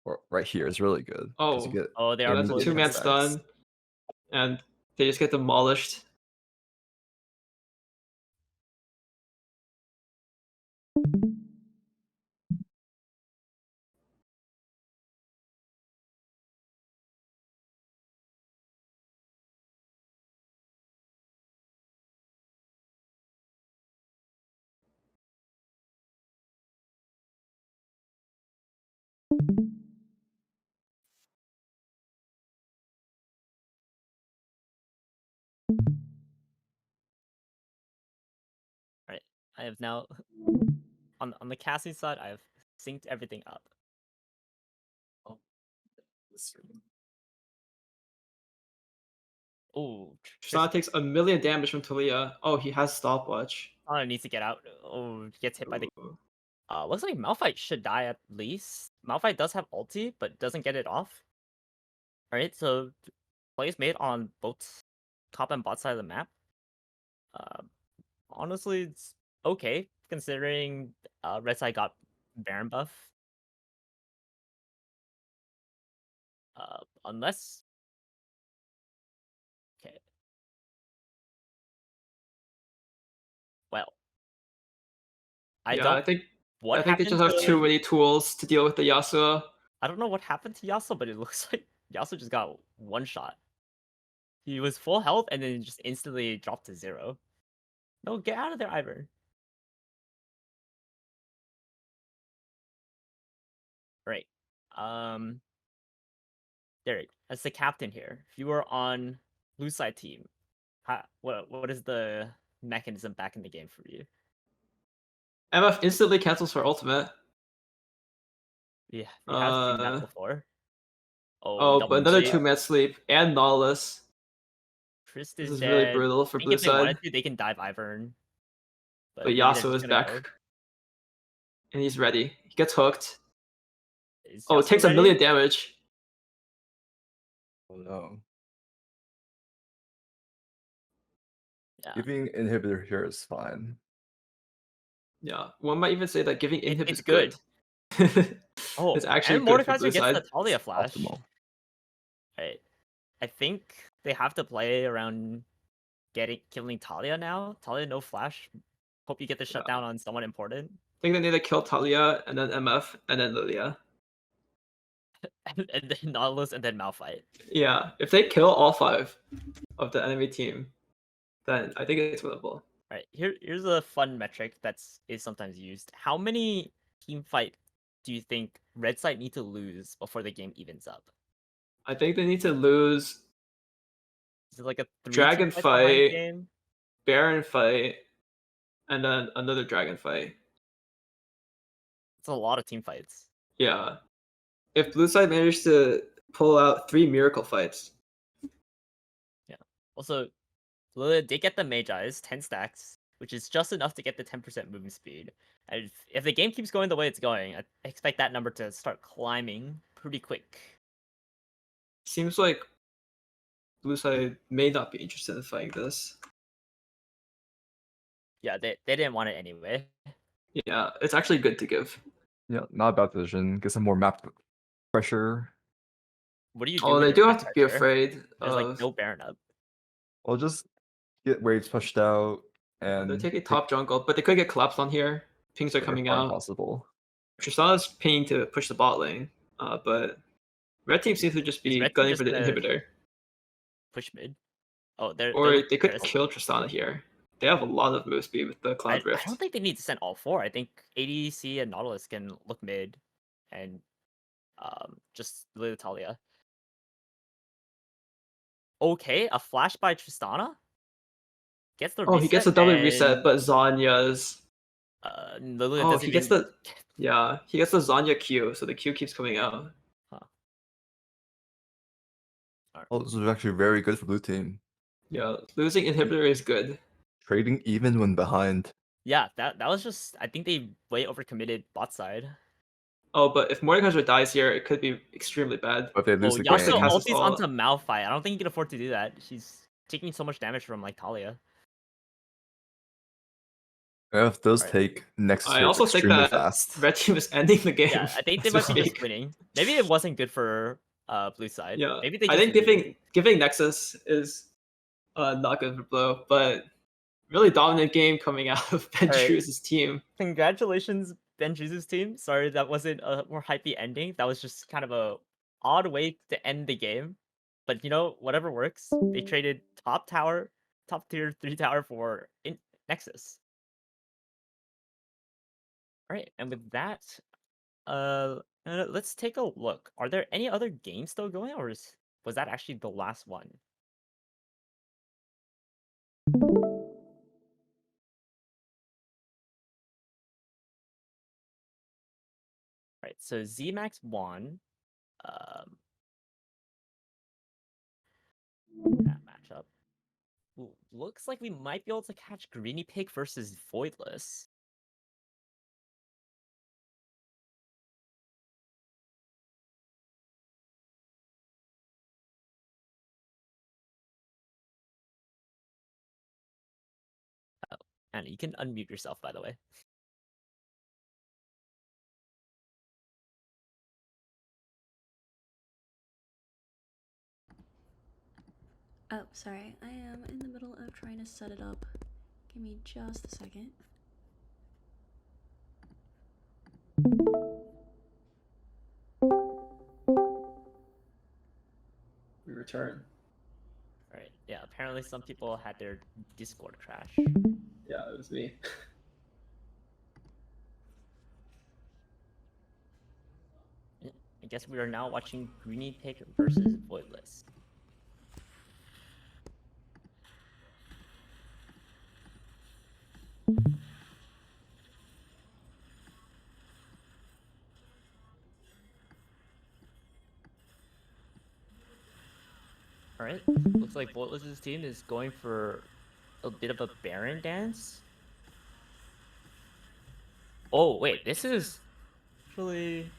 or right here is really good. 'Cause you get Oh, they yeah, are that's a poisonous. 2-man stun, and they just get demolished. Right, I have now on the casting side, I've synced everything up. Oh, Oh, Tristana takes a million damage from Talia. Oh, he has stopwatch. Tristana needs to get out. Oh, gets hit by the. Ooh. Looks like Malphite should die at least. Malphite does have ulti, but doesn't get it off. Alright, so plays made on both top and bot side of the map. Honestly, it's okay considering red side got Baron buff. Unless okay. Well, I Yeah, don't. I think What they happened just have to too many tools to deal with the Yasuo. I don't know what happened to Yasuo, but it looks like Yasuo just got one shot. He was full health and then just instantly dropped to 0. No, get out of there, Ivern. Right. Derek, as the captain here, if you were on blue side team, what is the mechanism back in the game for you? MF instantly cancels her ultimate. Yeah, we have seen that Uh, before. Oh, oh, but double another G. 2-man sleep and Nautilus. Trist This is is really dead. brutal for I think blue if they wanted side. to, they can dive Ivern. But But maybe they're Yasuo just is gonna back. go. And he's ready. He gets hooked. Is Oh, it Yasuo takes a ready? million damage. Oh no. Yeah. Giving inhibitor here is fine. Yeah, one might even say that giving inhib It's is good. Oh, It's actually and good for Mordekaiser blue gets side. the Talia flash. Optimal. Right. I think they have to play around killing Talia now. Talia no flash. Hope you get the shutdown on someone important. I think they need to kill Talia and then MF and then Lilia. and then Nautilus and then Malphite. Yeah, if they kill all 5 of the enemy team, then I think it's winnable. Right. Here's a fun metric is sometimes used. How many team fight do you think red side need to lose before the game evens up? I think they need to lose Is it like a 3 Dragon team fights behind fight, game? Baron fight, and then another Dragon fight. It's a lot of team fights. Yeah. If blue side managed to pull out 3 miracle fights. Yeah. Also, they get the Magi's 10 stacks, which is just enough to get the 10% movement speed. And if the game keeps going the way it's going, I expect that number to start climbing pretty quick. Seems like blue side may not be interested in fighting this. Yeah, they didn't want it anyway. Yeah, it's actually good to give. Yeah, not a bad position. Get some more map pressure. What do you do? Oh, with they your do map have to be pressure? afraid There's of. like no Baron up. Or just get waves pushed out and They're taking top jungle, but they could get collapsed on here. Pings are coming out. Possible. Tristana's pinging to push the bot lane, but red team seems to just Is be Red Team gunning just for the gonna inhibitor. push mid? Oh, they're Or looking they could aggressive. kill Tristana here. They have a lot of move speed with the I Cloud Rift. don't think they need to send all 4. I think ADC and Nautilus can look mid and just Lily Talia. Okay, a flash by Tristana? Gets the reset. Oh, he gets a double reset, and, but Zanya's. Lilia Oh, doesn't he gets even... the. Yeah, he gets the Zanya Q, so the Q keeps coming out. Oh, this is actually very good for blue team. Yeah, losing inhibitor is good. Trading even when behind. Yeah, that was just... I think they way overcommitted bot side. Oh, but if Mordekaiser dies here, it could be extremely bad. But if they lose Oh, the Yasuo Yasuo game. casts ultis all- onto Malphite. I don't think he can afford to do that. She's taking so much damage from like Talia. F does Right. take next I hit also think extremely that fast. red team is ending the game. Yeah, I think they as might we be just speak. winning. Maybe it wasn't good for blue side. Yeah, Maybe they I just think giving Nexus is not good for Blow, but really dominant game coming out of Benju's team. Congratulations, Benju's team. Sorry that wasn't a more hypey ending. That was just kind of a odd way to end the game. But you know, whatever works. They traded top tier 3 tower for Nexus. Alright, and with that, let's take a look. Are there any other games still going, or was that actually the last one? Right, so Xemacs won. That matchup. Ooh, looks like we might be able to catch greenepic versus Voidliss. Oh, and you can unmute yourself, by the way. Oh, sorry. I am in the middle of trying to set it up. Give me just a second. return. Right. Yeah. Apparently, some people had their Discord crash. Yeah, it was me. I guess we are now watching greenepic versus Voidliss. All right. Looks like Voidliss's team is going for a bit of a Baron dance. Oh wait, this is actually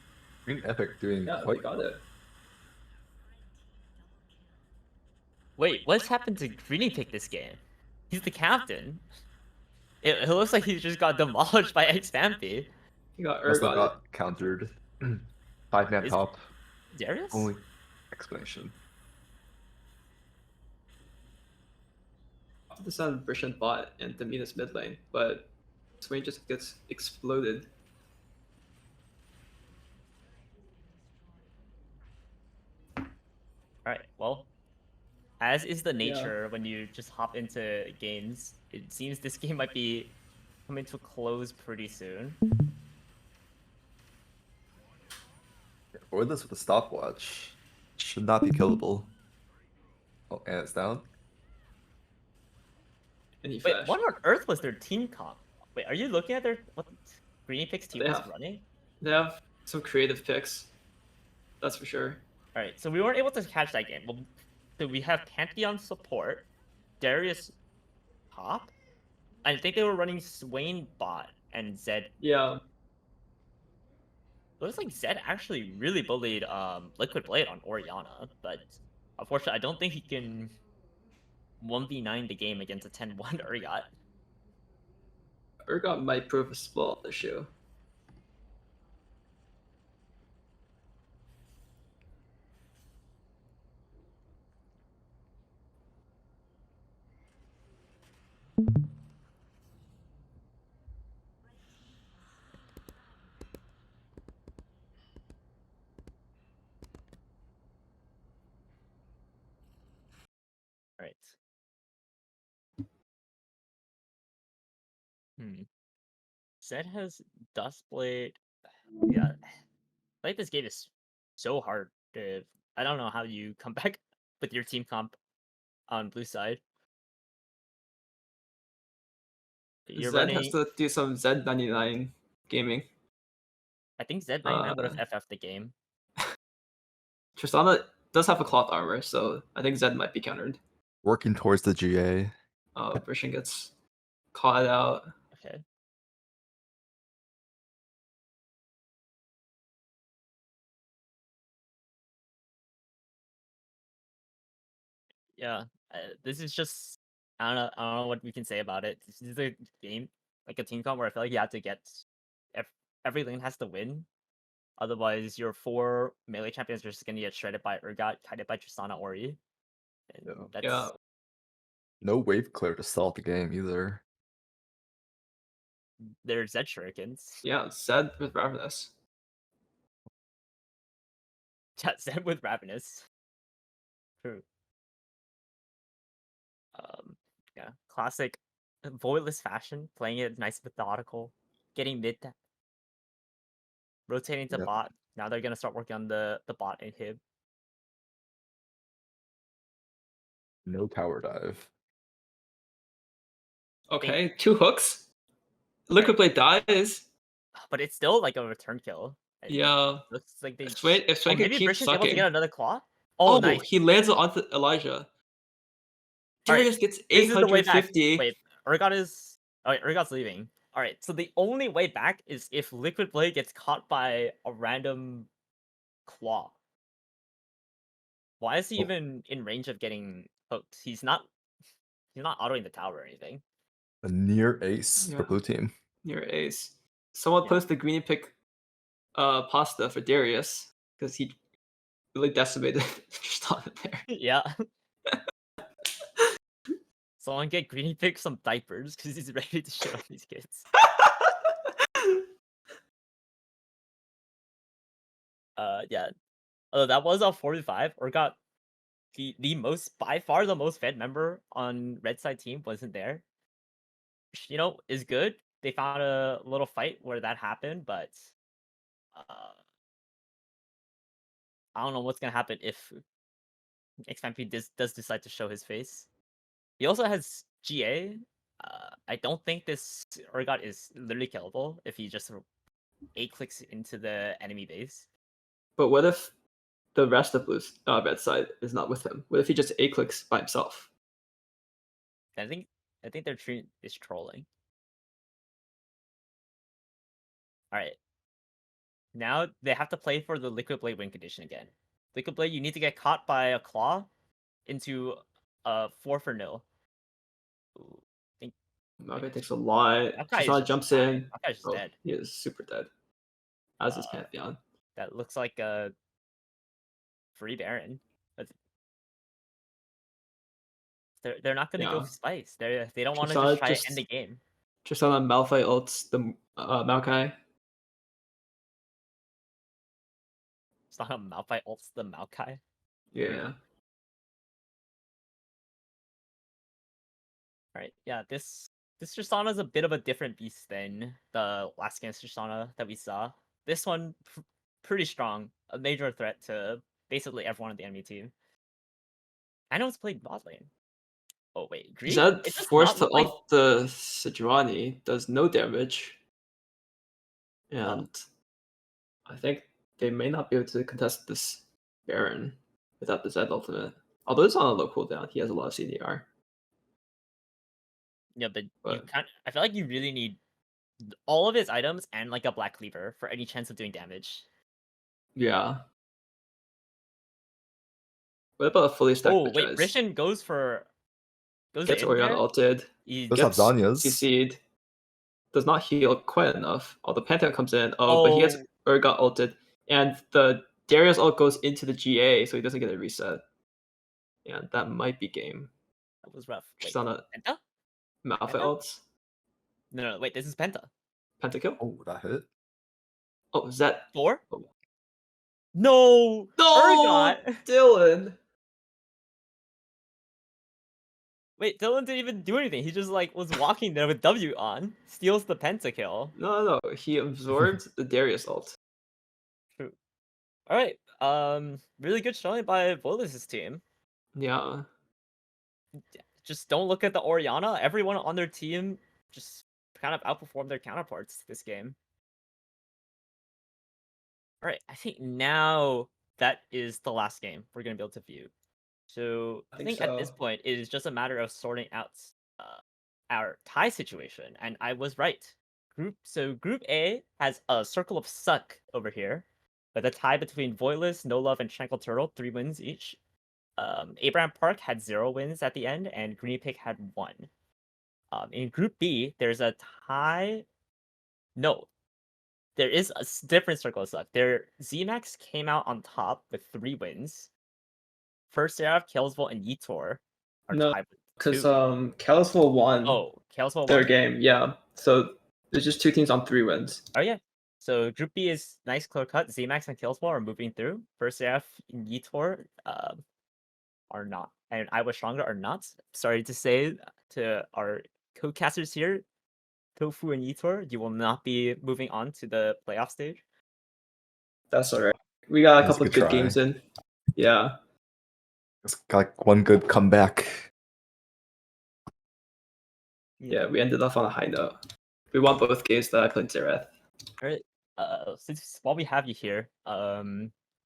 greenepic doing Yeah, they quite got well. it. wait. What's happened to greenepic this game? He's the captain. It looks like he just got demolished by Xemacs. He got Must have Urgot. got countered. 5-man Is- top. Darius? Only explanation. To send Brishan bot and Demina's mid lane, but Swain just gets exploded. Alright, well, as is the nature when you just hop into games, it seems this game might be coming to a close pretty soon. Or this with a stopwatch. Should not be killable. Oh, and it's down. And he Wait, flashed. what on earth was their team comp? Wait, are you looking at their what greenepic's team They was have- running? They have some creative picks. That's for sure. Alright, so we weren't able to catch that game. Well, so we have Pantheon support, Darius top. I think they were running Swain bot and Zed. Yeah. Looks like Zed actually really bullied Liquid Blade on Orianna, but unfortunately I don't think he can 1v9 the game against a 10-1 Urgot. Urgot might prove a small issue. Right. Zed has Dustblade. Yeah. I think this game is so hard to... I don't know how you come back with your team comp on blue side. You're Zed running... has to do some Z99 gaming. I think Z99 would have FF'd the game. Tristana does have a cloth armor, so I think Zed might be countered. Working towards the GA. Brishan gets caught out. Okay. Yeah, this is just... I don't know what we can say about it. This is a game, like a team comp, where I feel like you have to get... Every lane has to win. Otherwise, your 4 melee champions are just gonna get shredded by Urgot, kited by Tristana Ori. And Yeah. that's... Yeah. No wave clear to stall the game either. They're Zed Shurikens. Yeah, Zed with Ravenous. Yeah, Zed with Ravenous. True. Yeah, classic Voidliss fashion, playing it nice methodical, getting mid, rotating to Yep. bot. Now they're gonna start working on the bot inhib. No tower dive. Okay, 2 hooks. Liquid Blade dies. But it's still like a return kill. Yeah. Looks like they... If Swain Oh, could maybe keep Brishan's able to sucking. get another claw? Oh, nice. He lands it onto Elijah. Alright, Darius gets This is the way back. 850. Wait, Urgot is... Alright, Urgot's leaving. Alright, so the only way back is if Liquid Blade gets caught by a random claw. Why is he even in range of getting hooked? He's not autoing the tower or anything. A near ace for Yeah. blue team. Near ace. Someone Yeah. post the greenepic pasta for Darius because he really decimated Tristana there. Yeah. Someone get greenepic some diapers because he's ready to shit on these kids. Yeah. That was a 45. Urgot the most, by far the most fed member on red side team wasn't there. You know, is good. They found a little fight where that happened, but I don't know what's gonna happen if XMP does decide to show his face. He also has GA. I don't think this Urgot is literally killable if he just A clicks into the enemy base. But what if the rest of blue's red side is not with him? What if he just A clicks by himself? I think their tree is trolling. All right. Now they have to play for the Liquid Blade win condition again. Liquid Blade, you need to get caught by a claw into 4 for nil. Ooh, Maokai takes a lot. Tristana jumps in. Maokai's just dead. He is super dead. As is Pantheon. That looks like a free Baron. They're not gonna go spice. They don't want to just try to end the game. Tristana Malphite ults the Maokai. It's not a Malphite ults the Maokai. Yeah. Alright, yeah, this Tristana is a bit of a different beast than the last game's Tristana that we saw. This one, pretty strong. A major threat to basically everyone on the enemy team. I know it's played bot lane. Oh wait, Greek? Zed forced to ult the Sejuani, does no damage. And I think they may not be able to contest this Baron without the Zed ultimate. Although it's on a low cooldown, he has a lot of CDR. Yeah, but you I feel like you really need all of his items and like a Black Cleaver for any chance of doing damage. Yeah. What about a fully stacked Oh wait, Brishan goes gets Orianna ulted. He gets Zanya's. CC'd. Does not heal quite enough. All the Pantheon comes in. But he has Urgot ulted. And the Darius ult goes into the GA, so he doesn't get a reset. Yeah, that might be game. That was rough. Tristana Penta? Malphite ults. No, wait, this is Penta. Pentakill? Oh, that hit. Oh, is that 4? Oh. No! Urgot! Dylan! Wait, Dylan didn't even do anything. He just like was walking there with W on. Steals the pentakill. No. He absorbed the Darius ult. True. Alright. Really good showing by Voidliss' team. Yeah. Just don't look at the Orianna. Everyone on their team just kind of outperformed their counterparts this game. Alright, I think now that is the last game we're gonna be able to view. So I think at this point it is just a matter of sorting out our tie situation, and I was right. Group A has a circle of suck over here, but the tie between Voidliss, No Love, and Tranquil Turtle, 3 wins each. Abrahampark had 0 wins at the end, and greenepic had 1. In Group B, there's a tie. No, there is a different circle of suck. Xemacs came out on top with 3 wins. First Seraph, Kelsville, and Yeetor are tied with 2. Because Kelsville won their game, yeah. So there's just 2 teams on 3 wins. Oh yeah. So Group B is nice clear cut. Xemacs and Kelsville are moving through. First Seraph and Yeetor are not. And I Was Stronger are not. Sorry to say to our co-casters here, Tofu and Yeetor, you will not be moving on to the playoff stage. That's alright. We got a couple of good games in. Yeah. It's got like one good comeback. Yeah, we ended off on a high note. We won both games that I played Seraph. Alright. While we have you here,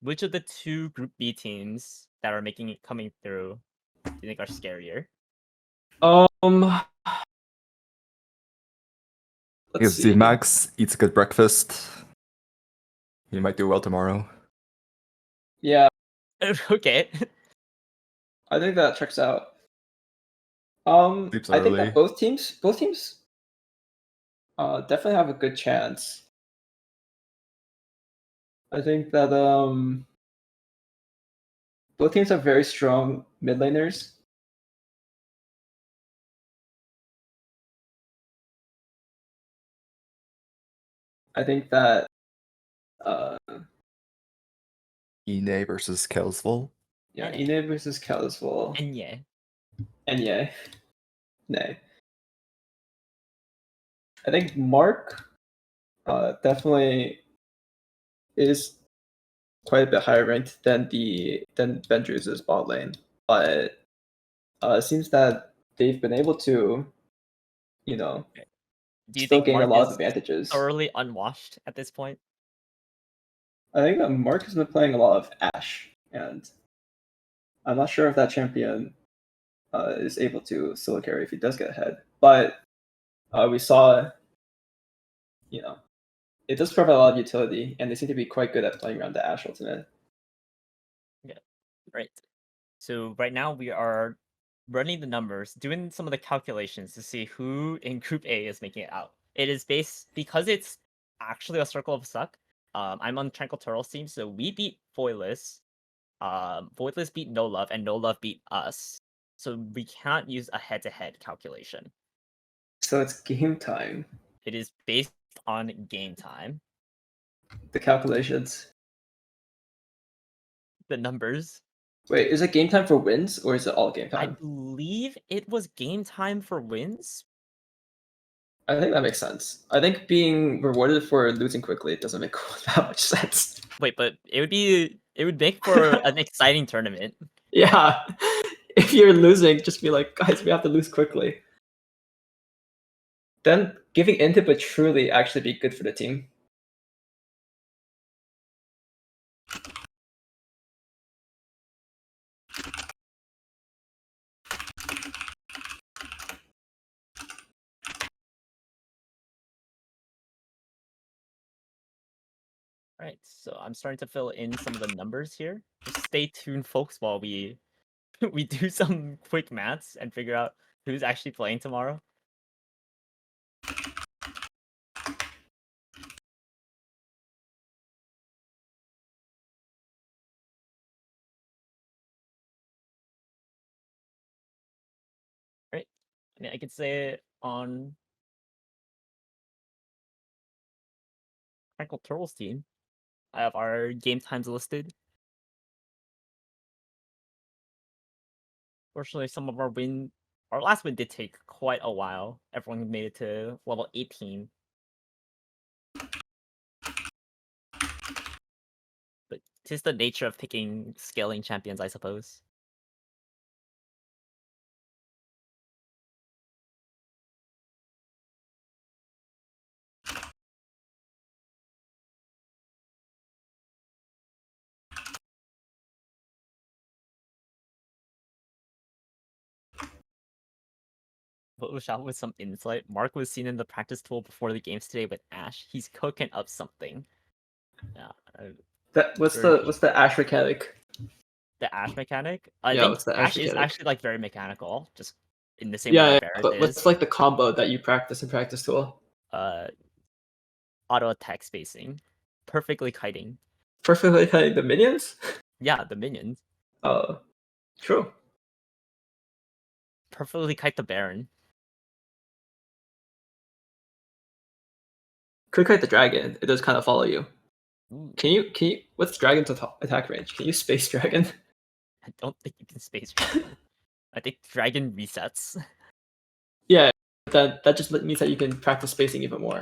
which of the 2 Group B teams that are coming through do you think are scarier? If Xemacs eats a good breakfast, he might do well tomorrow. Yeah. Okay. I think that checks out. I think that both teams definitely have a good chance. I think that both teams have very strong mid laners. I think that Ine versus Kelsville. Yeah, Ene. Ine versus Kaliswell. And yeah. And yeah. Nay. I think Mark definitely is quite a bit higher ranked than Benju's bot lane. But it seems that they've been able to, you know, Do you still think gain a Mark lot of is advantages. thoroughly unwashed at this point? I think that Mark has been playing a lot of Ashe, and I'm not sure if that champion is able to solo carry if he does get ahead. But we saw, you know, it does provide a lot of utility, and they seem to be quite good at playing around the Ashe ultimate. Yeah, right. So right now we are running the numbers, doing some of the calculations to see who in Group A is making it out. It is based because it's actually a circle of suck. I'm on Tranquil Turtle's team, so we beat Voidliss. Voidliss beat No Love, and No Love beat us. So we can't use a head-to-head calculation. So it's game time. It is based on game time. The calculations. The numbers. Wait, is it game time for wins or is it all game I time? believe it was game time for wins. I think that makes sense. I think being rewarded for losing quickly doesn't make that much sense. Wait, but it would make for an exciting tournament. Yeah. If you're losing, just be like, guys, we have to lose quickly. Then giving into would truly actually be good for the team. Right, so I'm starting to fill in some of the numbers here. Just stay tuned, folks, while we we do some quick maths and figure out who's actually playing tomorrow. Right, I mean, I could say on Tranquil Turtle's team, I have our game times listed. Fortunately, some of our last win did take quite a while. Everyone made it to level 18. But tis the nature of picking scaling champions, I suppose. But Ushao with some insight. Mark was seen in the practice tool before the games today with Ashe. He's cooking up something. Yeah. What's Very- the Ashe mechanic? The Ashe mechanic? I Yeah, think what's the Ashe Ashe is mechanic? actually like very mechanical, just in the same way Yeah, that Barret but is. what's like the combo that you practice in practice tool? Auto attack spacing. Perfectly kiting. Perfectly hitting the minions? Yeah, the minions. True. Perfectly kite the Baron. Could kite the dragon. It does kind of follow you. Ooh, Can you? What's dragon's attack range? Can you space dragon? I don't think you can space dragon. I think dragon resets. Yeah, that just means that you can practice spacing even more.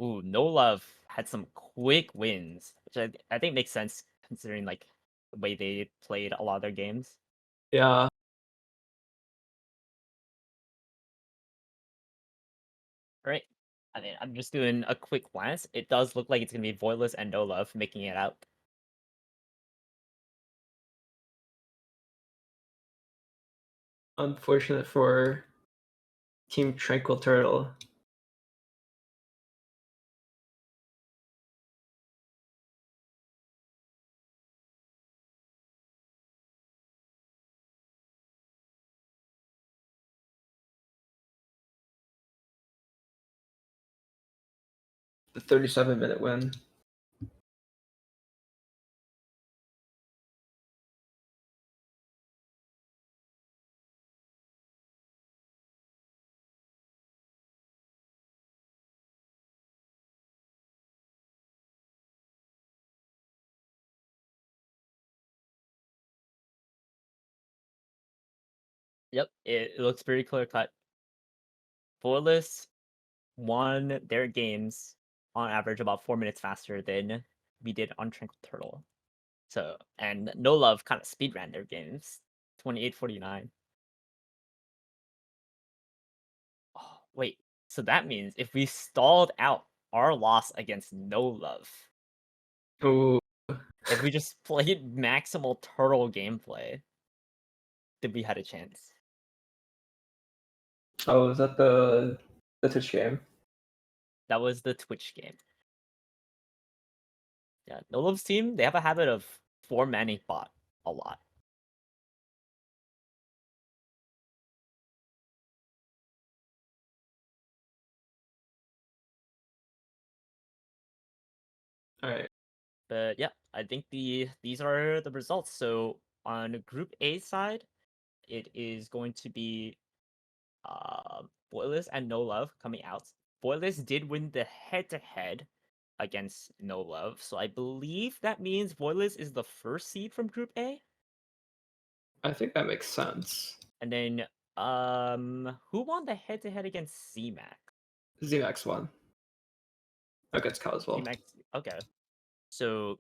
Ooh, No Love had some quick wins, which I think makes sense considering like the way they played a lot of their games. Yeah. Right. I mean, I'm just doing a quick glance. It does look like it's gonna be Voidliss and No Love making it out. Unfortunate for Team Tranquil Turtle. The 37-minute win. Yep, it looks pretty clear cut. Voidliss won their games on average about 4 minutes faster than we did on Tranquil Turtle. So, and No Love kind of speedran their games, 28-49. Oh, wait, so that means if we stalled out our loss against No Love, Ooh. if we just played maximal Turtle gameplay, then we had a chance. Oh, is that the Twitch game? That was the Twitch game. Yeah, No Love's team, they have a habit of 4-manning bot a lot. All right. But yeah, I think these are the results. So on Group A side, it is going to be Voidliss and No Love coming out. Voidliss did win the head-to-head against No Love, so I believe that means Voidliss is the first seed from Group A. I think that makes sense. And then who won the head-to-head against Xemacs? Xemacs won against Cal as well. Xemacs, okay. So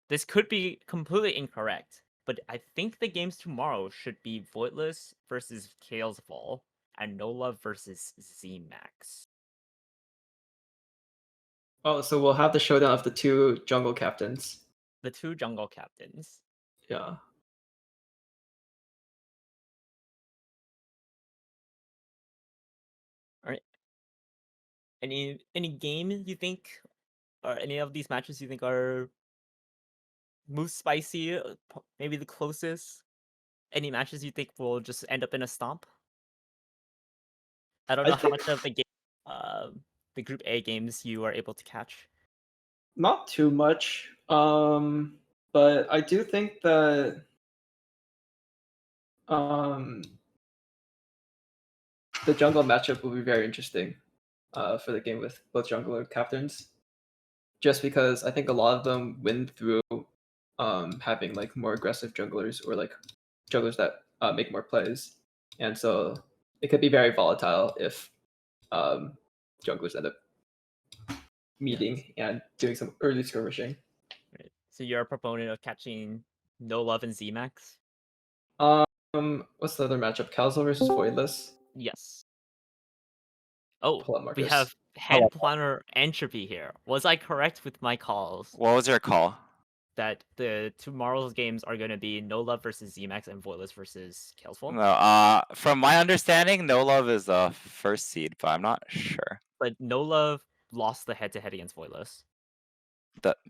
this could be completely incorrect, but I think the games tomorrow should be Voidliss versus Kale's Fall and No Love versus Xemacs. Oh, so we'll have the showdown of the two jungle captains. The two jungle captains. Yeah. All right. Any game you think, or any of these matches you think are most spicy? Maybe the closest. Any matches you think will just end up in a stomp? I don't I know how think much of the game, the Group A games you are able to catch. not too much. But I do think that the jungle matchup will be very interesting for the game with both jungler captains. Just because I think a lot of them win through having like more aggressive junglers or like junglers that make more plays, and so it could be very volatile if junglers end up meeting and doing some early skirmishing. Right. So you're a proponent of catching No Love and Xemacs? What's the other matchup? Calzo versus Voidliss. Yes. Oh, Pull up we Marcus. have Head Planner Entropy here. Was I correct with my calls What was your call? that the tomorrow's games are going to be No Love versus Xemacs and Voidliss versus Killsful? No, from my understanding, No Love is the first seed, but I'm not sure. But No Love lost the head-to-head against Voidliss.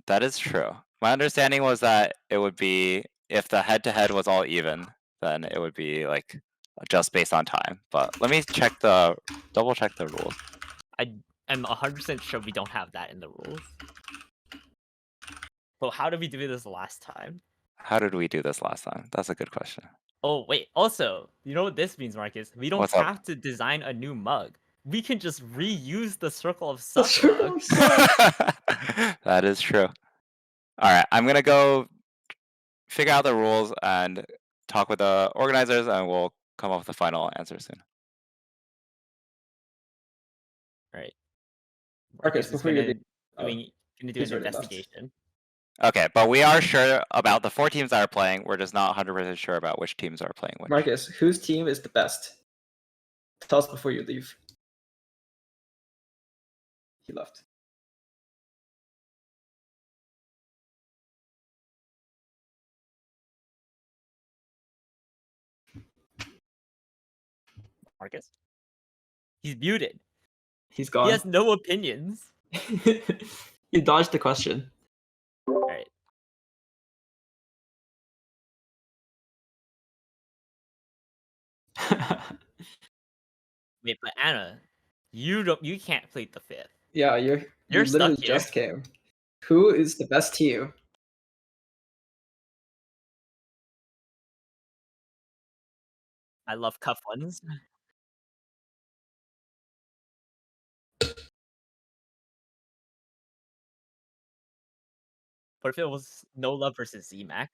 That is true. My understanding was that it would be if the head-to-head was all even, then it would be like just based on time. But let me double check the rules. I am 100% sure we don't have that in the rules. But how did we do this last time? How did we do this last time? That's a good question. Oh, wait. Also, you know what this means, Marcus? We don't What's up? have to design a new mug. We can just reuse the Circle of The Suck Circle mug. of Suck. That is true. All right, I'm gonna go figure out the rules and talk with the organizers, and we'll come up with a final answer soon. All right. Marcus, is before you gonna leave, do he's an already left. investigation. Okay, but we are sure about the 4 teams that are playing. We're just not 100% sure about which teams are playing which. Marcus, whose team is the best? Tell us before you leave. He left. Marcus? He's muted. He's gone. He has no opinions. You dodged the question. All right. Wait, but Anna, you can't plead the fifth. Yeah, you You're literally stuck here. just came. Who is the best team? I love cuff ones. What if it was No Love versus Xemacs?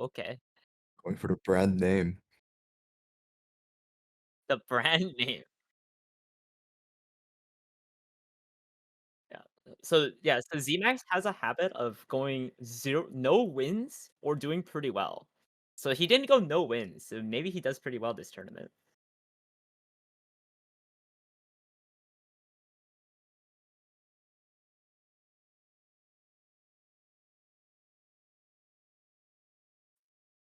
okay. Going for the brand name. The brand name. Yeah. So Xemacs has a habit of going no wins or doing pretty well. So he didn't go no wins. So maybe he does pretty well this tournament.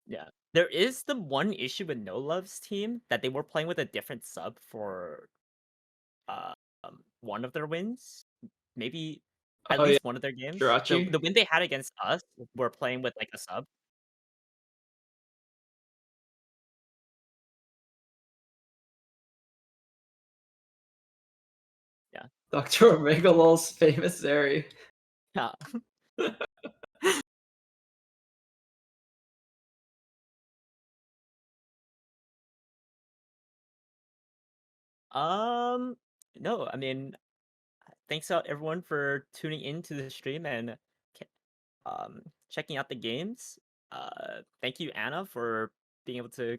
Yeah. There is the one issue with No Love's team that they were playing with a different sub for uh, one of their wins. Maybe at Oh yeah, least one of their games. So Jirachi. the win they had against us were playing with like a sub. Yeah. Dr. Megalol's famous Zeri. Yeah. No, I mean, thanks out everyone for tuning into the stream and checking out the games. Thank you, Anna, for being able to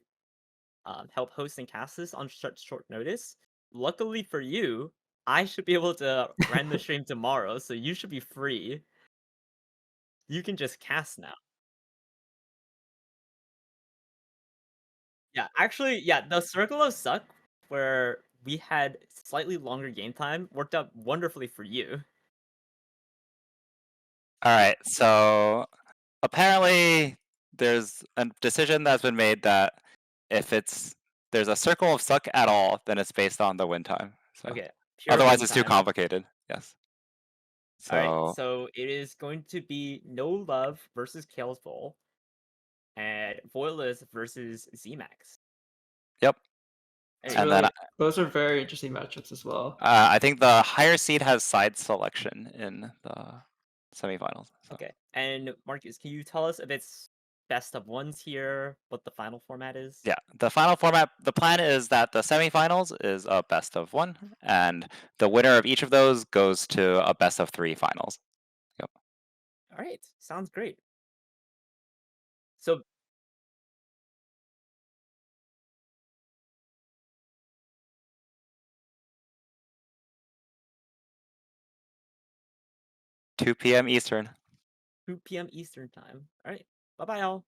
help host and cast this on such short notice. Luckily for you, I should be able to run the stream tomorrow, so you should be free. You can just cast now. Yeah, actually, yeah, the Circle of Suck, where we had slightly longer game time, worked out wonderfully for you. All right, so apparently there's a decision that's been made that if there's a circle of suck at all, then it's based on the win time. So Okay, pure otherwise win it's too time. complicated. Yes. All right, So so it is going to be No Love versus Kale's Bowl, and Voidliss versus Xemacs. yep. It's And really, then those are very interesting matchups as well. I think the higher seed has side selection in the semifinals. So. Okay, and Marcus, can you tell us if it's best of ones here, what the final format is? Yeah, the final format, the plan is that the semifinals is a best of one, and the winner of each of those goes to a best of three finals. Yep. All right, sounds great. So 2 p.m. Eastern. 2 p.m. Eastern time. All right, bye bye, all.